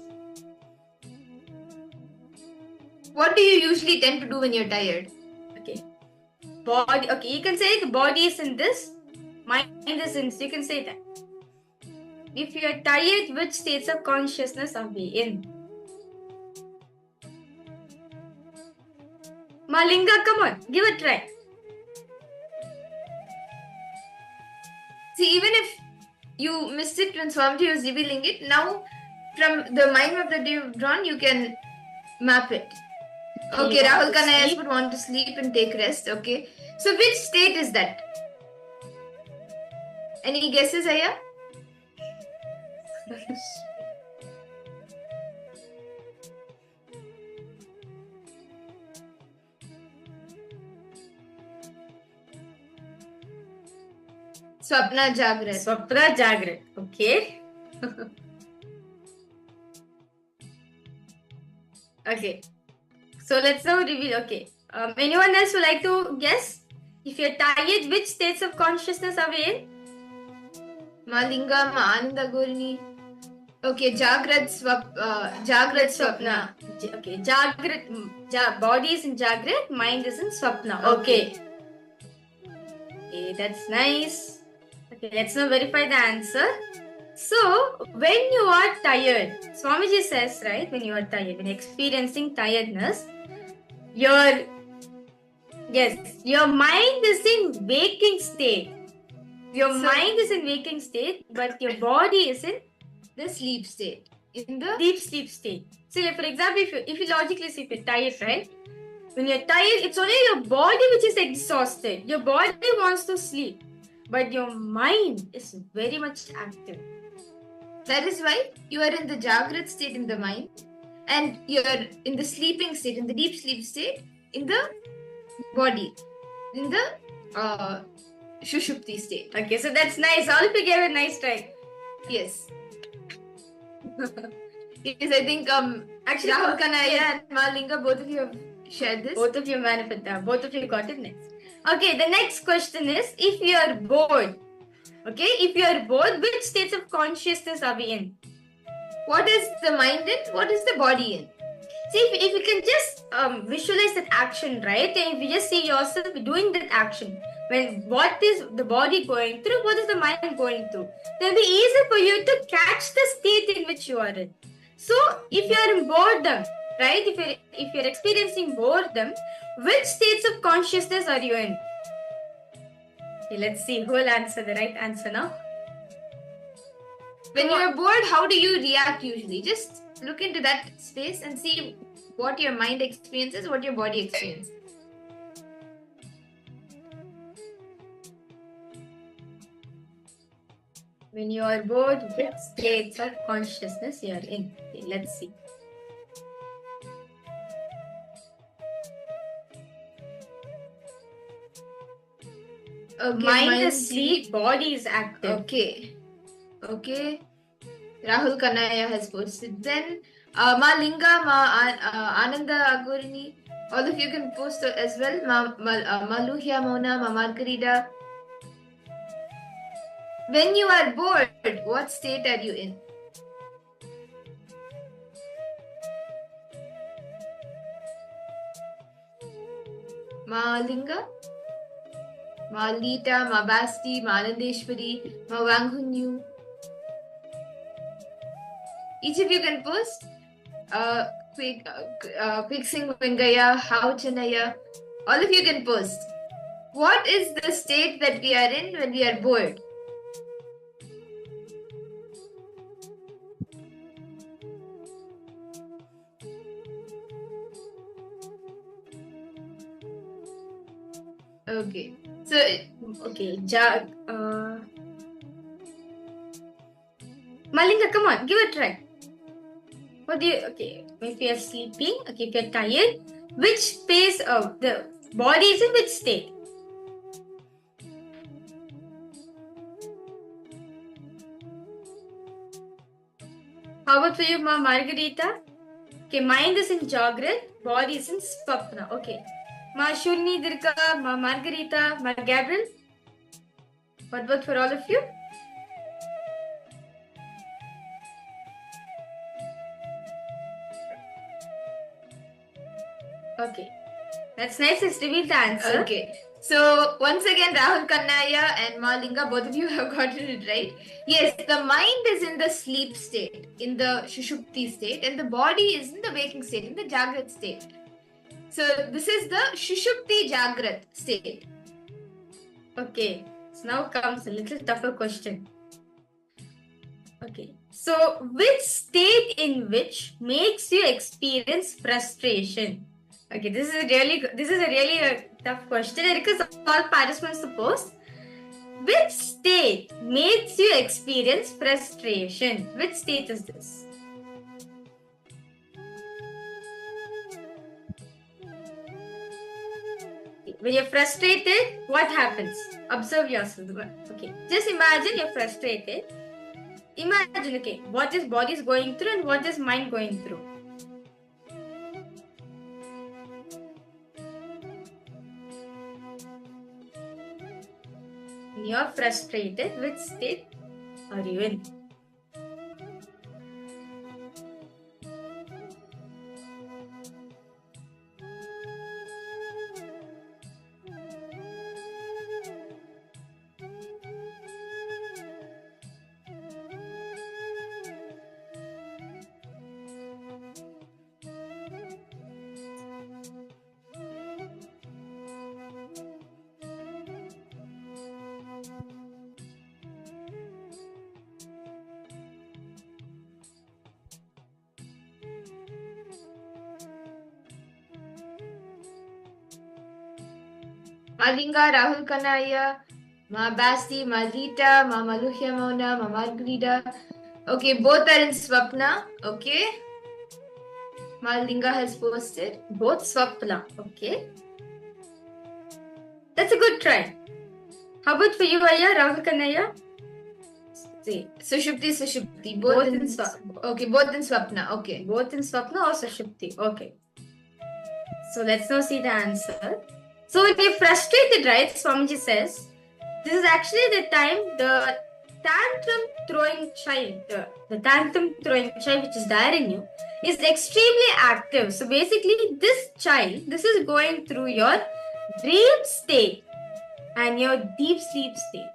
What do you usually tend to do when you're tired? Okay, body. Okay, you can say the body is in this, mind is in this. You can say that. If you are tired, which states of consciousness are we in? Malinga, come on, give a try. See, even if you missed it when Swamiji was revealing it, now from the mind map that you've drawn, you can map it. Okay, Rahul Kanayas would want to sleep and take rest. Okay, so which state is that? Any guesses, Aya? Swapna Jagrat. Swapna Jagrat. Okay. Okay. So let's now reveal. Okay. Anyone else would like to guess? If you're tired, which states of consciousness are we in? Malinga, Ma Ananda Gorini. Okay, Jagrat Swapna. Okay, Jagrat. Body is in Jagrat, mind is in Swapna. Okay. Okay, that's nice. Okay, let's now verify the answer. So, when you are tired, Swamiji says, right, when you are tired, when experiencing tiredness, your mind is in waking state. Your mind is in waking state, but your body is in the sleep state. In the deep sleep state. So, like, for example, if you logically see, if you're tired, right? When you're tired, it's only your body which is exhausted. Your body wants to sleep, but your mind is very much active. That is why you are in the Jagrat state in the mind, and you are in the sleeping state, in the deep sleep state, in the body, in the Shushupti state. Okay, so that's nice. All of you gave a nice try. Yes. Yes, I think actually Rahul Kanaya and Malinga, both of you have shared this. Both of you manifested. Both of you got it next. Okay, the next question is, if you are bored, okay, if you are bored, which states of consciousness are we in? What is the mind in? What is the body in? See, if you can just visualize that action, right? And if you just see yourself doing that action, when what is the body going through, what is the mind going through, then it'll be easy for you to catch the state in which you are in. So, if you are in boredom, right? If you're experiencing boredom, which states of consciousness are you in? Okay, let's see who will answer the right answer now. When you're bored, how do you react usually? Just look into that space and see what your mind experiences, what your body experiences. When you are bored, which states of consciousness you are in? Okay, let's see. Okay, Mind is asleep, body is active. Okay. Okay. Rahul Kanaya has posted. Then Ma Linga, Ananda Agurini, all of you can post as well. Ma Luhya Mona, Ma Margarita. When you are bored, what state are you in? Ma Linga, Ma Lita, Ma Basti, Ma Anandeshwari, Ma Wanghunyu. Each of you can post. Quick Singh Vingaya, How Chanaya. All of you can post. What is the state that we are in when we are bored? Okay. So, okay, Malinga, come on, give it a try. What do you, okay, if you're sleeping, okay, if you're tired, which phase of the body is in which state? How about for you, Ma Margarita? Okay, mind is in Jagrat, body is in Swapna. Okay. Ma Shurni Dirka, Ma Margarita, Ma Gabriel. What about for all of you? Okay. That's nice. Let's reveal the answer. okay. So, once again, Rahul Kannaya and Ma Linga, both of you have gotten it right. Yes, the mind is in the sleep state, in the Shushupti state, and the body is in the waking state, in the Jagrat state. So, this is the Shushupti Jagrat state. Okay. So, now comes a little tougher question. Okay. So, which state in which makes you experience frustration? Okay, this is a really tough question. It requires all participants to post. Which state makes you experience frustration? Which state is this? When you're frustrated, what happens? Observe yourself. Okay, just imagine you're frustrated. Imagine, okay, what is body is going through and what is mind going through. When you're frustrated, which state are you in? Malinga, Rahul Kanaya, Ma Basti, Ma Lita, Ma Maluhya Mona, Ma Margarita. Okay, both are in Swapna. Okay. Malinga has posted. Both Swapna. Okay. That's a good try. How about for you, Aya, Rahul Kanaya? See, Sushupti. Both in Swapna. Okay, both in Swapna. Okay. Both in Swapna or Sushupti. Okay. So let's now see the answer. So when you're frustrated, right, Swamiji says, this is actually the time the tantrum throwing child, which is there in you, is extremely active. So basically, this is going through your dream state and your deep sleep state.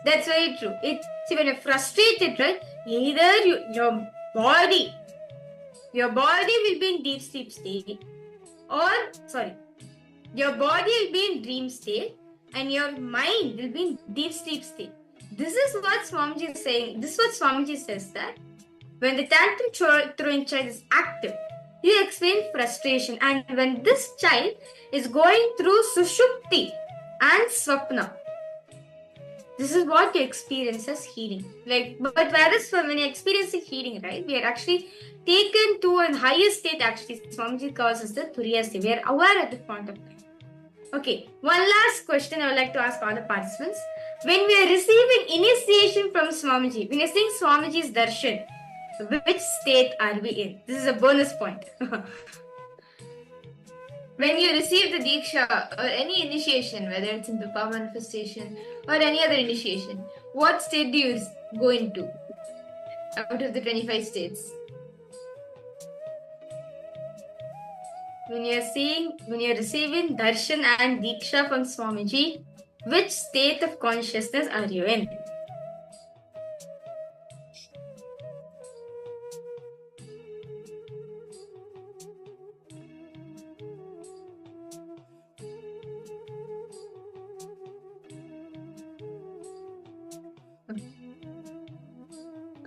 That's very true. See, when you're frustrated, right, either your body will be in deep sleep state, your body will be in dream state and your mind will be in deep sleep state. This is what Swamiji is saying. This is what Swamiji says, that when the tantrum throwing child is active, You explain frustration, and when this child is going through sushupti and swapna, this is what you experience as healing. But whereas when you're experiencing healing, right, we are actually taken to a higher state. Actually, Swamiji calls us the Turiya state. We are aware at the point of time. Okay, one last question I would like to ask all the participants. When we are receiving initiation from Swamiji, when you're seeing Swamiji's darshan, which state are we in? This is a bonus point. When you receive the Diksha or any initiation, whether it's in the power manifestation or any other initiation, what state do you go into out of the 25 states? When you're receiving darshan and diksha from Swamiji, which state of consciousness are you in?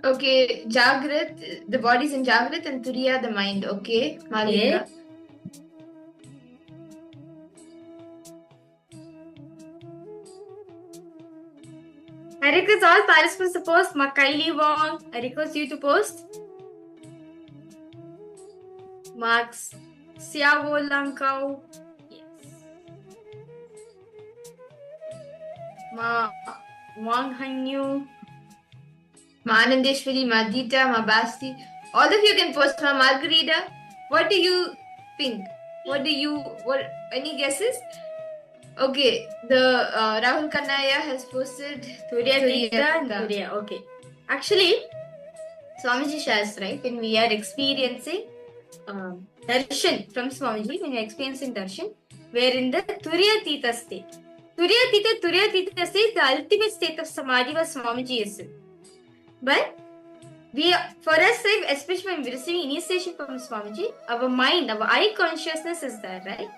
Okay, Jagrat, the body's in Jagrat, and Turiya, the mind. Okay, Malinga. Okay. I request all participants to post. Kylie Wong, I request you to post. Max Siavo Lankau. Yes. Ma Wang Hanyu. Ma Anandeshwari, Ma Dita, Ma Basti. All of you can post. Ma Margarita. What do you think? Any guesses? Okay, the Rahul Kannaya has posted Turiya Tita and Turiya. Okay. Actually, Swamiji shares, right? When we are experiencing darshan from Swamiji, when we are experiencing darshan, we are in the Turiya Tita state. Turiya Tita state, the ultimate state of samadhi was Swamiji is in. But for us, especially when we receive initiation from Swamiji, our mind, our eye consciousness is there, right?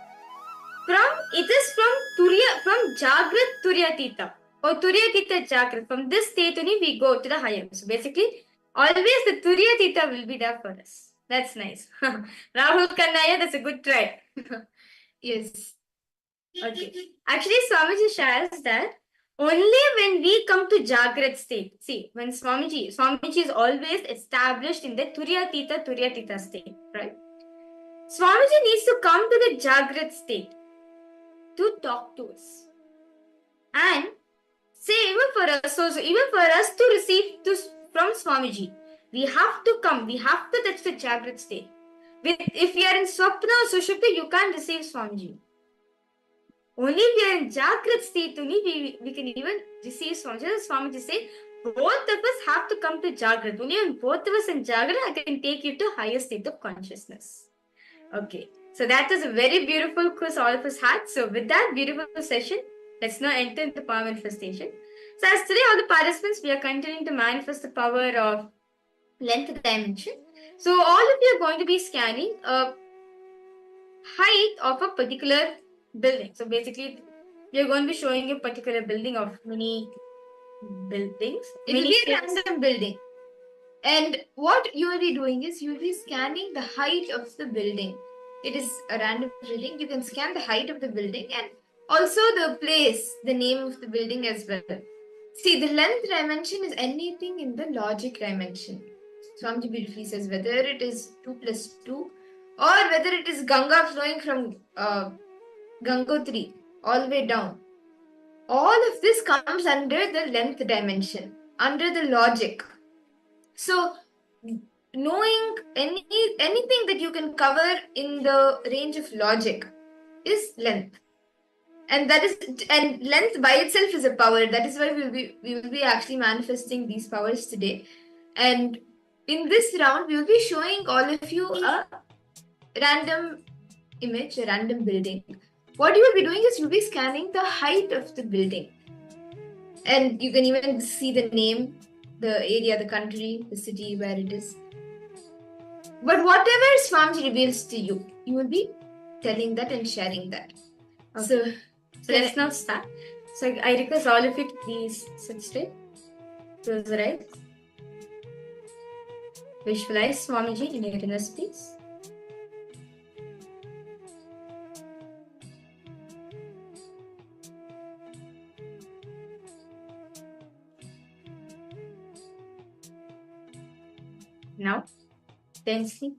It is from Jagrat Turiya Tita or Turiya Tita Jagrat. From this state only we go to the higher. So basically, always the Turiya Tita will be there for us. That's nice. Rahul Kannaya, that's a good try. Yes. Okay. Actually, Swamiji shares that only when we come to Jagrat state, see, when Swamiji is always established in the Turiya Tita state, right? Swamiji needs to come to the Jagrat state to talk to us. And say, even for us to receive from Swamiji, we have to touch the Jagrat state. If we are in Swapna or Sushupti, you can't receive Swamiji. Only if we are in Jagrat state, only we can even receive Swamiji. Swamiji say, both of us have to come to Jagrat. Only when both of us in Jagrat, I can take you to higher state of consciousness. Okay. So that was a very beautiful quiz all of us had. So with that beautiful session, let's now enter into power manifestation. So as today all the participants, we are continuing to manifest the power of length dimension. So all of you are going to be scanning a height of a particular building. So basically, we are going to be showing a particular building of many buildings. It will be a random building. And what you will be doing is you will be scanning the height of the building. It is a random building. You can scan the height of the building and also the place, the name of the building as well. See, the length dimension is anything in the logic dimension. Swamiji beautifully says whether it is 2 plus 2 or whether it is Ganga flowing from Gangotri all the way down. All of this comes under the length dimension, under the logic. So, knowing anything that you can cover in the range of logic is length, and length by itself is a power. That is why we will be actually manifesting these powers today. And in this round, we will be showing all of you a random image, a random building. What you will be doing is you will be scanning the height of the building, and you can even see the name, the area, the country, the city where it is. But whatever Swamiji reveals to you, you will be telling that and sharing that. Okay. So let's now start. So I request all of you to please sit straight. Close your eyes. Visualize Swamiji in your inner space. Now, tensely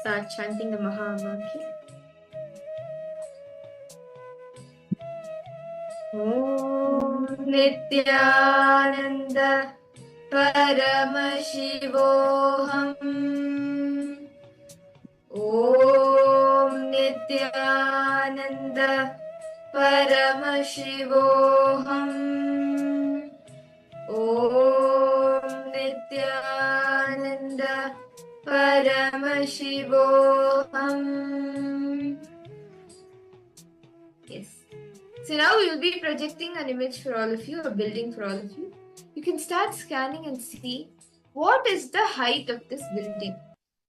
start chanting the Mahavakya. Om Nithyananda Paramashivoham. Om Nithyananda Paramashivoham. Om Nithyananda Paramashivoham. Yes. So now we will be projecting an image for all of you, a building for all of you. You can start scanning and see what is the height of this building.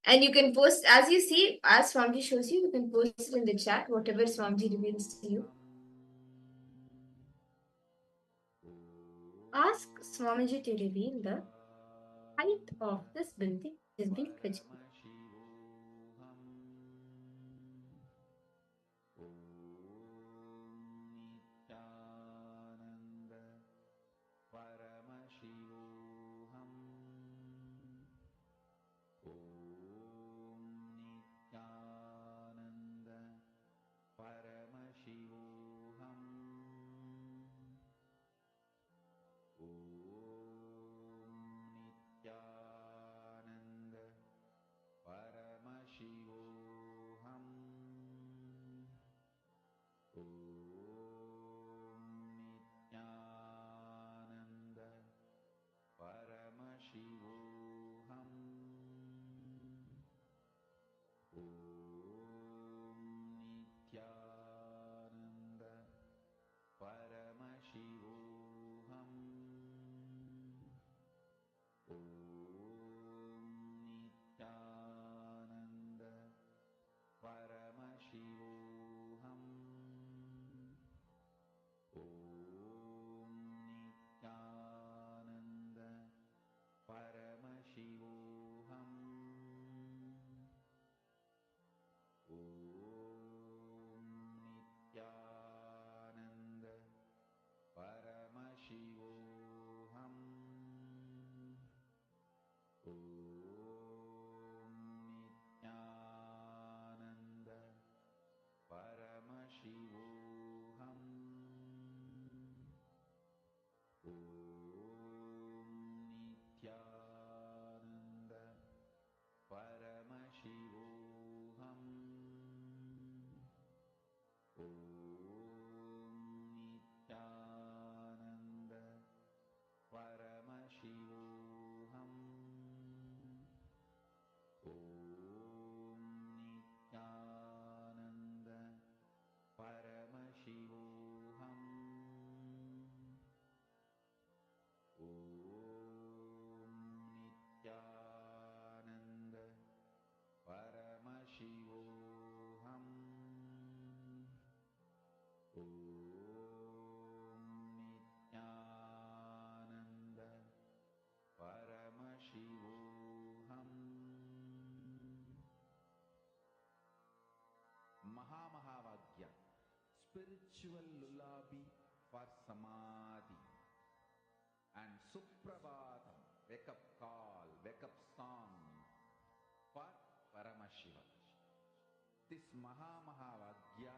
And you can post, as you see, as Swamiji shows you, you can post it in the chat, whatever Swamiji reveals to you. Ask Swamiji to reveal the height of this building is being projected. Mahavakya, spiritual lullaby for samadhi, and Suprabhatam, wake up call, wake up song for Paramashiva. This Mahavakya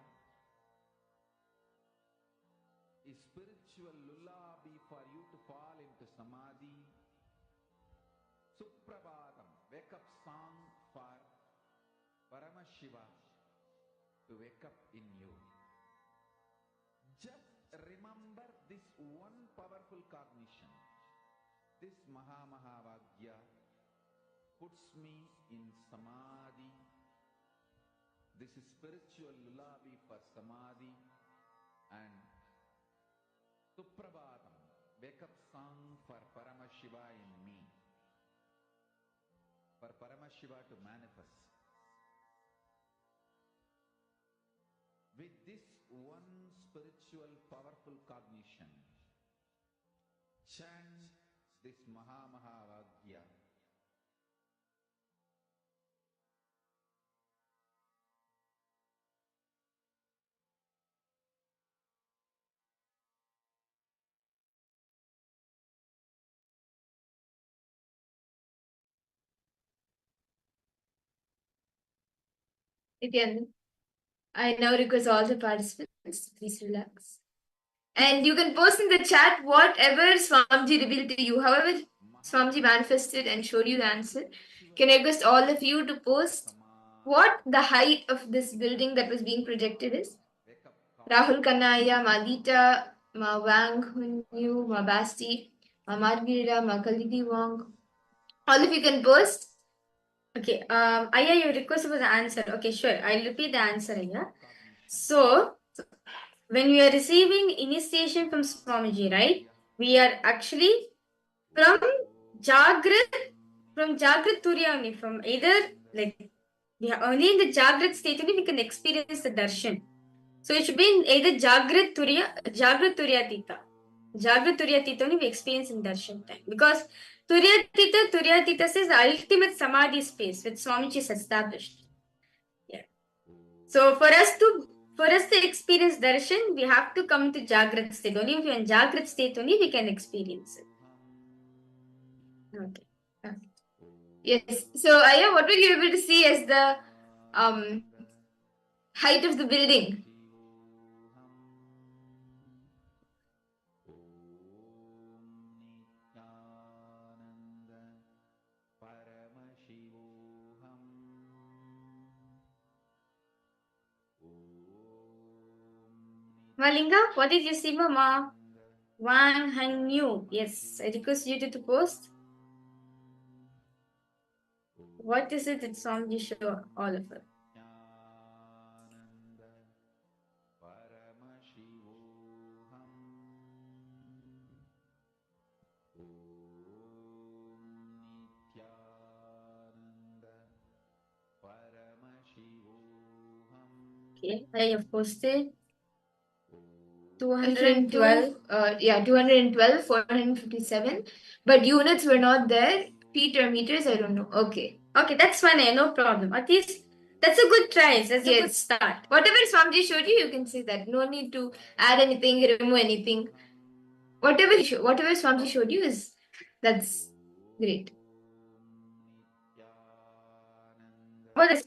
is spiritual lullaby for you to fall into samadhi. Suprabhatam, wake up song for Paramashiva to wake up in you. Just remember this one powerful cognition. This Mahavakya puts me in samadhi. This is spiritual lullaby for samadhi, and Suprabhatam, wake up song for Paramashiva in me, for Paramashiva to manifest. With this one spiritual powerful cognition, chant this Mahavakya. Nithyananda. I now request all the participants, please relax. And you can post in the chat whatever Swamiji revealed to you, however Swamiji manifested and showed you the answer. Can I request all of you to post what the height of this building that was being projected is? Rahul Kanaya, Malita, Ma Wang Hunyu, Ma Basti, Ma Margarita, Ma Kalidi Wong. All of you can post. Okay, Aya, you requested for the answer. Okay, sure. I'll repeat the answer, Aya. So, when we are receiving initiation from Swamiji, right? We are actually from Jagrat Turiya only, from either like we are only in the Jagrat state only we can experience the darshan. So it should be in either Jagrat Turiya Tita. Jagrat Turiya Tita only we experience in darshan time. Because Turiya Tita says the ultimate samadhi space which Swamiji has established. Yeah. So for us to experience darshan, we have to come to Jagrat state. Only if you're in Jagrat state only we can experience it. Okay. Yes. So Aya, what were you able to see as the height of the building? Malinga, what did you see, Mama? Wang Hanyu. Yes, I request you to post. What is it that Swamiji show all of us? Okay, I have posted 212. 212, 457. But units were not there. Feet or meters, I don't know. Okay. Okay, that's fine, no problem. At least that's a good try. That's a good start. Whatever Swamiji showed you, you can say that. No need to add anything, remove anything. Whatever Swamiji showed you that's great. What is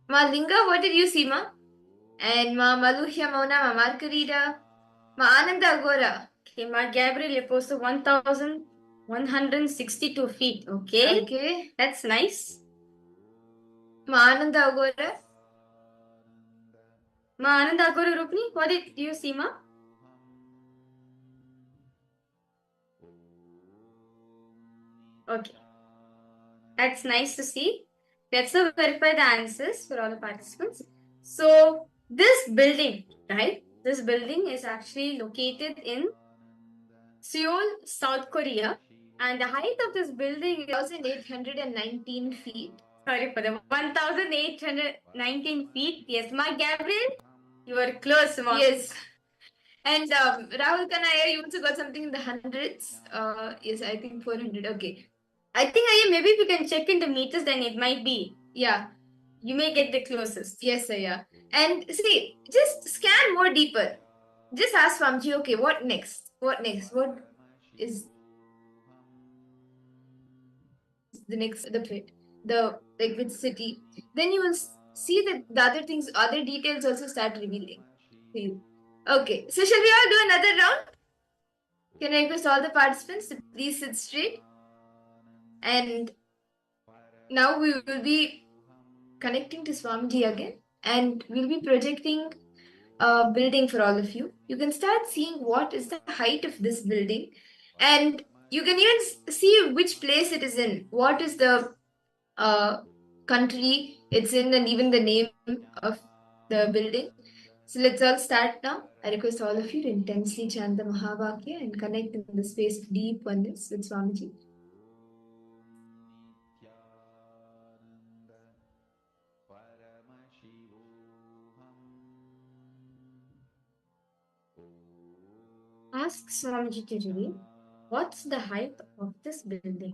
Ma Linga, what did you see, Ma? And Ma Maluhya Mauna, Ma Margarita, Ma Ananda Agora. okay, Ma Gabriel, you posted 1,162 feet. Okay. Okay. That's nice. Ma Ananda Agora. Ma Ananda Agora Rupni, what did you see, Ma? Okay. That's nice to see. Let's now verify the answers for all the participants. So, this building, right? This building is actually located in Seoul, South Korea. And the height of this building is 1,819 feet. Sorry for the 1,819 feet. Yes, Ma Gabriel, you were close, Ma. Yes. And Rahul Kanaya, you also got something in the hundreds. Yes, I think 400. Okay. I think maybe if you can check in the meters, then it might be. Yeah. You may get the closest. Yes, yeah. And see, just scan more deeper. Just ask Swamiji, okay, what next? What next? What is the next, the like which city? Then you will see that the other things, other details also start revealing to you. Okay, so shall we all do another round? Can I request all the participants to please sit straight? And now we will be connecting to Swamiji again, and we'll be projecting a building for all of you. You can start seeing what is the height of this building, and you can even see which place it is in, what is the country it's in, and even the name of the building. So let's all start now. I request all of you to intensely chant the Mahavakya and connect in the space of deep oneness with Swamiji. Ask Swamiji to reveal what's the height of this building.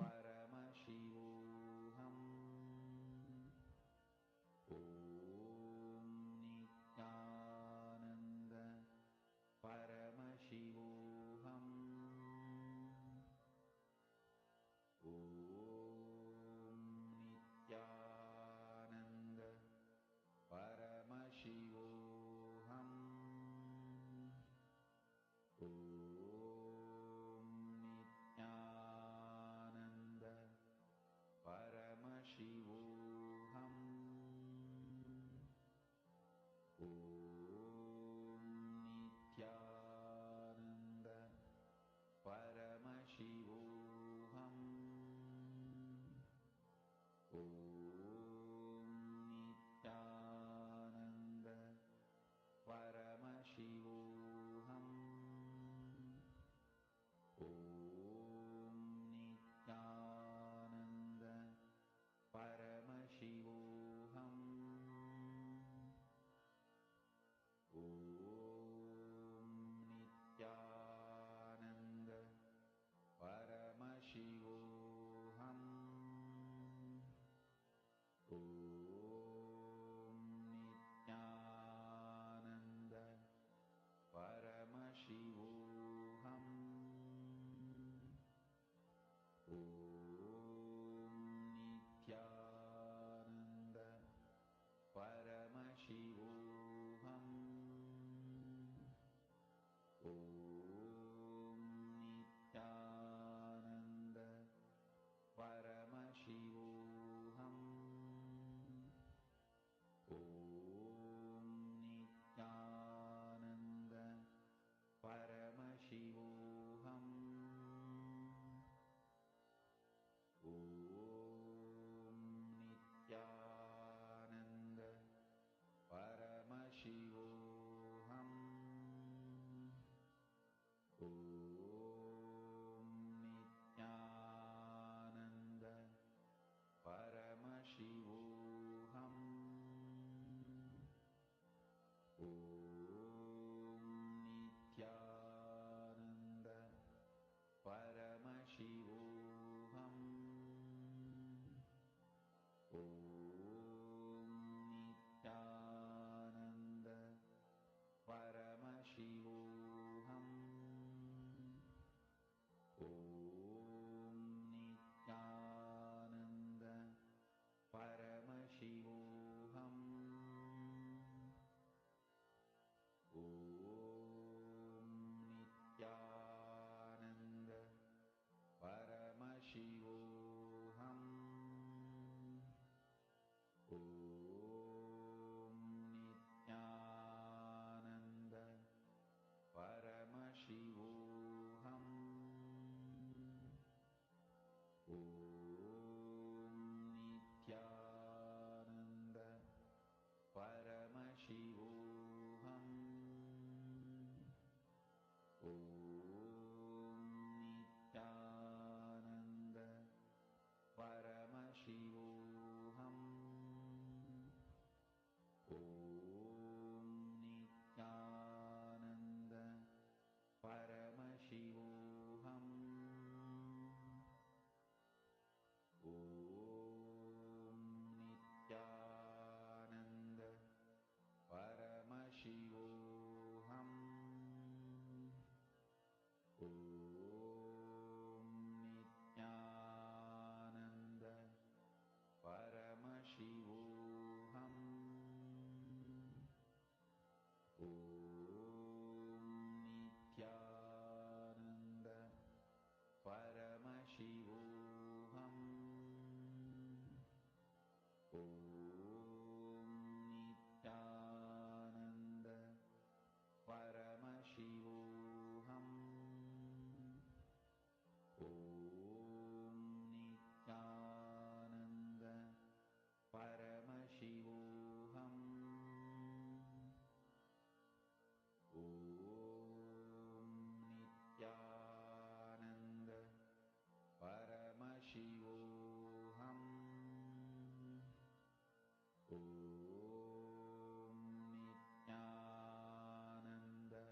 Nithyananda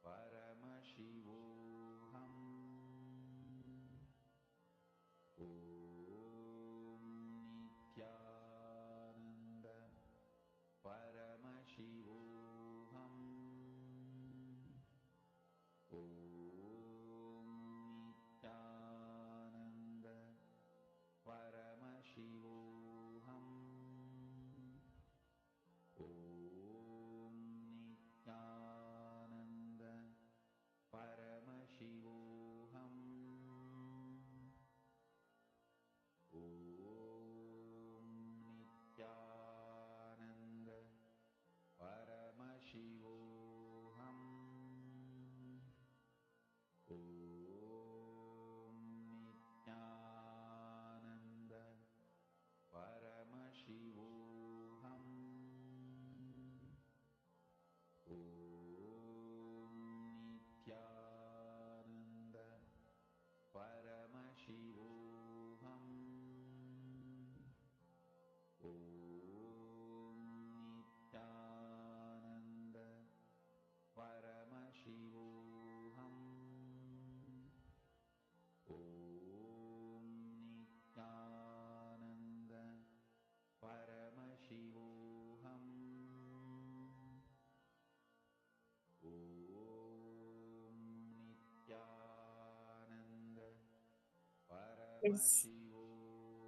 Paramashivoham. Nithyananda Paramashivoham. Nithyananda Paramashivoham. Nithyananda Paramashivoham. Nithyananda Paramashivoham. Nithyananda Paramashivoham. Nithyananda Paramashivoham. Nithyananda Paramashivoham. Nithyananda Paramashivoham. Nithyananda Yes. Paramashivoham.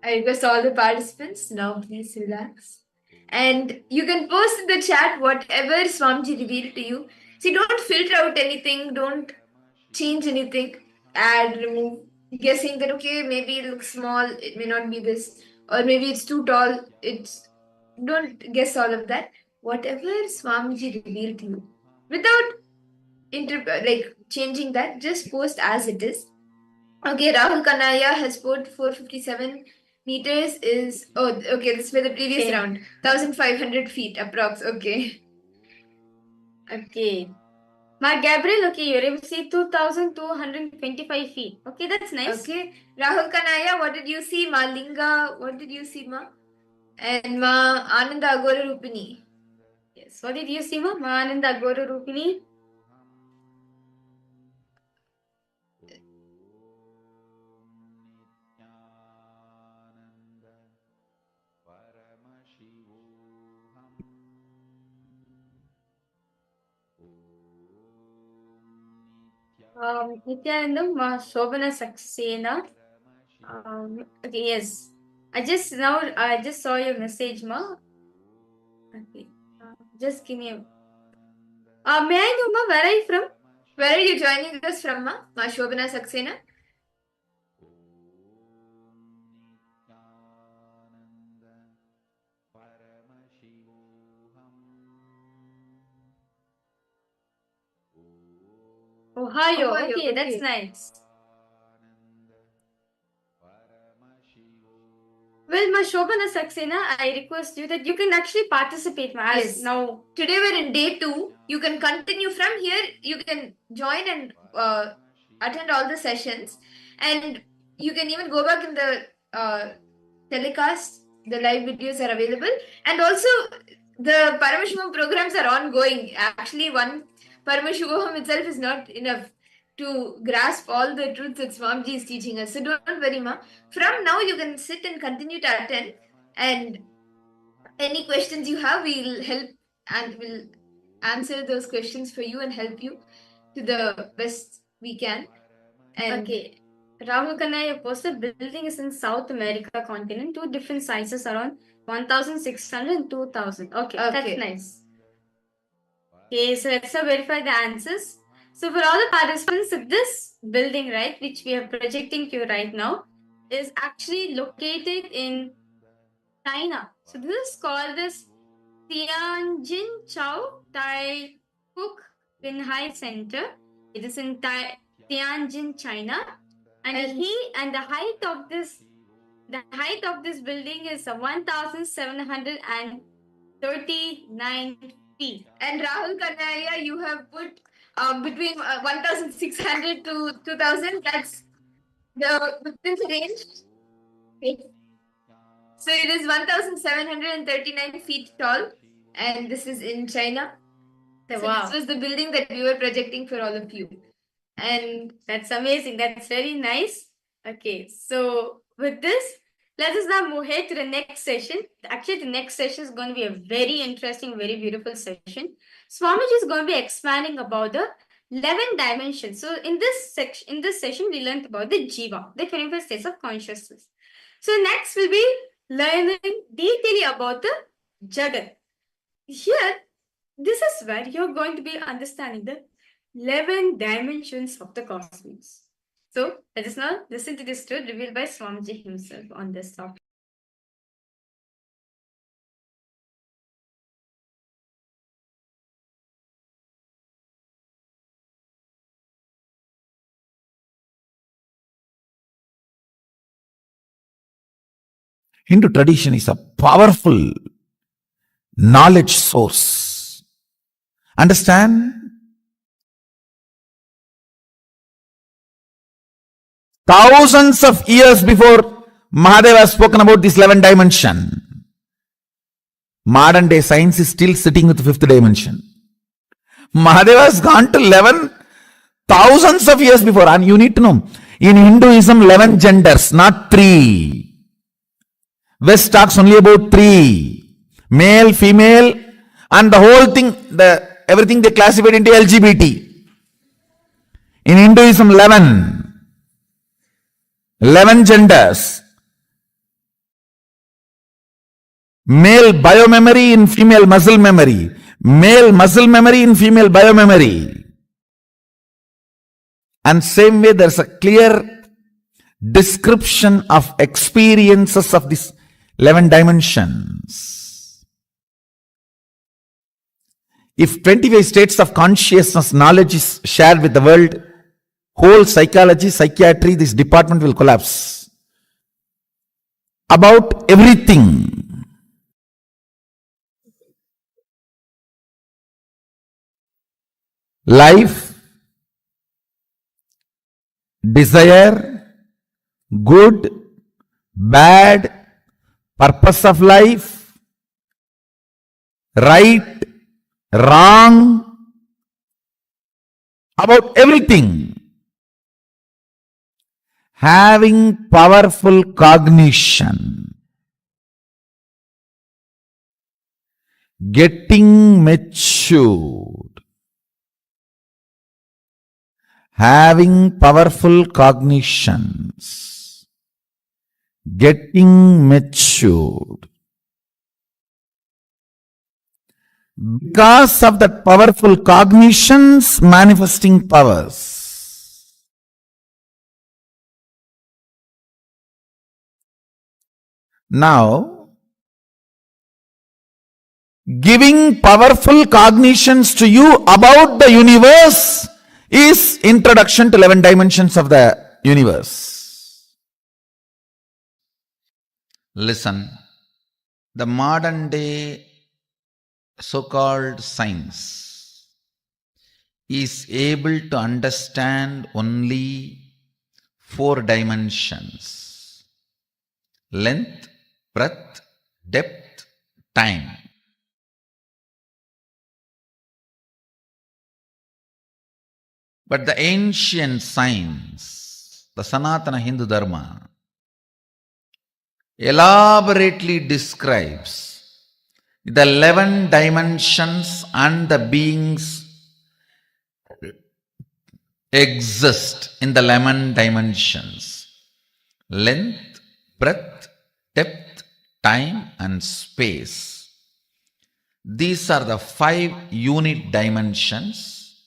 I request all the participants now please relax. And you can post in the chat whatever Swamiji revealed to you. See, don't filter out anything, don't change anything, add, remove, guessing that okay, maybe it looks small, it may not be this, or maybe it's too tall. It's don't guess all of that. Whatever Swamiji revealed to you, without like changing that, just post as it is. Okay, Rahul Kanaya has put 457 meters is okay, this is for the previous Okay. round. 1500 feet approx. Okay. Okay. Ma Gabriel, okay, you're able to see 2,225 feet. Okay, that's nice. Okay. Rahul Kanaya, what did you see? Ma Linga, what did you see, Ma? And Ma Ananda Agora Rupini. Yes. What did you see, Ma? Ananda Agora Rupini. Nithyananda Paramashivoham. Nithyanandam, Ma Shobana Saxena. Okay, yes. I just saw your message, Ma. Okay. Just give me a. May I know, Ma, where are you from? Where are you joining us from, Ma? Ma Shobana Saxena? Nithyananda Paramashivoham. Ohio. Ohio, Okay, that's okay. nice. Nithyananda Paramashivoham. Well, Ma Shobana Saxena, I request you that you can actually participate, Ma. As Yes. now. Today we're in day 2. You can continue from here. You can join and attend all the sessions. And you can even go back in the telecast. The live videos are available. And also, the Paramashivam programs are ongoing. Actually, one Paramashivoham itself is not enough to grasp all the truths that Swamiji is teaching us. So don't worry, Ma. From now, you can sit and continue to attend. And any questions you have, we'll help and we'll answer those questions for you and help you to the best we can. And Okay. Rahul Kanaya posted building is in South America continent, 2 different sizes around 1,600 and 2,000. Okay, Okay. that's nice. Okay, so let's verify the answers. So for all the participants, this building, right, which we are projecting to you right now, is actually located in China. So this is called as Tianjin Chao Tai Kuk Binhai Center. It is in Tianjin, China. And the height of this building is 1,739 feet. And Rahul Kanaya, you have put between 1,600 to 2,000. That's the distance range. So it is 1,739 feet tall, and this is in China. So Wow. this was the building that we were projecting for all of you. And That's amazing. That's very nice. Okay, so with this, let us now move ahead to the next session. Actually, the next session is going to be a very interesting, very beautiful session. Swamiji is going to be expanding about the 11 dimensions. So in this session, we learned about the jiva, the 25 states of consciousness. So next we'll be learning detailing about the jagat. Here, this is where you're going to be understanding the 11 dimensions of the cosmos. So let us now listen to this truth revealed by Swamiji himself on this topic. Hindu tradition is a powerful knowledge source. Understand? Thousands of years before Mahadeva has spoken about this 11 dimension, modern day science is still sitting with the 5th dimension. Mahadeva has gone to 11 thousands of years before, and you need to know, in Hinduism 11 genders, not 3. West talks only about 3. Male, female, and the whole thing, everything they classified into LGBT. In Hinduism 11 genders. Male biomemory in female muscle memory. Male muscle memory in female biomemory. And same way there's a clear description of experiences of these 11 dimensions. If 25 states of consciousness knowledge is shared with the world, whole psychology, psychiatry, this department will collapse. About everything. Life, desire, good, bad, purpose of life, right, wrong, about everything. Having powerful cognition, getting matured, having powerful cognitions, getting matured. Because of that powerful cognitions, manifesting powers. Now, giving powerful cognitions to you about the universe is introduction to 11 dimensions of the universe. Listen, the modern day so-called science is able to understand only 4 dimensions: length, breadth, depth, time. But the ancient science, the Sanatana Hindu Dharma, elaborately describes the 11 dimensions and the beings exist in the 11 dimensions: length, breadth, depth, time and space. These are the 5 unit dimensions,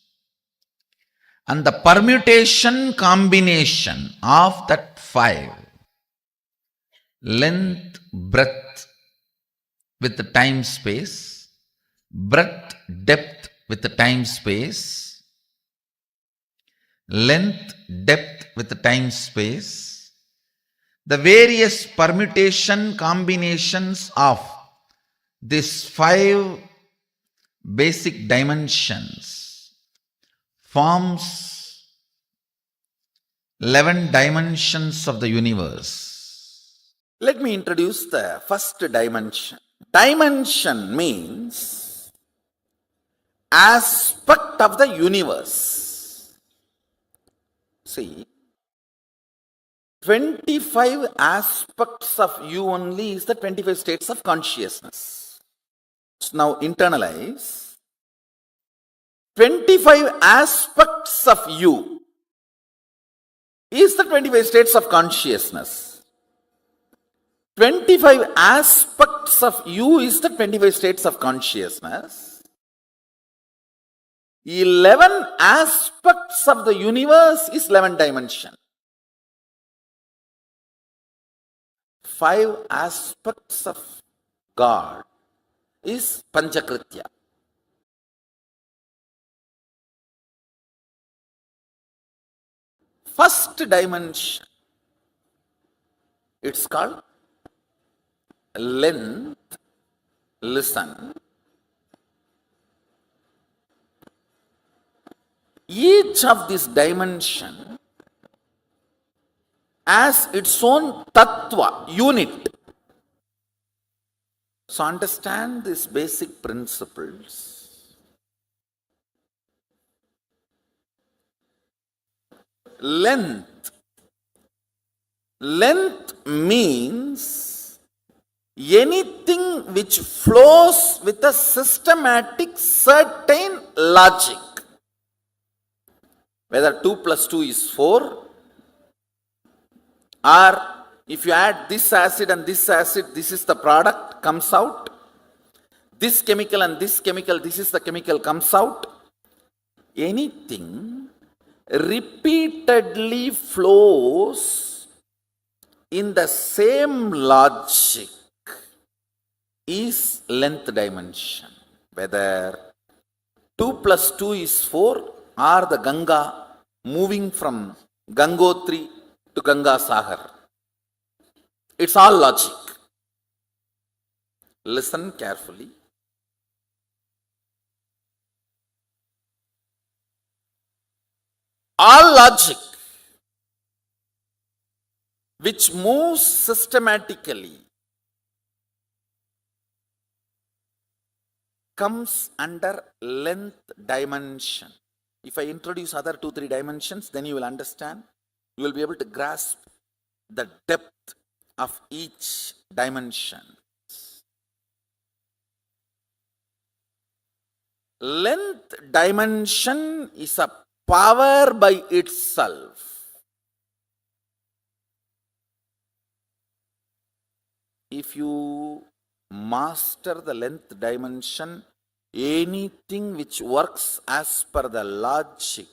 and the permutation combination of that 5, length, breadth with the time space, breadth, depth with the time space, length, depth with the time space, the various permutation combinations of these 5 basic dimensions forms 11 dimensions of the universe. Let me introduce the first dimension. Dimension means aspect of the universe. See, 25 aspects of you only is the 25 states of consciousness. So now internalize. 25 aspects of you is the 25 states of consciousness. 25 aspects of you is the 25 states of consciousness. 11 aspects of the universe is 11 dimension. 5 aspects of God is Panchakrityas. First dimension, it's called length. Listen. Each of this dimension has its own tattva, unit. So understand these basic principles. Length. Length means anything which flows with a systematic certain logic. Whether 2 plus 2 is 4, or if you add this acid and this acid, this is the product, comes out. This chemical and this chemical, this is the chemical, comes out. Anything repeatedly flows in the same logic is length dimension. Whether 2 plus 2 is 4 or the Ganga moving from Gangotri to Ganga Sagar. It's all logic. Listen carefully. All logic which moves systematically comes under length dimension. If I introduce other 2-3 dimensions, then you will understand. You will be able to grasp the depth of each dimension. Length dimension is a power by itself. If you master the length dimension, anything which works as per the logic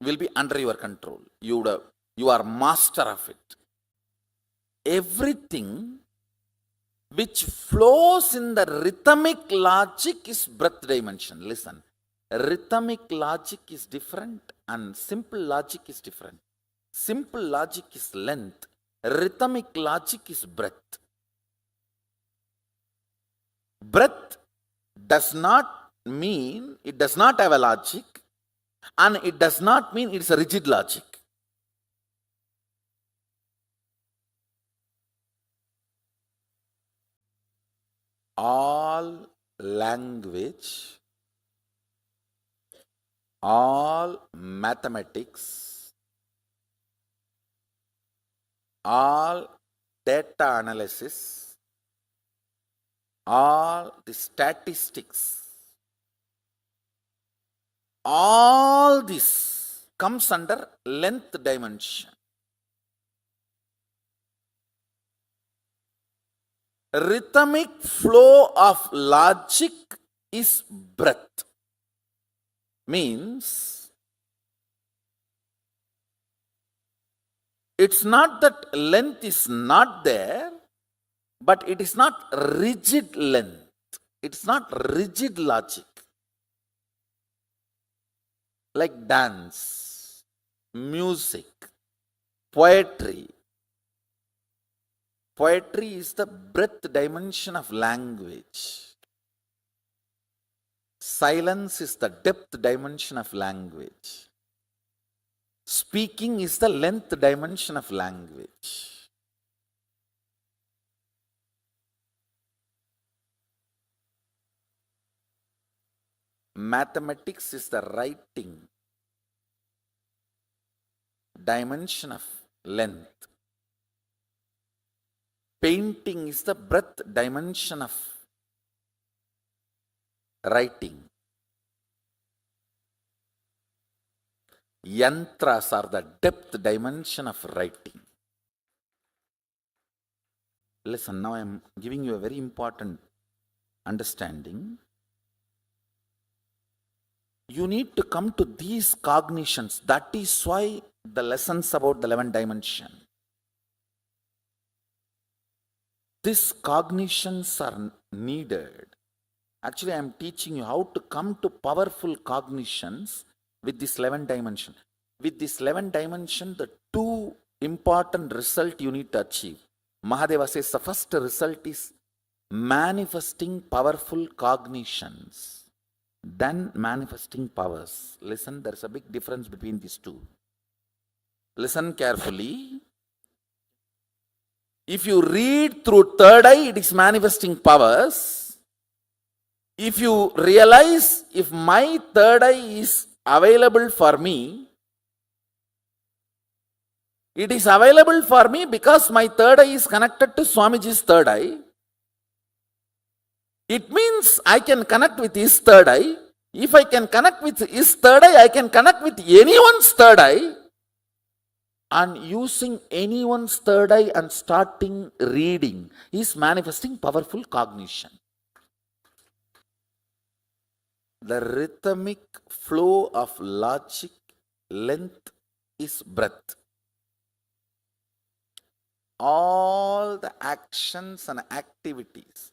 will be under your control. You are master of it. Everything which flows in the rhythmic logic is breath dimension. Listen, rhythmic logic is different and simple logic is different. Simple logic is length. Rhythmic logic is breath. Breath does not mean, it does not have a logic, and it does not mean it is a rigid logic. All language, all mathematics, all data analysis, all the statistics, all this comes under length dimension. Rhythmic flow of logic is breath. Means, it's not that length is not there, but it is not rigid length. It's not rigid logic. Like dance, music, poetry. Poetry is the breadth dimension of language. Silence is the depth dimension of language. Speaking is the length dimension of language. Mathematics is the writing dimension of length. Painting is the breadth dimension of writing. Yantras are the depth dimension of writing. Listen, now I am giving you a very important understanding. You need to come to these cognitions. That is why the lessons about the 11th dimension. These cognitions are needed. Actually, I am teaching you how to come to powerful cognitions with this 11th dimension. With this 11th dimension, the two important results you need to achieve. Mahadeva says the first result is manifesting powerful cognitions, then manifesting powers. Listen, there is a big difference between these two. Listen carefully. If you read through third eye, it is manifesting powers. If you realize if my third eye is available for me, it is available for me because my third eye is connected to Swamiji's third eye. It means I can connect with his third eye. If I can connect with his third eye, I can connect with anyone's third eye. And using anyone's third eye and starting reading is manifesting powerful cognition. The rhythmic flow of logic, length is breath. All the actions and activities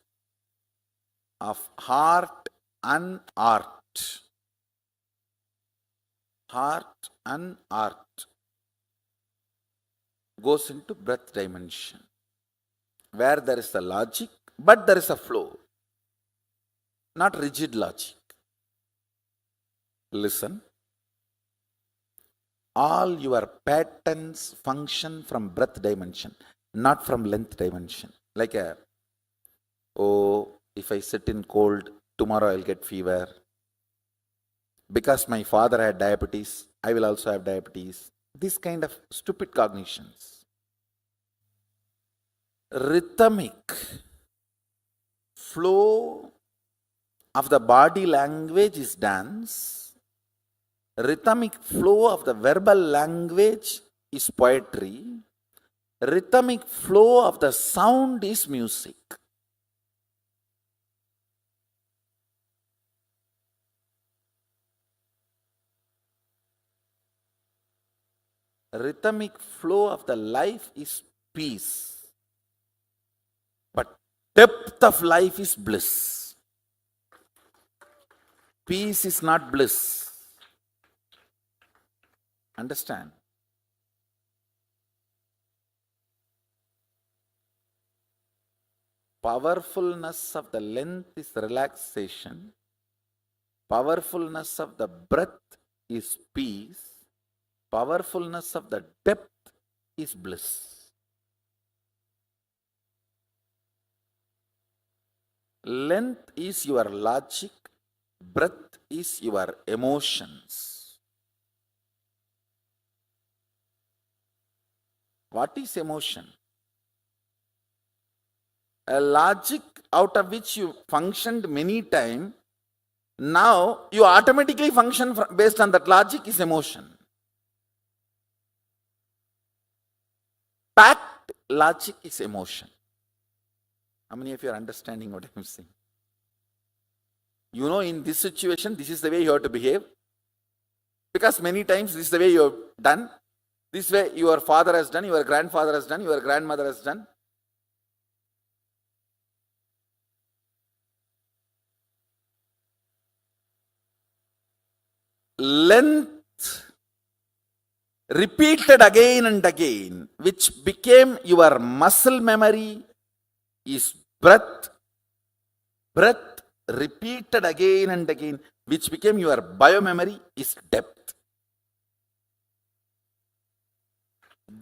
of heart and art, goes into breath dimension, where there is a logic, but there is a flow, not rigid logic. Listen, all your patterns function from breath dimension, not from length dimension. Like if I sit in cold, tomorrow I'll get fever. Because my father had diabetes, I will also have diabetes. This kind of stupid cognitions. Rhythmic flow of the body language is dance. Rhythmic flow of the verbal language is poetry. Rhythmic flow of the sound is music. Rhythmic flow of the life is peace. But depth of life is bliss. Peace is not bliss. Understand? Powerfulness of the length is relaxation. Powerfulness of the breath is peace. Powerfulness of the depth is bliss. Length is your logic, breath is your emotions. What is emotion? A logic out of which you functioned many times, now you automatically function based on that logic is emotion. Packed logic is emotion. How many of you are understanding what I am saying? You know, in this situation, this is the way you have to behave. Because many times this is the way you have done. This way your father has done, your grandfather has done, your grandmother has done. Length repeated again and again, which became your muscle memory, is breath. Breath repeated again and again, which became your biomemory, is depth.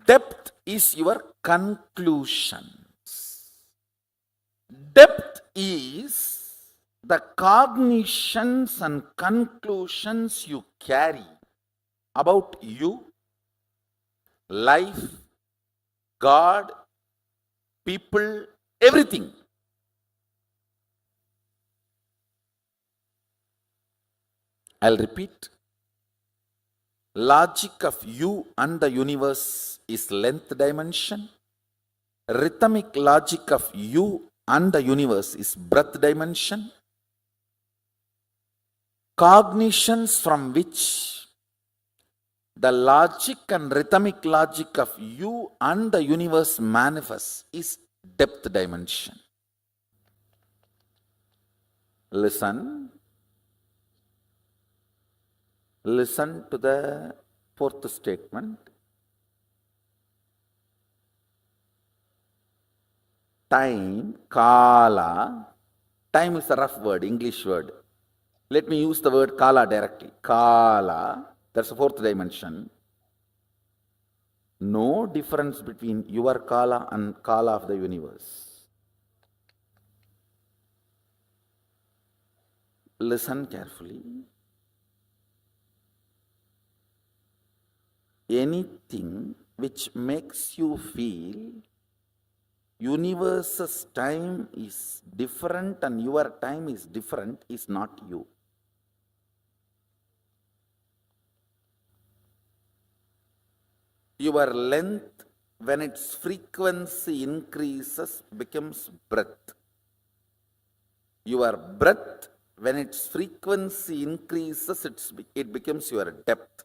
Depth is your conclusions. Depth is the cognitions and conclusions you carry about you, life, God, people, everything. I'll repeat. Logic of you and the universe is length dimension. Rhythmic logic of you and the universe is breadth dimension. Cognitions from which the logic and rhythmic logic of you and the universe manifests is depth dimension. Listen to the fourth statement. Time, kala. Time is a rough word, English word. Let me use the word kala directly. Kala, that's the fourth dimension. No difference between your kala and kala of the universe. Listen carefully. Anything which makes you feel universe's time is different and your time is different is not you. Your length, when its frequency increases, becomes breadth. Your breadth, when its frequency increases, it becomes your depth.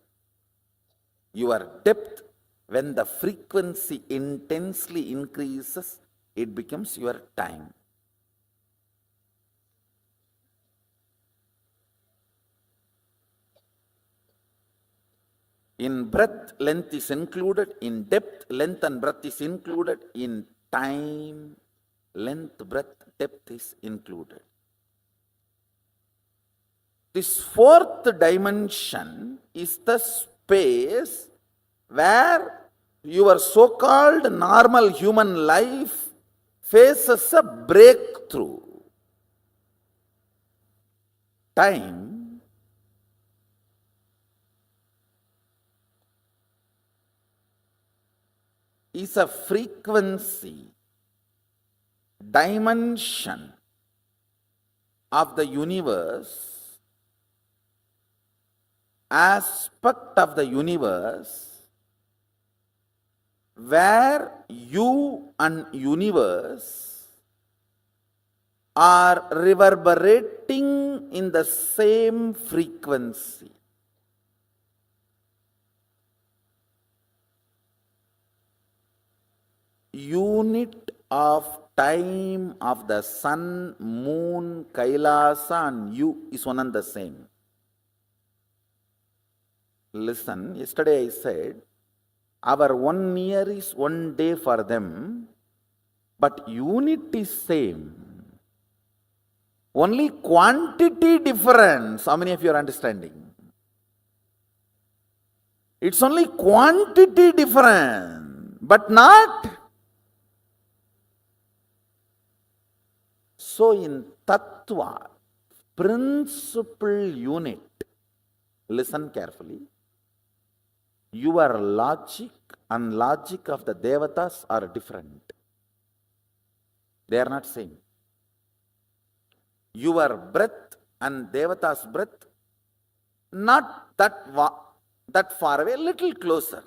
Your depth, when the frequency intensely increases, it becomes your time. In breadth, length is included. In depth, length and breadth is included. In time, length, breadth, depth is included. This fourth dimension is the space where your so-called normal human life faces a breakthrough. Time is a frequency, dimension of the universe, aspect of the universe, where you and universe are reverberating in the same frequency. Unit of time of the sun, moon, Kailasa and you is one and the same. Listen, yesterday I said, our 1 year is 1 day for them, but unit is same. Only quantity difference. How many of you are understanding? It's only quantity difference, but not. So in Tattva, principal unit, listen carefully. Your logic and logic of the Devatas are different. They are not same. Your breath and Devatas' breath, not that far away, little closer.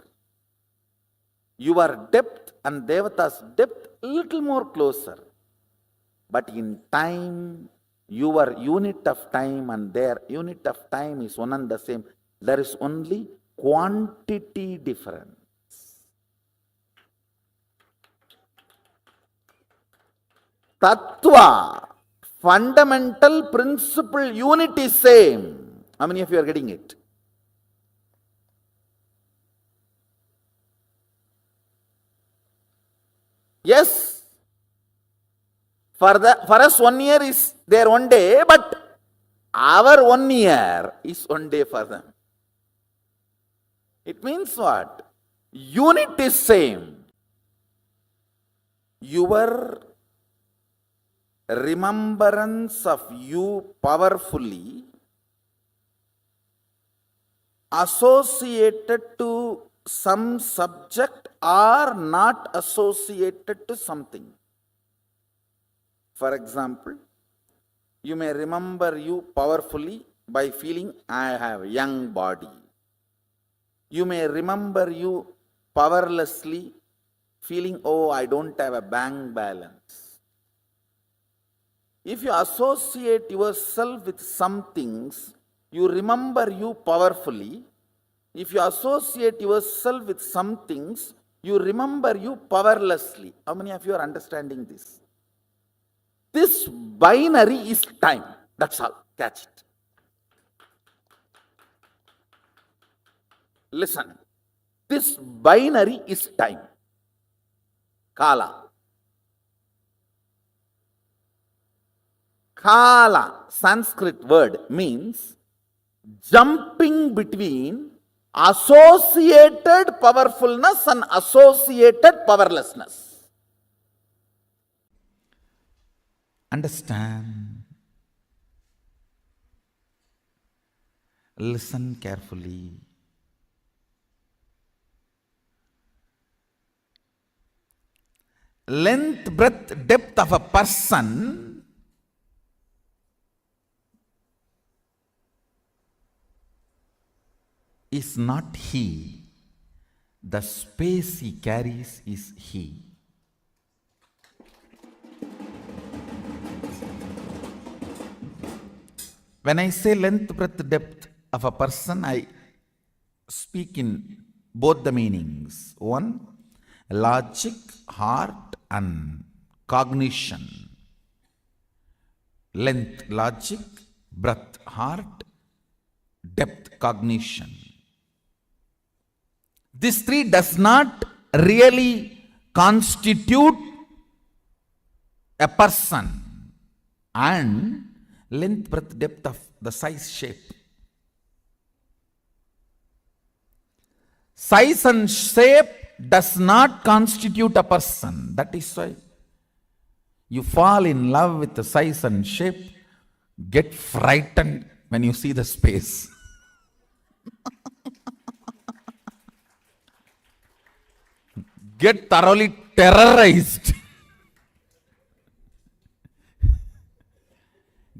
Your depth and Devatas' depth, little more closer. But in time, your unit of time and their unit of time is one and the same. There is only quantity difference. Tattva, fundamental principle unit is same. How many of you are getting it? Yes. For us 1 year is their 1 day, but our 1 year is 1 day for them. It means what? Unit is same. Your remembrance of you powerfully associated to some subject or not associated to something. For example, you may remember you powerfully by feeling I have a young body. You may remember you powerlessly feeling, oh, I don't have a bank balance. If you associate yourself with some things, you remember you powerfully. If you associate yourself with some things, you remember you powerlessly. How many of you are understanding this? This binary is time. That's all. Catch it. Listen. This binary is time. Kala. Kala, Sanskrit word, means jumping between associated powerfulness and associated powerlessness. Understand. Listen carefully. Length, breadth, depth of a person is not he. The space he carries is he. When I say length, breadth, depth of a person, I speak in both the meanings. One, logic, heart, and cognition. Length, logic, breadth, heart, depth, cognition. This three does not really constitute a person. And length, breadth, depth of the size, shape. Size and shape does not constitute a person. That is why you fall in love with the size and shape, get frightened when you see the space. Get thoroughly terrorized.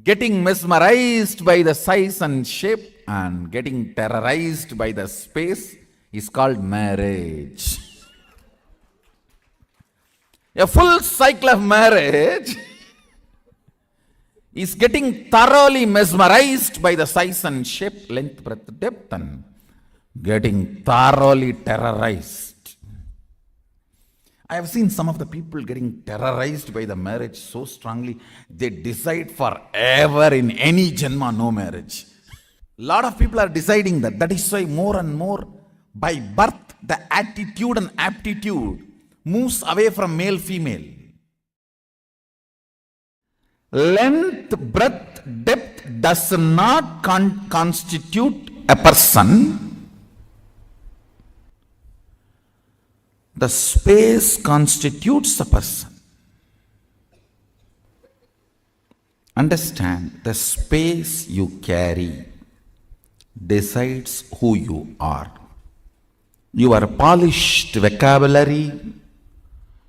Getting mesmerized by the size and shape and getting terrorized by the space is called marriage. A full cycle of marriage is getting thoroughly mesmerized by the size and shape, length, breadth, depth, and getting thoroughly terrorized. I have seen some of the people getting terrorized by the marriage so strongly, they decide forever in any janma no marriage. A lot of people are deciding that. That is why more and more by birth the attitude and aptitude moves away from male female. Length, breadth, depth does not constitute a person. The space constitutes a person. Understand, the space you carry decides who you are. Your polished vocabulary,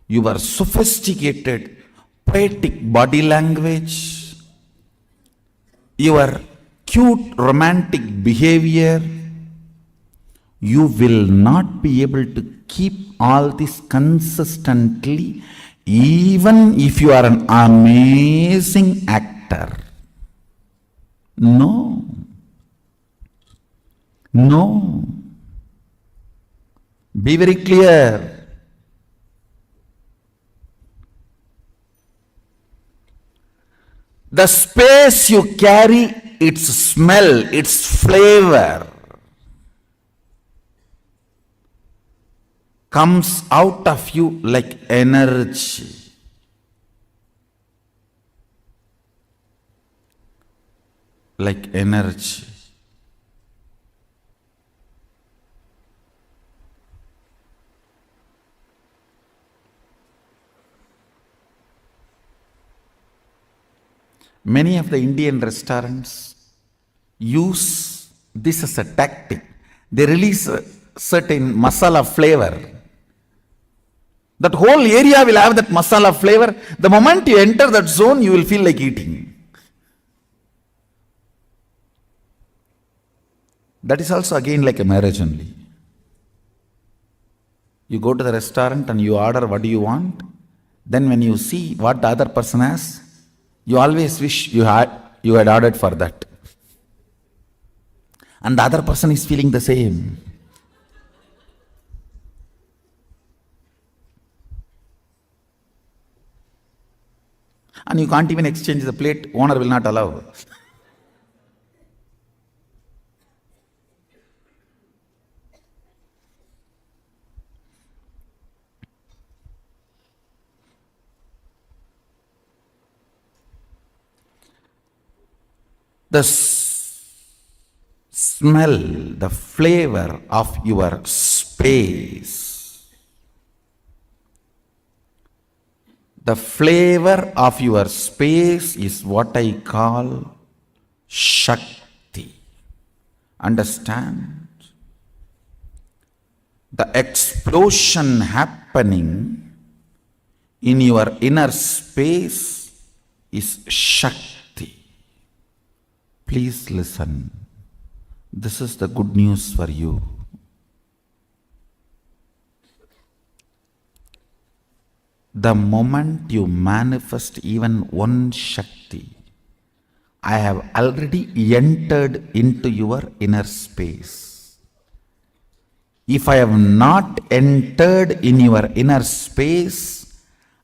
your sophisticated poetic body language, your cute romantic behavior, you will not be able to keep all this consistently even if you are an amazing actor. No. No. Be very clear. The space you carry, its smell, its flavor comes out of you like energy. Like energy. Many of the Indian restaurants use this as a tactic. They release a certain masala flavor. That whole area will have that masala flavor. The moment you enter that zone, you will feel like eating. That is also again like a marriage only. You go to the restaurant and you order what you want. Then when you see what the other person has, you always wish you had ordered for that. And the other person is feeling the same. And you can't even exchange the plate, owner will not allow. The smell, the flavor of your space. The flavor of your space is what I call Shakti. Understand? The explosion happening in your inner space is Shakti. Please listen. This is the good news for you. The moment you manifest even one Shakti, I have already entered into your inner space. If I have not entered in your inner space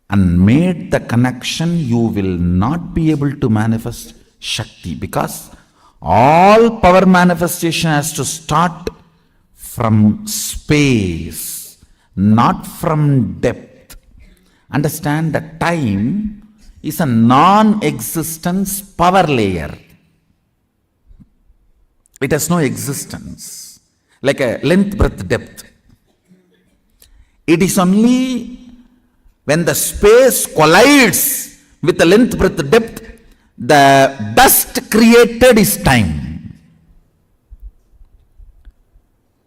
and made the connection, you will not be able to manifest Shakti, because all power manifestation has to start from space, not from depth. Understand that time is a non-existence power layer. It has no existence, like a length, breadth, depth. It is only when the space collides with the length, breadth, depth, the dust created is time.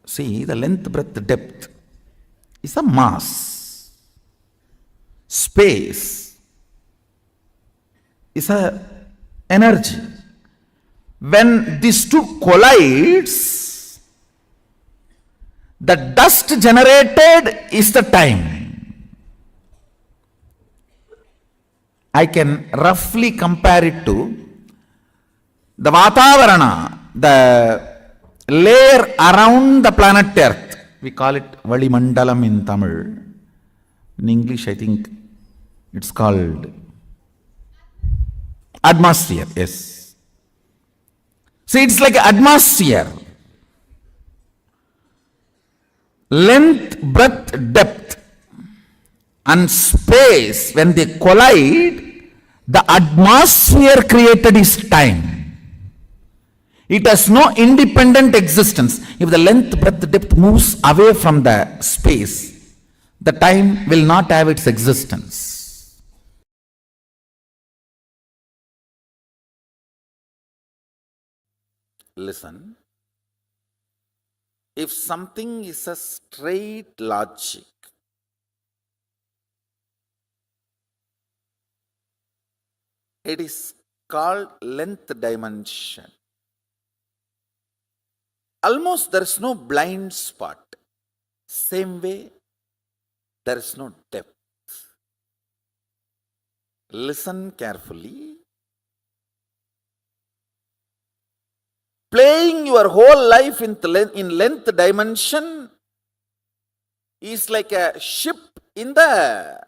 See, the length, breadth, depth is a mass. Space is a energy. When these two collides, the dust generated is the time. I can roughly compare it to the Vatavarana, the layer around the planet Earth. We call it Valimandalam in Tamil. In English, I think it's called atmosphere. Yes. See, it's like atmosphere. Length, breadth, depth and space, when they collide, the atmosphere created is time. It has no independent existence. If the length, breadth, depth moves away from the space, the time will not have its existence. Listen. If something is a straight logic, it is called length dimension. Almost there is no blind spot. Same way, there is no depth. Listen carefully. Playing your whole life in length dimension is like a ship in the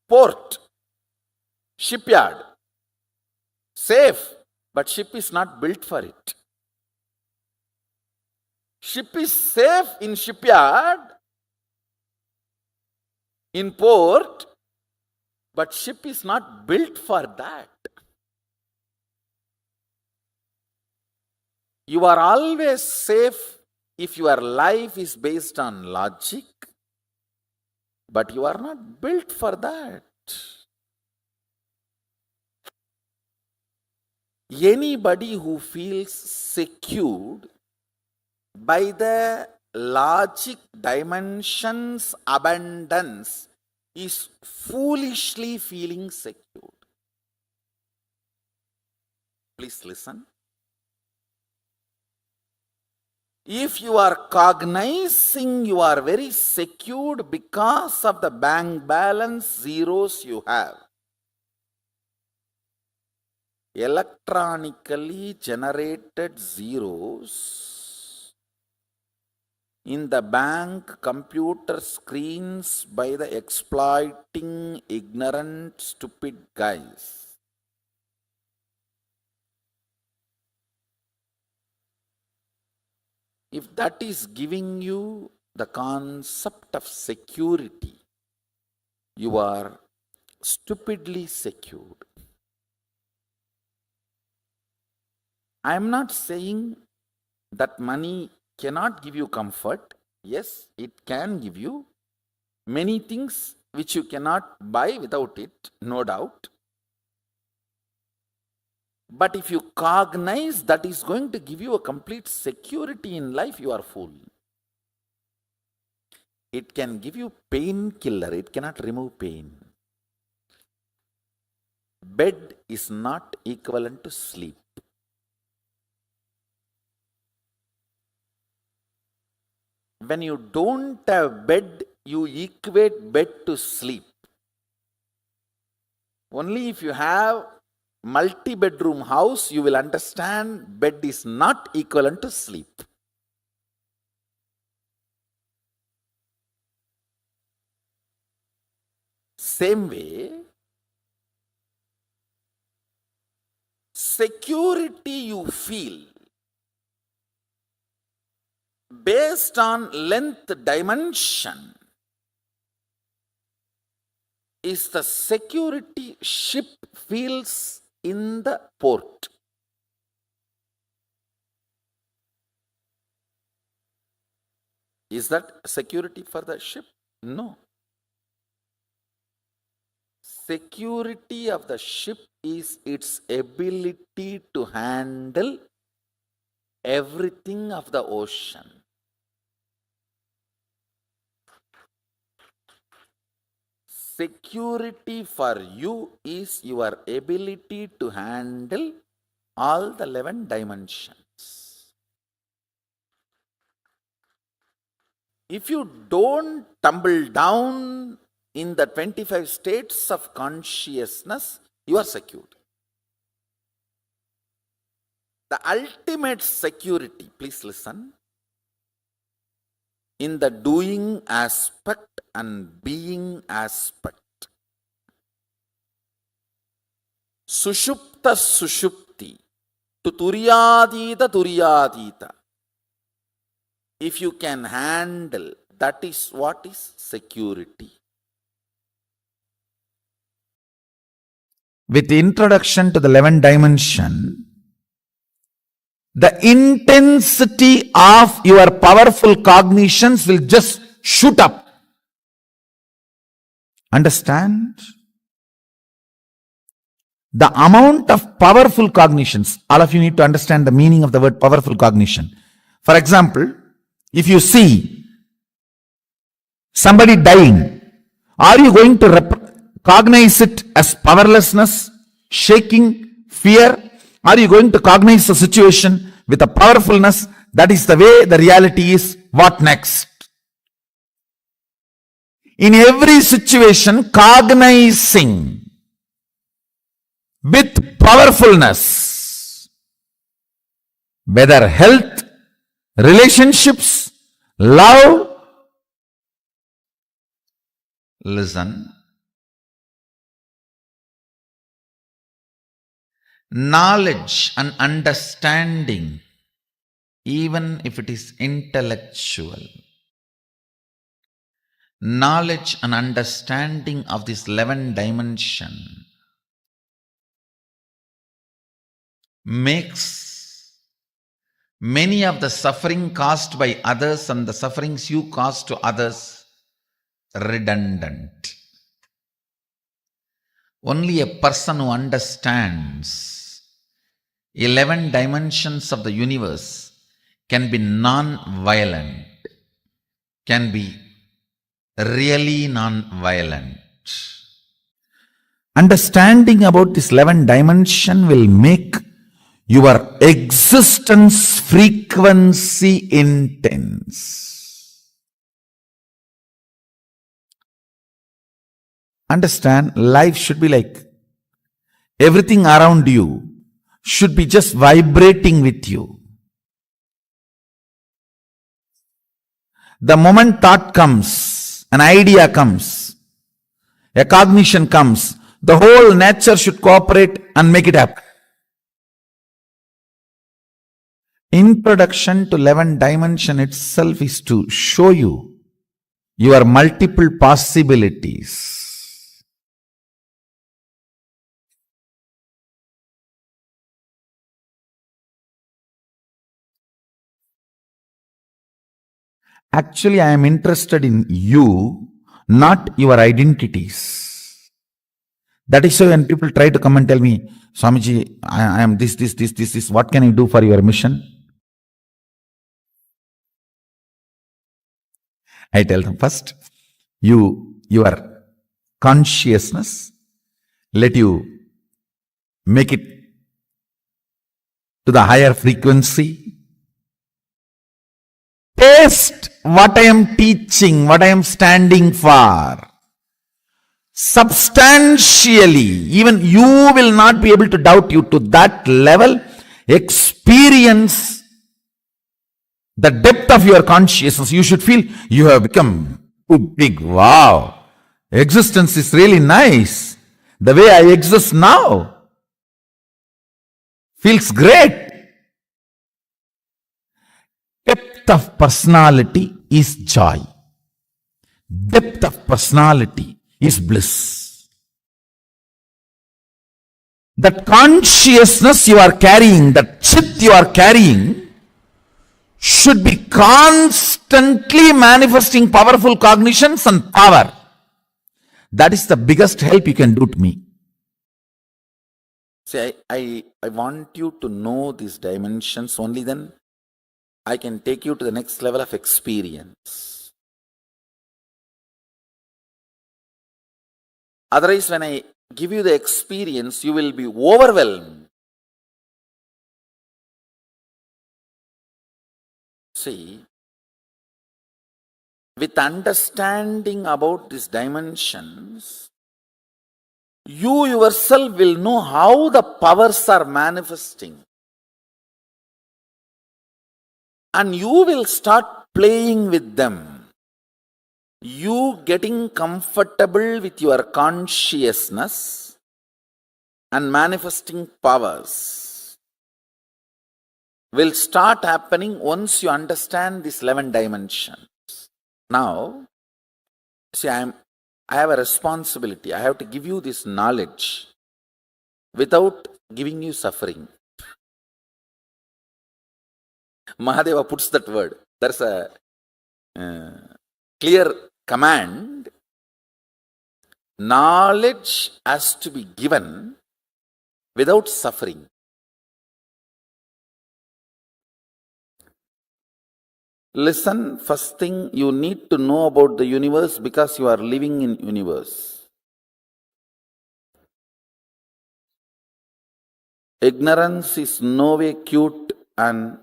port, shipyard. Safe, but ship is not built for it. Ship is safe in shipyard, in port, but ship is not built for that. You are always safe if your life is based on logic, but you are not built for that. Anybody who feels secured by the logic dimension's abundance is foolishly feeling secured. Please listen. If you are cognizing you are very secured because of the bank balance zeros you have, electronically generated zeros in the bank computer screens by the exploiting ignorant stupid guys, if that is giving you the concept of security, you are stupidly secured. I am not saying that money cannot give you comfort. Yes, it can give you many things which you cannot buy without it, no doubt. But if you cognize that is going to give you a complete security in life, you are fool. It can give you painkiller, it cannot remove pain. Bed is not equivalent to sleep. When you don't have bed, you equate bed to sleep. Only if you have multi-bedroom house, you will understand bed is not equivalent to sleep. Same way, security you feel based on length dimension is the security ship feels in the port. Is that security for the ship? No. Security of the ship is its ability to handle everything of the ocean. Security for you is your ability to handle all the 11 dimensions. If you don't tumble down in the 25 states of consciousness, you are secured. The ultimate security, please listen, in the doing aspect and being aspect. Sushupta sushupti, to turyadita turyadita. If you can handle, that is what is security. With the introduction to the 11th dimension, the intensity of your powerful cognitions will just shoot up. Understand? The amount of powerful cognitions, all of you need to understand the meaning of the word powerful cognition. For example, if you see somebody dying, are you going to cognize it as powerlessness, shaking, fear? Are you going to cognize the situation with a powerfulness? That is the way the reality is. What next? In every situation, cognizing with powerfulness, whether health, relationships, love. Listen. Knowledge and understanding, even if it is intellectual, knowledge and understanding of this 11th dimension makes many of the suffering caused by others and the sufferings you cause to others redundant. Only a person who understands 11 dimensions of the universe can be non-violent, can be really non-violent. Understanding about this 11 dimension will make your existence frequency intense. Understand, life should be like everything around you should be just vibrating with you. The moment thought comes, an idea comes, a cognition comes, the whole nature should cooperate and make it happen. Introduction to 11 dimension itself is to show you your multiple possibilities. Actually, I am interested in you, not your identities. That is why when people try to come and tell me, Swamiji, I am this, what can I do for your mission? I tell them first, your consciousness, let you make it to the higher frequency. Taste what I am teaching, what I am standing for. Substantially, even you will not be able to doubt you to that level. Experience the depth of your consciousness. You should feel you have become too big. Wow, existence is really nice. The way I exist now feels great. Depth of personality is joy. Depth of personality is bliss. That consciousness you are carrying, that chit you are carrying, should be constantly manifesting powerful cognitions and power. That is the biggest help you can do to me. See, I want you to know these dimensions, only then I can take you to the next level of experience. Otherwise, when I give you the experience, you will be overwhelmed. See, with understanding about these dimensions, you yourself will know how the powers are manifesting. And you will start playing with them. You getting comfortable with your consciousness and manifesting powers will start happening once you understand these 11 dimensions. Now, see, I have a responsibility. I have to give you this knowledge without giving you suffering. Mahadeva puts that word. There's a clear command. Knowledge has to be given without suffering. Listen, first thing you need to know about the universe because you are living in universe. Ignorance is no way cute and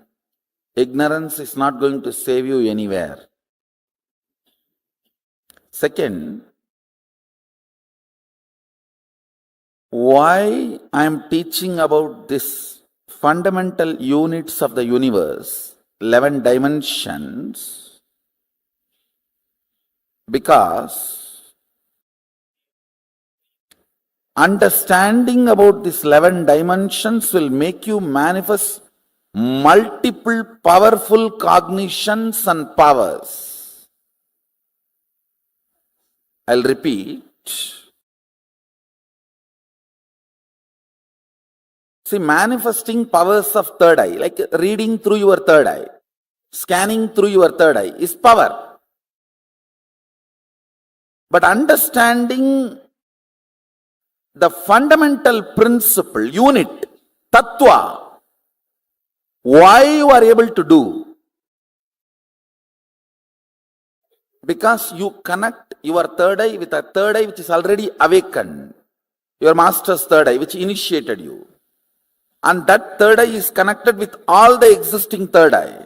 ignorance is not going to save you anywhere. Second, why I am teaching about this fundamental units of the universe, 11 dimensions, because understanding about these 11 dimensions will make you manifest multiple powerful cognitions and powers. I'll repeat. See, manifesting powers of third eye, like reading through your third eye, scanning through your third eye is power. But understanding the fundamental principle, unit, tattva, Why you are able to do? Because you connect your third eye with a third eye which is already awakened. Your master's third eye which initiated you. And that third eye is connected with all the existing third eye.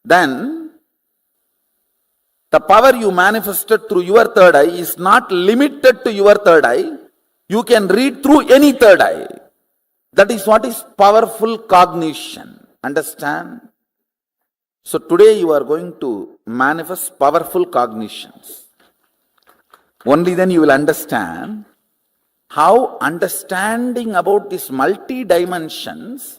Then the power you manifested through your third eye is not limited to your third eye. You can read through any third eye. That is what is powerful cognition. Understand? So today you are going to manifest powerful cognitions. Only then you will understand how understanding about these multi-dimensions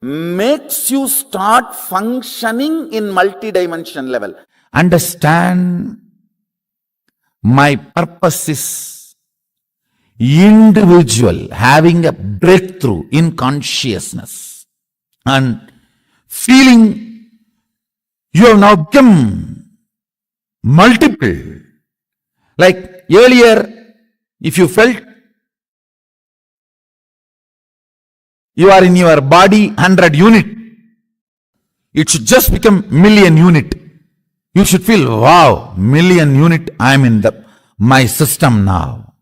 makes you start functioning in multi-dimension level. Understand my purpose is individual, having a breakthrough in consciousness and feeling you have now become multiple. Like earlier, if you felt you are in your body 100 unit, it should just become million unit. You should feel, wow, million unit, I am in my system now.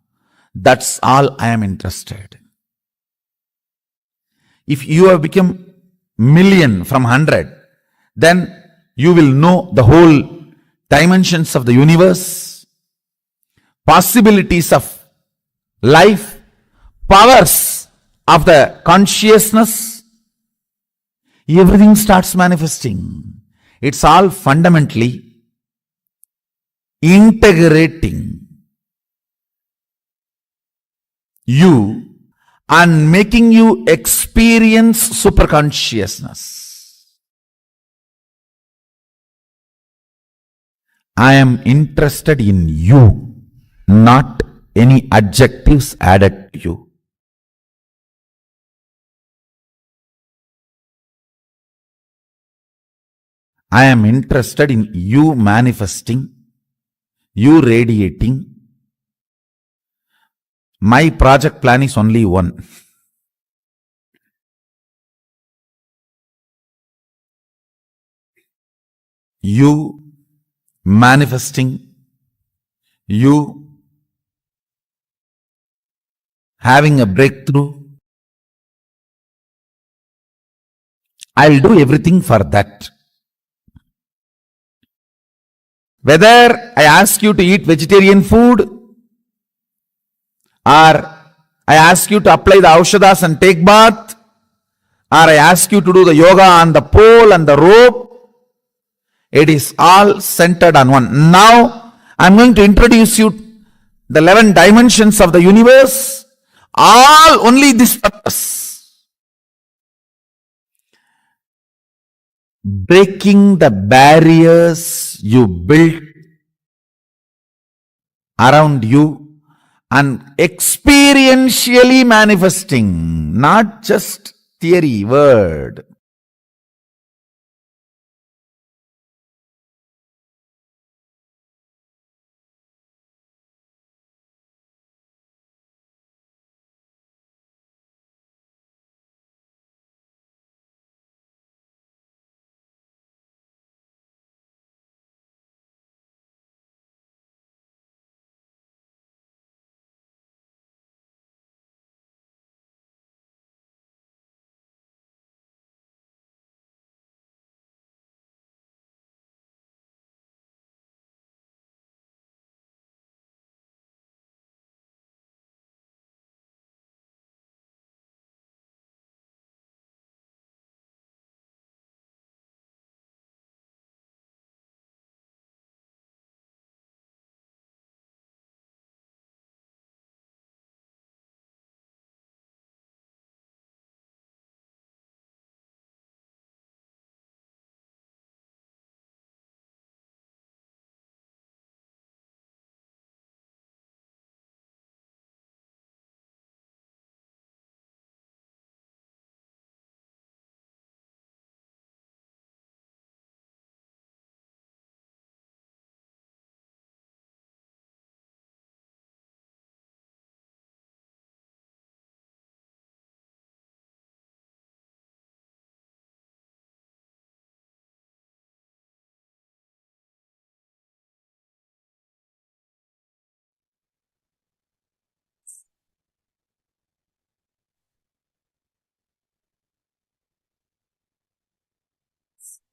That's all I am interested. If you have become million from 100, then you will know the whole dimensions of the universe, possibilities of life, powers of the consciousness. Everything starts manifesting. It's all fundamentally integrating you and making you experience superconsciousness. I am interested in you, not any adjectives added to you. I am interested in you manifesting, you radiating. My project plan is only one. You manifesting, you having a breakthrough. I'll do everything for that. Whether I ask you to eat vegetarian food or I ask you to apply the aushadas and take bath, or I ask you to do the yoga on the pole and the rope, it is all centered on one. Now, I'm going to introduce you the 11 dimensions of the universe, all only this purpose. Breaking the barriers you built around you and experientially manifesting, not just theory, word.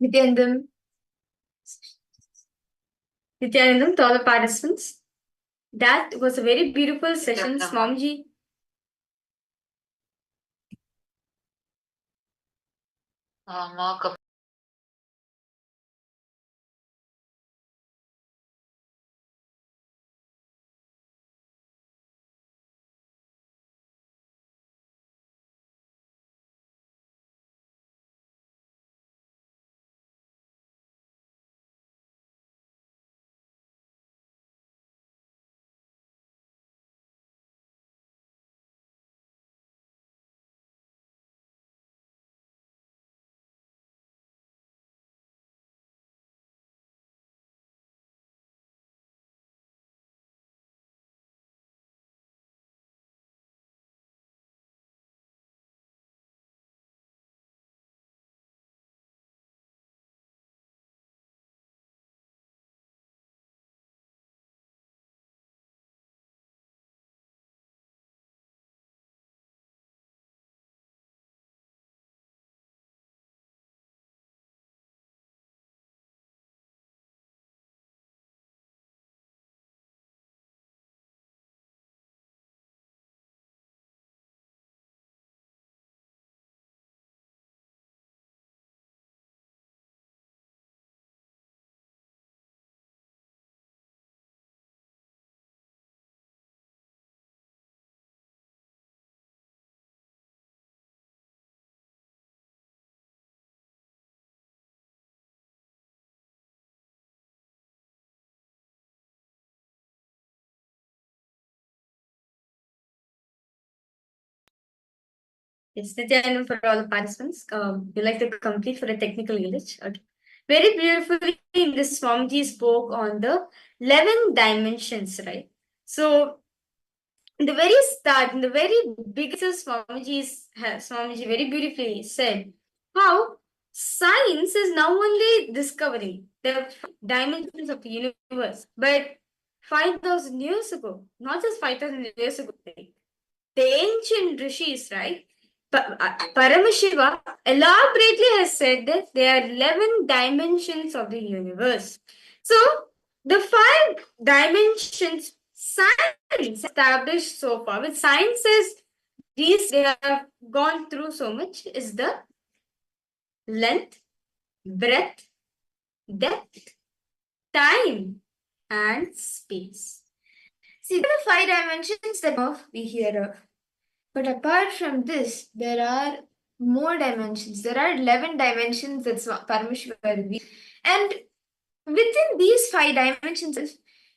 Nithyanandam, To all the participants. That was a very beautiful session, Swamiji. It's Nithyanandam for all the participants. You like to complete for a technical glitch. Okay. Very beautifully, this Swamiji spoke on the 11 dimensions, right? So, in the very start, in the very beginning, Swamiji very beautifully said how science is now only discovering the dimensions of the universe. But 5,000 years ago, not just 5,000 years ago, the ancient rishis, right? Paramashiva elaborately has said that there are 11 dimensions of the universe. So, the 5 dimensions science established so far, with sciences, these they have gone through so much, is the length, breadth, depth, time, and space. See, there are 5 dimensions that we hear of. But apart from this, there are more dimensions. There are 11 dimensions that Paramashiva revealed. And within these 5 dimensions,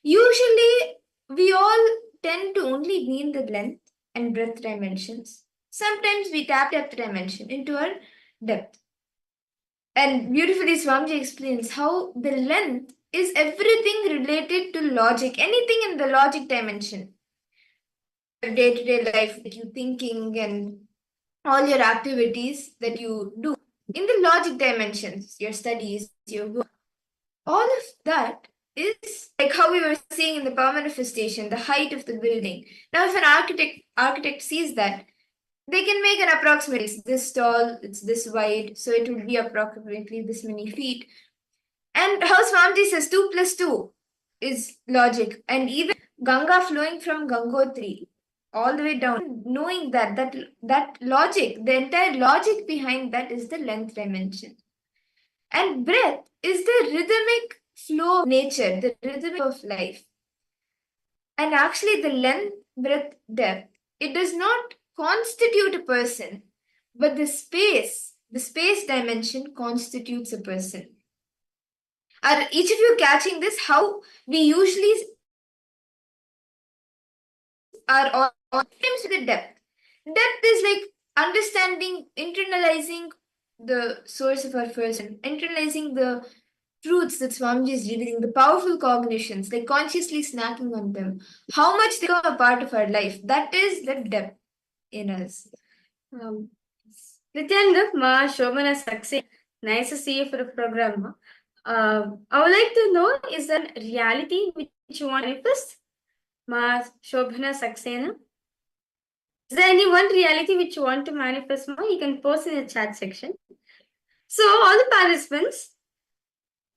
usually we all tend to only be in the length and breadth dimensions. Sometimes we tap depth dimension into our depth. And beautifully, Swamiji explains how the length is everything related to logic, anything in the logic dimension. Day-to-day life that you thinking and all your activities that you do in the logic dimensions, your studies, your work, all of that is like how we were seeing in the power manifestation, the height of the building. Now, if an architect sees that, they can make an approximate. It's this tall, it's this wide, so it would be approximately this many feet. And how Swamiji says 2 plus 2 is logic, and even Ganga flowing from Gangotri all the way down, knowing that logic, the entire logic behind that is the length dimension. And breath is the rhythmic flow of nature, the rhythm of life. And actually, the length, breadth, depth, it does not constitute a person, but the space dimension constitutes a person. Are each of you catching this? How we usually are all times with the depth. Depth is like understanding, internalizing the source of our person, internalizing the truths that Swamiji is revealing, the powerful cognitions, like consciously snacking on them, how much they become a part of our life. That is the depth in us. Nithyananda, Ma Shobhana Saxena, nice to see you for the program. I would like to know, is there a reality which you want to manifest? Ma Shobhana Saxena. Is there any one reality which you want to manifest, Ma? You can post in the chat section. So, all the participants,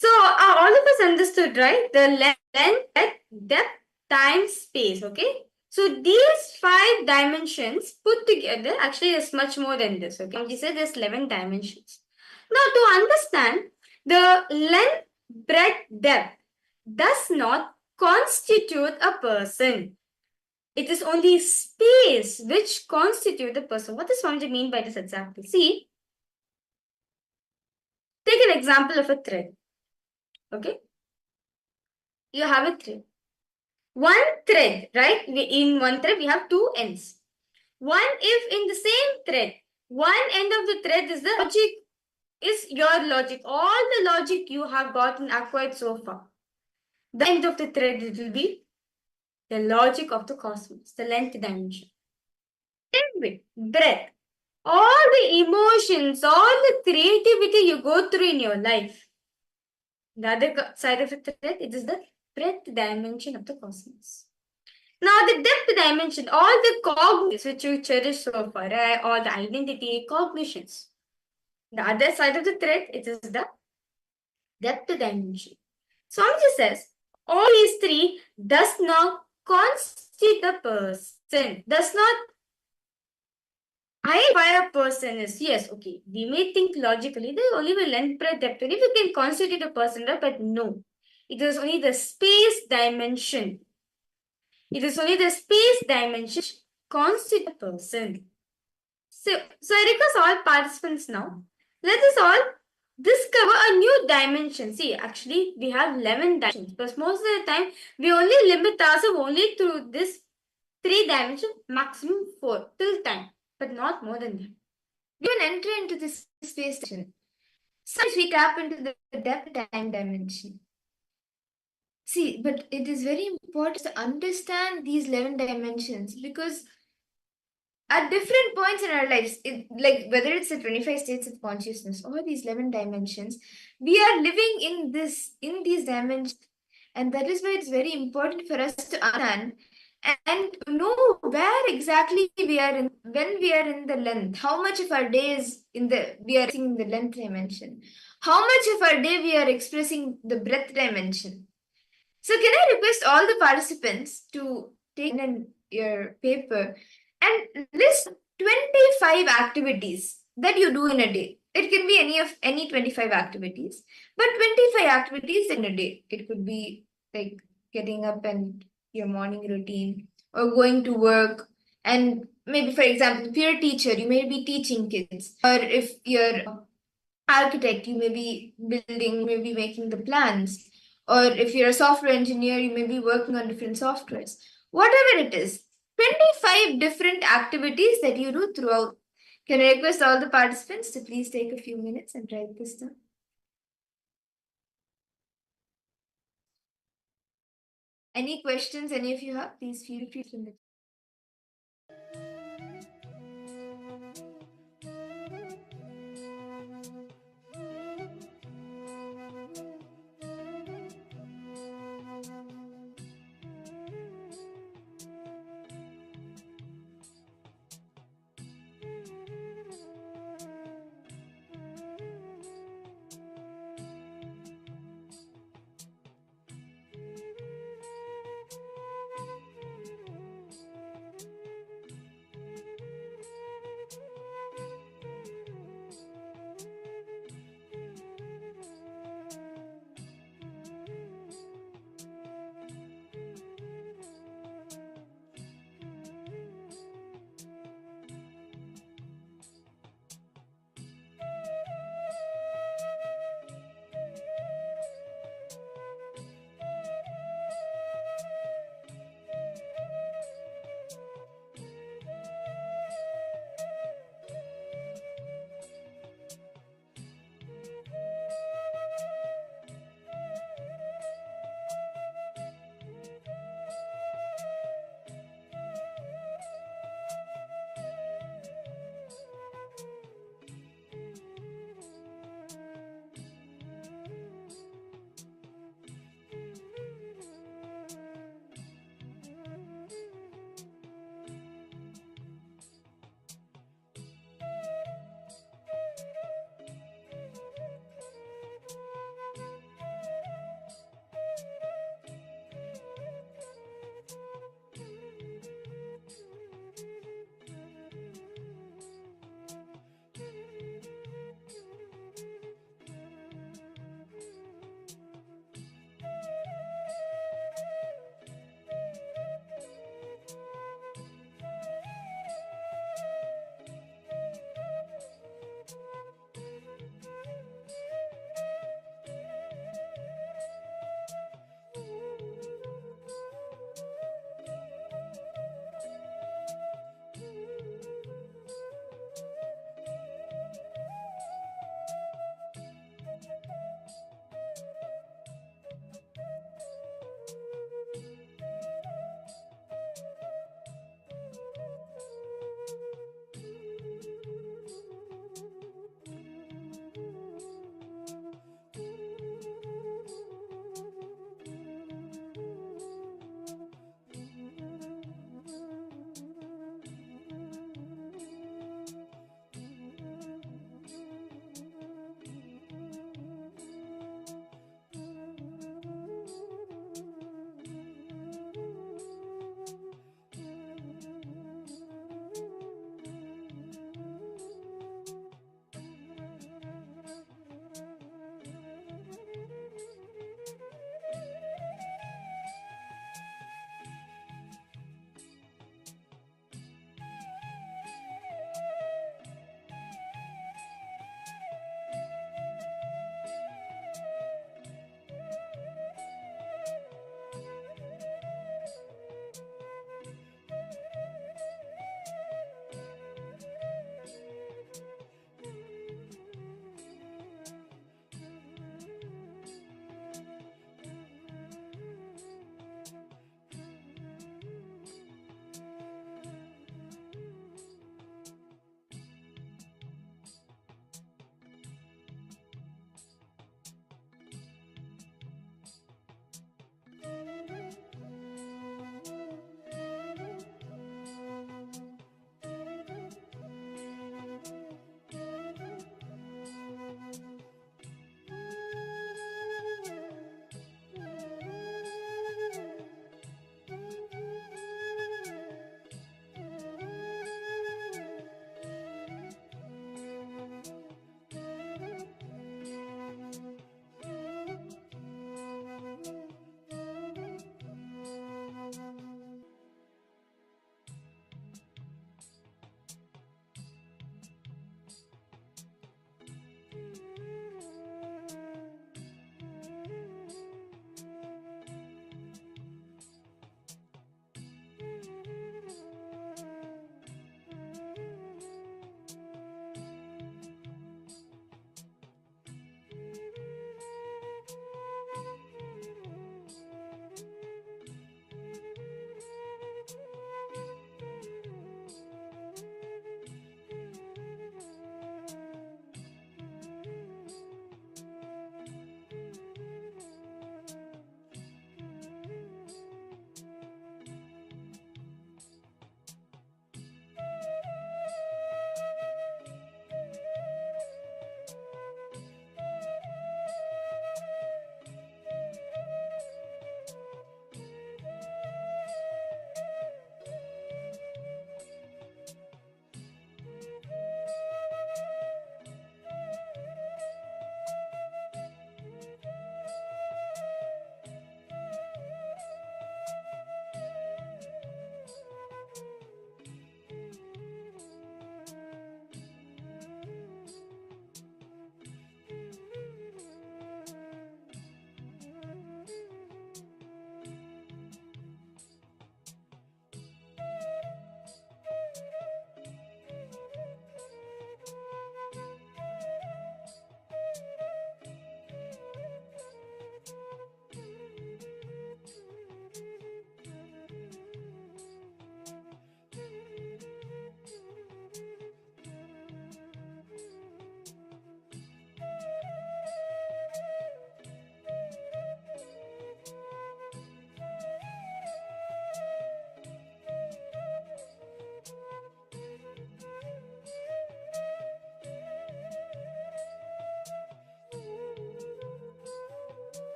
So all of us understood, right? The length, depth, time, space. Okay. So these 5 dimensions put together, actually, there's much more than this. Okay. He said there's 11 dimensions. Now, to understand, the length, breadth, depth does not constitute a person. It is only space which constitute the person. What does Swamiji mean by this exactly? See, take an example of a thread. Okay. You have a thread. One thread, right? In one thread, we have 2 ends. If in the same thread, one end of the thread is the logic, is your logic, all the logic you have gotten acquired so far. The end of the thread, it will be the logic of the cosmos, the length dimension. Same way, breath. All the emotions, all the creativity you go through in your life. The other side of the thread, it is the breadth dimension of the cosmos. Now, the depth dimension, all the cognitions which you cherish so far, all the identity, cognitions. The other side of the thread, it is the depth dimension. Swamiji says, all these three does not constitute the person, does not identify a person is, yes, okay, we may think logically, there only will length, breadth, depth, if you can constitute a person, but no. It is only the space dimension. It is only the space dimension which constitutes a person. So I request all participants now, let us all discover a new dimension. See, actually, we have 11 dimensions, because most of the time, we only limit ourselves only through this 3 dimensions, maximum 4, till time, but not more than that. We can enter into this space dimension. Sometimes we tap into the depth time dimension. See, but it is very important to understand these 11 dimensions, because at different points in our lives, like whether it's the 25 states of consciousness or these 11 dimensions, we are living in these dimensions, and that is why it's very important for us to understand and know where exactly we are in, when we are in the length, how much of our day is we are in the length dimension, how much of our day we are expressing the breadth dimension. So can I request all the participants to take in your paper and list 25 activities that you do in a day. It can be any 25 activities, but 25 activities in a day. It could be like getting up and your morning routine, or going to work, and maybe, for example, if you're a teacher, you may be teaching kids, or if you're architect, you may be building, maybe making the plans, or if you're a software engineer, you may be working on different softwares. Whatever it is, 25 different activities that you do throughout. Can I request all the participants to please take a few minutes and write this down? Any questions any of you have, please feel free to.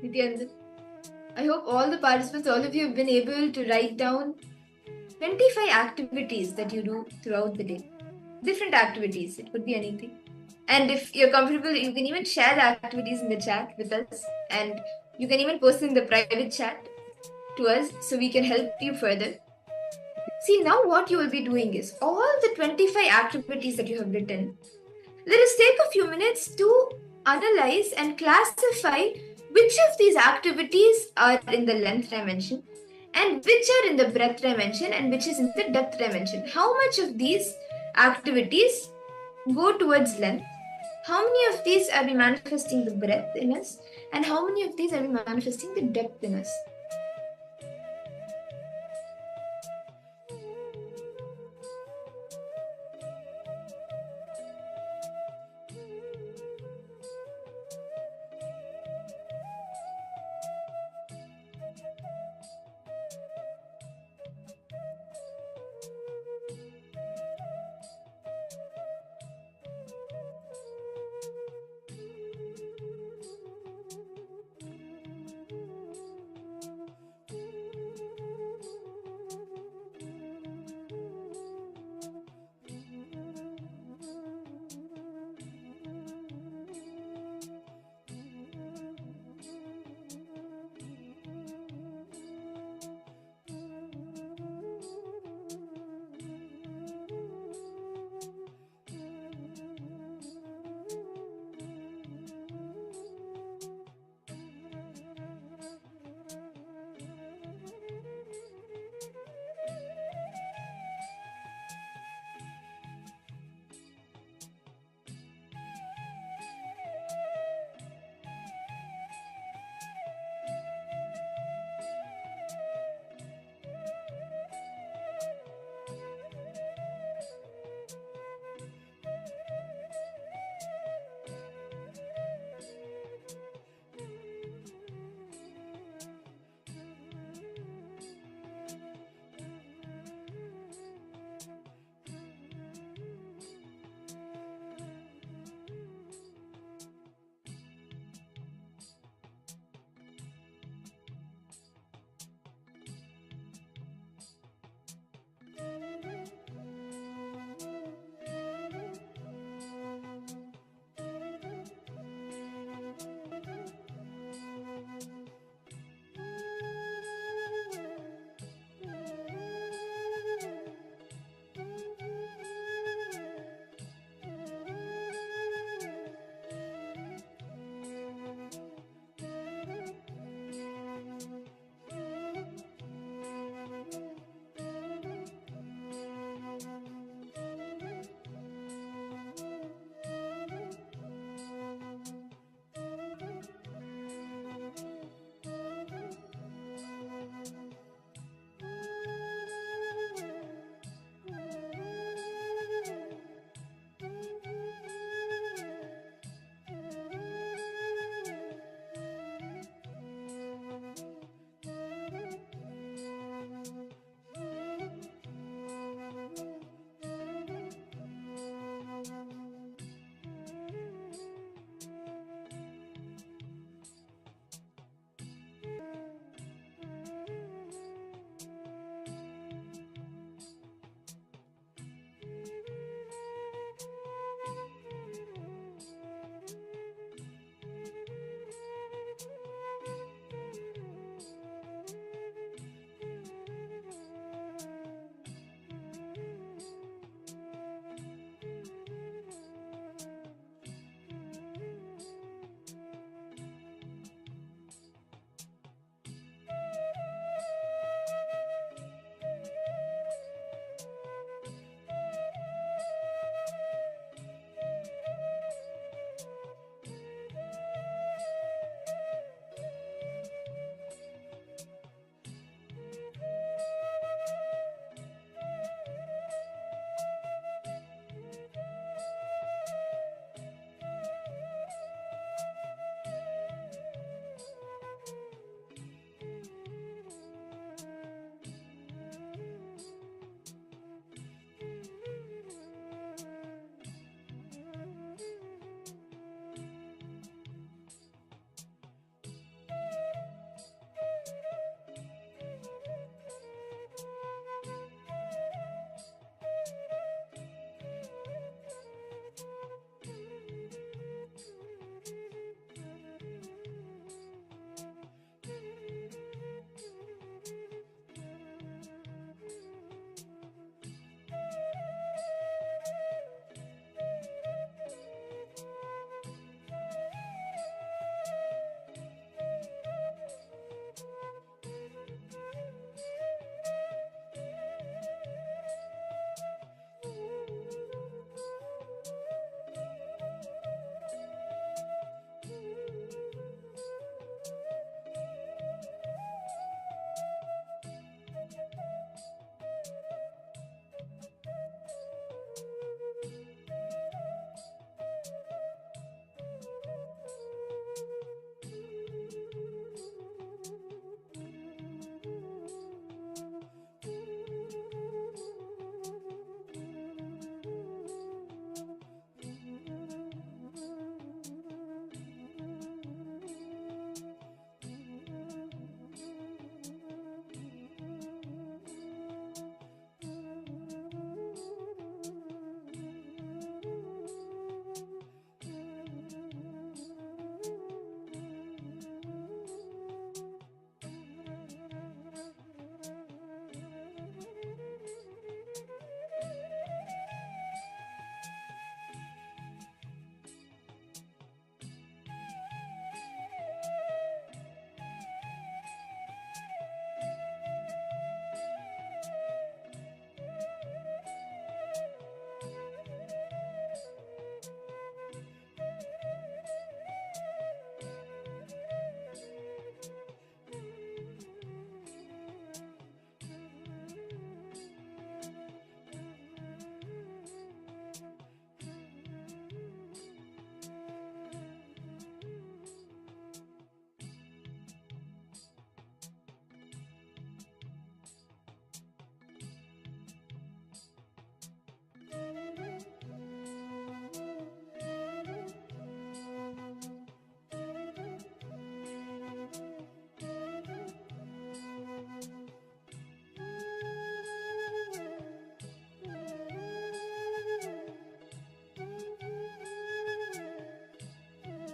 Nithyananda. I hope all the participants, all of you have been able to write down 25 activities that you do throughout the day. Different activities, it could be anything. And if you're comfortable, you can even share the activities in the chat with us, and you can even post in the private chat to us so we can help you further. See, now what you will be doing is all the 25 activities that you have written, let us take a few minutes to analyze and classify which of these activities are in the length dimension and which are in the breadth dimension and which is in the depth dimension. How much of these activities go towards length? How many of these are we manifesting the breadth in us? And how many of these are we manifesting the depth in us?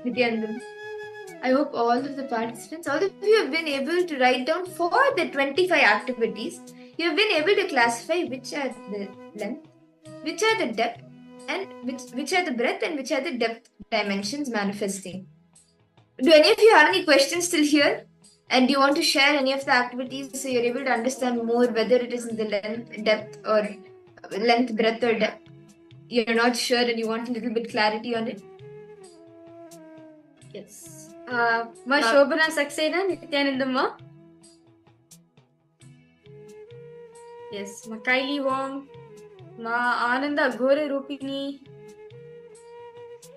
Nithyananda. I hope all of the participants, all of you have been able to write down for the 25 activities. You have been able to classify which are the length, which are the depth, and which are the breadth, and which are the depth dimensions manifesting. Do any of you have any questions still here? And do you want to share any of the activities so you're able to understand more whether it is in the length, depth, or length, breadth, or depth? You're not sure and you want a little bit clarity on it? Yes. Ma Shobana Saxena, Nithyanandamma. Yes. Ma Kaili Wong. Ma Ananda Ghora Rupini.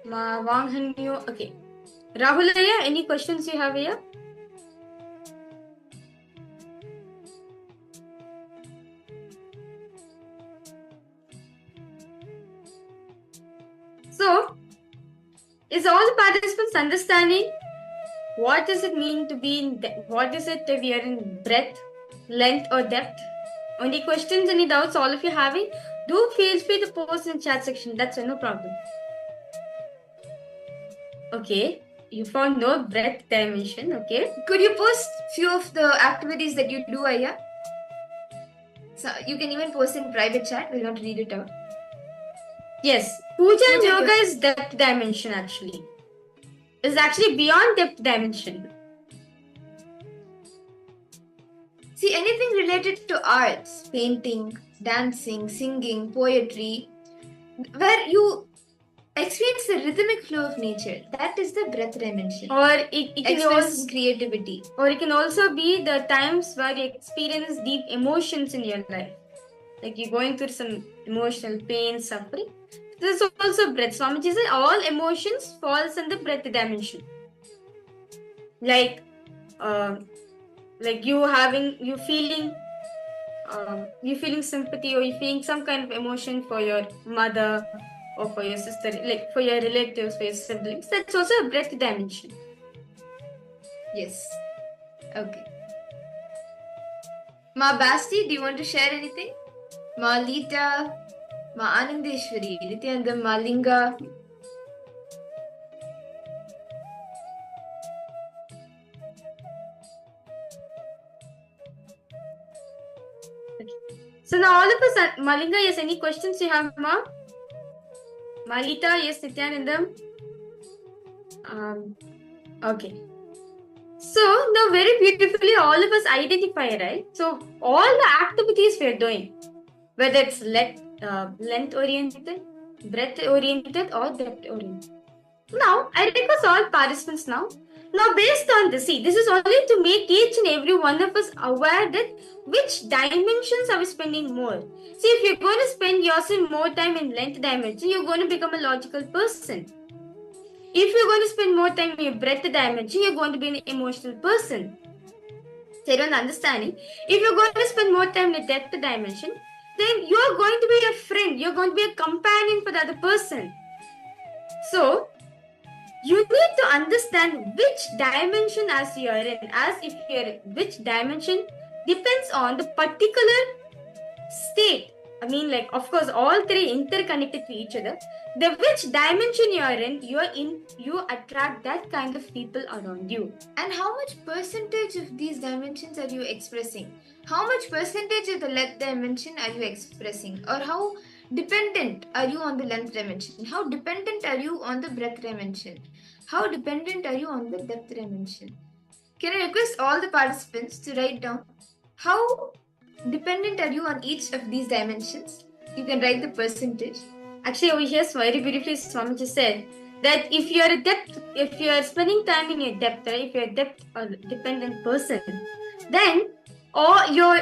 Ma Wang Hanyo. Okay. Rahulaya, any questions you have here? So, is all the participants understanding what does it mean to be in what is it that we are in breadth, length, or depth? Any questions, any doubts, all of you having? Do feel free to post in the chat section. That's no problem. Okay, you found no breadth dimension. Okay, could you post few of the activities that you do, Aya? So you can even post in private chat. We'll not read it out. Yes, Puja and Yoga is depth dimension actually. It's actually beyond depth dimension. See, anything related to arts, painting, dancing, singing, poetry, where you experience the rhythmic flow of nature, that is the breadth dimension. Or it can also creativity. Or it can also be the times where you experience deep emotions in your life. Like you're going through some emotional pain, suffering. This is also breadth. Swamiji said all emotions falls in the breadth dimension. Like you feeling sympathy, or you feeling some kind of emotion for your mother or for your sister, like for your relatives, for your siblings. That's also a breadth dimension. Yes. Okay. Ma Basti, do you want to share anything? Ma Lita, Ma Anandeshwari, Nithyananda, Ma Linga. So now all of us, Malinga, yes, any questions you have, Ma? Malita, yes, Nithyanandam. Okay. So now very beautifully all of us identify, right? So all the activities we are doing, whether it's length oriented, breadth oriented, or depth oriented. Now I request all participants now. Now based on this, see, this is only to make each and every one of us aware that which dimensions are we spending more. See, if you're going to spend yourself more time in length dimension, you're going to become a logical person. If you're going to spend more time in your breadth dimension, you're going to be an emotional person. So you don't understanding. If you're going to spend more time in the depth dimension, then you're going to be a friend. You're going to be a companion for the other person. So you need to understand which dimension as you are in. As if you're in which dimension depends on the particular state. I mean, like, of course, all three interconnected to each other. The which dimension you are in, you attract that kind of people around you. And how much percentage of these dimensions are you expressing? How much percentage of the length dimension are you expressing? Or how dependent are you on the length dimension? How dependent are you on the breadth dimension? How dependent are you on the depth dimension? Can I request all the participants to write down how dependent are you on each of these dimensions? You can write the percentage. Actually, over here, very beautifully, Swamiji said that if you are spending time in your depth, right? If you're a depth or dependent person, then you'll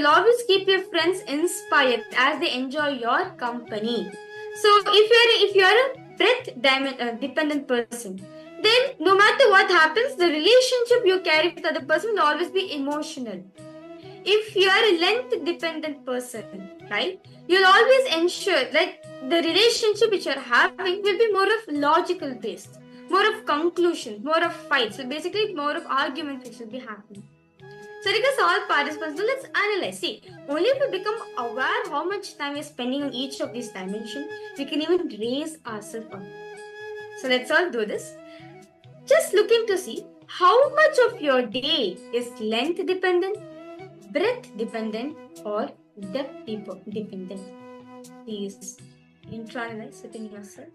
always keep your friends inspired as they enjoy your company. So if you're a breadth dependent person, then no matter what happens, the relationship you carry with other person will always be emotional. If you are a length dependent person, right, you'll always ensure like the relationship which you're having will be more of logical based, more of conclusion, more of fights. So basically more of arguments which will be happening. So because all participants, so let's analyze. See, only if we become aware how much time we're spending on each of these dimensions, we can even raise ourselves up. So let's all do this. Just looking to see how much of your day is length dependent, breadth dependent, or depth dependent. Please internalize within yourself.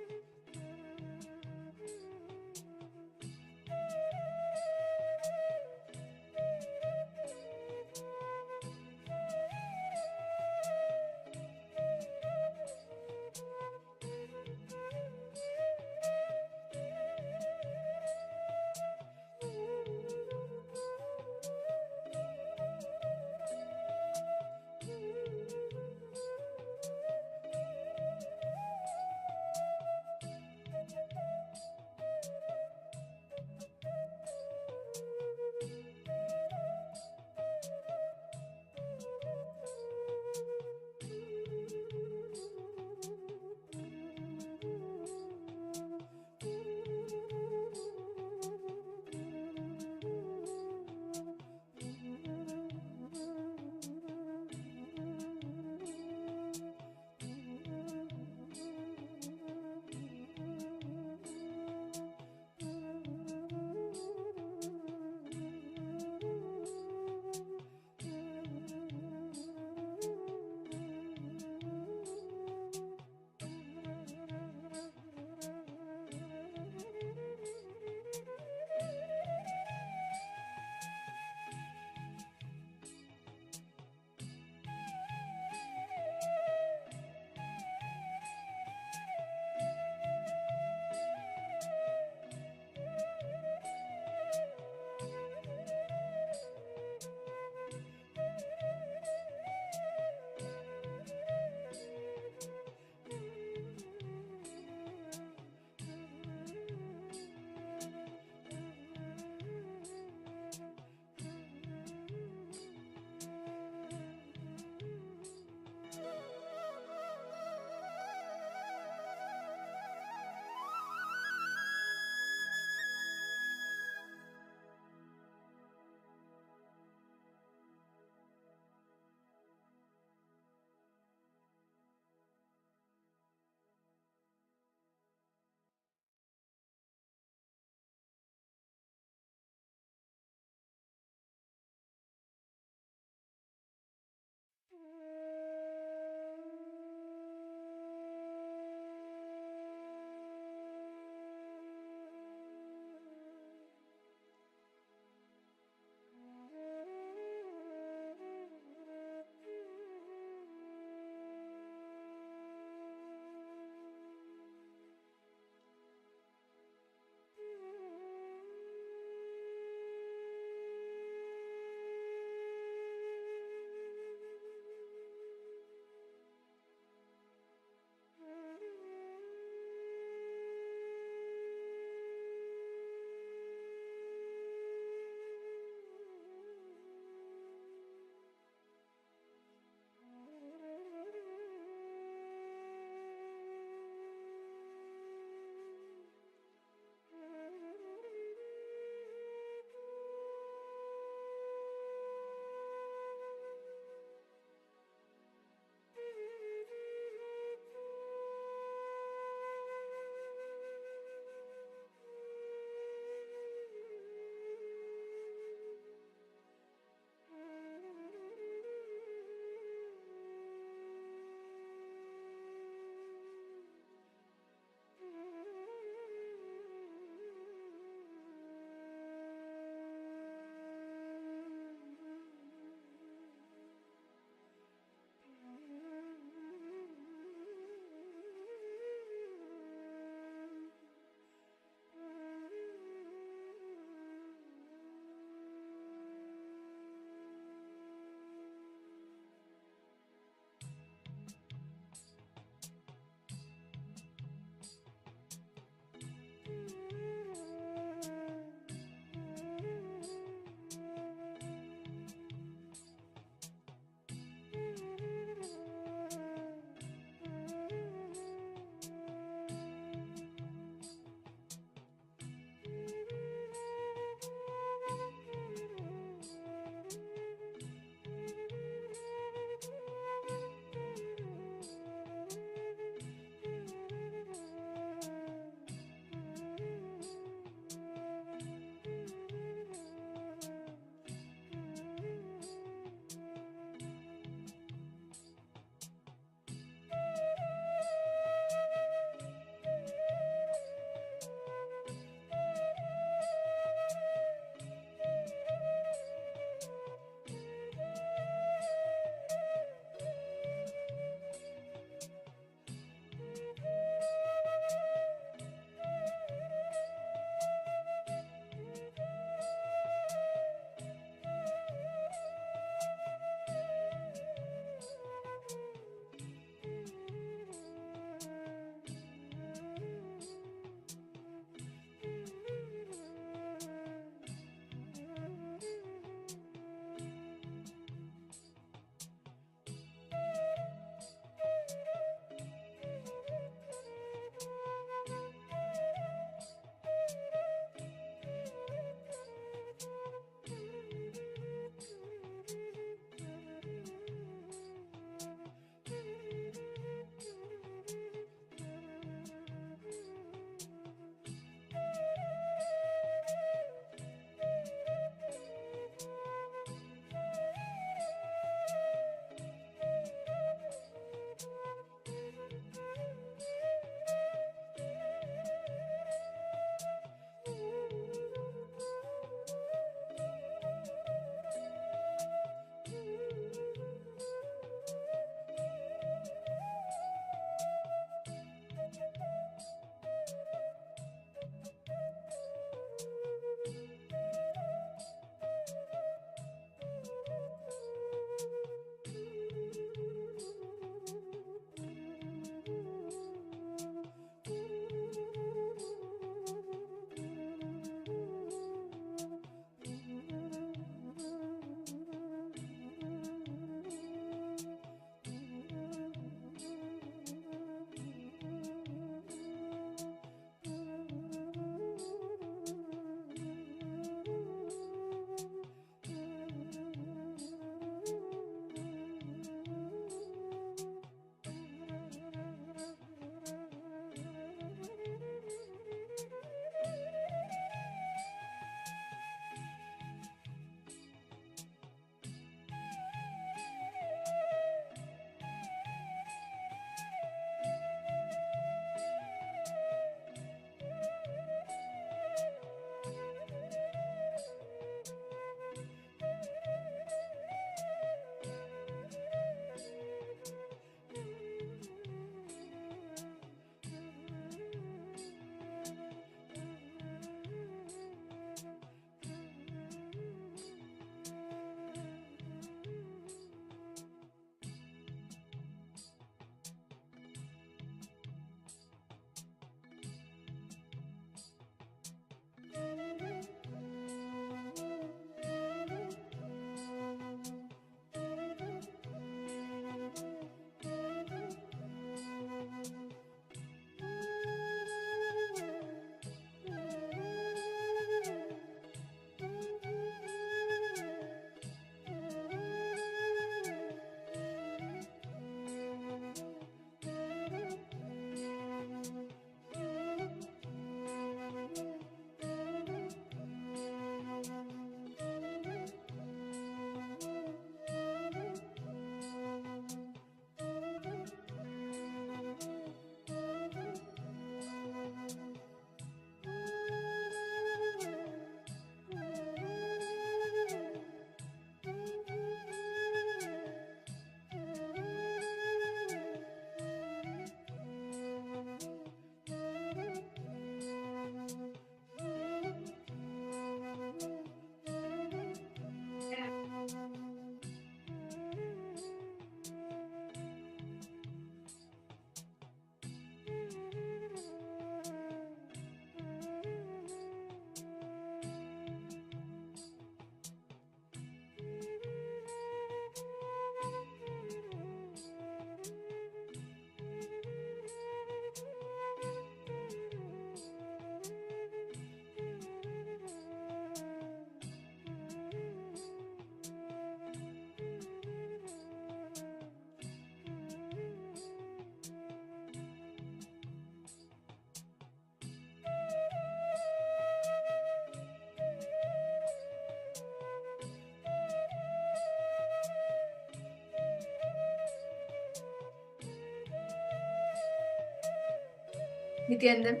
Nithyananda.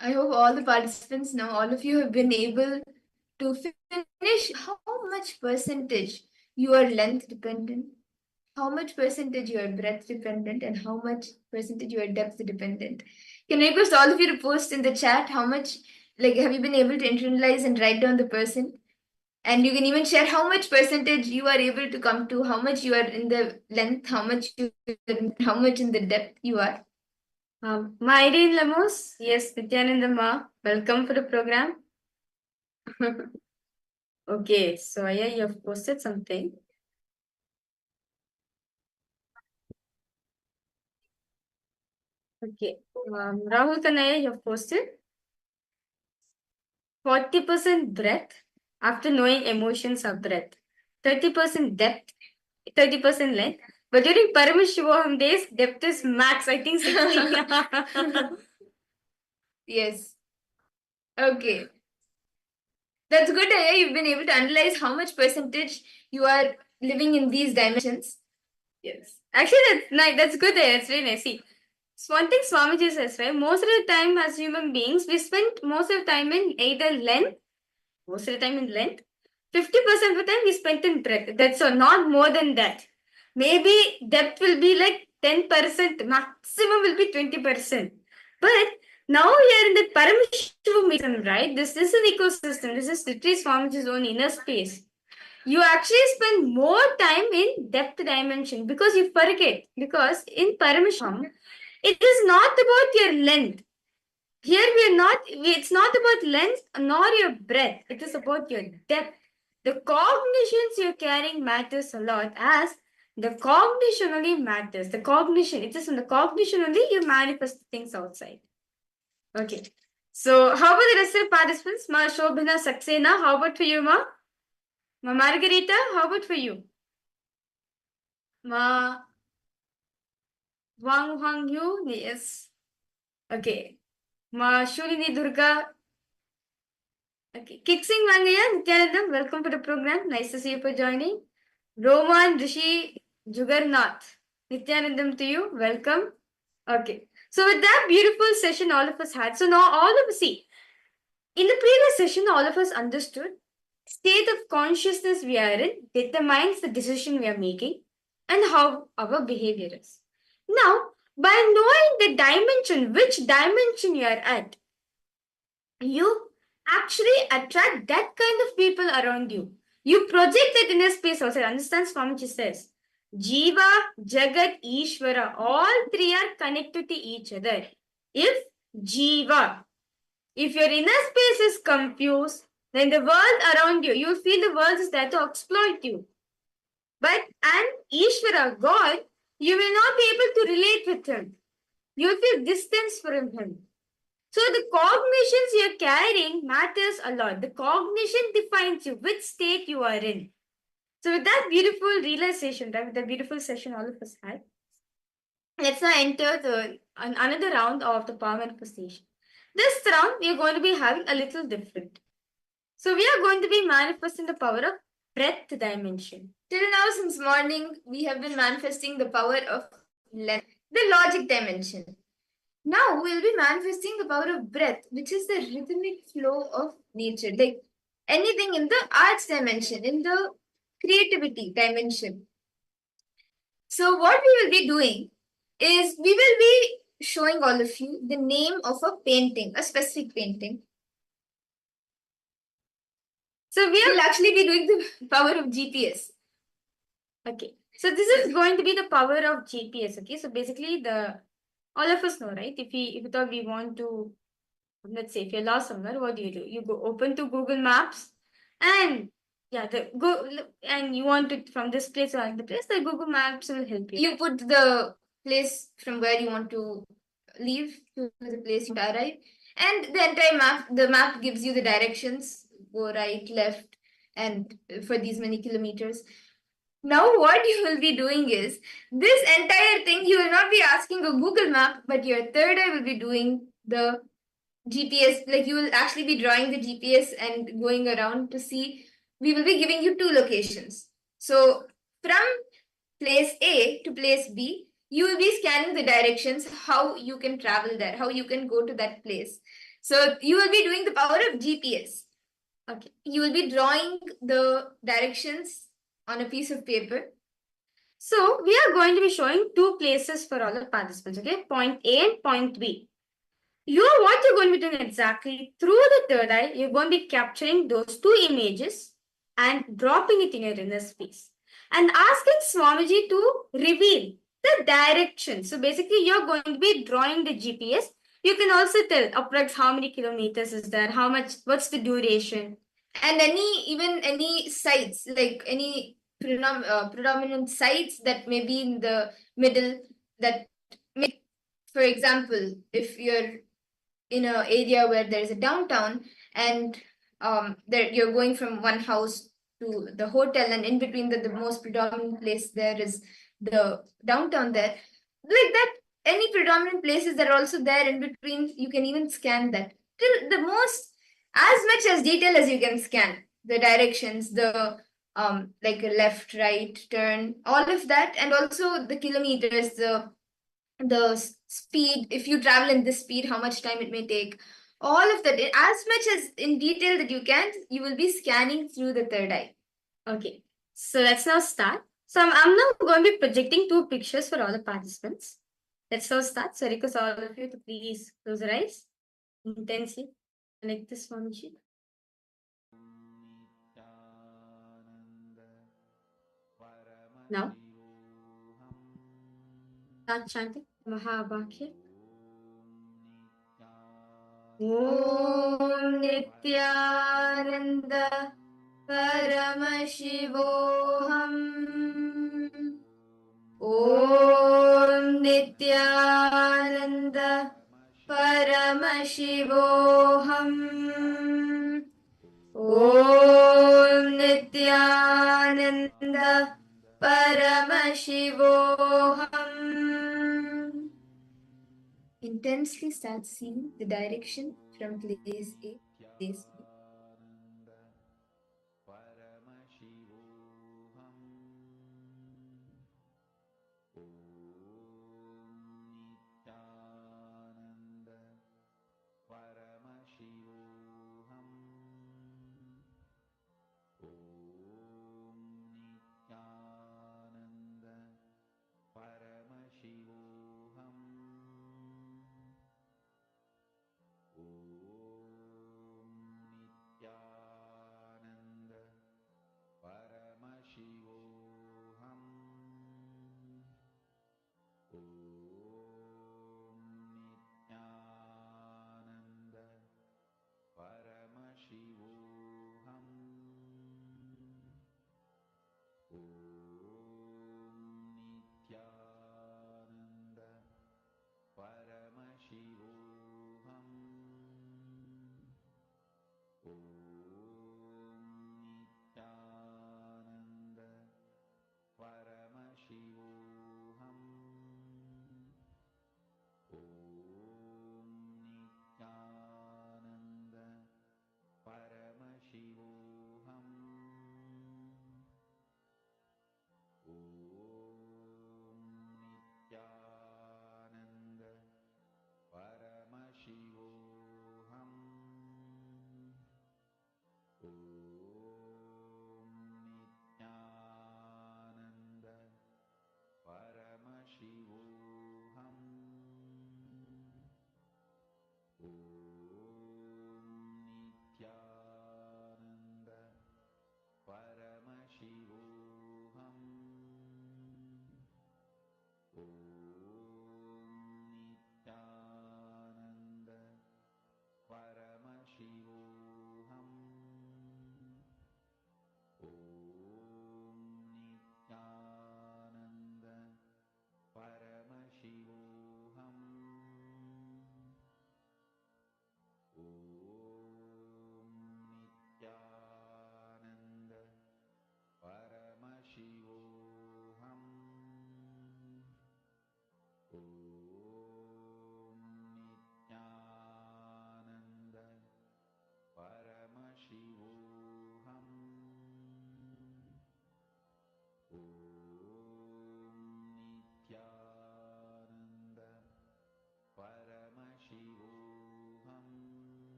I hope all the participants now, all of you have been able to finish how much percentage you are length dependent, how much percentage you are breadth dependent, and how much percentage you are depth dependent. Can I request all of you to post in the chat how much, like, have you been able to internalize and write down the person? And you can even share how much percentage you are able to come to, how much you are in the length, how much in the depth you are. Myrene Lemos, yes, Nithyananda Ma, welcome for the program. Okay, so Aya, you have posted something. Okay, Rahul Kanaya, you have posted 40% breadth after knowing emotions are breadth, 30% depth, 30% length. But during Paramashivoham days, depth is max, I think 60. Yes. Okay. That's good, Aya. You've been able to analyze how much percentage you are living in these dimensions. Yes. Actually, that's nice. That's good. That's really nice. See, it's one thing Swamiji says, right? Most of the time, as human beings, we spend most of the time in either length, most of the time in length, 50% of the time we spend in breadth. That's all, not more than that. Maybe depth will be like 10%, maximum will be 20%. But now we are in the Paramashivoham, right? This is an ecosystem. This is literally Swamiji's own inner space. You actually spend more time in depth dimension because you forget. Because in Paramashivoham, it is not about your length. Here it's not about length nor your breadth. It is about your depth. The cognitions you're carrying matters a lot, as the cognition only matters. The cognition, it is in the cognition only you manifest things outside. Okay. So how about the rest of the participants? Ma Shobhana Saxena, how about for you, Ma? Ma Margarita, how about for you? Ma Wang Hang Yu, yes. Okay. Ma Shulini Durga. Okay. Kiksing Mangaya, Nithyanandam, welcome to the program. Nice to see you for joining. Roman Rishi Jugarnath. Nithyanandam to you. Welcome. Okay. So with that beautiful session all of us had. So now all of us see. In the previous session, all of us understood state of consciousness we are in determines the decision we are making and how our behavior is. Now, by knowing the dimension, which dimension you are at, you actually attract that kind of people around you. You project that inner space outside. Understand Swamiji says, Jiva, Jagat, Ishvara, all three are connected to each other. If Jiva, if your inner space is confused, then the world around you, you'll feel the world is there to exploit you. But an Ishvara, God, you will not be able to relate with him. You'll feel distance from him. So the cognitions you're carrying matters a lot. The cognition defines you, which state you are in. So with that beautiful realization, right, with the beautiful session all of us had, let's now enter another round of the power manifestation. This round, we are going to be having a little different. So we are going to be manifesting the power of breadth dimension. Till now, since morning, we have been manifesting the power of length, the logic dimension. Now we'll be manifesting the power of breath, which is the rhythmic flow of nature, like anything in the arts dimension, in the creativity dimension. So what we will be doing is we will be showing all of you the name of a painting, a specific painting. So we will actually be doing the power of GPS. Okay. So this is going to be the power of GPS. Okay. So basically all of us know, right? If we thought we want to, let's say if you're lost somewhere, what do? You go open to Google Maps and and you want it from this place or the place, the Google Maps will help you. You put the place from where you want to leave to the place you arrive, and the entire the map gives you the directions, go right, left, and for these many kilometers. Now what you will be doing is, this entire thing, you will not be asking a Google map, but your third eye will be doing the GPS, like you will actually be drawing the GPS and going around to see. We will be giving you two locations. So from place A to place B, you will be scanning the directions, how you can travel there, how you can go to that place. So you will be doing the power of GPS. Okay. You will be drawing the directions on a piece of paper. So we are going to be showing two places for all the participants, okay? Point A and point B. What you're going to be doing exactly through the third eye, you're going to be capturing those two images and dropping it in your inner space and asking Swamiji to reveal the direction. So basically, you're going to be drawing the GPS. You can also tell approx how many kilometers is there, how much, what's the duration, and any sites, like any predominant sites that may be in the middle, that may, for example, if you're in an area where there's a downtown, and there you're going from one house to the hotel, and in between the most predominant place there is the downtown there, like that, any predominant places that are also there in between, you can even scan that till the most, as much as detail as you can scan the directions, the like a left, right, turn, all of that, and also the kilometers, the speed, if you travel in this speed, how much time it may take, all of that, as much as in detail that you can, you will be scanning through the third eye. Okay, so let's now start. So I'm now going to be projecting two pictures for all the participants. Let's now start. So I request all of you to please close your eyes intensely. Connect this one sheet. Now, start chanting Mahabhakya. Om Nithyananda Paramashivoham. Om Nithyananda Paramashivoham. Om Nithyananda Paramashivoham. Intensely start seeing the direction from place A to place B.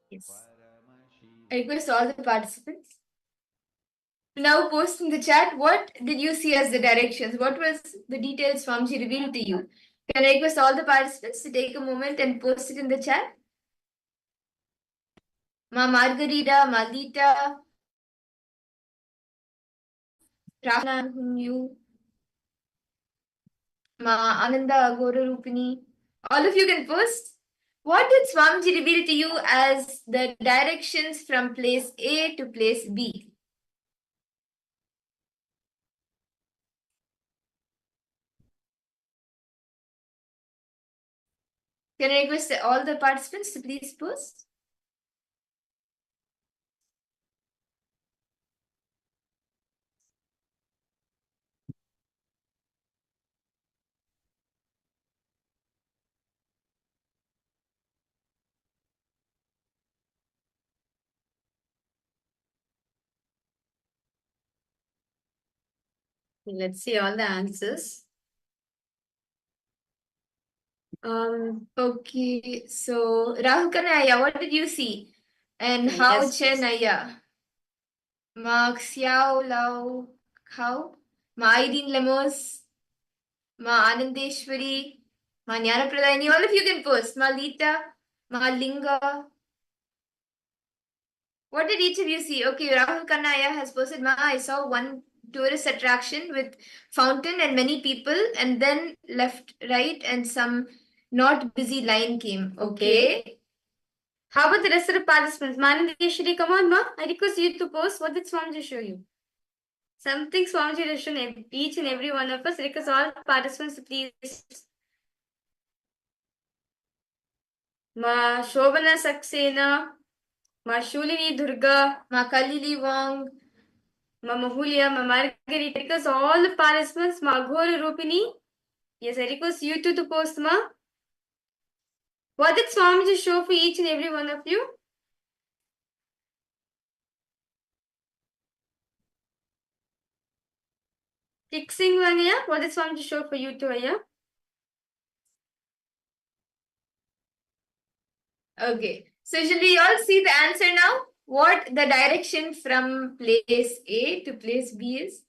Yes. I request all the participants to now post in the chat what did you see as the directions? What was the details Swamiji revealed to you? Can I request all the participants to take a moment and post it in the chat? Ma Margarita, Malita, Rahana, you, Ma Ananda, Agora Rupini. All of you can post. What did Swamiji reveal to you as the directions from place A to place B? Can I request all the participants to please post? Let's see all the answers. Okay, so Rahul Kanaya, what did you see? And how Yes, Chen Aya? Ma Xiao Lao How? Ma Aidin Lemos, Ma Anandeshwari, Ma Jnanapradayini, all of you can post. Ma Lita, Ma Linga. What did each of you see? Okay, Rahul Kanaya has posted, Ma, I saw one tourist attraction with fountain and many people, and then left, right, and some not busy line came. Okay. How about the rest of the participants? Manandeshwari, come on, ma. I request you to post. What did Swamiji show you? Something Swamiji has shown each and every one of us. Request all participants to please. Ma Shobana Saxena, Ma Shulini Durga, Ma Kalili Wong, Ma Mahulia, Ma Margarita. Request all the participants. Ma Ghora Rupini. Yes, I request you two to post, ma. What did Swamiji show for each and every one of you? Fixing one, yeah? What did Swamiji show for you two, yeah? Okay, so should we all see the answer now? What the direction from place A to place B is?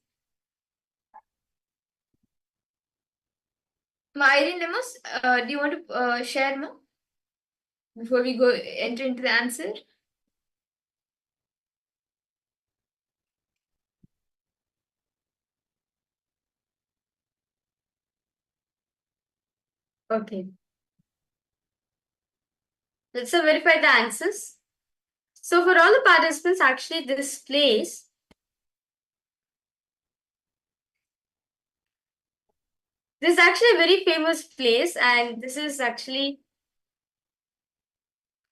Ma Irene Lemos, do you want to share more before we go enter into the answer? Okay. Let's verify the answers. So for all the participants, actually this place this is actually a very famous place, and this is actually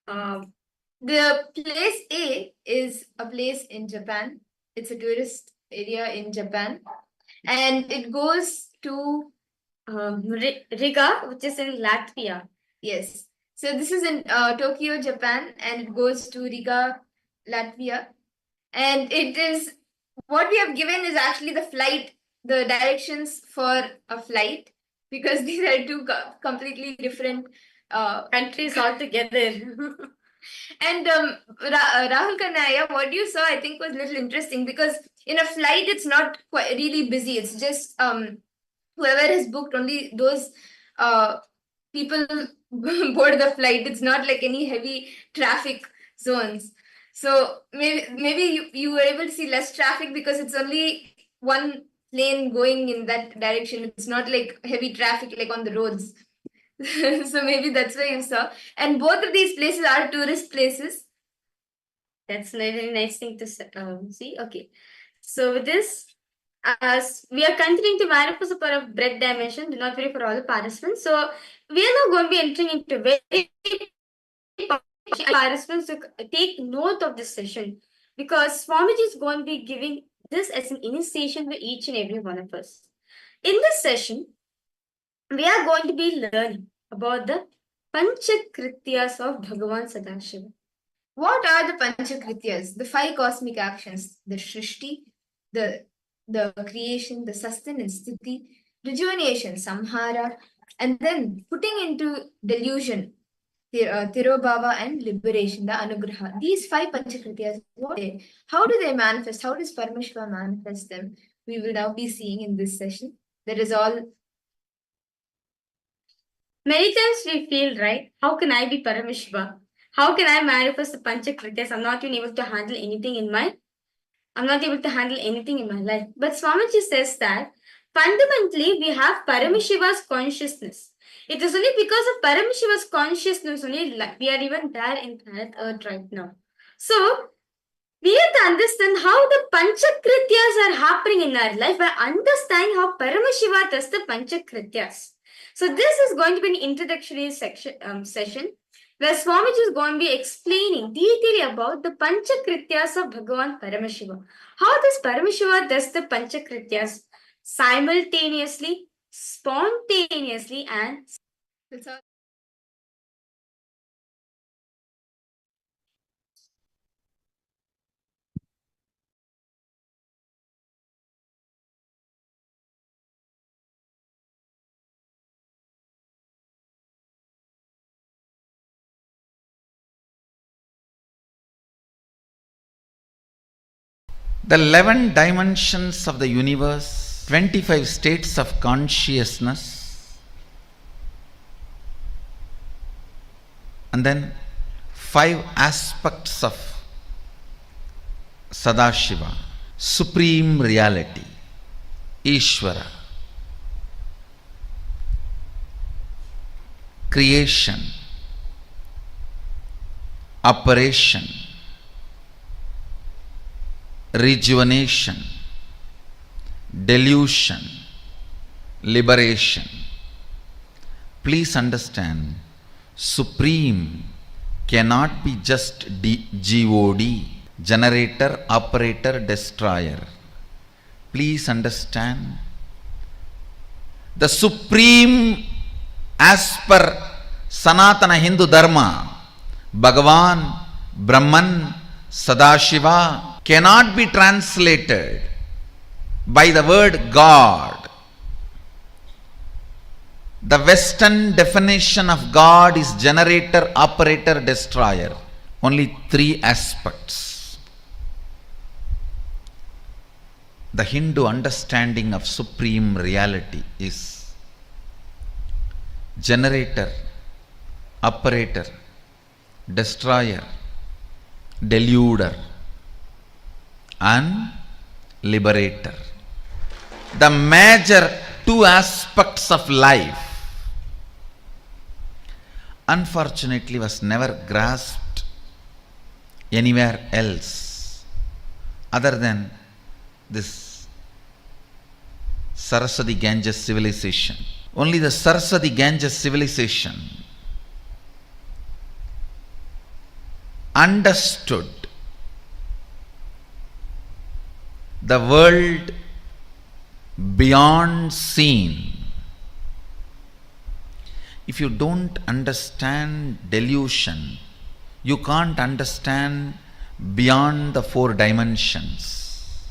The place A is a place in Japan. It's a tourist area in Japan, and it goes to Riga, which is in Latvia. yes. So this is in Tokyo, Japan, and it goes to Riga, Latvia. And it is what we have given is actually the flight, the directions for a flight, because these are two completely different Countries altogether. And Rahul Kanaya, what you saw, I think, was a little interesting because in a flight, it's not quite really busy. It's just whoever has booked only those people board the flight. It's not like any heavy traffic zones. So maybe you were able to see less traffic because it's only one lane going in that direction. It's not like heavy traffic like on the roads. So maybe that's why you saw. And both of these places are tourist places. That's a really nice thing to see. Okay. So with this, as we are continuing to manifest the power of breadth dimension, do not worry for all the participants. So we are now going to be entering into very participants to take note of this session, because Swamiji is going to be giving this as an initiation for each and every one of us. In this session, we are going to be learning about the Panchakrityas of Bhagavan Sadashiva. What are the Panchakrityas? The five cosmic actions: the Shrishti, the creation, the sustenance, Sthiti, rejuvenation, Samhara, and then putting into delusion, Tirobhava and liberation, the Anugraha. These 5 Panchakrityas, how do they manifest? How does Paramashiva manifest them? We will now be seeing in this session. That is all. Many times we feel, right, how can I be Paramashiva? How can I manifest the Panchakrityas? I'm not even able to handle anything in my life. But Swamiji says that fundamentally we have Paramashiva's consciousness. It is only because of Paramashiva's consciousness only we are even there in planet Earth right now. So we have to understand how the Panchakrityas are happening in our life by understanding how Paramashiva does the Panchakrityas. So this is going to be an introductory session where Swamiji is going to be explaining detailing about the Panchakrityas of Bhagavan Paramashiva. How does Paramashiva does the Panchakrityas simultaneously, spontaneously, and The 11 dimensions of the universe, 25 states of consciousness, and then 5 aspects of Sadashiva, supreme reality, Ishvara, creation, operation, rejuvenation, delusion, liberation. Please understand, supreme cannot be just God, generator, operator, destroyer. Please understand, the supreme as per Sanatana Hindu Dharma, Bhagavan, Brahman, Sadashiva cannot be translated by the word God. The Western definition of God is generator, operator, destroyer. Only 3 aspects. The Hindu understanding of supreme reality is generator, operator, destroyer, deluder, and liberator. The major 2 aspects of life unfortunately was never grasped anywhere else other than this Saraswati Ganges civilization. Only the Saraswati Ganges civilization understood the world beyond seen. If you don't understand delusion, you can't understand beyond the 4 dimensions.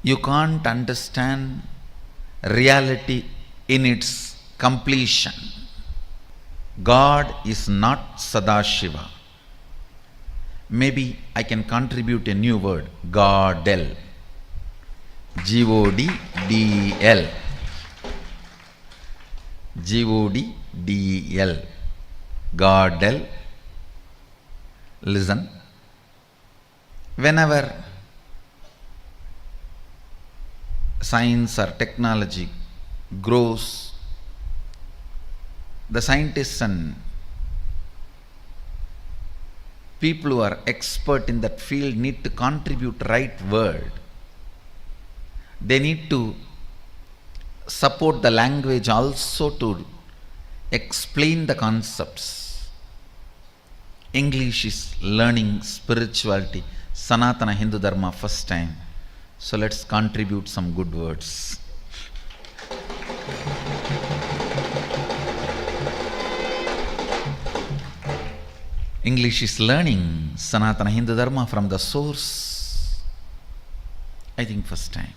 You can't understand reality in its completion. God is not Sadashiva. Maybe I can contribute a new word, Godel. G-O-D-D-E-L. G-O-D-D-E-L. Godel. Listen. Whenever science or technology grows, the scientists and people who are expert in that field need to contribute right word. They need to support the language also to explain the concepts. English is learning spirituality, Sanatana Hindu Dharma first time. So let's contribute some good words. English is learning Sanatana Hindu Dharma from the source, I think first time.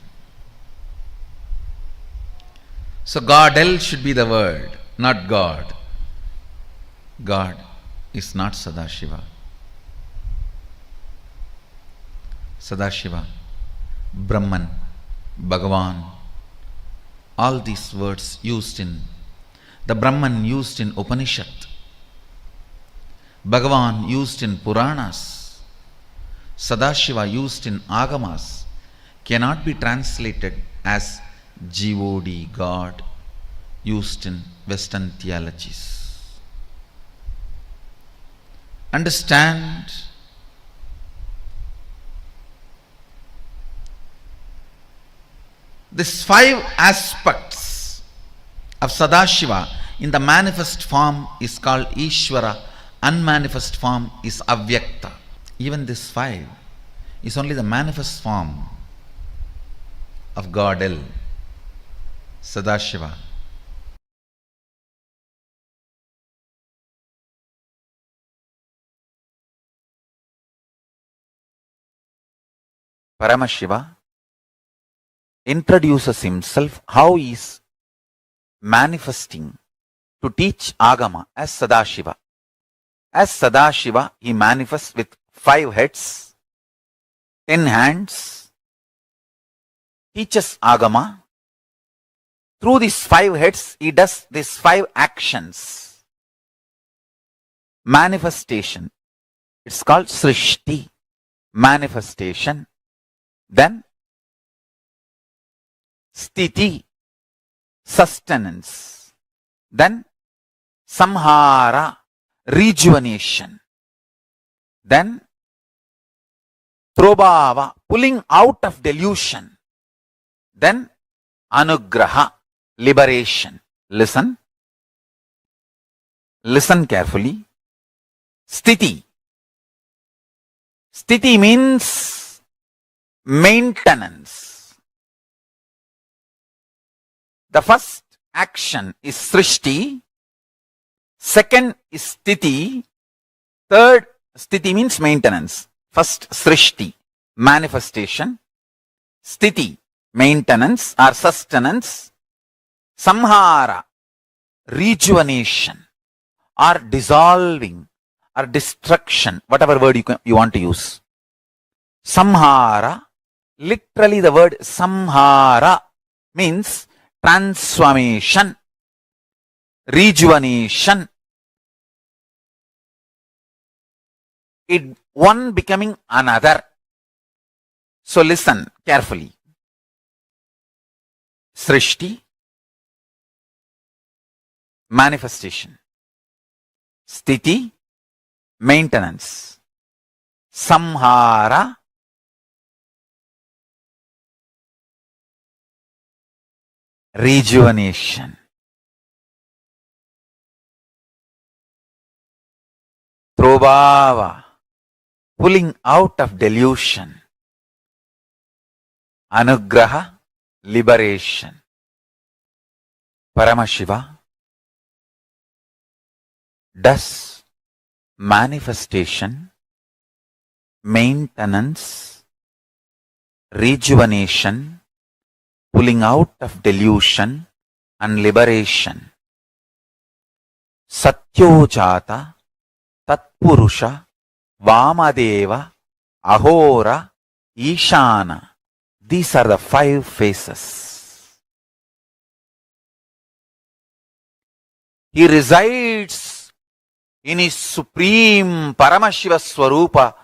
So Godel should be the word, not God. God is not Sadashiva. Sadashiva, Brahman, Bhagavan, all these words used in the Brahman used in Upanishad, Bhagavan used in Puranas, Sadashiva used in Agamas cannot be translated as God, God, used in Western theologies. Understand these 5 aspects of Sadashiva in the manifest form is called Ishvara, unmanifest form is Avyakta. Even this 5 is only the manifest form of God L, Sadashiva. Paramashiva introduces himself how he is manifesting to teach Agama as Sadashiva. As Sadashiva, he manifests with 5 heads, 10 hands, teaches Agama. Through these 5 heads, he does these 5 actions. Manifestation, it's called Srishti, manifestation. Then Sthiti, sustenance. Then Samhara, rejuvenation. Then Prabhava, pulling out of delusion. Then Anugraha, liberation. Listen. Listen carefully. Sthiti. Sthiti means maintenance. The first action is Srishti. Second is Sthiti. Third, Sthiti means maintenance. First, Srishti, manifestation. Sthiti, maintenance or sustenance. Samhara, rejuvenation or dissolving or destruction, whatever word you want to use. Samhara, literally the word Samhara means transformation, rejuvenation. It one becoming another. So listen carefully. Srishti, manifestation. Sthiti, maintenance. Samhara, rejuvenation. Prabhava, pulling out of delusion. Anugraha, liberation. Paramashiva does manifestation, maintenance, rejuvenation, pulling out of delusion and liberation. Satyojata, Tatpurusha, Vamadeva, Ahora, Ishana. These are the 5 phases. He resides in his supreme Paramashiva Swarupa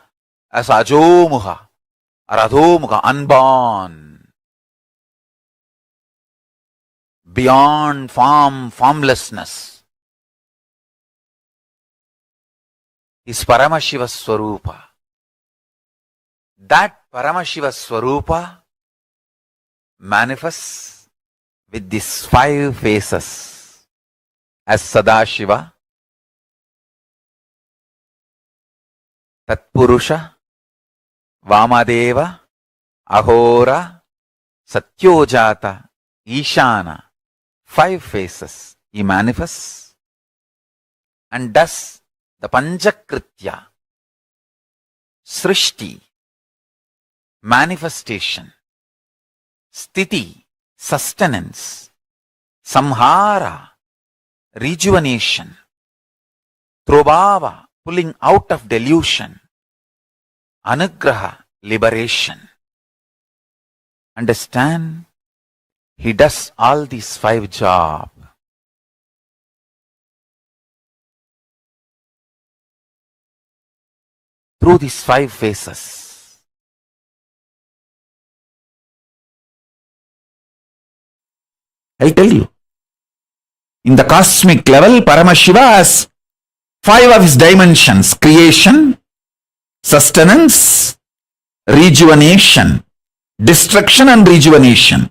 as Ajomuha or Adhomuha, unborn, beyond form, formlessness. Is Paramashiva Swarupa. That Paramashiva Swarupa manifests with these 5 phases as Sadashiva, Tatpurusha, Vamadeva, Ahora, Satyojata, Ishana. 5 phases he manifests and does the Panchakritya, Srishti, manifestation, Sthiti, sustenance, Samhara, rejuvenation, Trobhava, pulling out of delusion. Anugraha, liberation. Understand? He does all these 5 jobs. Through these 5 phases. I'll tell you. In the cosmic level, Paramashiva has 5 of his dimensions: creation, sustenance, rejuvenation, destruction and rejuvenation,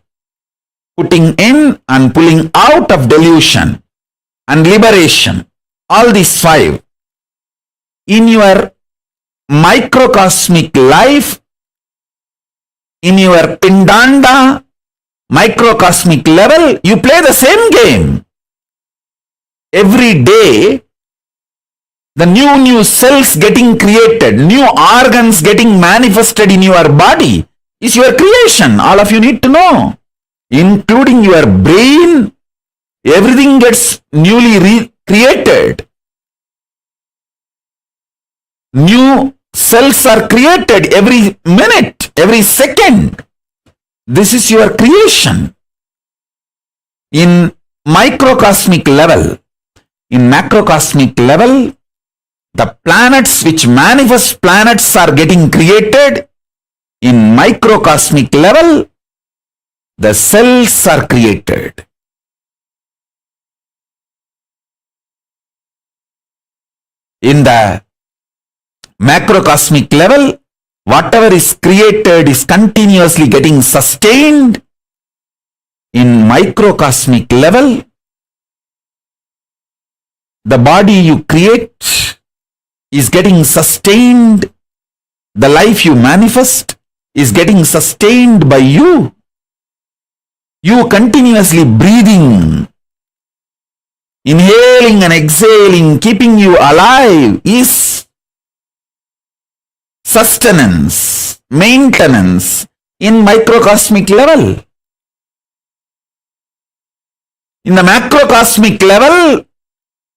putting in and pulling out of delusion, and liberation. All these 5. In your microcosmic life, in your Pindanda microcosmic level, you play the same game. Every day, the new cells getting created, new organs getting manifested in your body is your creation. All of you need to know, including your brain. Everything gets newly created. New cells are created every minute, every second. This is your creation. In microcosmic level, in macrocosmic level, the planets which manifest planets are getting created. In microcosmic level, the cells are created. In the macrocosmic level, whatever is created is continuously getting sustained. In microcosmic level, the body you create is getting sustained. The life you manifest is getting sustained by you. You continuously breathing, inhaling and exhaling, keeping you alive is sustenance, maintenance in microcosmic level. In the macrocosmic level,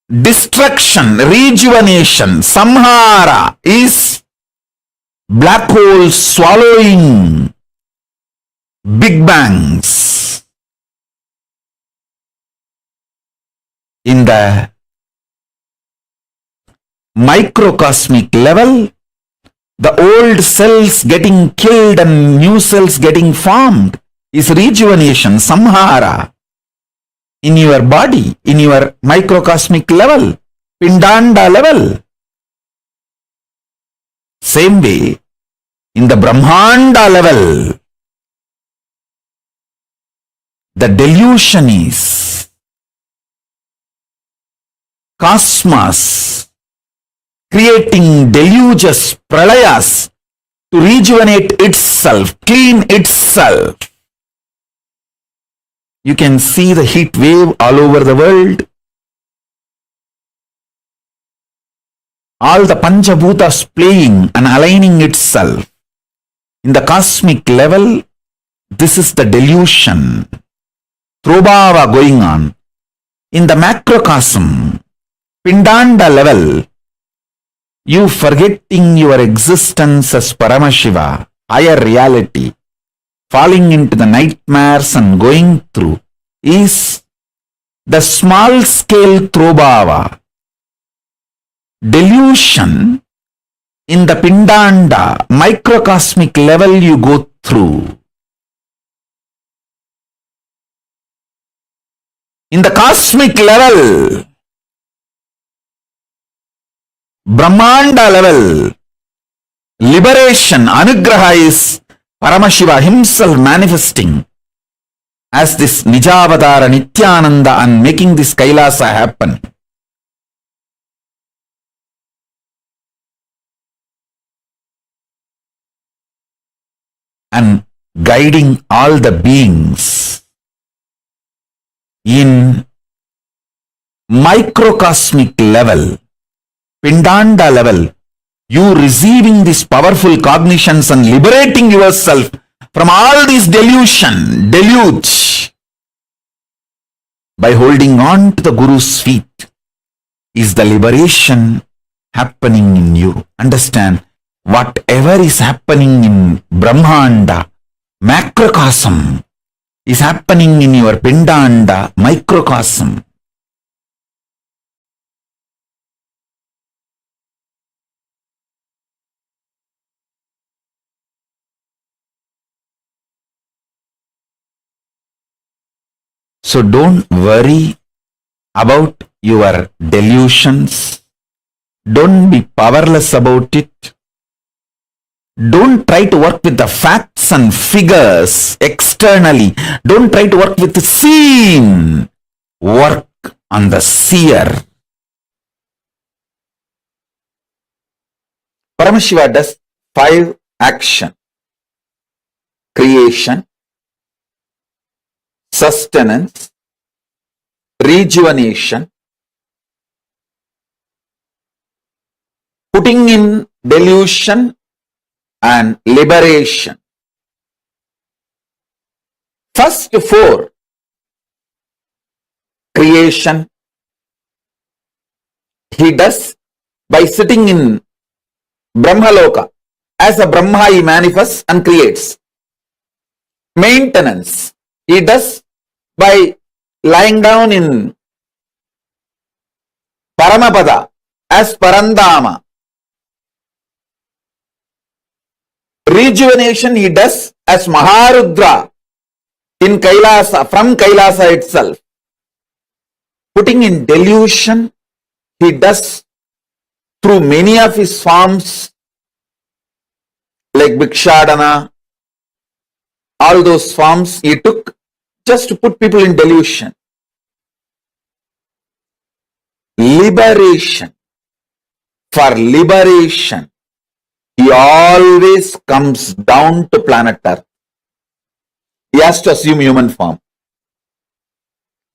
destruction, rejuvenation, samhara is black holes swallowing, big bangs. In the microcosmic level, the old cells getting killed and new cells getting formed is rejuvenation, samhara. In your body, in your microcosmic level, Pindanda level. Same way, in the Brahmanda level, the delusion is cosmos creating deluges, pralayas to rejuvenate itself, clean itself. You can see the heat wave all over the world. All the Panchabhutas playing and aligning itself. In the cosmic level, this is the delusion. Trobhava going on. In the macrocosm, Pindanda level, you forgetting your existence as Paramashiva, higher reality, falling into the nightmares and going through, is the small scale Trobhava. Delusion in the Pindanda microcosmic level you go through. In the cosmic level, Brahmanda level, liberation, anugraha is Paramashiva himself manifesting as this Nijavadara Nithyananda and making this Kailasa happen. And guiding all the beings in microcosmic level, Pindanda level, you receiving these powerful cognitions and liberating yourself from all these deluge by holding on to the Guru's feet, is the liberation happening in you. Understand, whatever is happening in Brahmanda, macrocosm, is happening in your Pindanda, microcosm. So don't worry about your delusions. Don't be powerless about it. Don't try to work with the facts and figures externally. Don't try to work with the seen. Work on the seer. Paramashiva does 5 action: creation, sustenance, rejuvenation, putting in delusion, and liberation. First 4, creation, he does by sitting in Brahmaloka. As a Brahma he manifests and creates. Maintenance, he does by lying down in Paramapada as Parandama. Rejuvenation he does as Maharudra in Kailasa, from Kailasa itself. Putting in delusion he does through many of his forms like Bhikshadana. All those forms he took just to put people in delusion. Liberation. For liberation, he always comes down to planet Earth. He has to assume human form.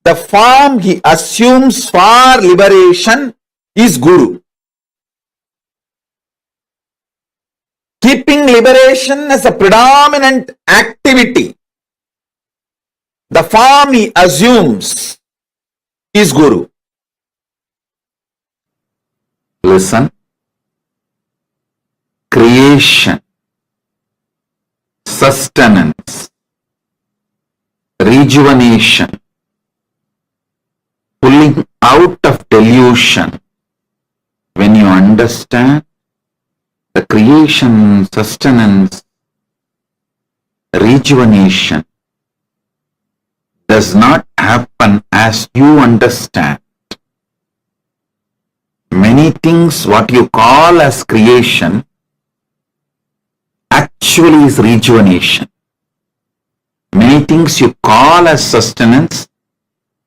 The form he assumes for liberation is Guru. Keeping liberation as a predominant activity, the form he assumes is Guru. Listen. Creation, sustenance, rejuvenation, pulling out of delusion. When you understand the creation, sustenance, rejuvenation does not happen as you understand. Many things what you call as creation actually is rejuvenation. Many things you call as sustenance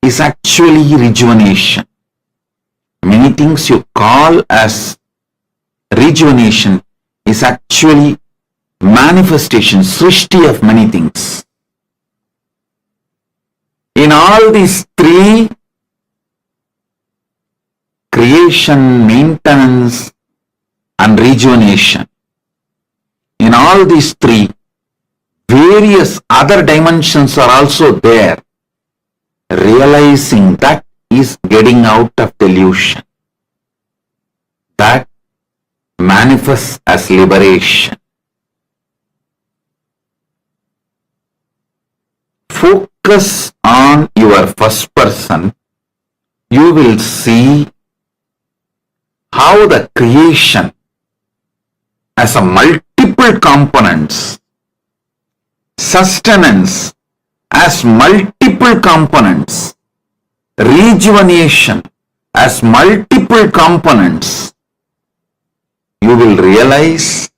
is actually rejuvenation. Many things you call as rejuvenation is actually manifestation, srishti of many things. In all these 3, creation, maintenance, and rejuvenation, in all these 3, various other dimensions are also there. Realizing that is getting out of delusion. That manifests as liberation. Focus on your first person. You will see how the creation as a multiple components, sustenance as multiple components, rejuvenation as multiple components, you will realize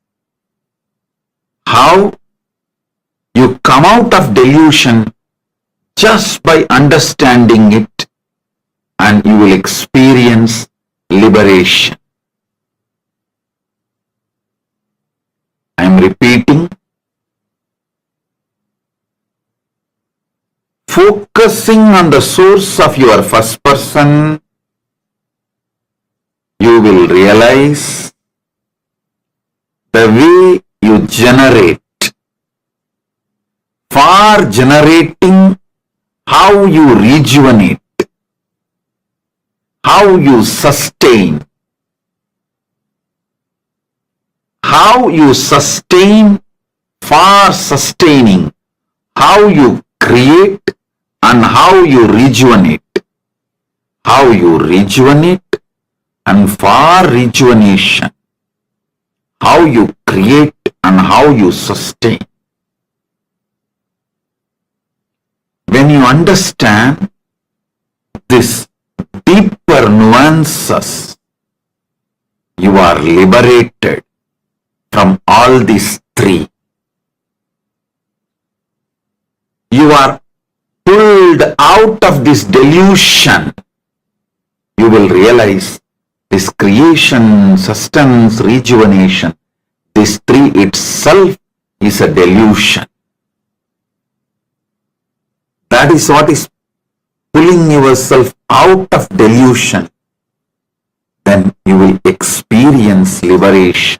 how you come out of delusion just by understanding it, and you will experience liberation. I am repeating. Focusing on the source of your first person, you will realize the way you generate. For generating, how you rejuvenate, how you sustain, for sustaining, how you create and how you rejuvenate, and for rejuvenation, how you create and how you sustain. When you understand this deeper nuances, you are liberated from all these three. You are pulled out of this delusion. You will realize this creation, sustenance, rejuvenation, this three itself is a delusion. That is what is pulling yourself out of delusion. Then you will experience liberation.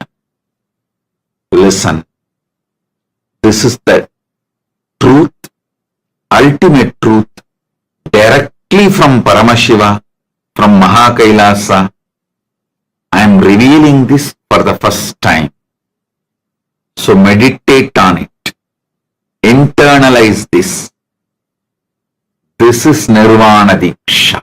Listen, this is the truth, ultimate truth, directly from Paramashiva, from Kailasa. I am revealing this for the first time. So meditate on it. Internalize this. This is Nirvana Diksha.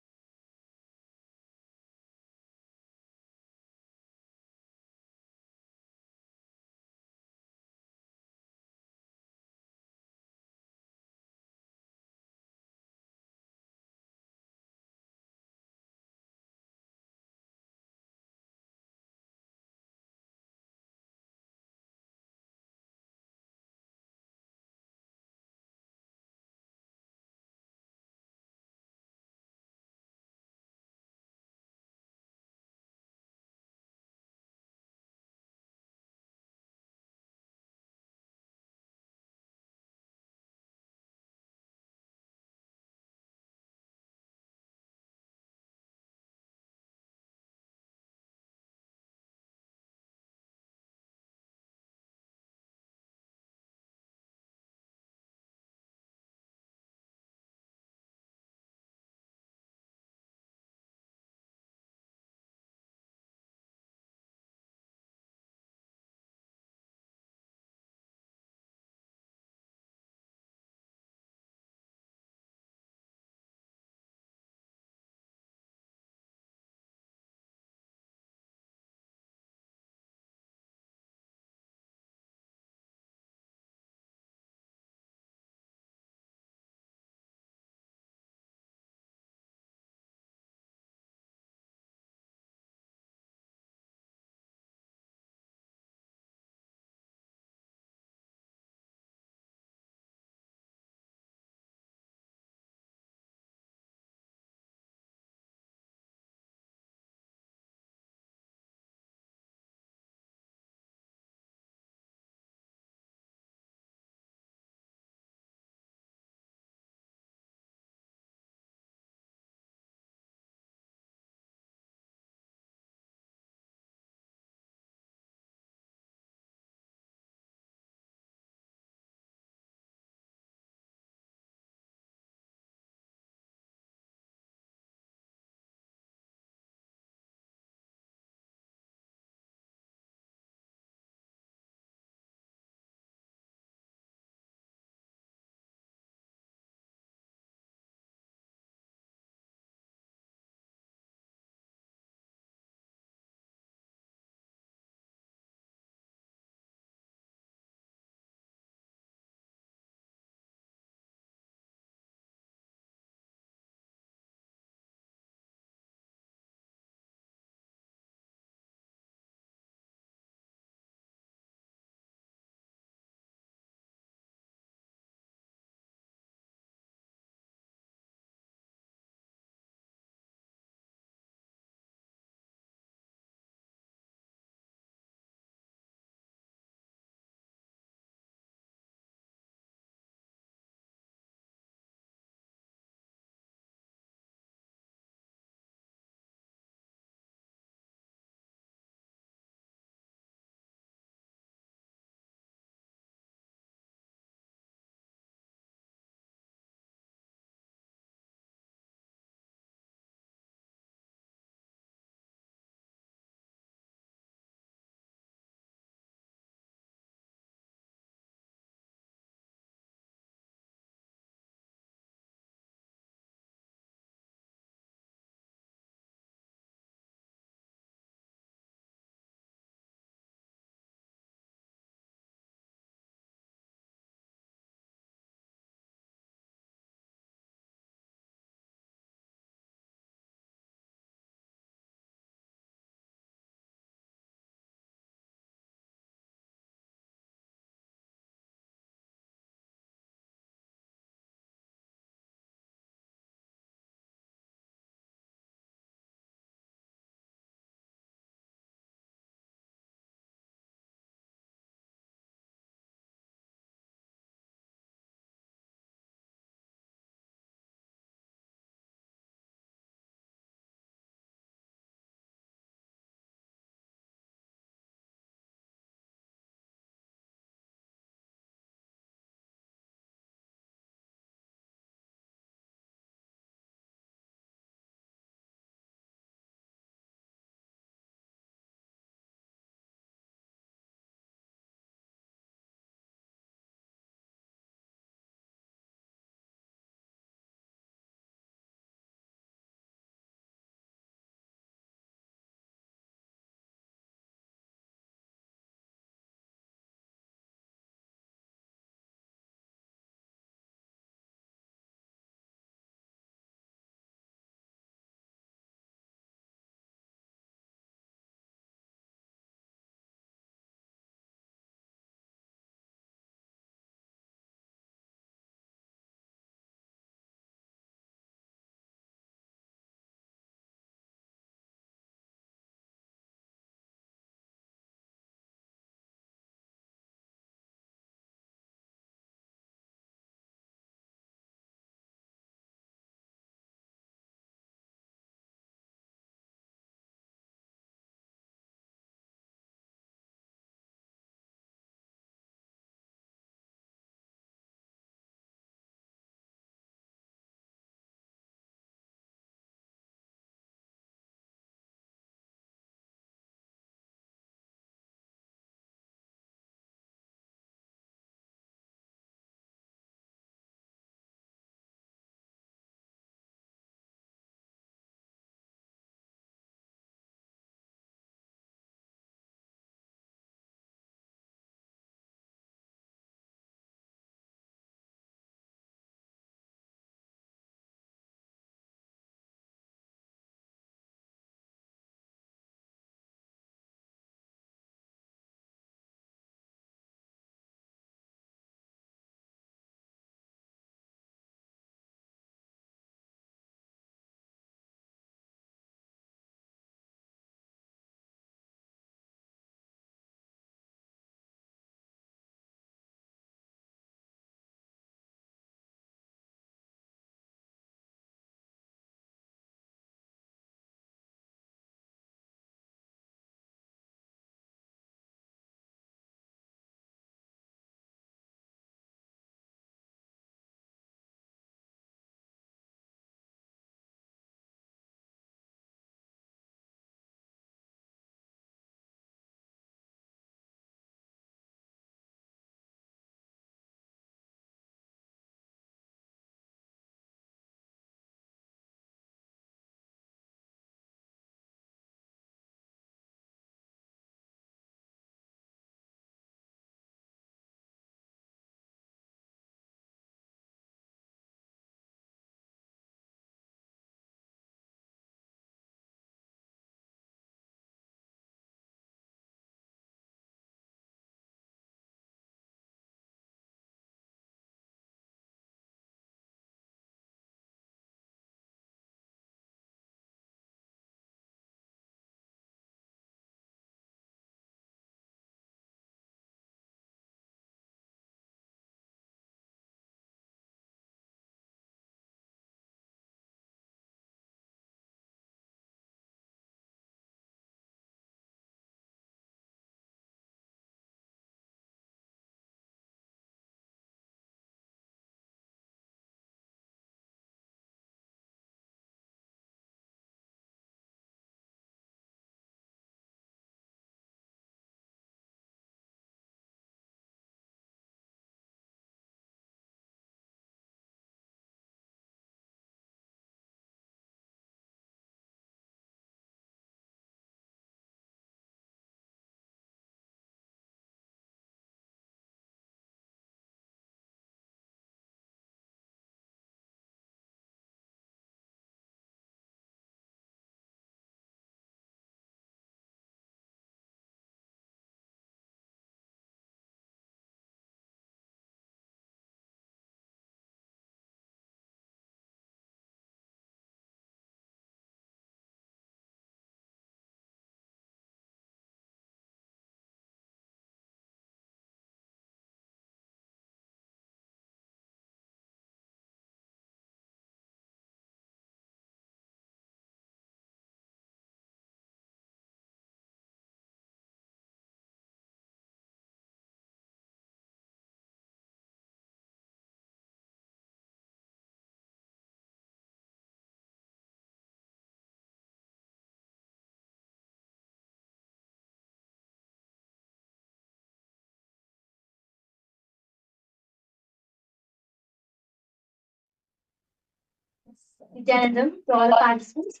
Nithyanandam, to all the participants.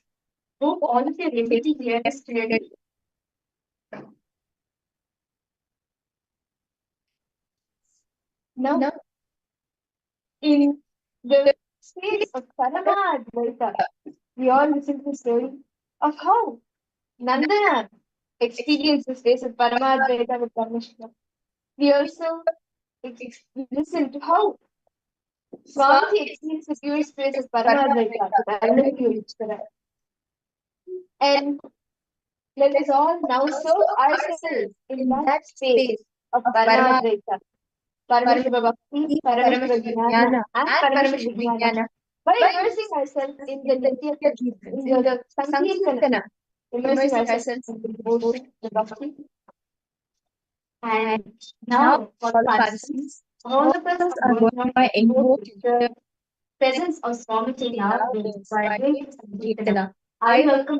Hope all of you are able to hear us clearly. Now, in the space of Paramadvaita, we all listen to the story of how Nandana experienced the space of Paramadvaita with Paramashiva. We also listen to how Swamiji experienced the pure space of Paramadvaita with Arunavati. And let us all now serve ourselves in that space of Paramadvaita, Paramashiva Bhakti, Paramashiva Jnana, and Paramashiva Vijnana by immersing ourselves in the Nitya, in the Sankirtana, immersing ourselves in the devotion, the Bhakti. And now, for the participants, all of us are going to invoke the presence of Swamiji in our beings by doing Sankirtana. I welcome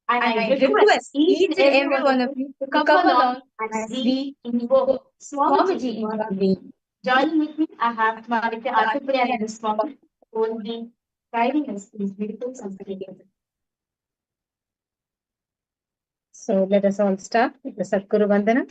and I request each and every one of you to come along as we invoke Swamiji in our being. Joining with me, I have Madhya Arthapurya and Swami, who will be guiding us in this beautiful Sankirtana. So let us all start with the Sadguru Vandana.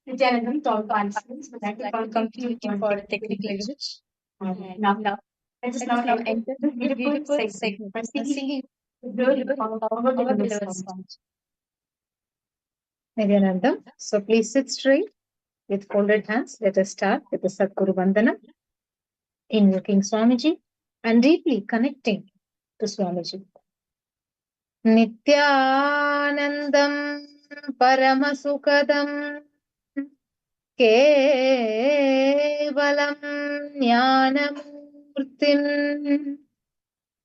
Nithyananda taught participants, but that will continue for technical usage. Now, let us now enter the beautiful segment by singing our beloved Swami. Nithyananda. So please sit straight with folded hands. Let us start with the Sadguru Vandana, invoking Swamiji and deeply connecting to Swamiji. Nithyanandam Paramasukadam Kevalam Jnanamurtim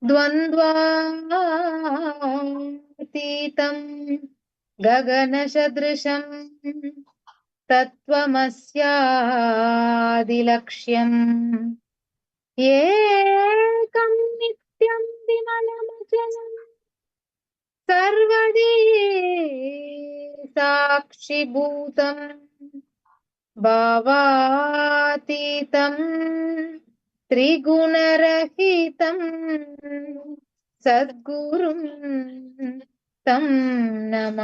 Dvandvatitam Gaganashadrisham Tattvamasyadilakshyam Ekam Nityam Vimalachalam Sarvadi Sakshibhutam Bhavatitam Trigunarahitam Sadgurum Tam Namami.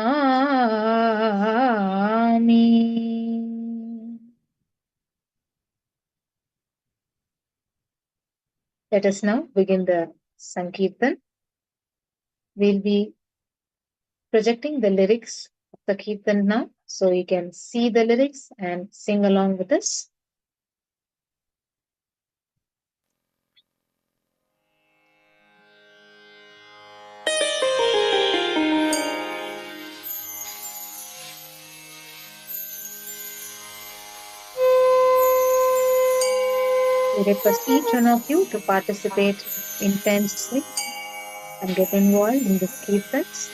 Let us now begin the Sankirtan. We'll be projecting the lyrics of the Kirtan now, so you can see the lyrics and sing along with us. We request each one of you to participate intensely and get involved in the Kirtans.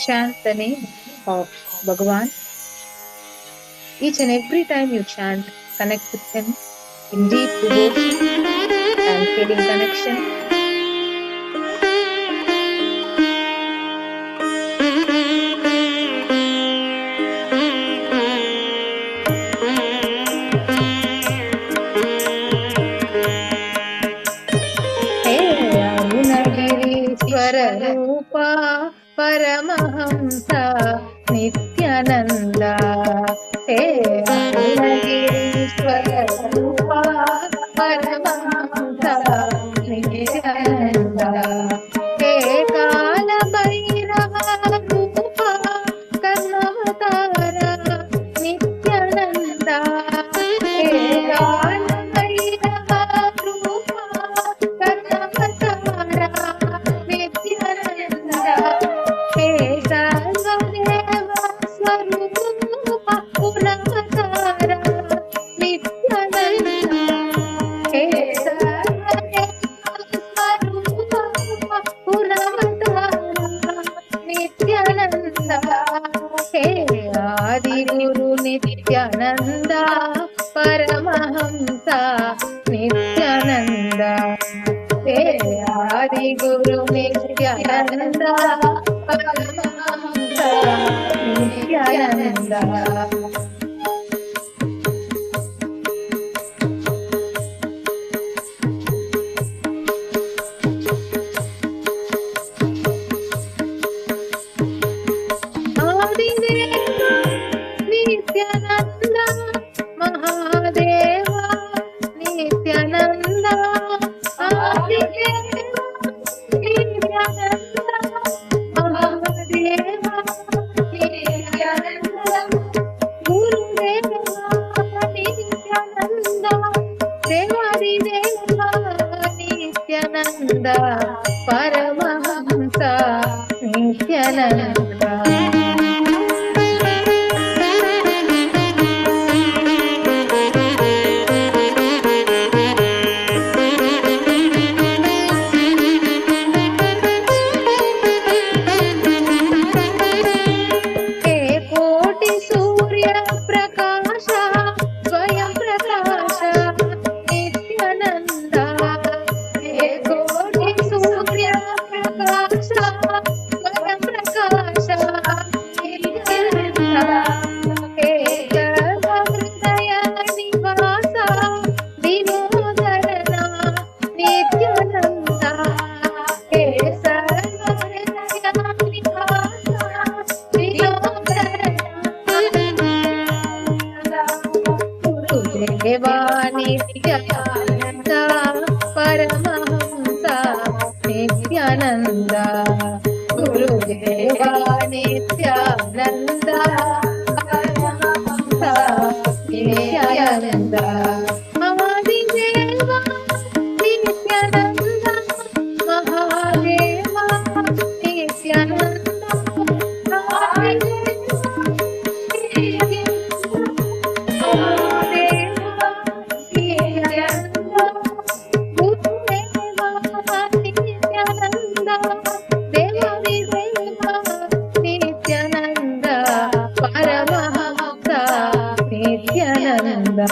Chant the name of Bhagavan. Each and every time you chant, connect with him in deep devotion and feeling connection. Rupa Paramahamsa Nithyananda He Arunagirishwara Rupa Paramahamsa Nithyananda He Kala Bhairava Rupa Karnavatara Nithyananda He Kala Bhairava Rupa Karnavatara Nithyananda He Sarvadeva Swarupa Punavatara Nithyananda He Sarvadeva Swarupa Punavatara Nithyananda He Adi Guru Nithyananda Paramahamsa Nithyananda He Adi Guru Nithyananda Paramahamsa Nithyananda. Adideva Nithyananda Mahadeva Nithyananda Adideva Nithyananda Mahadeva Nithyananda Gurudeva Nithyananda Devadideva Nithyananda Paramahamsa Nithyananda. Koti Surya Prakasha Swayam Prakasha Nithyananda Koti Surya Prakasha Swayam Prakasha Deva Nithyananda Paramahamsa Nithyananda Mahadeva Nithyananda Mahadeva Nithyananda Mahadeva Mahadeva Nithyananda Gurudeva Nithyananda Devi Deva Nithyananda Paramahamsa Nithyananda.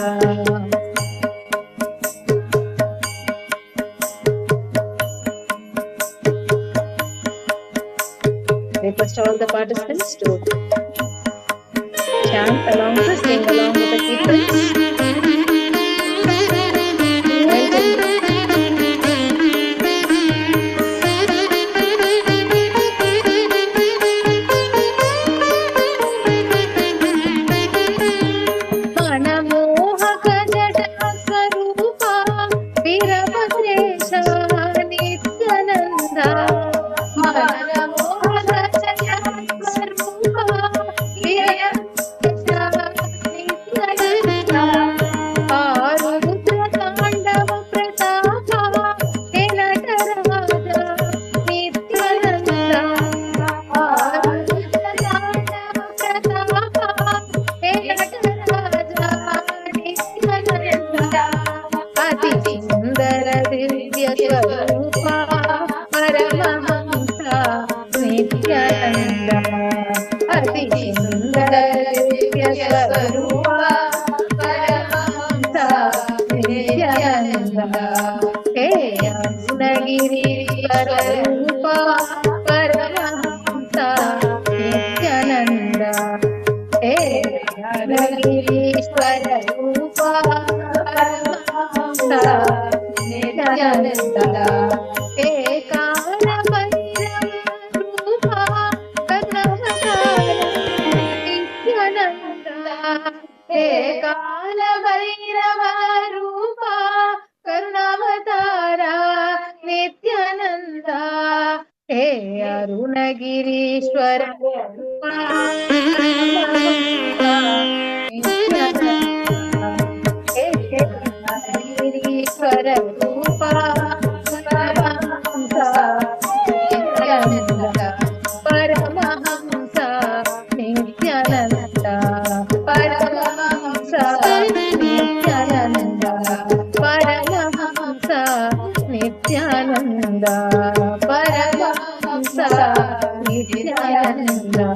Request all the participants to chant along to sing along with the Kirtans. Manamohaka jada swarupa Virabhadresha Nithyananda Manamohaka jada swarupa Virabhadresha Nithyananda Arudra Tandava Pratapa He Nataraja Nithyananda Arudra Tandava Pratapa He Nataraja Nithyananda Ati Sundara Divya Swarupa Paramahamsa Nithyananda Ati Sundara Divya Swarupa Paramahamsa Nithyananda He Arunagiri Swarupa Paramahamsa Nithyananda He Arunagiri Swarupa Paramahamsa Nithyananda He Kala Bhairava Kadavadara Nithyananda He Kala Bhairava Rupa Karunavadara Nithyananda He Arunagirishwara Rupa Paramahamsa Nithyananda He Arunagirishwara Rupa Paramahamsa Nithyananda Paramahamsa Nithyananda Paramahamsa Nithyananda Paramahamsa Nithyananda Paramahamsa Nithyananda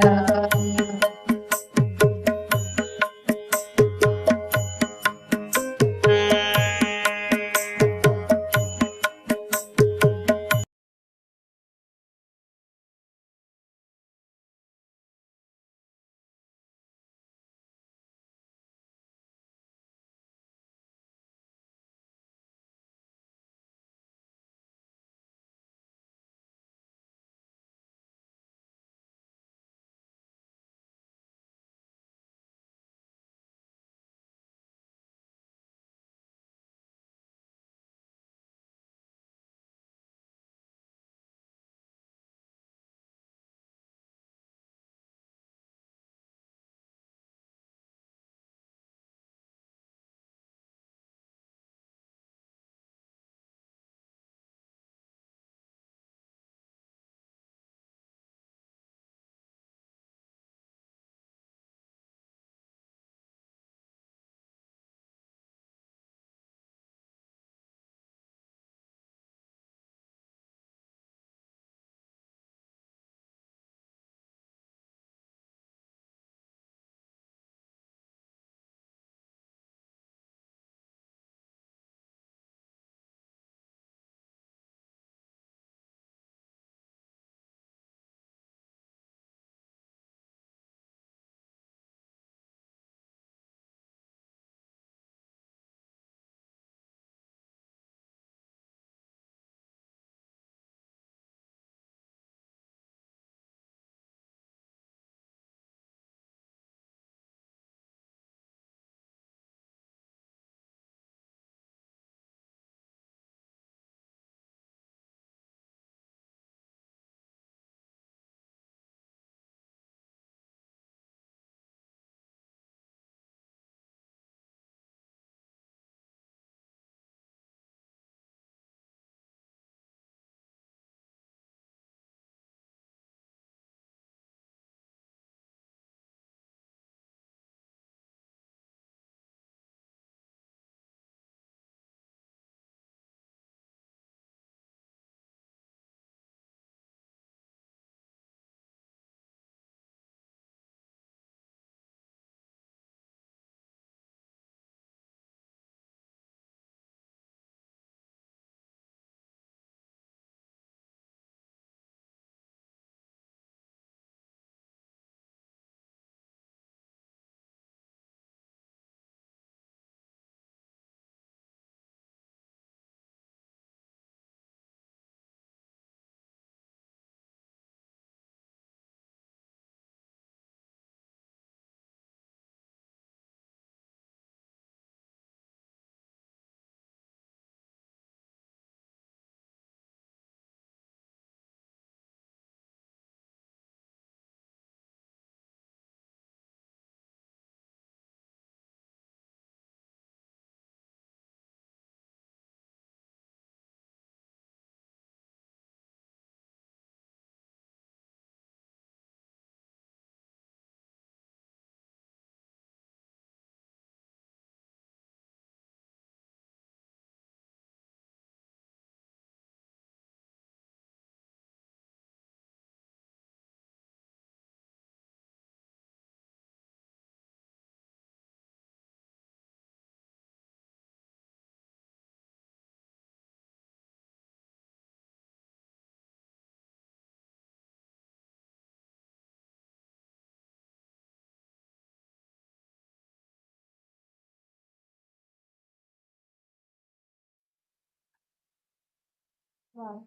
Wow,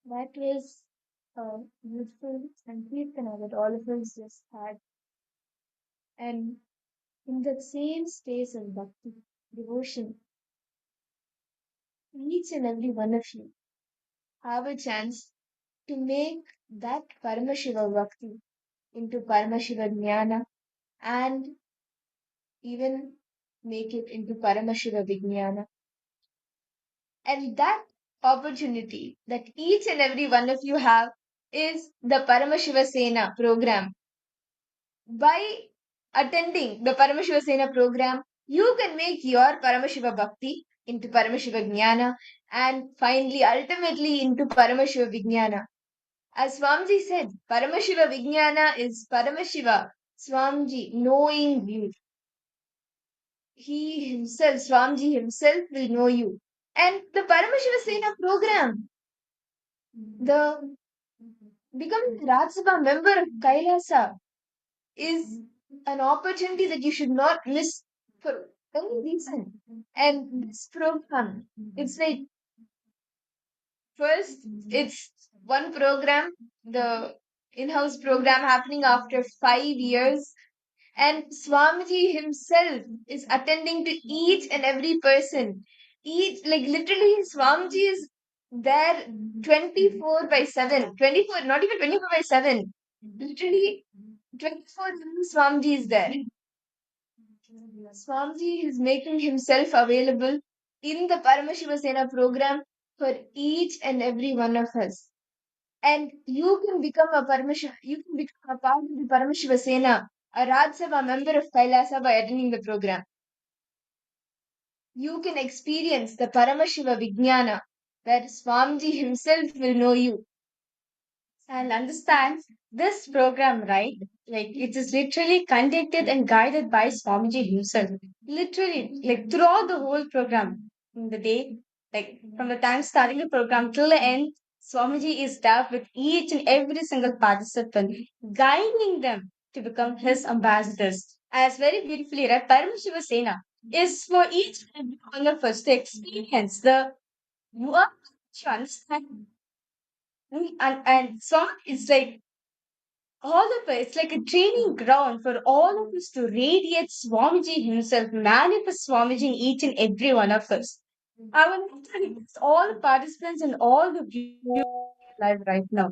that was a beautiful sankirtana that all of us just had. And in that same space of bhakti, devotion, each and every one of you have a chance to make that Paramashiva Bhakti into Paramashiva Jnana and even make it into Paramashiva Vijnana. And that opportunity that each and every one of you have is the Paramashiva Sena program. By attending the Paramashiva Sena program, you can make your Paramashiva Bhakti into Paramashiva Jnana and finally, ultimately, into Paramashiva Vijnana. As Swamiji said, Paramashiva Vijnana is Paramashiva, Swamiji, knowing you. He himself, Swamiji himself will know you. And the Paramashiva Sena program, the becoming a Rajya Sabha member of Kailasa is an opportunity that you should not miss for any reason. And this program, it's like, first, it's one program, the in-house program happening after 5 years. And Swamiji himself is attending to each and every person. Each, like literally, Swamiji is there 24 by 7. 24, not even 24 by 7. Literally, 24 Swamiji is there. Swamiji is making himself available in the Paramashiva Sena program for each and every one of us. And you can become a part of the Paramashiva Sena, a Rajya Sabha member of Kailasa by attending the program. You can experience the Paramashiva Vijnana, where Swamiji himself will know you. And understand this program, right? Like it is literally conducted and guided by Swamiji himself. Literally, like throughout the whole program, in the day, like from the time starting the program till the end, Swamiji is there with each and every single participant, guiding them to become his ambassadors. As very beautifully read, Paramashiva Sena is for each and every one of us to experience the you are to understand. And so it's like all of us, it's like a training ground for all of us to radiate Swamiji himself, manifest Swamiji in each and every one of us. I want to thank all the participants and all the viewers live right now.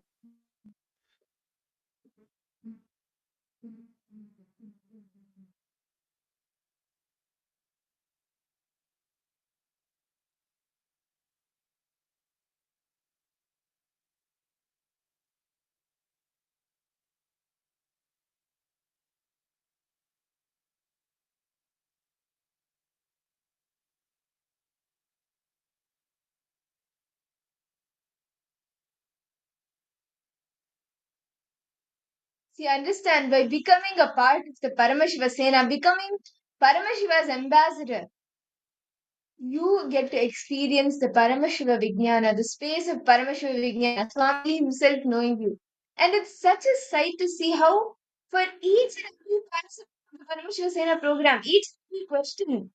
See, understand, by becoming a part of the Paramashiva Sena, becoming Paramashiva's ambassador, you get to experience the Paramashiva Vijnana, the space of Paramashiva Vijnana, Swami himself knowing you. And it's such a sight to see how, for each and every participant of the Paramashiva Sena program, each and every question,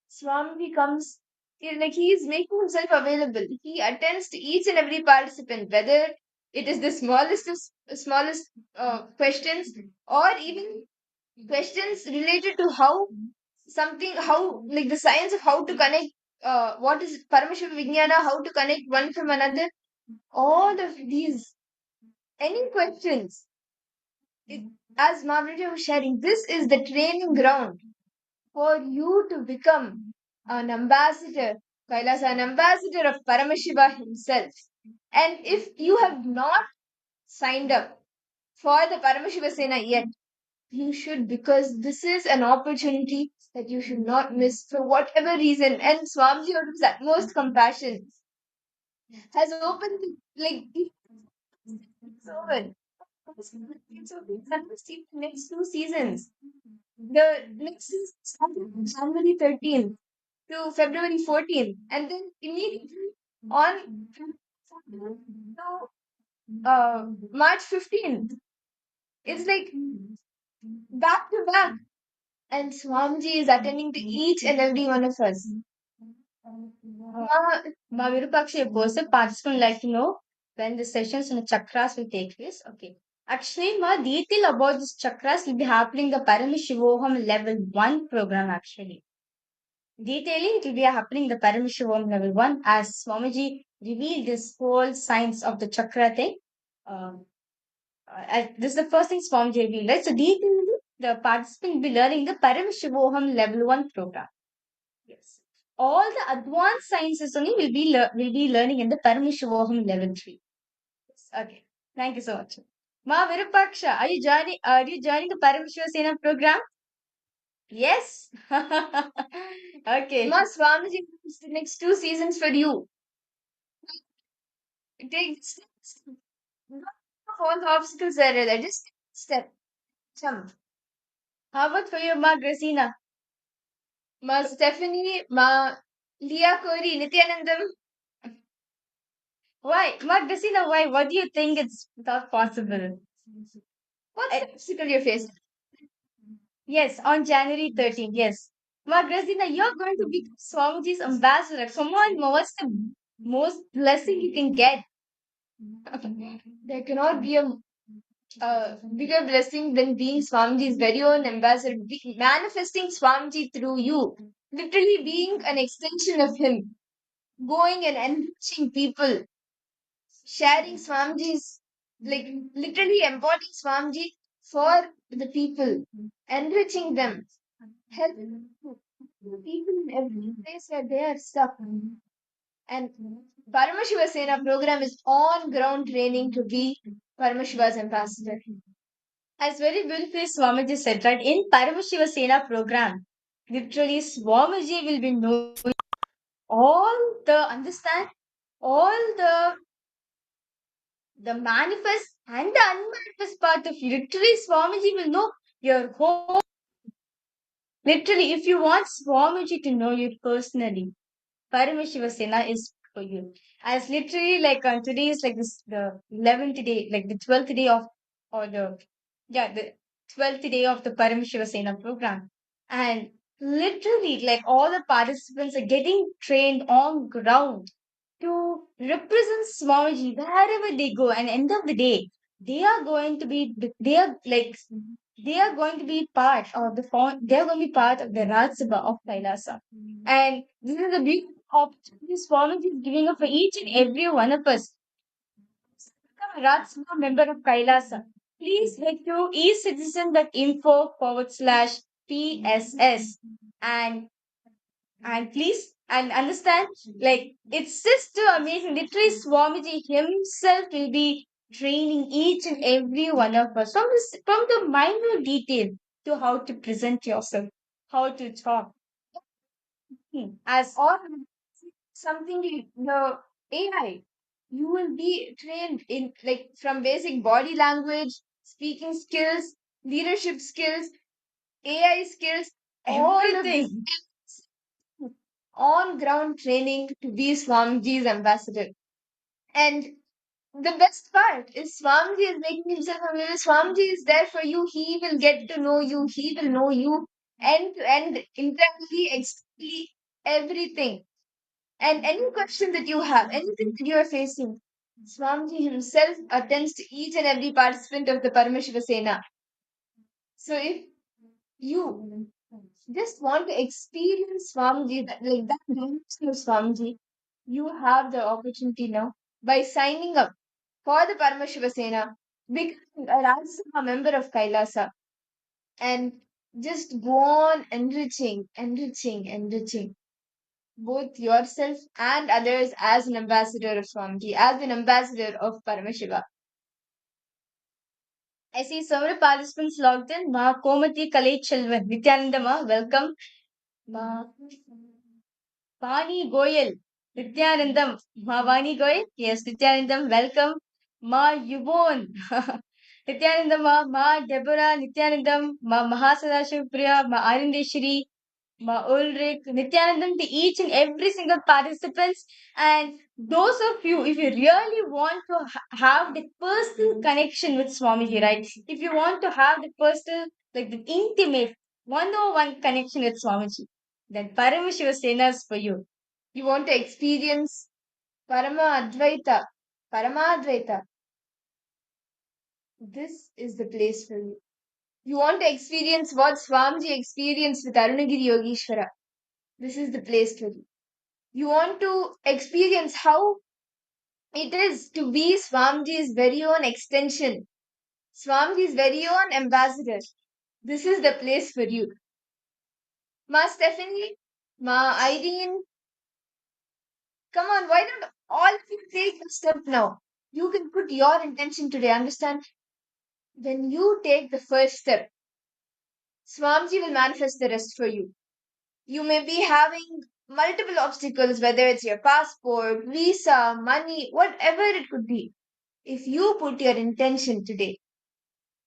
Swami comes, like he is making himself available. He attends to each and every participant, whether it is the smallest questions or even questions related to how, like the science of how to connect, what is Paramashiva Vijnana, how to connect one from another, all of these, any questions. As Mavrija was sharing, this is the training ground for you to become an ambassador, Kailasa, an ambassador of Paramashiva himself. And if you have not signed up for the Paramashiva Sena yet, you should, because this is an opportunity that you should not miss for whatever reason. And Swamiji, out of his utmost compassion, has opened, like, it's over. It's over. The next 2 seasons. The next season started January 13th to February 14th, and then immediately on to March 15th. It's like back to back. And Swamiji is attending to each and every one of us. Ma Virupaksha, a person participant like to know when the sessions on the chakras will take place. Okay. Actually, ma detail about this chakras will be happening the Paramashivoham Level 1 program actually. Detailing it will be happening the Paramashivoham Level 1 as Swamiji revealed this whole science of the chakra thing. Um, this is the first thing Swamiji revealed, right? So detailing the participant will be learning the Paramashivoham Level 1 program. Yes. All the advanced sciences only will be learning in the Paramashivoham Level 3. Yes. Okay. Thank you so much. Ma Virupaksha, are you joining the Paramashiva Sena program? Yes. Okay. Ma Swamiji, the next 2 seasons for you. Take steps. All the obstacles are there. Just step. Jump. How about for you, Ma Gracina? Ma Stephanie, Ma Leah Kori, Nithyanandam. Why? Ma Gracina, why? What do you think it's not possible? What's the obstacle you're facing? Yes, on January 13th. Yes. Ma Gracina, you're going to be Swamiji's ambassador. Come on, Ma, what's the most blessing you can get? There cannot be a bigger blessing than being Swamiji's very own ambassador, manifesting Swamiji through you, literally being an extension of him, going and enriching people, sharing Swamiji's, like literally embodying Swamiji for the people, enriching them, helping people in every place where they are stuck. And Paramashiva Sena program is on ground training to be Paramashiva's ambassador. As very beautifully Swamiji said, right? In Paramashiva Sena program, literally Swamiji will be knowing all the understand all the manifest and the unmanifest part of you. Literally Swamiji will know your whole. Literally, if you want Swamiji to know you personally, Paramashiva Sena is for you. As literally like today is like this the 11th day, like the 12th day of or the 12th day of the Paramashiva Sena program. And literally like all the participants are getting trained on ground to represent Swamiji wherever they go. And end of the day, they are going to be they are going to be part of the form. They are going to be part of the Raj Sabha of Kailasa. And this is a beautiful opportunity Swamiji is giving up for each and every one of us. Become a Raj Sabha member of Kailasa. Please head to ecitizen.info/PSS and please and understand like it's just too amazing. Literally Swamiji himself will be training each and every one of us from the minor detail to how to present yourself, how to talk. As Or something the AI. You will be trained in like from basic body language, speaking skills, leadership skills, AI skills, all of this everything. on ground training to be Swamiji's ambassador. And the best part is Swamiji is making himself available. Swamiji is there for you. He will get to know you. He will know you end to end, internally, externally, everything. And any question that you have, anything that you are facing, Swamiji himself attends to each and every participant of the Paramashiva Sena. So if you just want to experience Swamiji, like that dimension of Swamiji, you have the opportunity now by signing up for the Paramashiva Sena, becoming a Rajya Sabha member of Kailasa, and just go on enriching both yourself and others as an ambassador of Swamiji, as an ambassador of Paramashiva. I see several participants logged in. Ma Komati Kalai Chelvan, Nithyananda ma, welcome. Ma Vani Goyal, Nithyanandam. Ma Vani Goyal, yes, Nithyanandam, welcome. Ma Yuvon, Nithyanandam ma Deborah, Nithyanandam, ma Mahasadashiv Priya, ma Arindeshri, Ma Ulrich, Nithyanandam, to each and every single participants. And those of you, if you really want to have the personal connection with Swamiji, right? If you want to have the personal, like the intimate, one-on-one connection with Swamiji, then Paramashiva Sena is for you. You want to experience Paramadvaita. This is the place for you. You want to experience what Swamiji experienced with Arunagiri Yogeshwara. This is the place for you. You want to experience how it is to be Swamiji's very own extension, Swamiji's very own ambassador. This is the place for you. Ma Stephanie, Ma Irene, come on, why don't all of you take the step now? You can put your intention today. Understand? When you take the first step, Swamiji will manifest the rest for you. You may be having multiple obstacles, whether it's your passport, visa, money, whatever it could be. If you put your intention today,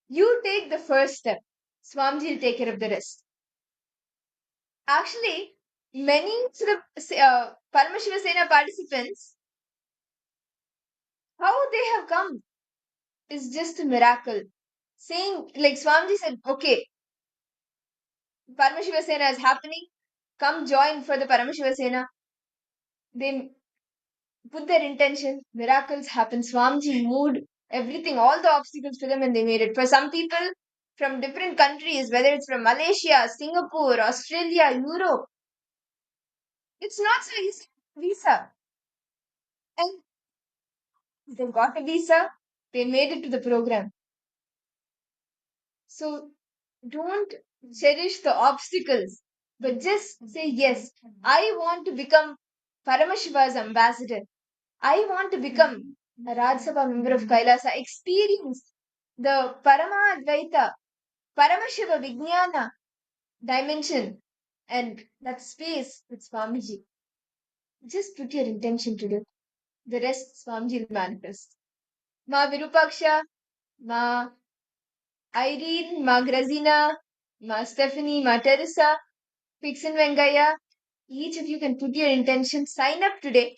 you take the first step, Swamiji will take care of the rest. Actually, many sort of Paramashiva Sena participants, how they have come is just a miracle. Saying, like Swamiji said, okay, Paramashiva Sena is happening, come join for the Paramashiva Sena. They put their intention, miracles happen. Swamiji moved everything, all the obstacles for them, and they made it. For some people from different countries, whether it's from Malaysia, Singapore, Australia, Europe, it's not so easy visa. And they got a visa, they made it to the program. So don't cherish the obstacles, but just say, yes, I want to become Paramashiva's ambassador. I want to become a Rajya Sabha member of Kailasa, experience the Paramadvaita, Paramashiva Vijnana dimension and that space with Swamiji. Just put your intention to do. The rest Swamiji will manifest. Ma Virupaksha, Ma Irene, Ma Grazina, Ma Stephanie, Ma Teresa, Fixin Vengaya, each of you can put your intention, sign up today.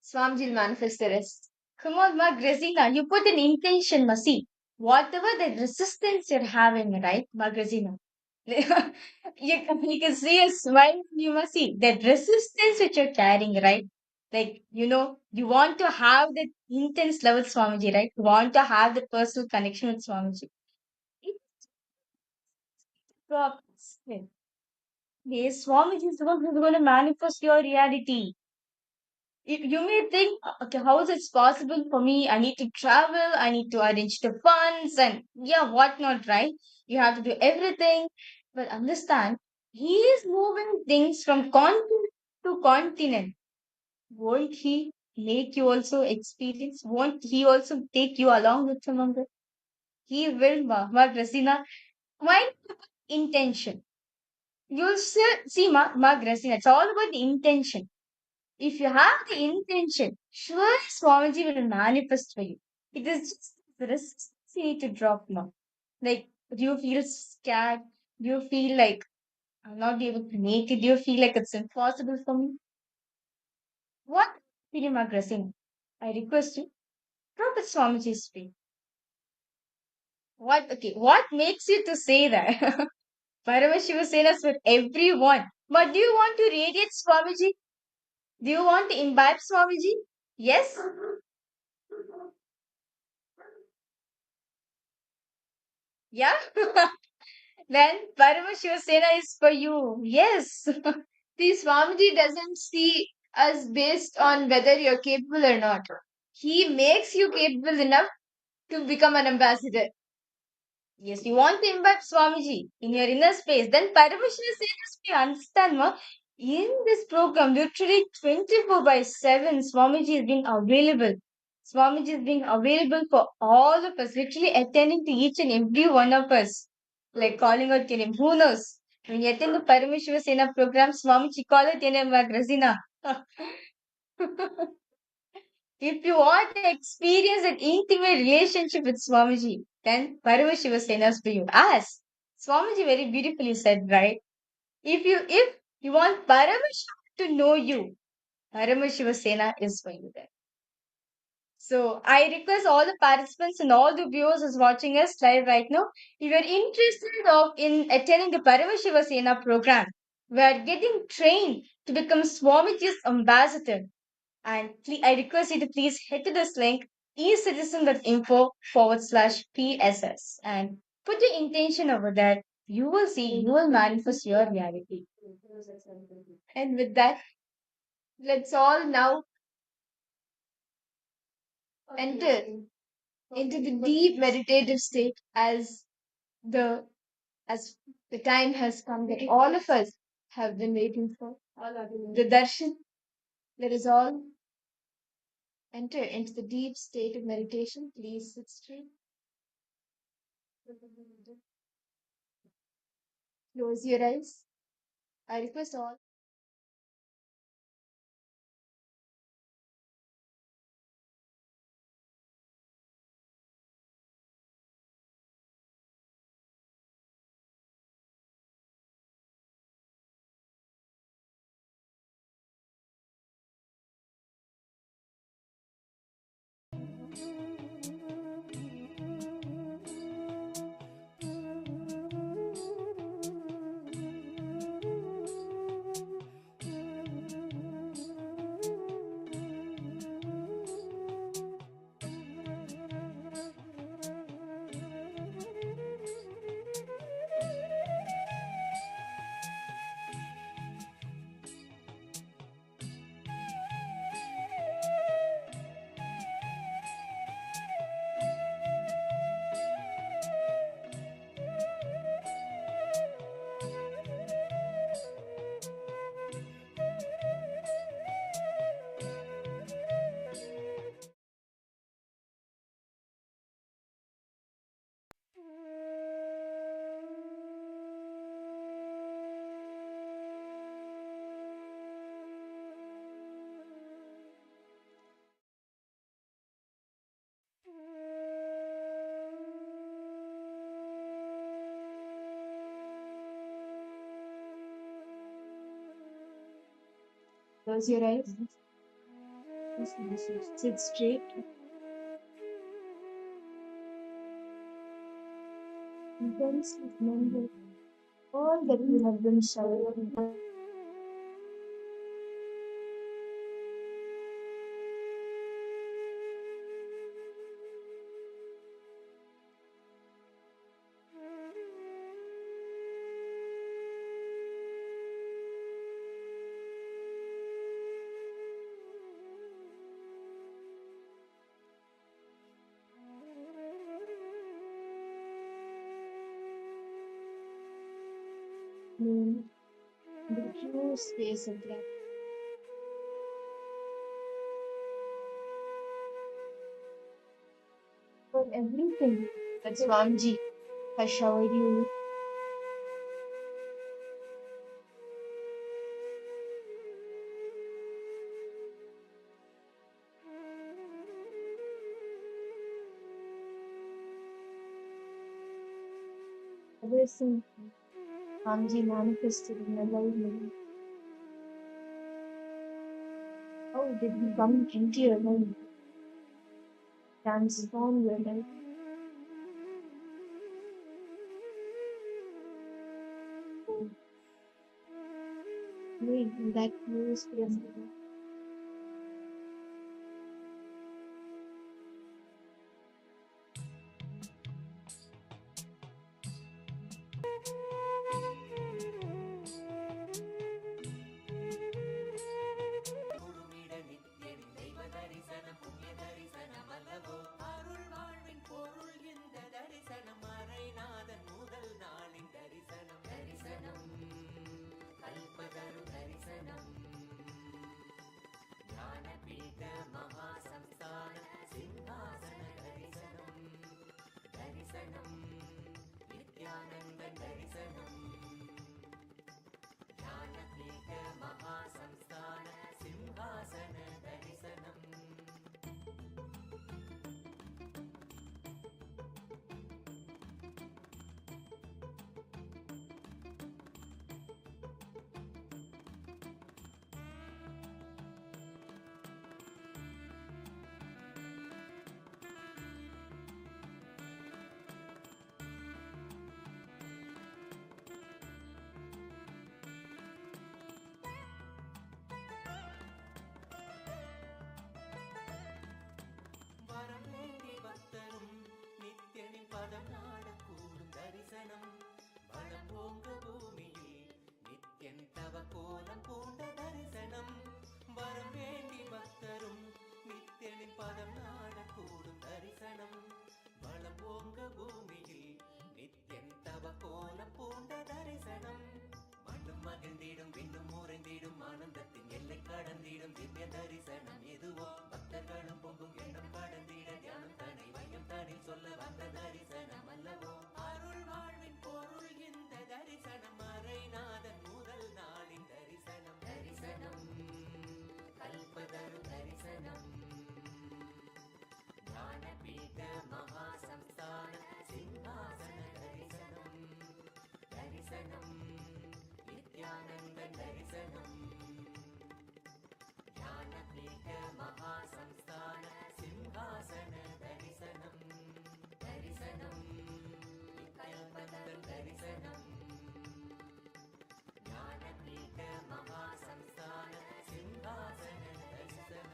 Swamiji will manifest the rest. Come on, Ma Grazina, you put an intention, Ma. See, whatever the resistance you're having, right, Ma Grazina? You can see a smile, you must see that resistance which you're carrying, right? Like, you want to have that intense love with Swamiji, right? You want to have the personal connection with Swamiji. Yes, Swamiji is the one who's going to manifest your reality. You may think, okay, how is it possible for me? I need to travel, I need to arrange the funds, and yeah, whatnot, right? You have to do everything. But understand, he is moving things from continent to continent. Won't he make you also experience? Won't he also take you along with him on that? He will, Rasina. Why intention? You'll see, Rasina. It's all about the intention. If you have the intention, sure Swamiji will manifest for you. It is just the risks you need to drop now. Like, do you feel scared? Do you feel like I'm not able to make it? Do you feel like it's impossible for me? What feeling aggressing? I request you, drop at Swamiji's feet. What makes you to say that? Paramashiva Senas for everyone. But do you want to radiate Swamiji? Do you want to imbibe Swamiji? Yes? Yeah? Then Paramashiva Sena is for you. Yes. See, Swamiji doesn't see us based on whether you're capable or not. He makes you capable enough to become an ambassador. Yes, you want to imbibe Swamiji in your inner space. Then Paramashiva Sena, you understand, ma? In this program, literally 24 by 7, Swamiji is being available. Swamiji is being available for all of us, literally attending to each and every one of us. Like calling out your name. Who knows? When you attend the Paramashiva Sena program, Swamiji call out your name, Grazina. If you want to experience an intimate relationship with Swamiji, then Paramashiva Sena is for you. As Swamiji very beautifully said, right? If you want Paramashiva to know you, Paramashiva Sena is for you there. So I request all the participants and all the viewers who's watching us live right now, if you're interested in attending the Paramashiva Sena program, We are getting trained to become Swamiji's ambassador. And I request you to please head to this link, ecitizen.info/PSS, and put your intention over there. You will see, you will manifest your reality. And with that, let's all now enter into the deep meditative state the as the time has come that all of us have been waiting for. The darshan. Let us all enter into the deep state of meditation. Please sit straight. Close your eyes. I request all. Close your eyes. Sit straight. Intensely remember all that you have been showering. In the true space of gratitude for everything that Swamiji has showered you with. Everything Swamiji manifested in your life. How did he come into your life? Transform your life. Live in that pure space. பூண்ட தரிசனம் வரம் வேண்டி பக்தரும் நித்தியனின் பதம் நாடக்கூடும் தரிசனம் வளம் போங்க பூமியில் நித்தியன் தவ கோல பூண்ட தரிசனம் மண்ணும் மகிழ்ந்திடும் விண்ணும் உறைந்திடும் ஆனந்தத்தின் எல்லை கடந்திடும் திவ்ய தரிசனம் எதுவோ பக்தர்களும் பொங்கும் எண்ணம் கடந்திட தியானம் தனி வையம் தனி சொல்ல வந்த தரிசனம் அல்லவோ அருள் வாழ்வின் பொருள் இந்த தரிசனம் மறைநாதன் முதல் நாளின் தரிசனம் தரிசனம் கல்பதரு தரிசனம் ஞானபீட மகாசம்ஸ்தான சிம்ஹாசன தரிசனம் தரிசனம் நித்யானந்த தரிசனம் ஞானபீட மகாசம்ஸ்தான சிம்ஹாசன தரிசனம் தரிசனம் கல்பதரு தரிசனம் ஞானபீட மகாசம்ஸ்தான சிம்ஹாசன தரிசனம்.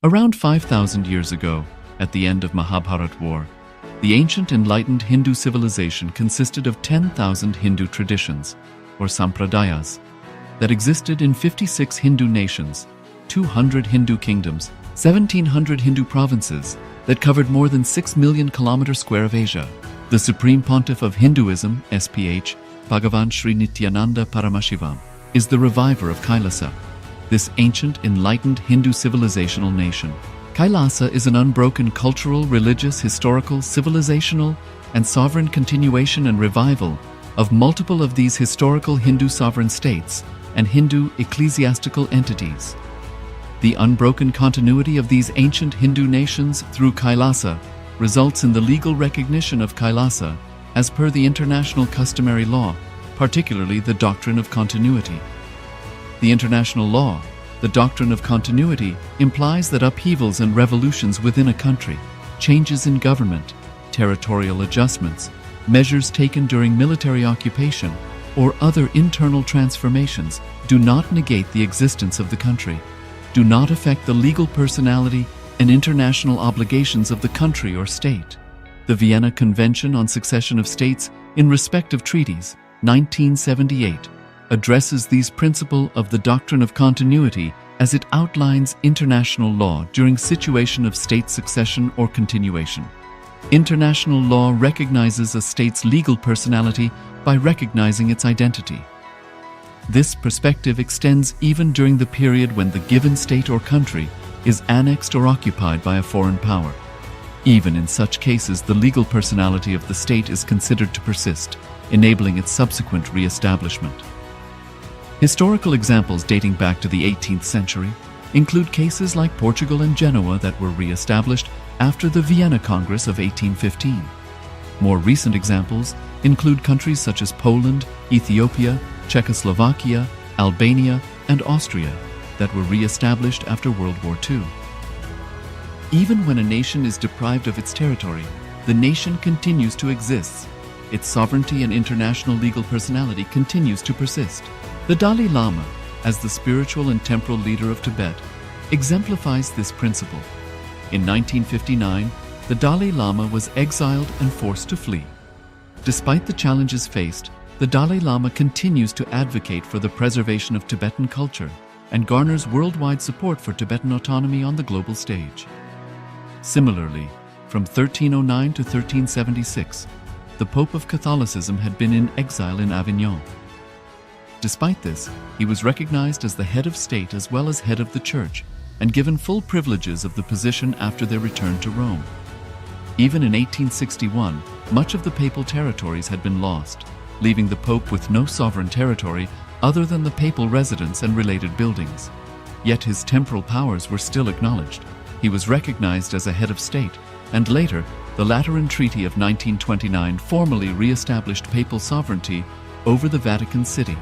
Around 5,000 years ago, at the end of Mahabharat War, the ancient enlightened Hindu civilization consisted of 10,000 Hindu traditions, or sampradayas, that existed in 56 Hindu nations, 200 Hindu kingdoms, 1,700 Hindu provinces that covered more than 6 million kilometers square of Asia. The Supreme Pontiff of Hinduism, SPH, Bhagavan Sri Nithyananda Paramashivoham, is the reviver of Kailasa, this ancient, enlightened Hindu civilizational nation. Kailasa is an unbroken cultural, religious, historical, civilizational, and sovereign continuation and revival of multiple of these historical Hindu sovereign states and Hindu ecclesiastical entities. The unbroken continuity of these ancient Hindu nations through Kailasa results in the legal recognition of Kailasa as per the international customary law, particularly the doctrine of continuity. The international law, the doctrine of continuity, implies that upheavals and revolutions within a country, changes in government, territorial adjustments, measures taken during military occupation, or other internal transformations do not negate the existence of the country, do not affect the legal personality and international obligations of the country or state. The Vienna Convention on Succession of States in respect of treaties, 1978, addresses these principle of the doctrine of continuity as it outlines international law during situation of state succession or continuation. International law recognizes a state's legal personality by recognizing its identity. This perspective extends even during the period when the given state or country is annexed or occupied by a foreign power. Even in such cases, the legal personality of the state is considered to persist, enabling its subsequent re-establishment. Historical examples dating back to the 18th century include cases like Portugal and Genoa that were re-established after the Vienna Congress of 1815. More recent examples include countries such as Poland, Ethiopia, Czechoslovakia, Albania, and Austria that were re-established after World War II. Even when a nation is deprived of its territory, the nation continues to exist. Its sovereignty and international legal personality continues to persist. The Dalai Lama, as the spiritual and temporal leader of Tibet, exemplifies this principle. In 1959, the Dalai Lama was exiled and forced to flee. Despite the challenges faced, the Dalai Lama continues to advocate for the preservation of Tibetan culture and garners worldwide support for Tibetan autonomy on the global stage. Similarly, from 1309 to 1376, the Pope of Catholicism had been in exile in Avignon. Despite this, he was recognized as the head of state as well as head of the church and given full privileges of the position after their return to Rome. Even in 1861, much of the papal territories had been lost, leaving the Pope with no sovereign territory other than the papal residence and related buildings. Yet his temporal powers were still acknowledged. He was recognized as a head of state, and later, the Lateran Treaty of 1929 formally re-established papal sovereignty over the Vatican City.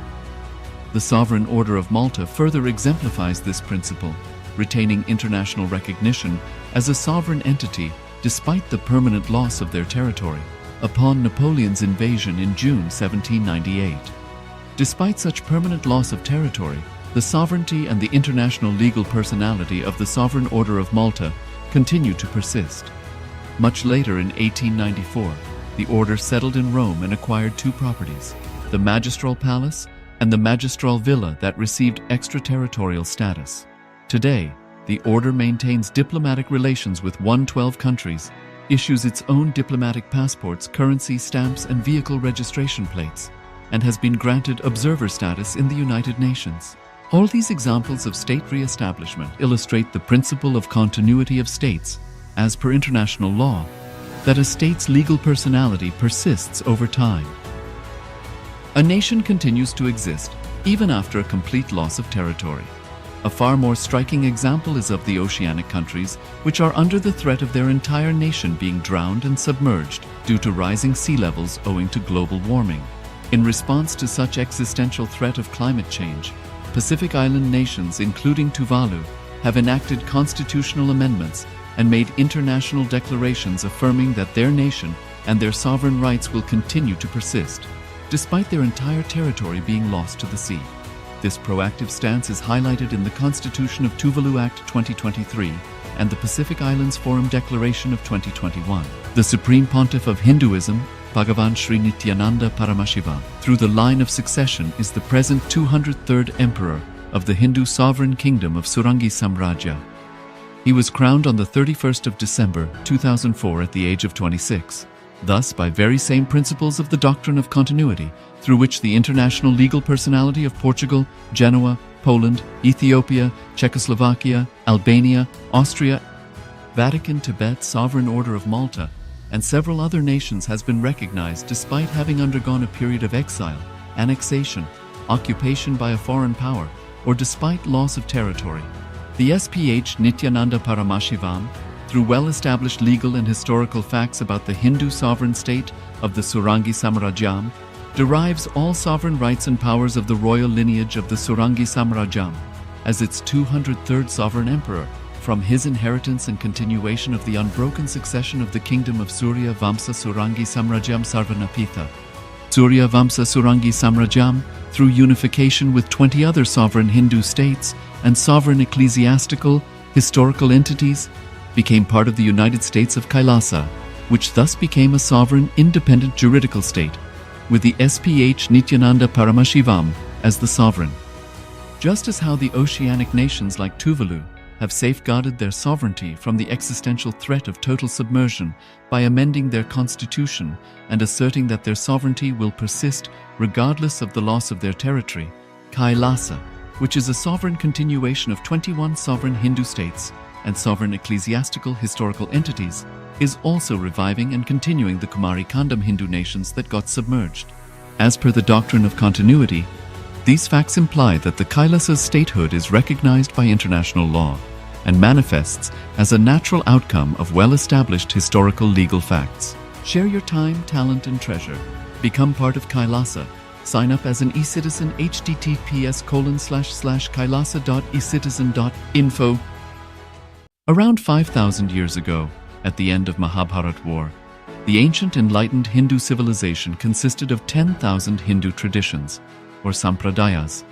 The Sovereign Order of Malta further exemplifies this principle, retaining international recognition as a sovereign entity despite the permanent loss of their territory upon Napoleon's invasion in June 1798. Despite such permanent loss of territory, the sovereignty and the international legal personality of the Sovereign Order of Malta continue to persist. Much later in 1894, the order settled in Rome and acquired two properties, the Magistral Palace and the Magistral Villa that received extraterritorial status. Today, the order maintains diplomatic relations with 112 countries, issues its own diplomatic passports, currency, stamps, and vehicle registration plates, and has been granted observer status in the United Nations. All these examples of state re-establishment illustrate the principle of continuity of states, as per international law, that a state's legal personality persists over time. A nation continues to exist even after a complete loss of territory. A far more striking example is of the oceanic countries, which are under the threat of their entire nation being drowned and submerged due to rising sea levels owing to global warming. In response to such existential threat of climate change, Pacific Island nations, including Tuvalu, have enacted constitutional amendments and made international declarations affirming that their nation and their sovereign rights will continue to persist, despite their entire territory being lost to the sea. This proactive stance is highlighted in the Constitution of Tuvalu Act 2023 and the Pacific Islands Forum Declaration of 2021. The Supreme Pontiff of Hinduism, Bhagavan Sri Nithyananda Paramashiva, through the line of succession is the present 203rd Emperor of the Hindu Sovereign Kingdom of Surangi Samrajya. He was crowned on the 31st of December 2004 at the age of 26. Thus, by very same principles of the doctrine of continuity, through which the international legal personality of Portugal, Genoa, Poland, Ethiopia, Czechoslovakia, Albania, Austria, Vatican, Tibet, Sovereign Order of Malta, and several other nations has been recognized despite having undergone a period of exile, annexation, occupation by a foreign power, or despite loss of territory. The SPH Nithyananda Paramashivoham, through well-established legal and historical facts about the Hindu sovereign state of the Surangi Samrajyam, derives all sovereign rights and powers of the royal lineage of the Surangi Samrajyam as its 203rd sovereign emperor from his inheritance and continuation of the unbroken succession of the kingdom of Surya Vamsa Surangi Samrajyam Sarvanapitha. Surya Vamsa Surangi Samrajyam, through unification with 20 other sovereign Hindu states and sovereign ecclesiastical, historical entities, became part of the United States of Kailasa, which thus became a sovereign, independent juridical state, with the SPH Nithyananda Paramashivoham as the sovereign. Just as how the oceanic nations like Tuvalu have safeguarded their sovereignty from the existential threat of total submersion by amending their constitution and asserting that their sovereignty will persist regardless of the loss of their territory, Kailasa, which is a sovereign continuation of 21 sovereign Hindu states and sovereign ecclesiastical historical entities, is also reviving and continuing the Kumari Kandam Hindu nations that got submerged. As per the doctrine of continuity, these facts imply that the Kailasa's statehood is recognized by international law and manifests as a natural outcome of well-established historical legal facts. Share your time, talent, and treasure. Become part of Kailasa. Sign up as an eCitizen https://kailasa.ecitizen.info. Around 5,000 years ago, at the end of Mahabharat War, the ancient enlightened Hindu civilization consisted of 10,000 Hindu traditions, or sampradayas,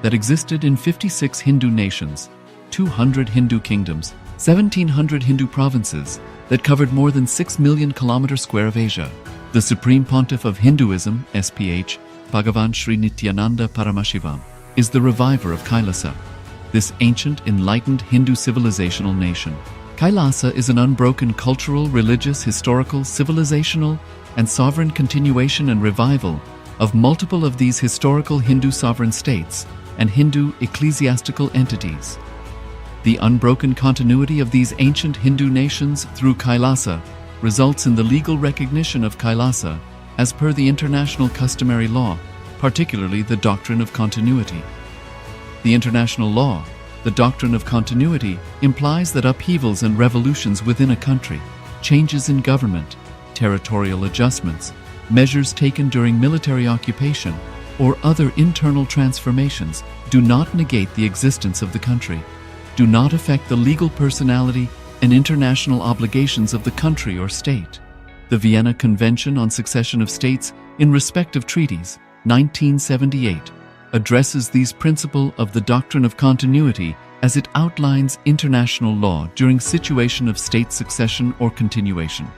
that existed in 56 Hindu nations, 200 Hindu kingdoms, 1,700 Hindu provinces that covered more than 6 million kilometers square of Asia. The Supreme Pontiff of Hinduism, SPH, Bhagavan Sri Nithyananda Paramashiva, is the reviver of Kailasa, this ancient enlightened Hindu civilizational nation. Kailasa is an unbroken cultural, religious, historical, civilizational, and sovereign continuation and revival of multiple of these historical Hindu sovereign states and Hindu ecclesiastical entities. The unbroken continuity of these ancient Hindu nations through Kailasa results in the legal recognition of Kailasa as per the international customary law, particularly the doctrine of continuity. The international law, the doctrine of continuity, implies that upheavals and revolutions within a country, changes in government, territorial adjustments, measures taken during military occupation, or other internal transformations do not negate the existence of the country, do not affect the legal personality and international obligations of the country or state. The Vienna Convention on Succession of States in Respective Treaties, 1978, addresses these principles of the doctrine of continuity as it outlines international law during situation of state succession or continuation.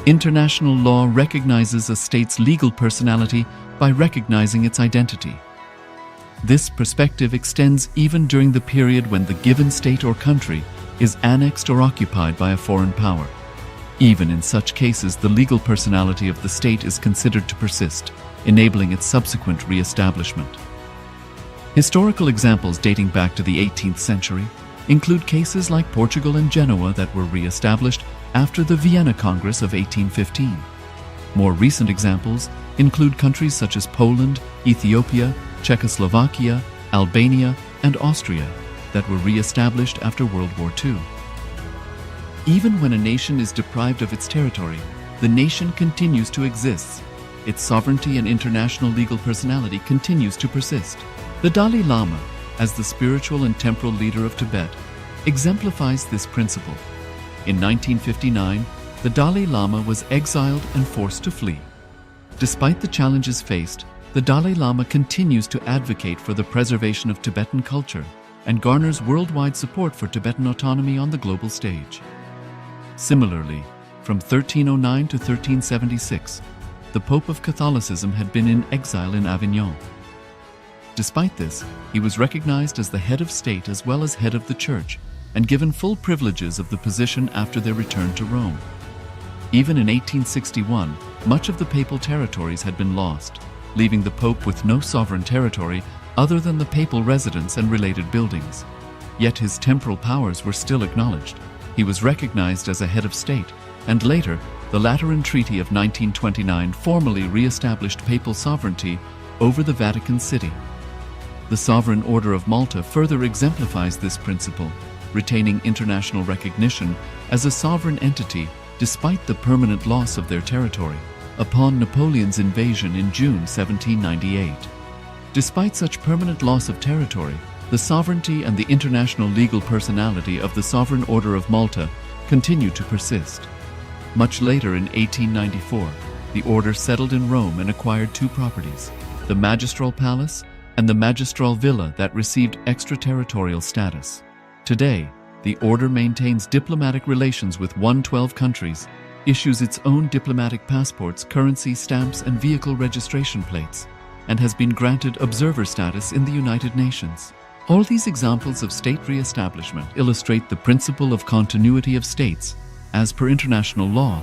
International law recognizes a state's legal personality by recognizing its identity. This perspective extends even during the period when the given state or country is annexed or occupied by a foreign power. Even in such cases, the legal personality of the state is considered to persist, enabling its subsequent re-establishment. Historical examples dating back to the 18th century include cases like Portugal and Genoa that were re-established after the Vienna Congress of 1815. More recent examples include countries such as Poland, Ethiopia, Czechoslovakia, Albania, and Austria that were re-established after World War II. Even when a nation is deprived of its territory, the nation continues to exist. Its sovereignty and international legal personality continues to persist. The Dalai Lama, as the spiritual and temporal leader of Tibet, exemplifies this principle. In 1959, the Dalai Lama was exiled and forced to flee. Despite the challenges faced, the Dalai Lama continues to advocate for the preservation of Tibetan culture and garners worldwide support for Tibetan autonomy on the global stage. Similarly, from 1309 to 1376, the Pope of Catholicism had been in exile in Avignon. Despite this, he was recognized as the head of state as well as head of the church and given full privileges of the position after their return to Rome. Even in 1861, much of the papal territories had been lost, leaving the Pope with no sovereign territory other than the papal residence and related buildings. Yet his temporal powers were still acknowledged. He was recognized as a head of state, and later, the Lateran Treaty of 1929 formally re-established papal sovereignty over the Vatican City. The Sovereign Order of Malta further exemplifies this principle, retaining international recognition as a sovereign entity despite the permanent loss of their territory upon Napoleon's invasion in June 1798. Despite such permanent loss of territory, the sovereignty and the international legal personality of the Sovereign Order of Malta continue to persist. Much later in 1894, the order settled in Rome and acquired two properties, the Magistral Palace and the Magistral Villa that received extraterritorial status. Today, the order maintains diplomatic relations with 112 countries, issues its own diplomatic passports, currency, stamps, and vehicle registration plates, and has been granted observer status in the United Nations. All these examples of state re-establishment illustrate the principle of continuity of states, as per international law,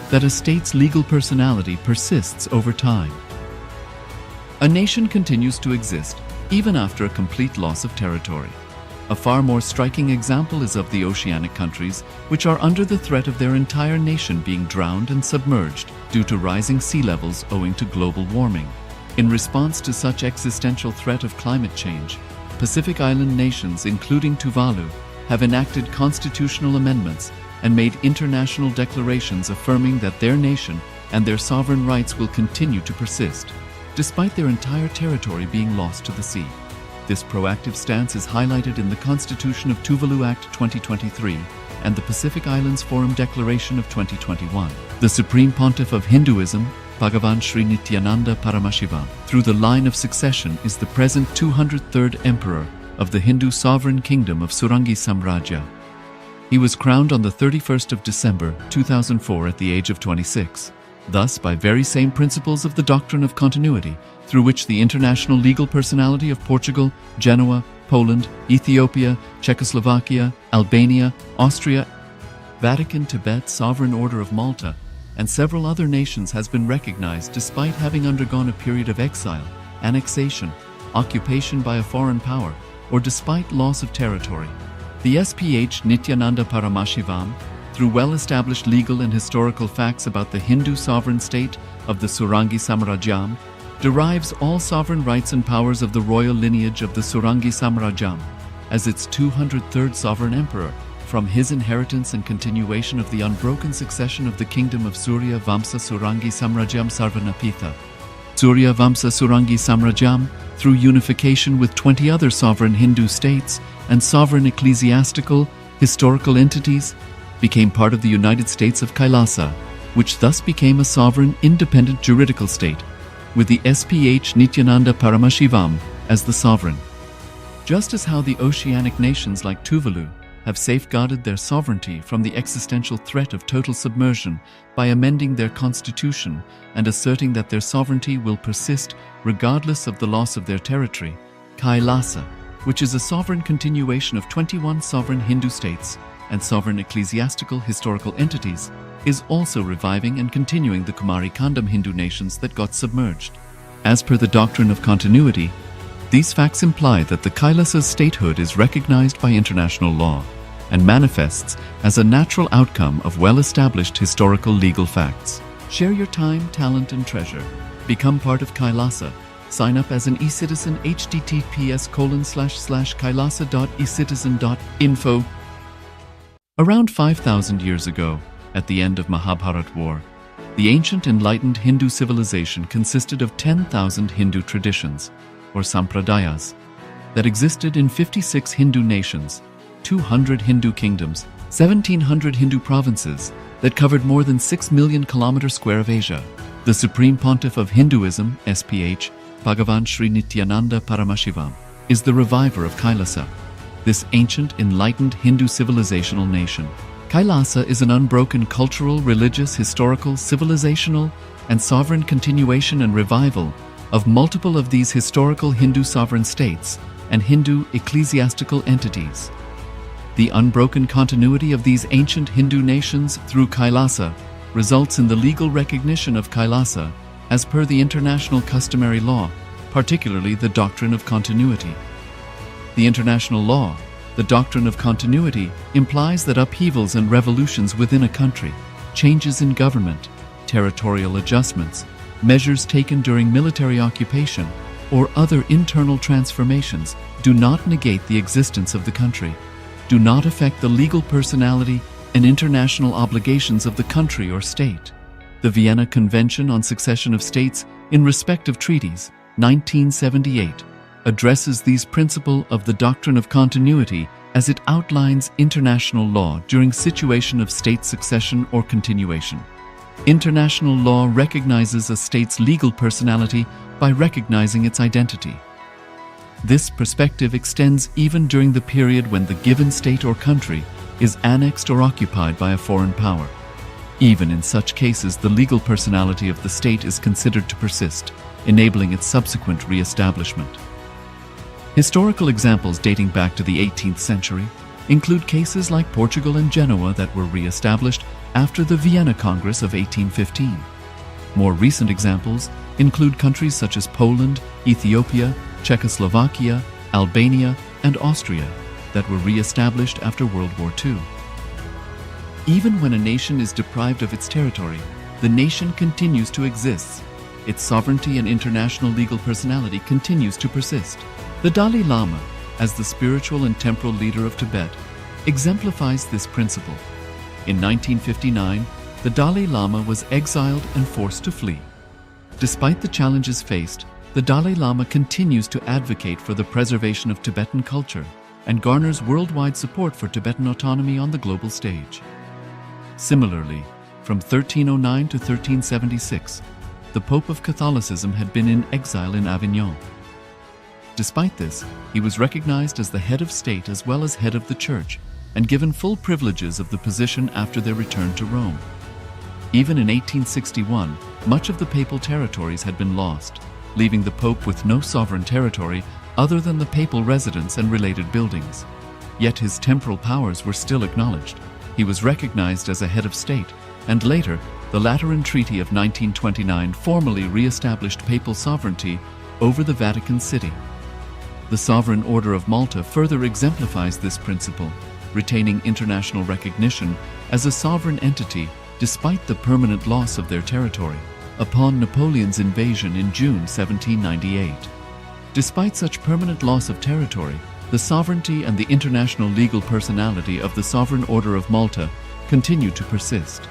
that a state's legal personality persists over time. A nation continues to exist even after a complete loss of territory. A far more striking example is of the oceanic countries, which are under the threat of their entire nation being drowned and submerged due to rising sea levels owing to global warming. In response to such existential threat of climate change, Pacific Island nations, including Tuvalu, have enacted constitutional amendments and made international declarations affirming that their nation and their sovereign rights will continue to persist, despite their entire territory being lost to the sea. This proactive stance is highlighted in the Constitution of Tuvalu Act 2023 and the Pacific Islands Forum Declaration of 2021. The Supreme Pontiff of Hinduism, Bhagavan Sri Nithyananda Paramashiva, through the line of succession is the present 203rd Emperor of the Hindu Sovereign Kingdom of Surangi Samrajya. He was crowned on the 31st of December 2004 at the age of 26. Thus, by very same principles of the doctrine of continuity, through which the international legal personality of Portugal, Genoa, Poland, Ethiopia, Czechoslovakia, Albania, Austria, Vatican, Tibet, Sovereign Order of Malta, and several other nations has been recognized despite having undergone a period of exile, annexation, occupation by a foreign power, or despite loss of territory. The SPH Nithyananda Paramashivoham, through well-established legal and historical facts about the Hindu sovereign state of the Surangi Samrajyam, derives all sovereign rights and powers of the royal lineage of the Surangi Samrajyam as its 203rd sovereign emperor from his inheritance and continuation of the unbroken succession of the kingdom of Surya Vamsa Surangi Samrajyam Sarvanapitha. Surya Vamsa Surangi Samrajyam, through unification with 20 other sovereign Hindu states and sovereign ecclesiastical, historical entities, became part of the United States of Kailasa, which thus became a sovereign, independent juridical state, with the SPH Nithyananda Paramashivoham as the sovereign. Just as how the oceanic nations like Tuvalu have safeguarded their sovereignty from the existential threat of total submersion by amending their constitution and asserting that their sovereignty will persist regardless of the loss of their territory, Kailasa, which is a sovereign continuation of 21 sovereign Hindu states and sovereign ecclesiastical historical entities, is also reviving and continuing the Kumari Kandam Hindu nations that got submerged. As per the doctrine of continuity, these facts imply that the Kailasa's statehood is recognized by international law and manifests as a natural outcome of well-established historical legal facts. Share your time, talent, and treasure. Become part of Kailasa. Sign up as an eCitizen https://kailasa.ecitizen.info. Around 5,000 years ago, at the end of Mahabharat War, the ancient enlightened Hindu civilization consisted of 10,000 Hindu traditions, or sampradayas, that existed in 56 Hindu nations, 200 Hindu kingdoms, 1,700 Hindu provinces that covered more than 6 million kilometers square of Asia. The Supreme Pontiff of Hinduism, SPH, Bhagavan Sri Nithyananda Paramashiva, is the reviver of Kailasa, this ancient enlightened Hindu civilizational nation. Kailasa is an unbroken cultural, religious, historical, civilizational, and sovereign continuation and revival of multiple of these historical Hindu sovereign states and Hindu ecclesiastical entities. The unbroken continuity of these ancient Hindu nations through Kailasa results in the legal recognition of Kailasa as per the international customary law, particularly the doctrine of continuity. The international law, the doctrine of continuity, implies that upheavals and revolutions within a country, changes in government, territorial adjustments, measures taken during military occupation, or other internal transformations do not negate the existence of the country, do not affect the legal personality and international obligations of the country or state. The Vienna Convention on Succession of States in respect of treaties, 1978, addresses these principles of the doctrine of continuity as it outlines international law during situation of state succession or continuation. International law recognizes a state's legal personality by recognizing its identity. This perspective extends even during the period when the given state or country is annexed or occupied by a foreign power. Even in such cases, the legal personality of the state is considered to persist, enabling its subsequent re-establishment. Historical examples dating back to the 18th century include cases like Portugal and Genoa that were re-established after the Vienna Congress of 1815. More recent examples include countries such as Poland, Ethiopia, Czechoslovakia, Albania, and Austria that were re-established after World War II. Even when a nation is deprived of its territory, the nation continues to exist. Its sovereignty and international legal personality continues to persist. The Dalai Lama, as the spiritual and temporal leader of Tibet, exemplifies this principle. In 1959, the Dalai Lama was exiled and forced to flee. Despite the challenges faced, the Dalai Lama continues to advocate for the preservation of Tibetan culture and garners worldwide support for Tibetan autonomy on the global stage. Similarly, from 1309 to 1376, the Pope of Catholicism had been in exile in Avignon. Despite this, he was recognized as the head of state as well as head of the church and given full privileges of the position after their return to Rome. Even in 1861, much of the papal territories had been lost, leaving the Pope with no sovereign territory other than the papal residence and related buildings. Yet his temporal powers were still acknowledged. He was recognized as a head of state, and later, the Lateran Treaty of 1929 formally re-established papal sovereignty over the Vatican City. The Sovereign Order of Malta further exemplifies this principle, retaining international recognition as a sovereign entity despite the permanent loss of their territory upon Napoleon's invasion in June 1798. Despite such permanent loss of territory, the sovereignty and the international legal personality of the Sovereign Order of Malta continued to persist.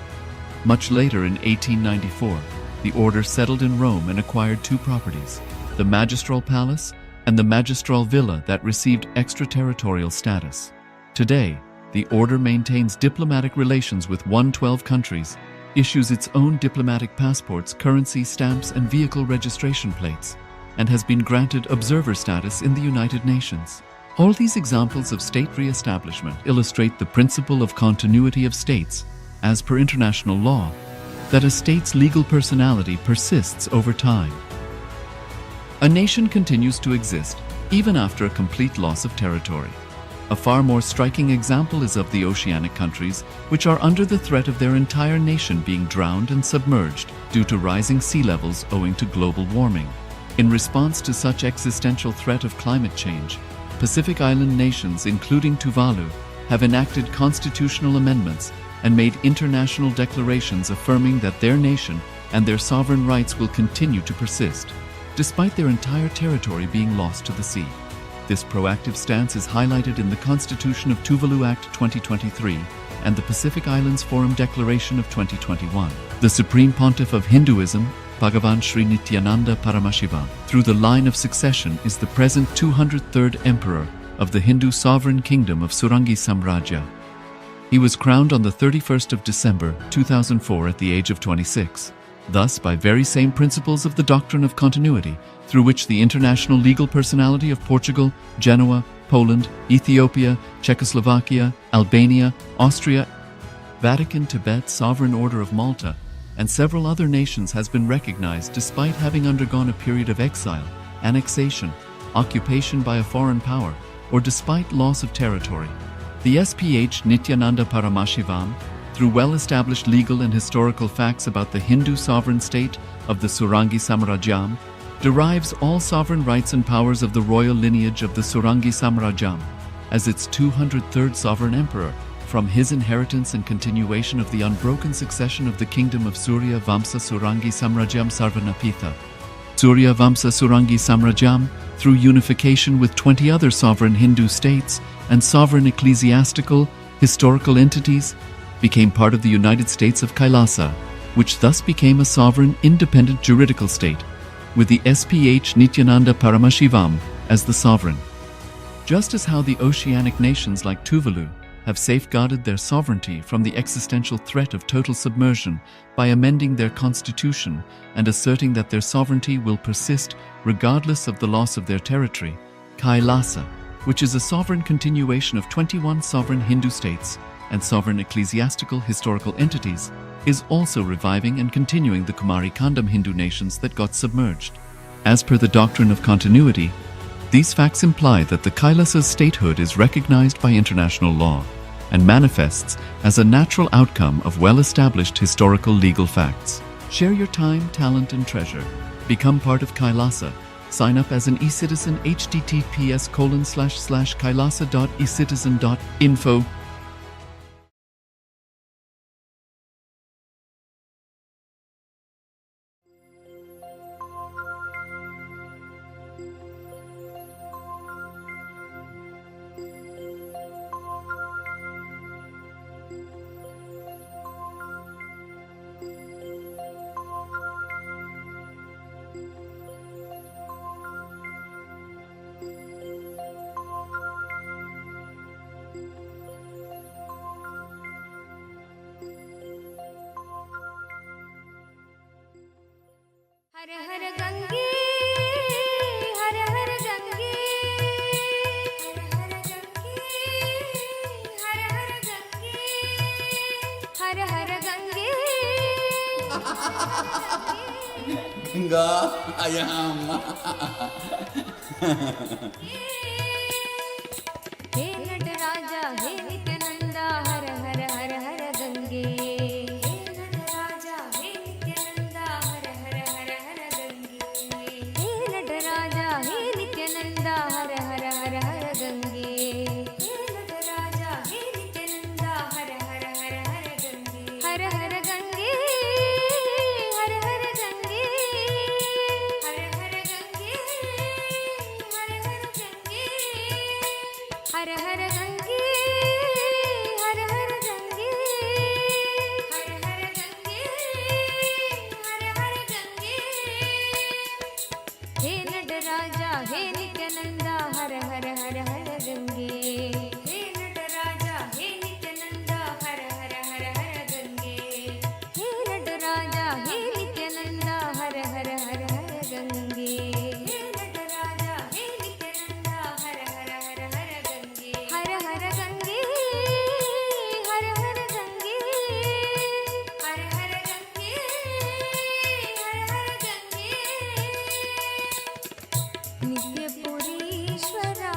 Much later in 1894, the order settled in Rome and acquired two properties, the Magistral Palace and the Magistral Villa that received extraterritorial status. Today, the order maintains diplomatic relations with 112 countries, issues its own diplomatic passports, currency stamps, and vehicle registration plates, and has been granted observer status in the United Nations. All these examples of state re-establishment illustrate the principle of continuity of states, as per international law, that a state's legal personality persists over time. A nation continues to exist even after a complete loss of territory. A far more striking example is of the oceanic countries, which are under the threat of their entire nation being drowned and submerged due to rising sea levels owing to global warming. In response to such existential threat of climate change, Pacific Island nations, including Tuvalu, have enacted constitutional amendments and made international declarations affirming that their nation and their sovereign rights will continue to persist, despite their entire territory being lost to the sea. This proactive stance is highlighted in the Constitution of Tuvalu Act 2023 and the Pacific Islands Forum Declaration of 2021. The Supreme Pontiff of Hinduism, Bhagavan Sri Nithyananda Paramashiva, through the line of succession, is the present 203rd Emperor of the Hindu Sovereign Kingdom of Surangi Samrajya. He was crowned on the 31st of December 2004 at the age of 26. Thus, by very same principles of the doctrine of continuity, through which the international legal personality of Portugal, Genoa, Poland, Ethiopia, Czechoslovakia, Albania, Austria, Vatican, Tibet, Sovereign Order of Malta, and several other nations has been recognized despite having undergone a period of exile, annexation, occupation by a foreign power, or despite loss of territory. The SPH Nithyananda Paramashivam, through well-established legal and historical facts about the Hindu sovereign state of the Surangi Samrajyam, derives all sovereign rights and powers of the royal lineage of the Surangi Samrajyam as its 203rd sovereign emperor, from his inheritance and continuation of the unbroken succession of the kingdom of Surya Vamsa Surangi Samrajyam Sarvanapitha. Surya Vamsa Surangi Samrajyam, through unification with 20 other sovereign Hindu states and sovereign ecclesiastical, historical entities, became part of the United States of Kailasa, which thus became a sovereign, independent juridical state, with the SPH Nithyananda Paramashivam as the sovereign. Just as how the oceanic nations like Tuvalu have safeguarded their sovereignty from the existential threat of total submersion by amending their constitution and asserting that their sovereignty will persist regardless of the loss of their territory, Kailasa, which is a sovereign continuation of 21 sovereign Hindu states and sovereign ecclesiastical historical entities, is also reviving and continuing the Kumari Kandam Hindu nations that got submerged. As per the doctrine of continuity, these facts imply that the Kailasa's statehood is recognized by international law and manifests as a natural outcome of well-established historical legal facts. Share your time, talent, and treasure. Become part of Kailasa. Sign up as an e-citizen, https://kailasa.ecitizen.info. हर हर गंगे हर हर गंगे हर हर गंगे हर हर गंगे हर हर गंगे गंगा आयाम हे नटराजा हे नित्यानंदा हर हर हर हर गंगे हे नटराजा हे नित्यानंदा हर हर हर हर गंगे हे नटराजा हे नित्यानंदा हर हर हर हर गंगे हे नटराजा हे नित्यानंदा हर हर हर हर गंगे हर हर गंगे हर हर गंगे हर हर गंगे हर हर गंगे हे नित्यानंदा हर हर हर हर गंगे हे नटराजा हे नित्यानंदा हर हर हर हर गंगे हे नटराजा हे नित्यानंदा हर हर हर हर गंगे हे नटराजा हे नित्यानंदा हर हर हर हर गंगे हर हर गंगे हर हर गंगे हर हर गंगे हर हर गंगे नित्यपुरीश्वरा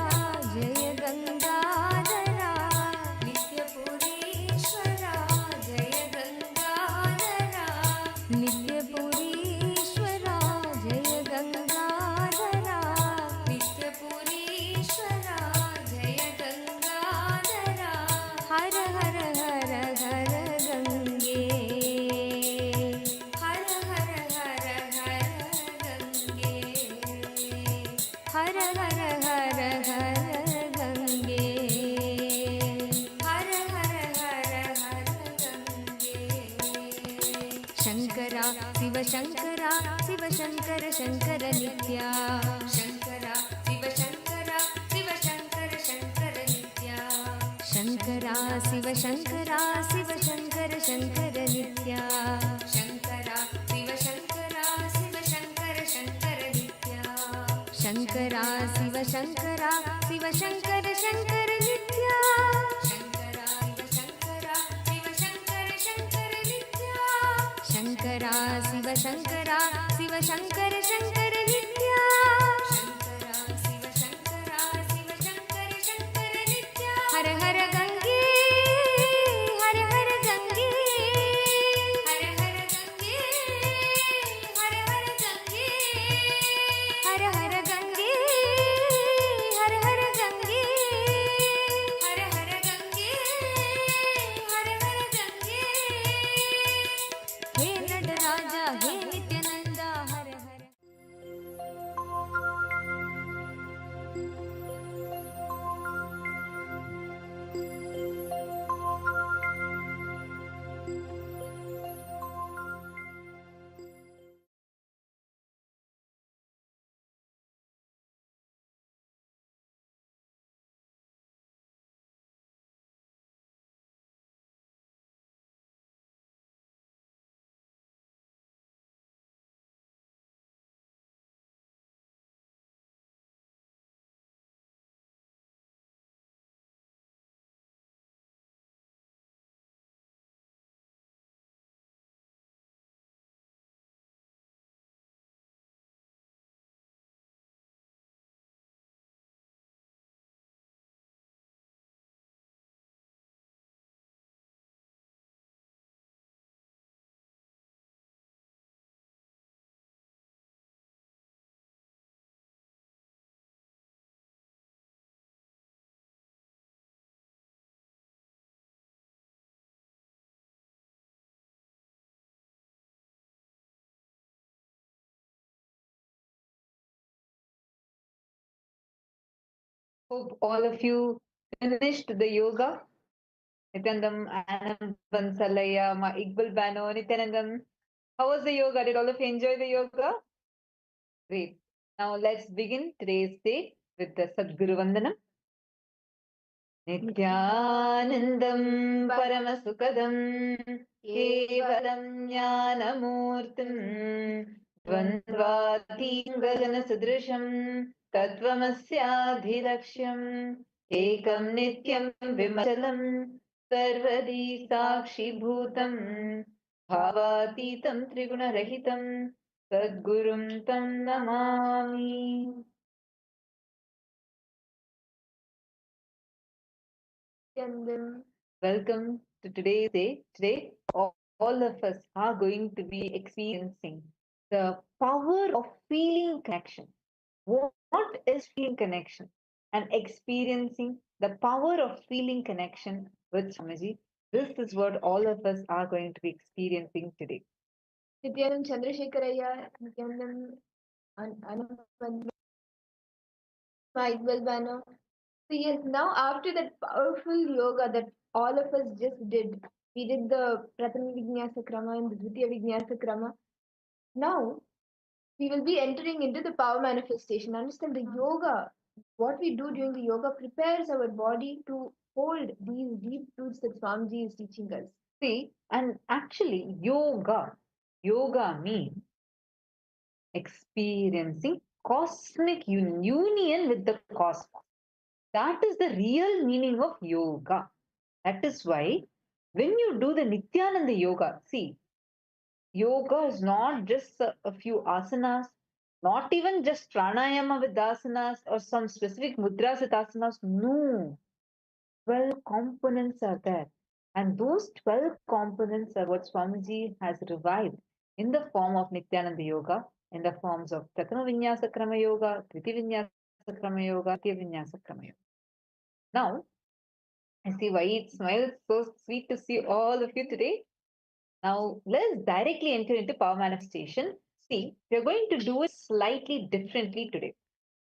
जय गंगाधरा नित्यपुरीश्वरा जय गंगाधरा नित्यपुरीश्वरा जय गंगाधरा नित्यपुरीश्वरा जय गंगाधरा हर हर हर हर गंगे हर हर हर हर गंगे हर हर हर हर गंगे हर हर हर हर गंगे शंकरा शिव शंकरा शिव शंकर शंकर नित्या शंकरा शिव शंकरा शिव शंकर शंकर नित्या शंकरा शिव शंकरा शिव शंकर शंकर नित्या शंकरा शिव शंकरा शिव शंकर शंकर नित्या शंकरा शिव शंकरा शिव शंकर शंकर नित्या शंकरा शिव शंकरा शिव शंकर शंकर नित्या शंकरा शिव शंकरा शिव शंकर शंकर नित्या शंकरा शिव शंकरा शिव शंकर शंकर नित्या हर हर गंगे हर हर गंगे हर हर गंगे हर हर गंगे हर हर गंगे हर हर गंगे हर हर गंगे हर हर गंगे हे नटराजा हे नित्यानंदा हर हर Hope all of you finished the yoga. Nityanandam, Anam, Bansalaya, Ma Iqbal Bano, Nityanandam. How was the yoga? Did all of you enjoy the yoga? Great. Now let's begin today's day with the Sadguru Vandanam. Nithyanandam Paramasukadam Kevalam Jnanamurtim Dvandvatingadana Sudrisham Tattvamasyaadhilaksham Ekam Nityam Vimachalam Sarvadi Sakshi Bhutam Bhavatitam Triguna-rahitam Sadgurum Tam Namami. And then Welcome to today's day. Today, all of us are going to be experiencing the power of feeling connection. What is feeling connection? And experiencing the power of feeling connection with Swamiji. This is what all of us are going to be experiencing today. Nithyananda Chandrasekharaya, Nithyananda Anupandra, Iqbal Bano. So yes, now after that powerful yoga that all of us just did, we did the Prathama Vinyasa Krama and the Dvitiya Vinyasa Krama. Now we will be entering into the power manifestation. Understand the yoga, what we do during the yoga prepares our body to hold these deep truths that Swamiji is teaching us. See, and actually, yoga means experiencing cosmic union with the cosmos. That is the real meaning of yoga. That is why when you do the Nithyananda yoga, see, yoga is not just a few asanas, not even just pranayama with asanas or some specific mudras with asanas. No, 12 components are there. And those 12 components are what Swamiji has revived in the form of Nithyananda Yoga, in the forms of Pratama Vinyasa Krama Yoga, Triti Vinyasa Krama Yoga, Tya Vinyasa Krama Yoga. Now, I see why it smiles so sweet to see all of you today. Now, let's directly enter into power manifestation. See, we're going to do it slightly differently today.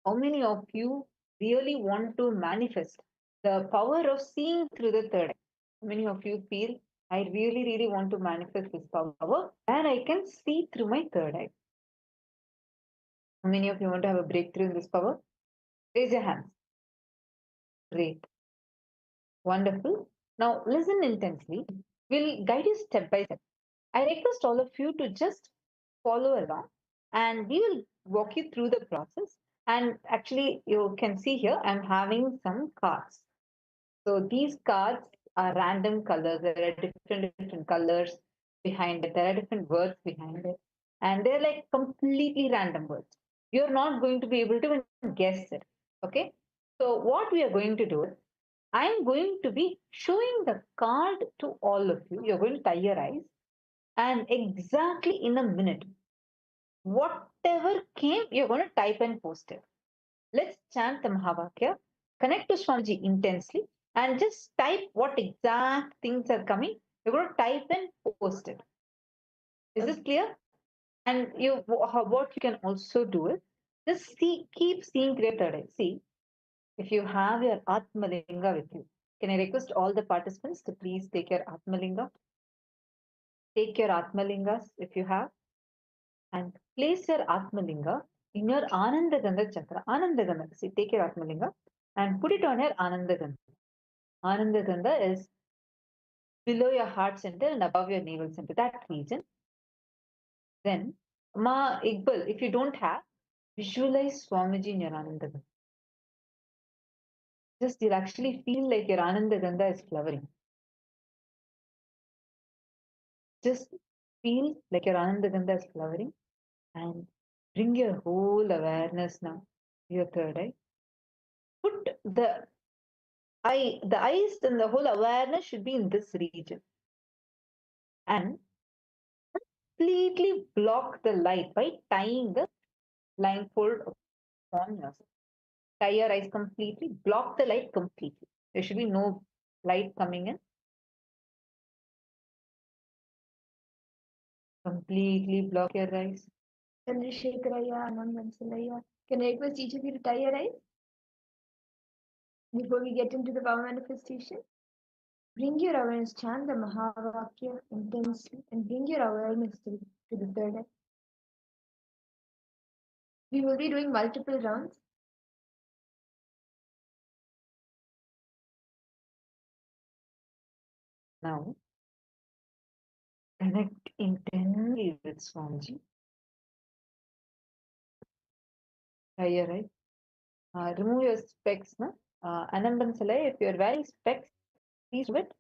How many of you really want to manifest the power of seeing through the third eye? How many of you feel, I really, really want to manifest this power where I can see through my third eye? How many of you want to have a breakthrough in this power? Raise your hands. Great. Wonderful. Now, listen intensely. We'll guide you step by step. I request all of you to just follow along and we will walk you through the process. And actually, you can see here, I'm having some cards. So these cards are random colors. There are different colors behind it. There are different words behind it. And they're like completely random words. You're not going to be able to even guess it. Okay. So what we are going to do is, I'm going to be showing the card to all of you. You're going to tie your eyes. And exactly in a minute, whatever came, you're going to type and post it. Let's chant the Mahavakya, connect to Swamiji intensely, and just type what exact things are coming. You're going to type and post it. Is this clear? And what you can also do is just keep seeing through your third eye. See, if you have your Atmalinga with you, can I request all the participants to please take your Atmalinga? Take your Atmalingas if you have, and place your Atmalinga in your Ananda Gandha chakra. Ananda Gandha. See, take your Atmalinga and put it on your Ananda Gandha. Ananda Gandha is below your heart center and above your navel center, that region. Then, Ma Iqbal, if you don't have, visualize Swamiji in your Ananda Gandha. Just you'll actually feel like your Ananda Gandha is flowering. Just feel like your Ananda Gandha is flowering and bring your whole awareness now to your third eye. Put the eyes and the whole awareness should be in this region. And completely block the light by tying the blindfold upon yourself. Tie your eyes completely, block the light completely. There should be no light coming in. Completely block your eyes. Chandrasekharaya, Anand Can I request each of you to tie your eyes before we get into the power manifestation? Bring your awareness, chant the Mahavakya intensely, and bring your awareness to the third eye. We will be doing multiple rounds. Now, connect intensely with Swamiji. Tie your eyes. Remove your specs. No? Anamban Salai, if you're wearing specs, please do it.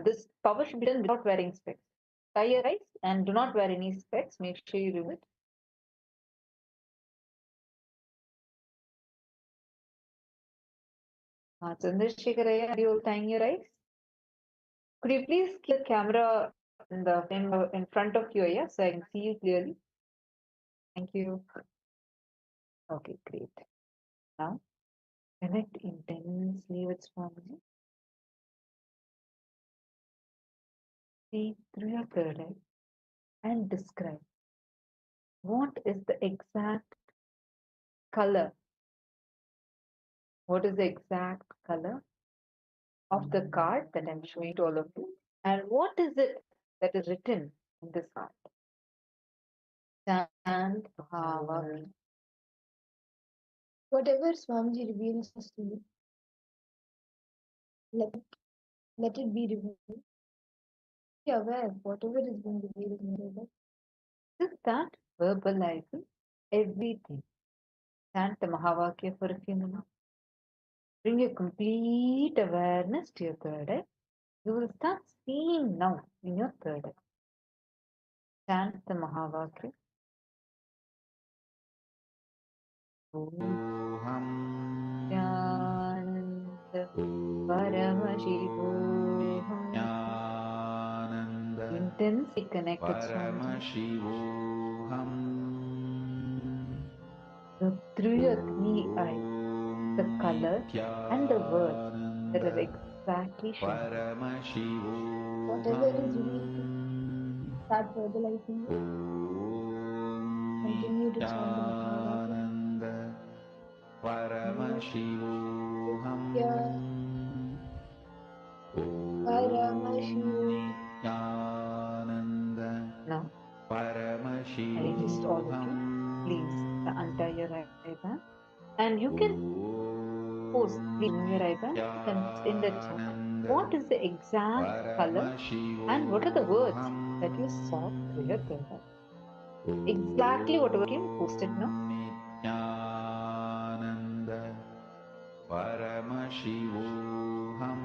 This power should be done without wearing specs. Tie your eyes and do not wear any specs. Make sure you remove it. Chandrasekharaya, are you tying your eyes? Could you please keep the camera in front of you, yeah, so I can see you clearly? Thank you. Okay, great. Now, connect intensely with Swamiji. See through your third eye and describe what is the exact color. What is the exact color of the card that I'm showing to all of you? And what is it that is written in this card? chant Bhava. Whatever Swamiji reveals us to you, let it be revealed. Be aware of whatever is being revealed in your life. Just start verbalizing everything. Chant the Mahavakya for a few minutes. Bring your complete awareness to your third eye. You will start seeing now in your third eye. Chant the Mahavakya. Nithyananda Paramashivoham. Intensely connected, Swamiji. Through your three eyes, the color and the words that are exactly shown. Whatever is revealed to you, start verbalizing it. Continue to chant the Mahavakya. Paramashivoham Nithyananda Now, I request all of you, please untie your eyeband, and you can post, please remove your eyeband in the chat. What is the exact color and what are the words that you saw through your third eye? Exactly whatever came, post it now. Nithyananda Paramashivoham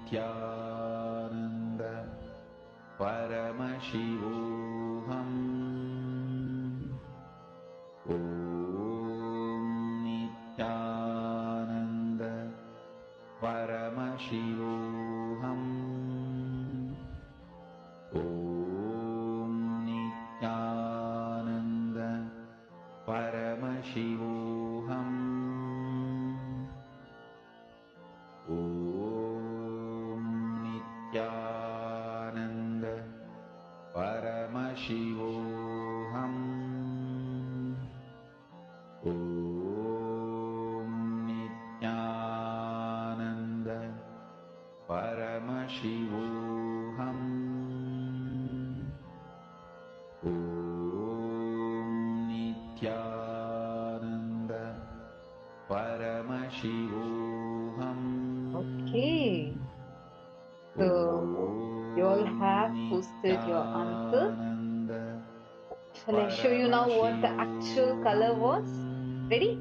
Nithyananda Paramashivoham Nithyananda Paramashivoham Nithyananda Paramashivoham Nithyananda Paramashivoham Nithyananda Paramashivoham Nithyananda Paramashivoham. Okay. So, you all have posted your answers. Shall I show you now what the actual color was? Ready?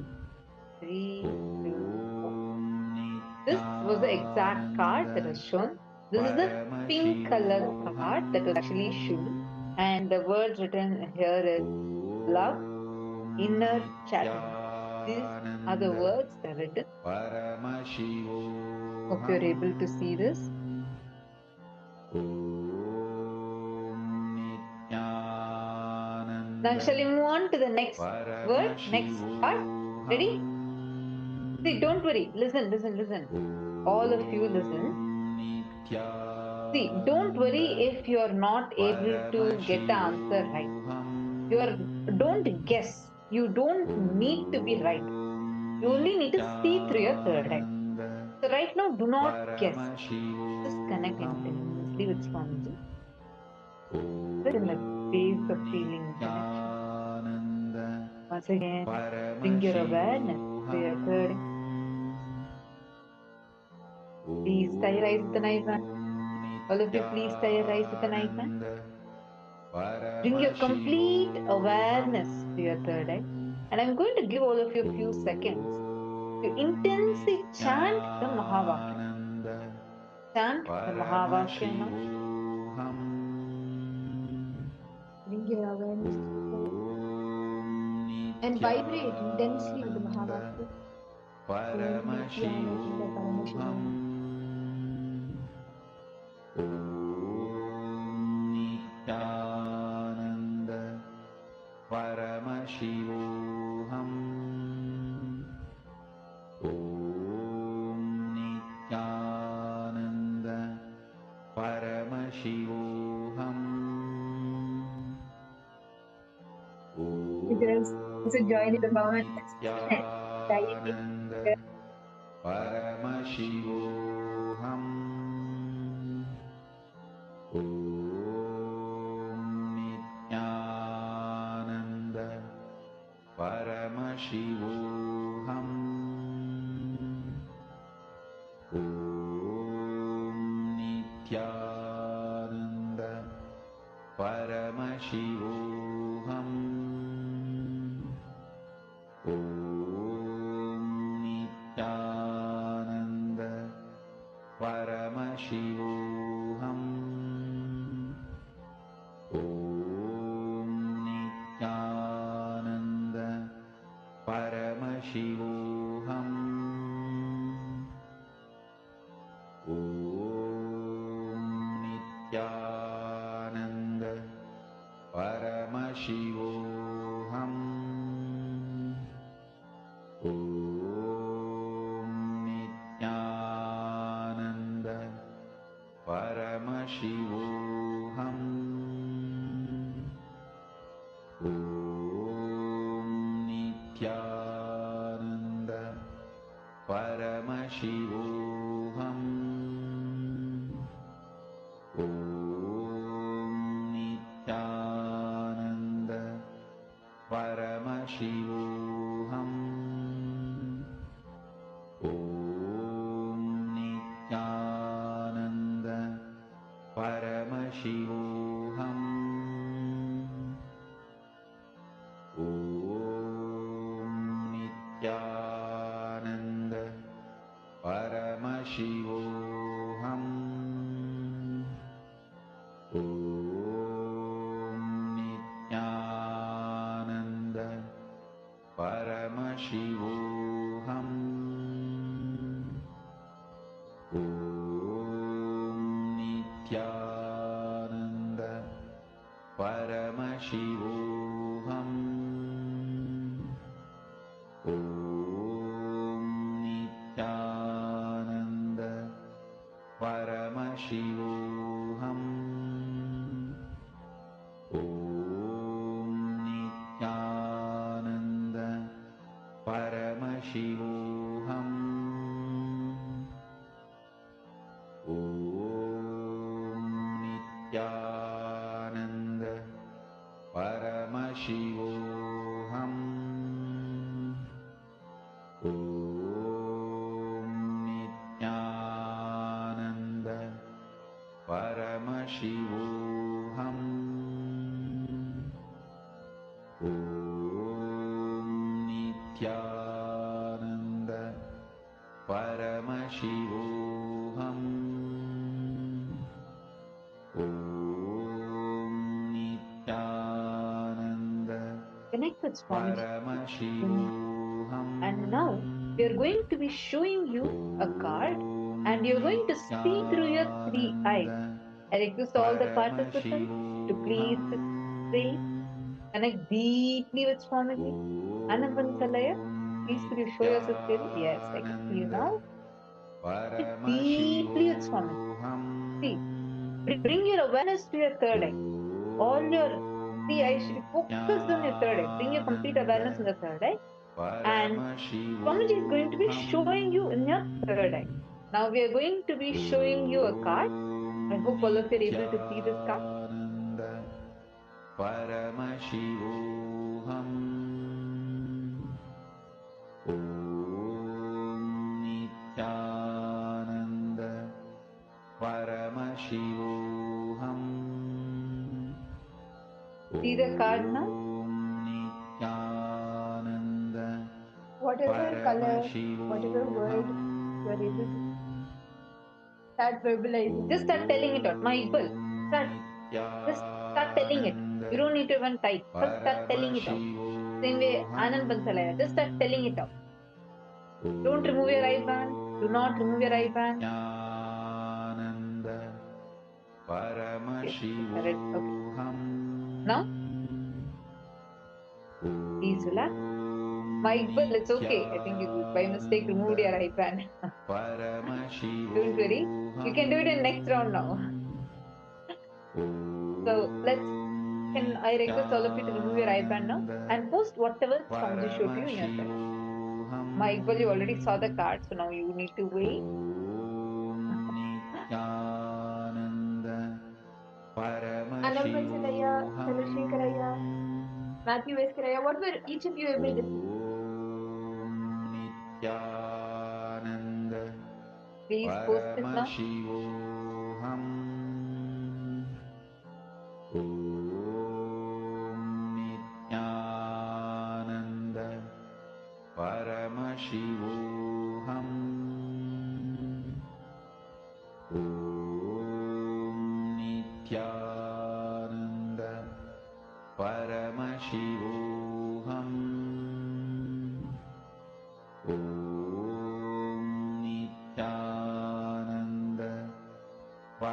3, 2, 1. This was the exact card that was shown. This is the pink color card that was actually shown. And the words written here is love, inner chattering. These are the words that are written. Hope you're able to see this. Now shall we move on to the next word, next part? Ready? See, don't worry. Listen, listen, listen. All of you listen. See, don't worry if you're not able to get the answer right. Don't guess. You don't need to be right. You only need to see through your third eye. So right now, do not guess. Just connect intensely with Swamiji. Sit in the space of feeling connection. Once again, bring your awareness to your third eye. Please tie your eyes with an eye band. All of you, please tie your eyes with an eye band. Bring your complete awareness to your third eye. And I'm going to give all of you a few seconds to intensely chant the Mahavakya. Chant the Mahavakya now. Bring your awareness to the third and vibrate intensely with the Mahavakya. Nithyananda Paramashivoham. Nithyananda Paramashivoham Nithyananda Paramashivoham. You guys also join in the moment. Nithyananda Paramashivoham Nithyananda Paramashivoham. Om Nithyananda Paramashivoham. Om Nithyananda Paramashivoham. Om Nithyananda Paramashivoham. Om Nithyananda Paramashivoham. Om Nithyananda Paramashivoham. Om Nithyananda Paramashivoham. Om Nithyananda Paramashivoham. Om Nithyananda Paramashivoham. Om Nithyananda Paramashivoham. Om Nithyananda Paramashivoham. Om Nithyananda Paramashivoham. Om Nithyananda Paramashivoham. Om Nithyananda Paramashivoham. Om Nithyananda Paramashivoham. Om Nithyananda Paramashivoham. Om Nithyananda Connect with Swamiji. Paramashivoham. And now we are going to be showing you a card and you're going to see through your three eyes. I request all the participants to please sit still, connect deeply with Swamiji. Anampansalaya, please could you show yourself still? Yes, I can see you now. Connect deeply with Swamiji. See, bring your awareness to your third eye. All your three eyes should be focused on your third eye. Bring your complete awareness in the third eye. And Swamiji is going to be showing you in your third eye. Now we are going to be showing you a card. I hope all of you are able to see this card. Paramashivoham. Om Nithyananda Paramashivoham. See the card now? Om Nithyananda Whatever color, whatever word you are able to start verbalizing. Just start telling it out. My equal. Just start telling it. You don't need to even type. First start telling it out. Same way Anand Bansalaya. Just start telling it out. Don't remove your eye band. Do not remove your eye band. Okay. Now, please relax. My Iqbal, it's okay. I think you by mistake removed your eye band. Don't worry. You can do it in next round now. So I request all of you to remove your eye band now and post whatever Swamiji showed you in your side. My Iqbal, you already saw the card, so now you need to wait. Anampansalaya, Chandrasekharaya, Matthew Veskaraya, what were each of you able to see? Please post it now.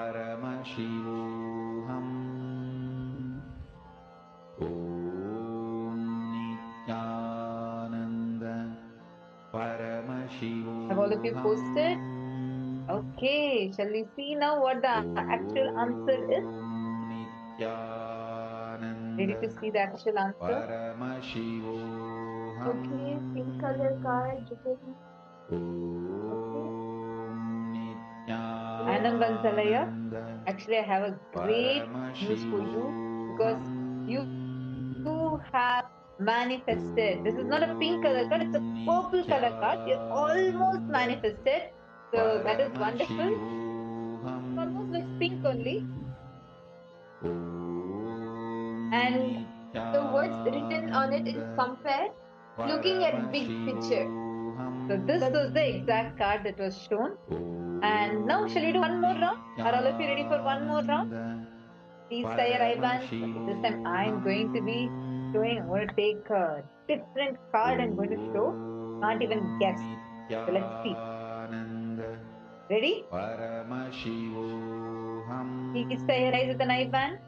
Paramashivoham. Om Nithyananda Paramashivoham. Have all of you posted? Okay, shall we see now what the actual answer is? Ready to see the actual answer? Paramashivoham. Okay, pink color card written. Okay. Anand Vansalaya, actually I have a great news for you because you have manifested. This is not a pink color card, it's a purple color card. You almost manifested. So that is wonderful. Almost looks pink only. And the words written on it is compare, looking at big picture. So this was the exact card that was shown. And now shall we do one more round? Are all of you ready for one more round? Please tie your ribbons. This time I'm going to be showing. I'm going to take a different card. I'm going to show. Can't even guess. So let's see. Ready? Please tie your eyes with an eye band.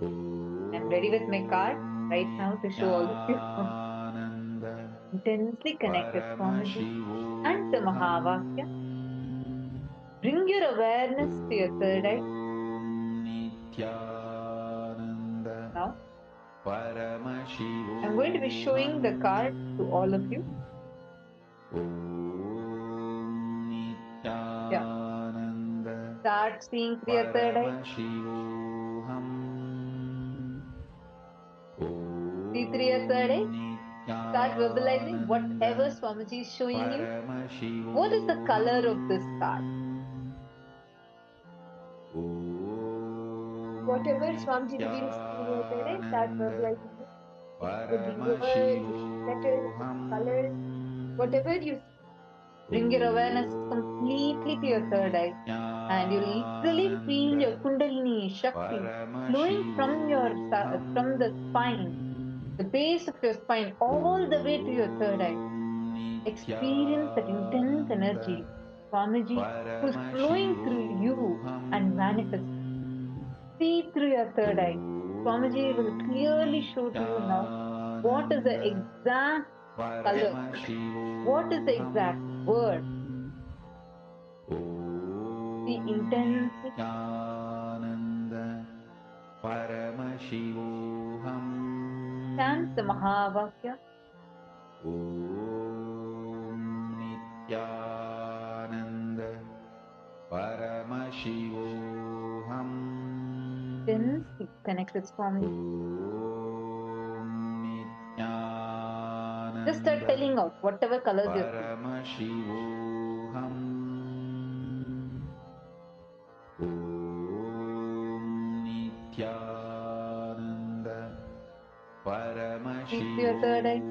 I'm ready with my card right now to show all of you. Intensely connect with Swamiji and the Mahavakya. Bring your awareness to your third eye. Now, I'm going to be showing the card to all of you. Yeah. Start seeing through your third eye. See through your third eye. Start verbalizing whatever Swamiji is showing you. What is the color of this card? Whatever Swamiji reveals in your third, start verbalizing it. It could be words, letters, colors, whatever you see. Bring your awareness completely to your third eye. And you literally feel your Kundalini Shakti flowing from the spine, the base of your spine, all the way to your third eye. Experience that intense energy, Swamiji, who's flowing through you and manifest. See through your third eye. Swamiji will clearly show to you now what is the exact color, what is the exact word. The intensity. Chant the Mahavakya. Om Nithyananda Paramashivoham. Intensely connect with Swami. Just start telling out whatever colors you see. Keep your third eye.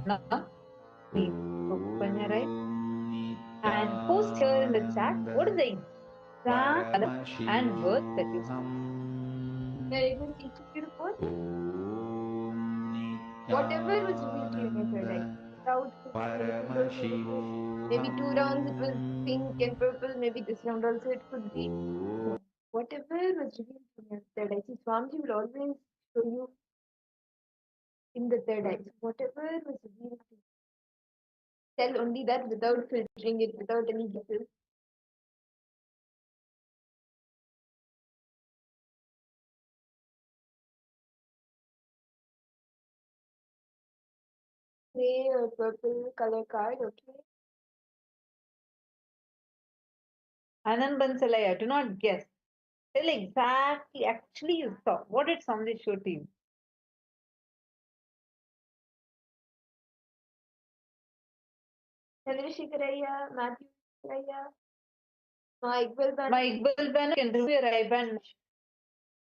Now, please open your eye and post here in the chat what is the exact color and word that you see. Now, even each of you to post whatever was revealed to you in your third eye. Without maybe 2 rounds it was pink and purple, maybe this round also it could be. So, whatever was revealed in your third eye. See, Swamiji will always show you in the third eye. So whatever was revealed to you, tell only that without filtering it, without any guesses. Gray or purple color card, okay? Anand Bansalaya, do not guess. Tell exactly, actually you saw. What did Swamiji show to you? Chandrasekharaya, Matthew Raya, my Iqbal Banu. My Iqbal Banu, you can remove your eye band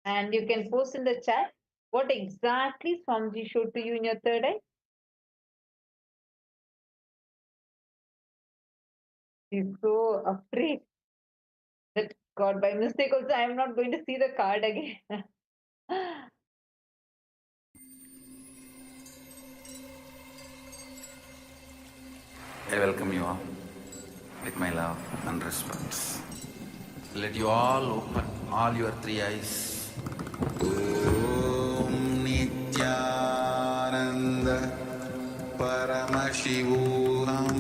and you can post in the chat what exactly Swamiji showed to you in your third eye. He's so afraid that God, by mistake also, I am not going to see the card again. I welcome you all with my love and respect. Let you all open all your three eyes. Om Nithyananda Paramashivoham.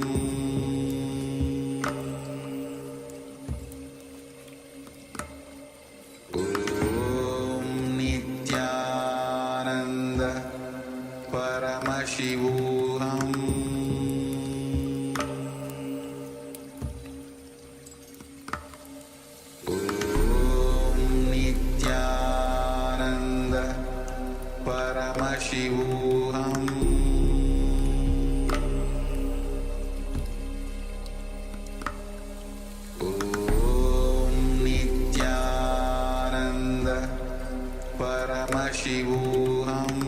Om Nithyananda Paramashivoham. Om Nithyananda Paramashivoham. Om Nithyananda Paramashivoham.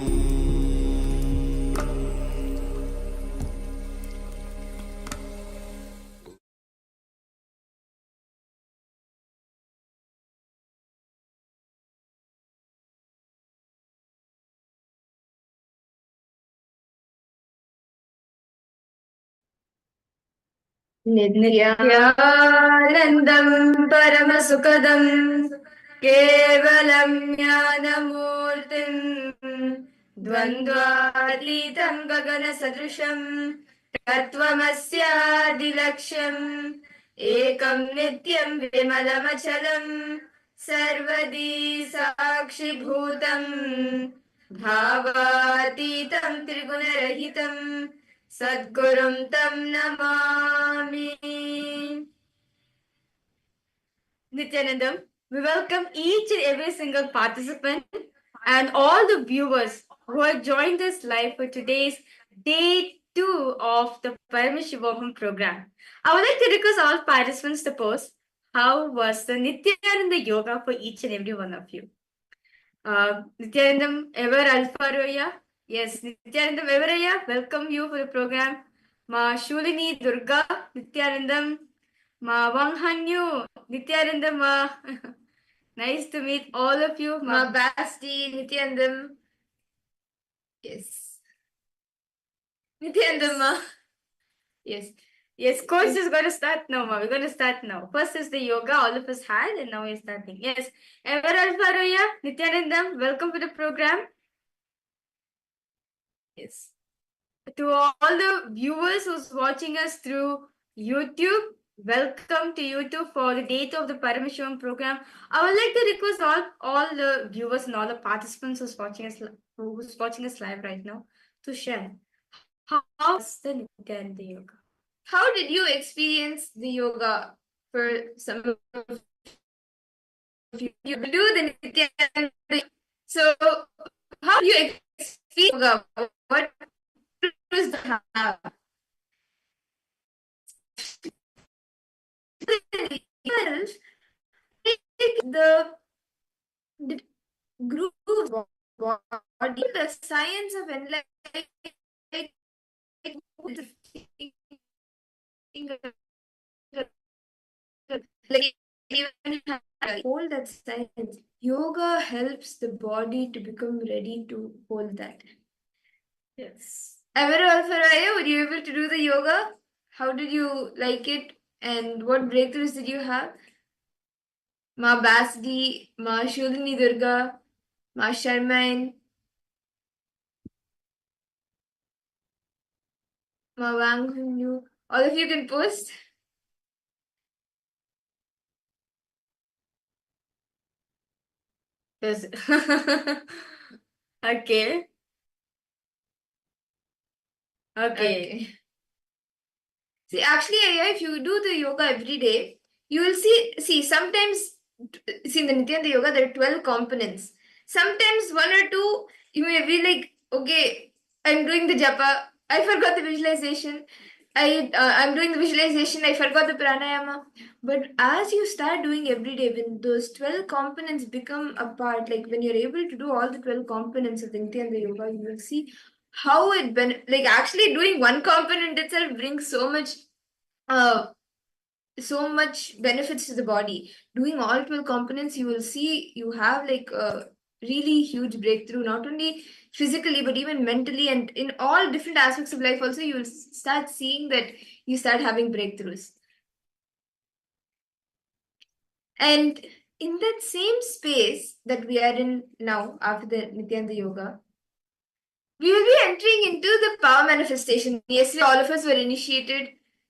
Nithyanandam Paramasukadam Kevalam Jnanamurtim Dvandvalitam Gagana Sadrusham Tattvamasya Dilaksham Ekam Nityam Vimalamachalam Sarvadi Sakshi Bhutam Bhavatitam Trigunarahitam Sadgurum Tam Namami. Nithyanandam, we welcome each and every single participant and all the viewers who have joined us live for today's day 2 of the Paramashivoham program. I would like to request all participants to post how was the Nithyananda yoga for each and every one of you. Nithyanandam, ever Alfaroya? Yes, Nithyanandam Everaya, welcome you for the program. Ma Shulini Durga, Nithyanandam, Ma Wanghanyu, Nithyanandam, Ma. Nice to meet all of you. Ma Basti, Nithyanandam. Yes. Nithyanandam, Ma. Yes. Yes, course is going to start now, Ma. We're going to start now. First is the yoga all of us had, and now we're starting. Yes. Ever Alfaroya, Nithyanandam, welcome to the program. Yes. To all the viewers who's watching us through YouTube, welcome to YouTube for the date of the Paramashivoham program. I would like to request all the viewers and all the participants who's watching us live right now to share how was the Nithyananda yoga. How did you experience the yoga? For some of you do the Nithyananda. So how do you experience yoga? What was the the group body, the science of enlightenment, like even hold that science. Yoga helps the body to become ready to hold that. Yes. Ever Alfaraya, were you able to do the yoga? How did you like it? And what breakthroughs did you have? Ma Basdi, Ma Shulini Durga, Ma Sharmain, Ma Wang Hunyu. All of you can post. Yes. Okay. Okay. See, actually, if you do the yoga every day, you will see, sometimes, in the Nithyananda yoga, there are 12 components. Sometimes one or two, you may be like, okay, I'm doing the japa, I forgot the visualization. I'm doing the visualization, I forgot the pranayama. But as you start doing every day, when those 12 components become a part, like when you're able to do all the 12 components of the Nithyananda yoga, you will see how it like actually doing one component itself brings so much benefits to the body. Doing all 12 components, you will see you have like a really huge breakthrough, not only physically but even mentally, and in all different aspects of life also. You will start seeing that you start having breakthroughs. And in that same space that we are in now after the Nithyananda Yoga, we will be entering into the power manifestation. Yesterday, all of us were initiated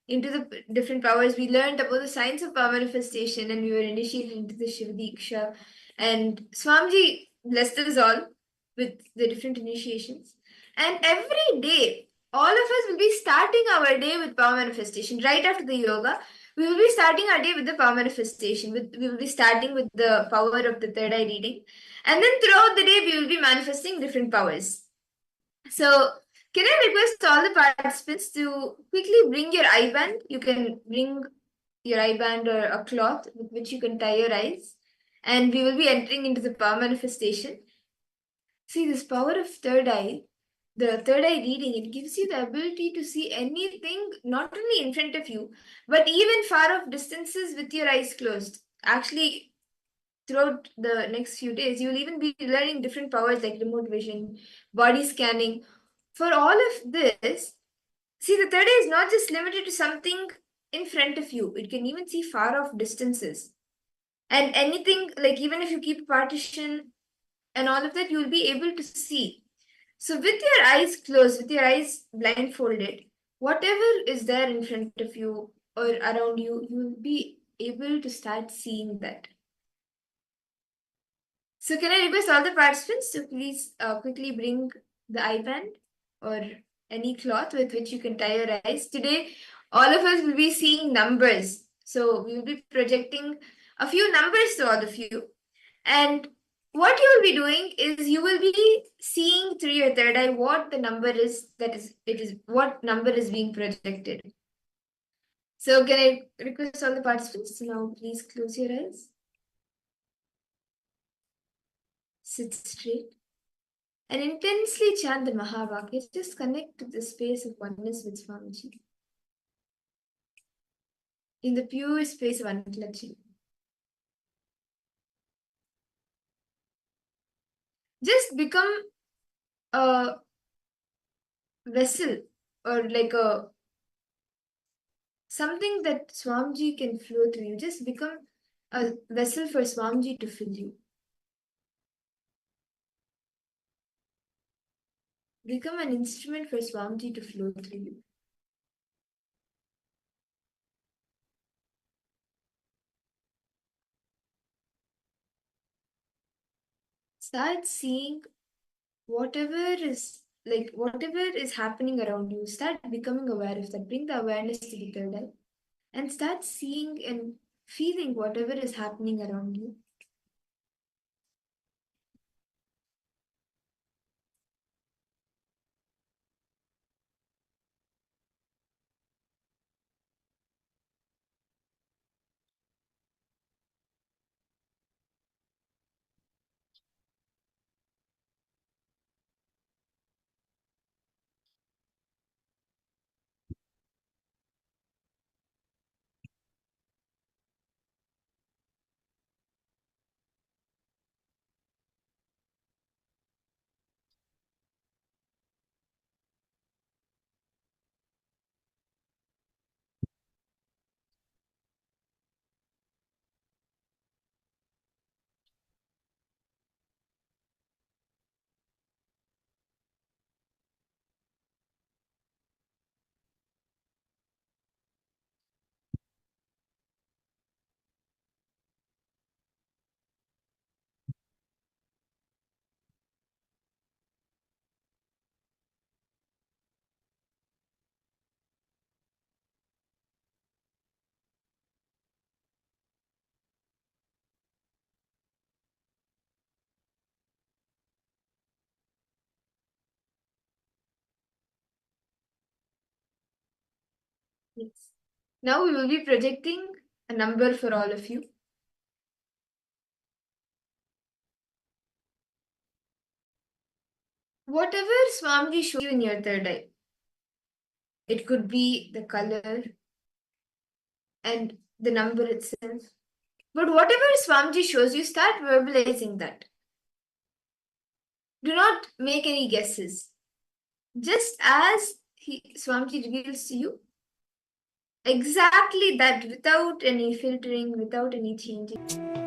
into the different powers. We learned about the science of power manifestation and we were initiated into the Shiva Diksha. And Swamiji blessed us all with the different initiations. And every day, all of us will be starting our day with power manifestation. Right after the yoga, we will be starting our day with the power manifestation. We will be starting with the power of the third eye reading. And then throughout the day, we will be manifesting different powers. So, can I request all the participants to quickly bring your eye band? You can bring your eye band or a cloth with which you can tie your eyes. And we will be entering into the power manifestation. See, this power of third eye, the third eye reading, it gives you the ability to see anything not only in front of you, but even far off distances with your eyes closed. Actually, throughout the next few days, you will even be learning different powers like remote vision, body scanning. For all of this, see, the third eye is not just limited to something in front of you, it can even see far off distances. And anything, like even if you keep a partition and all of that, you will be able to see. So, with your eyes closed, with your eyes blindfolded, whatever is there in front of you or around you, you will be able to start seeing that. So, can I request all the participants to please quickly bring the eye band or any cloth with which you can tie your eyes? Today, all of us will be seeing numbers. So, we will be projecting a few numbers to all of you. And what you will be doing is you will be seeing through your third eye what the number is what number is being projected. So, can I request all the participants to now please close your eyes? Sit straight and intensely chant the Mahavakya. Just connect to the space of oneness with Swamiji. In the pure space of unclutching. Just become a vessel or like a something that Swamiji can flow through you. Just become a vessel for Swamiji to fill you. Become an instrument for Swamiji to flow through you. Start seeing whatever is happening around you. Start becoming aware of that. Bring the awareness to the third eye and start seeing and feeling whatever is happening around you. Yes. Now we will be projecting a number for all of you. Whatever Swamiji shows you in your third eye, it could be the color and the number itself. But whatever Swamiji shows you, start verbalizing that. Do not make any guesses. Just as Swamiji reveals to you, Exactly that, without any filtering, without any changing.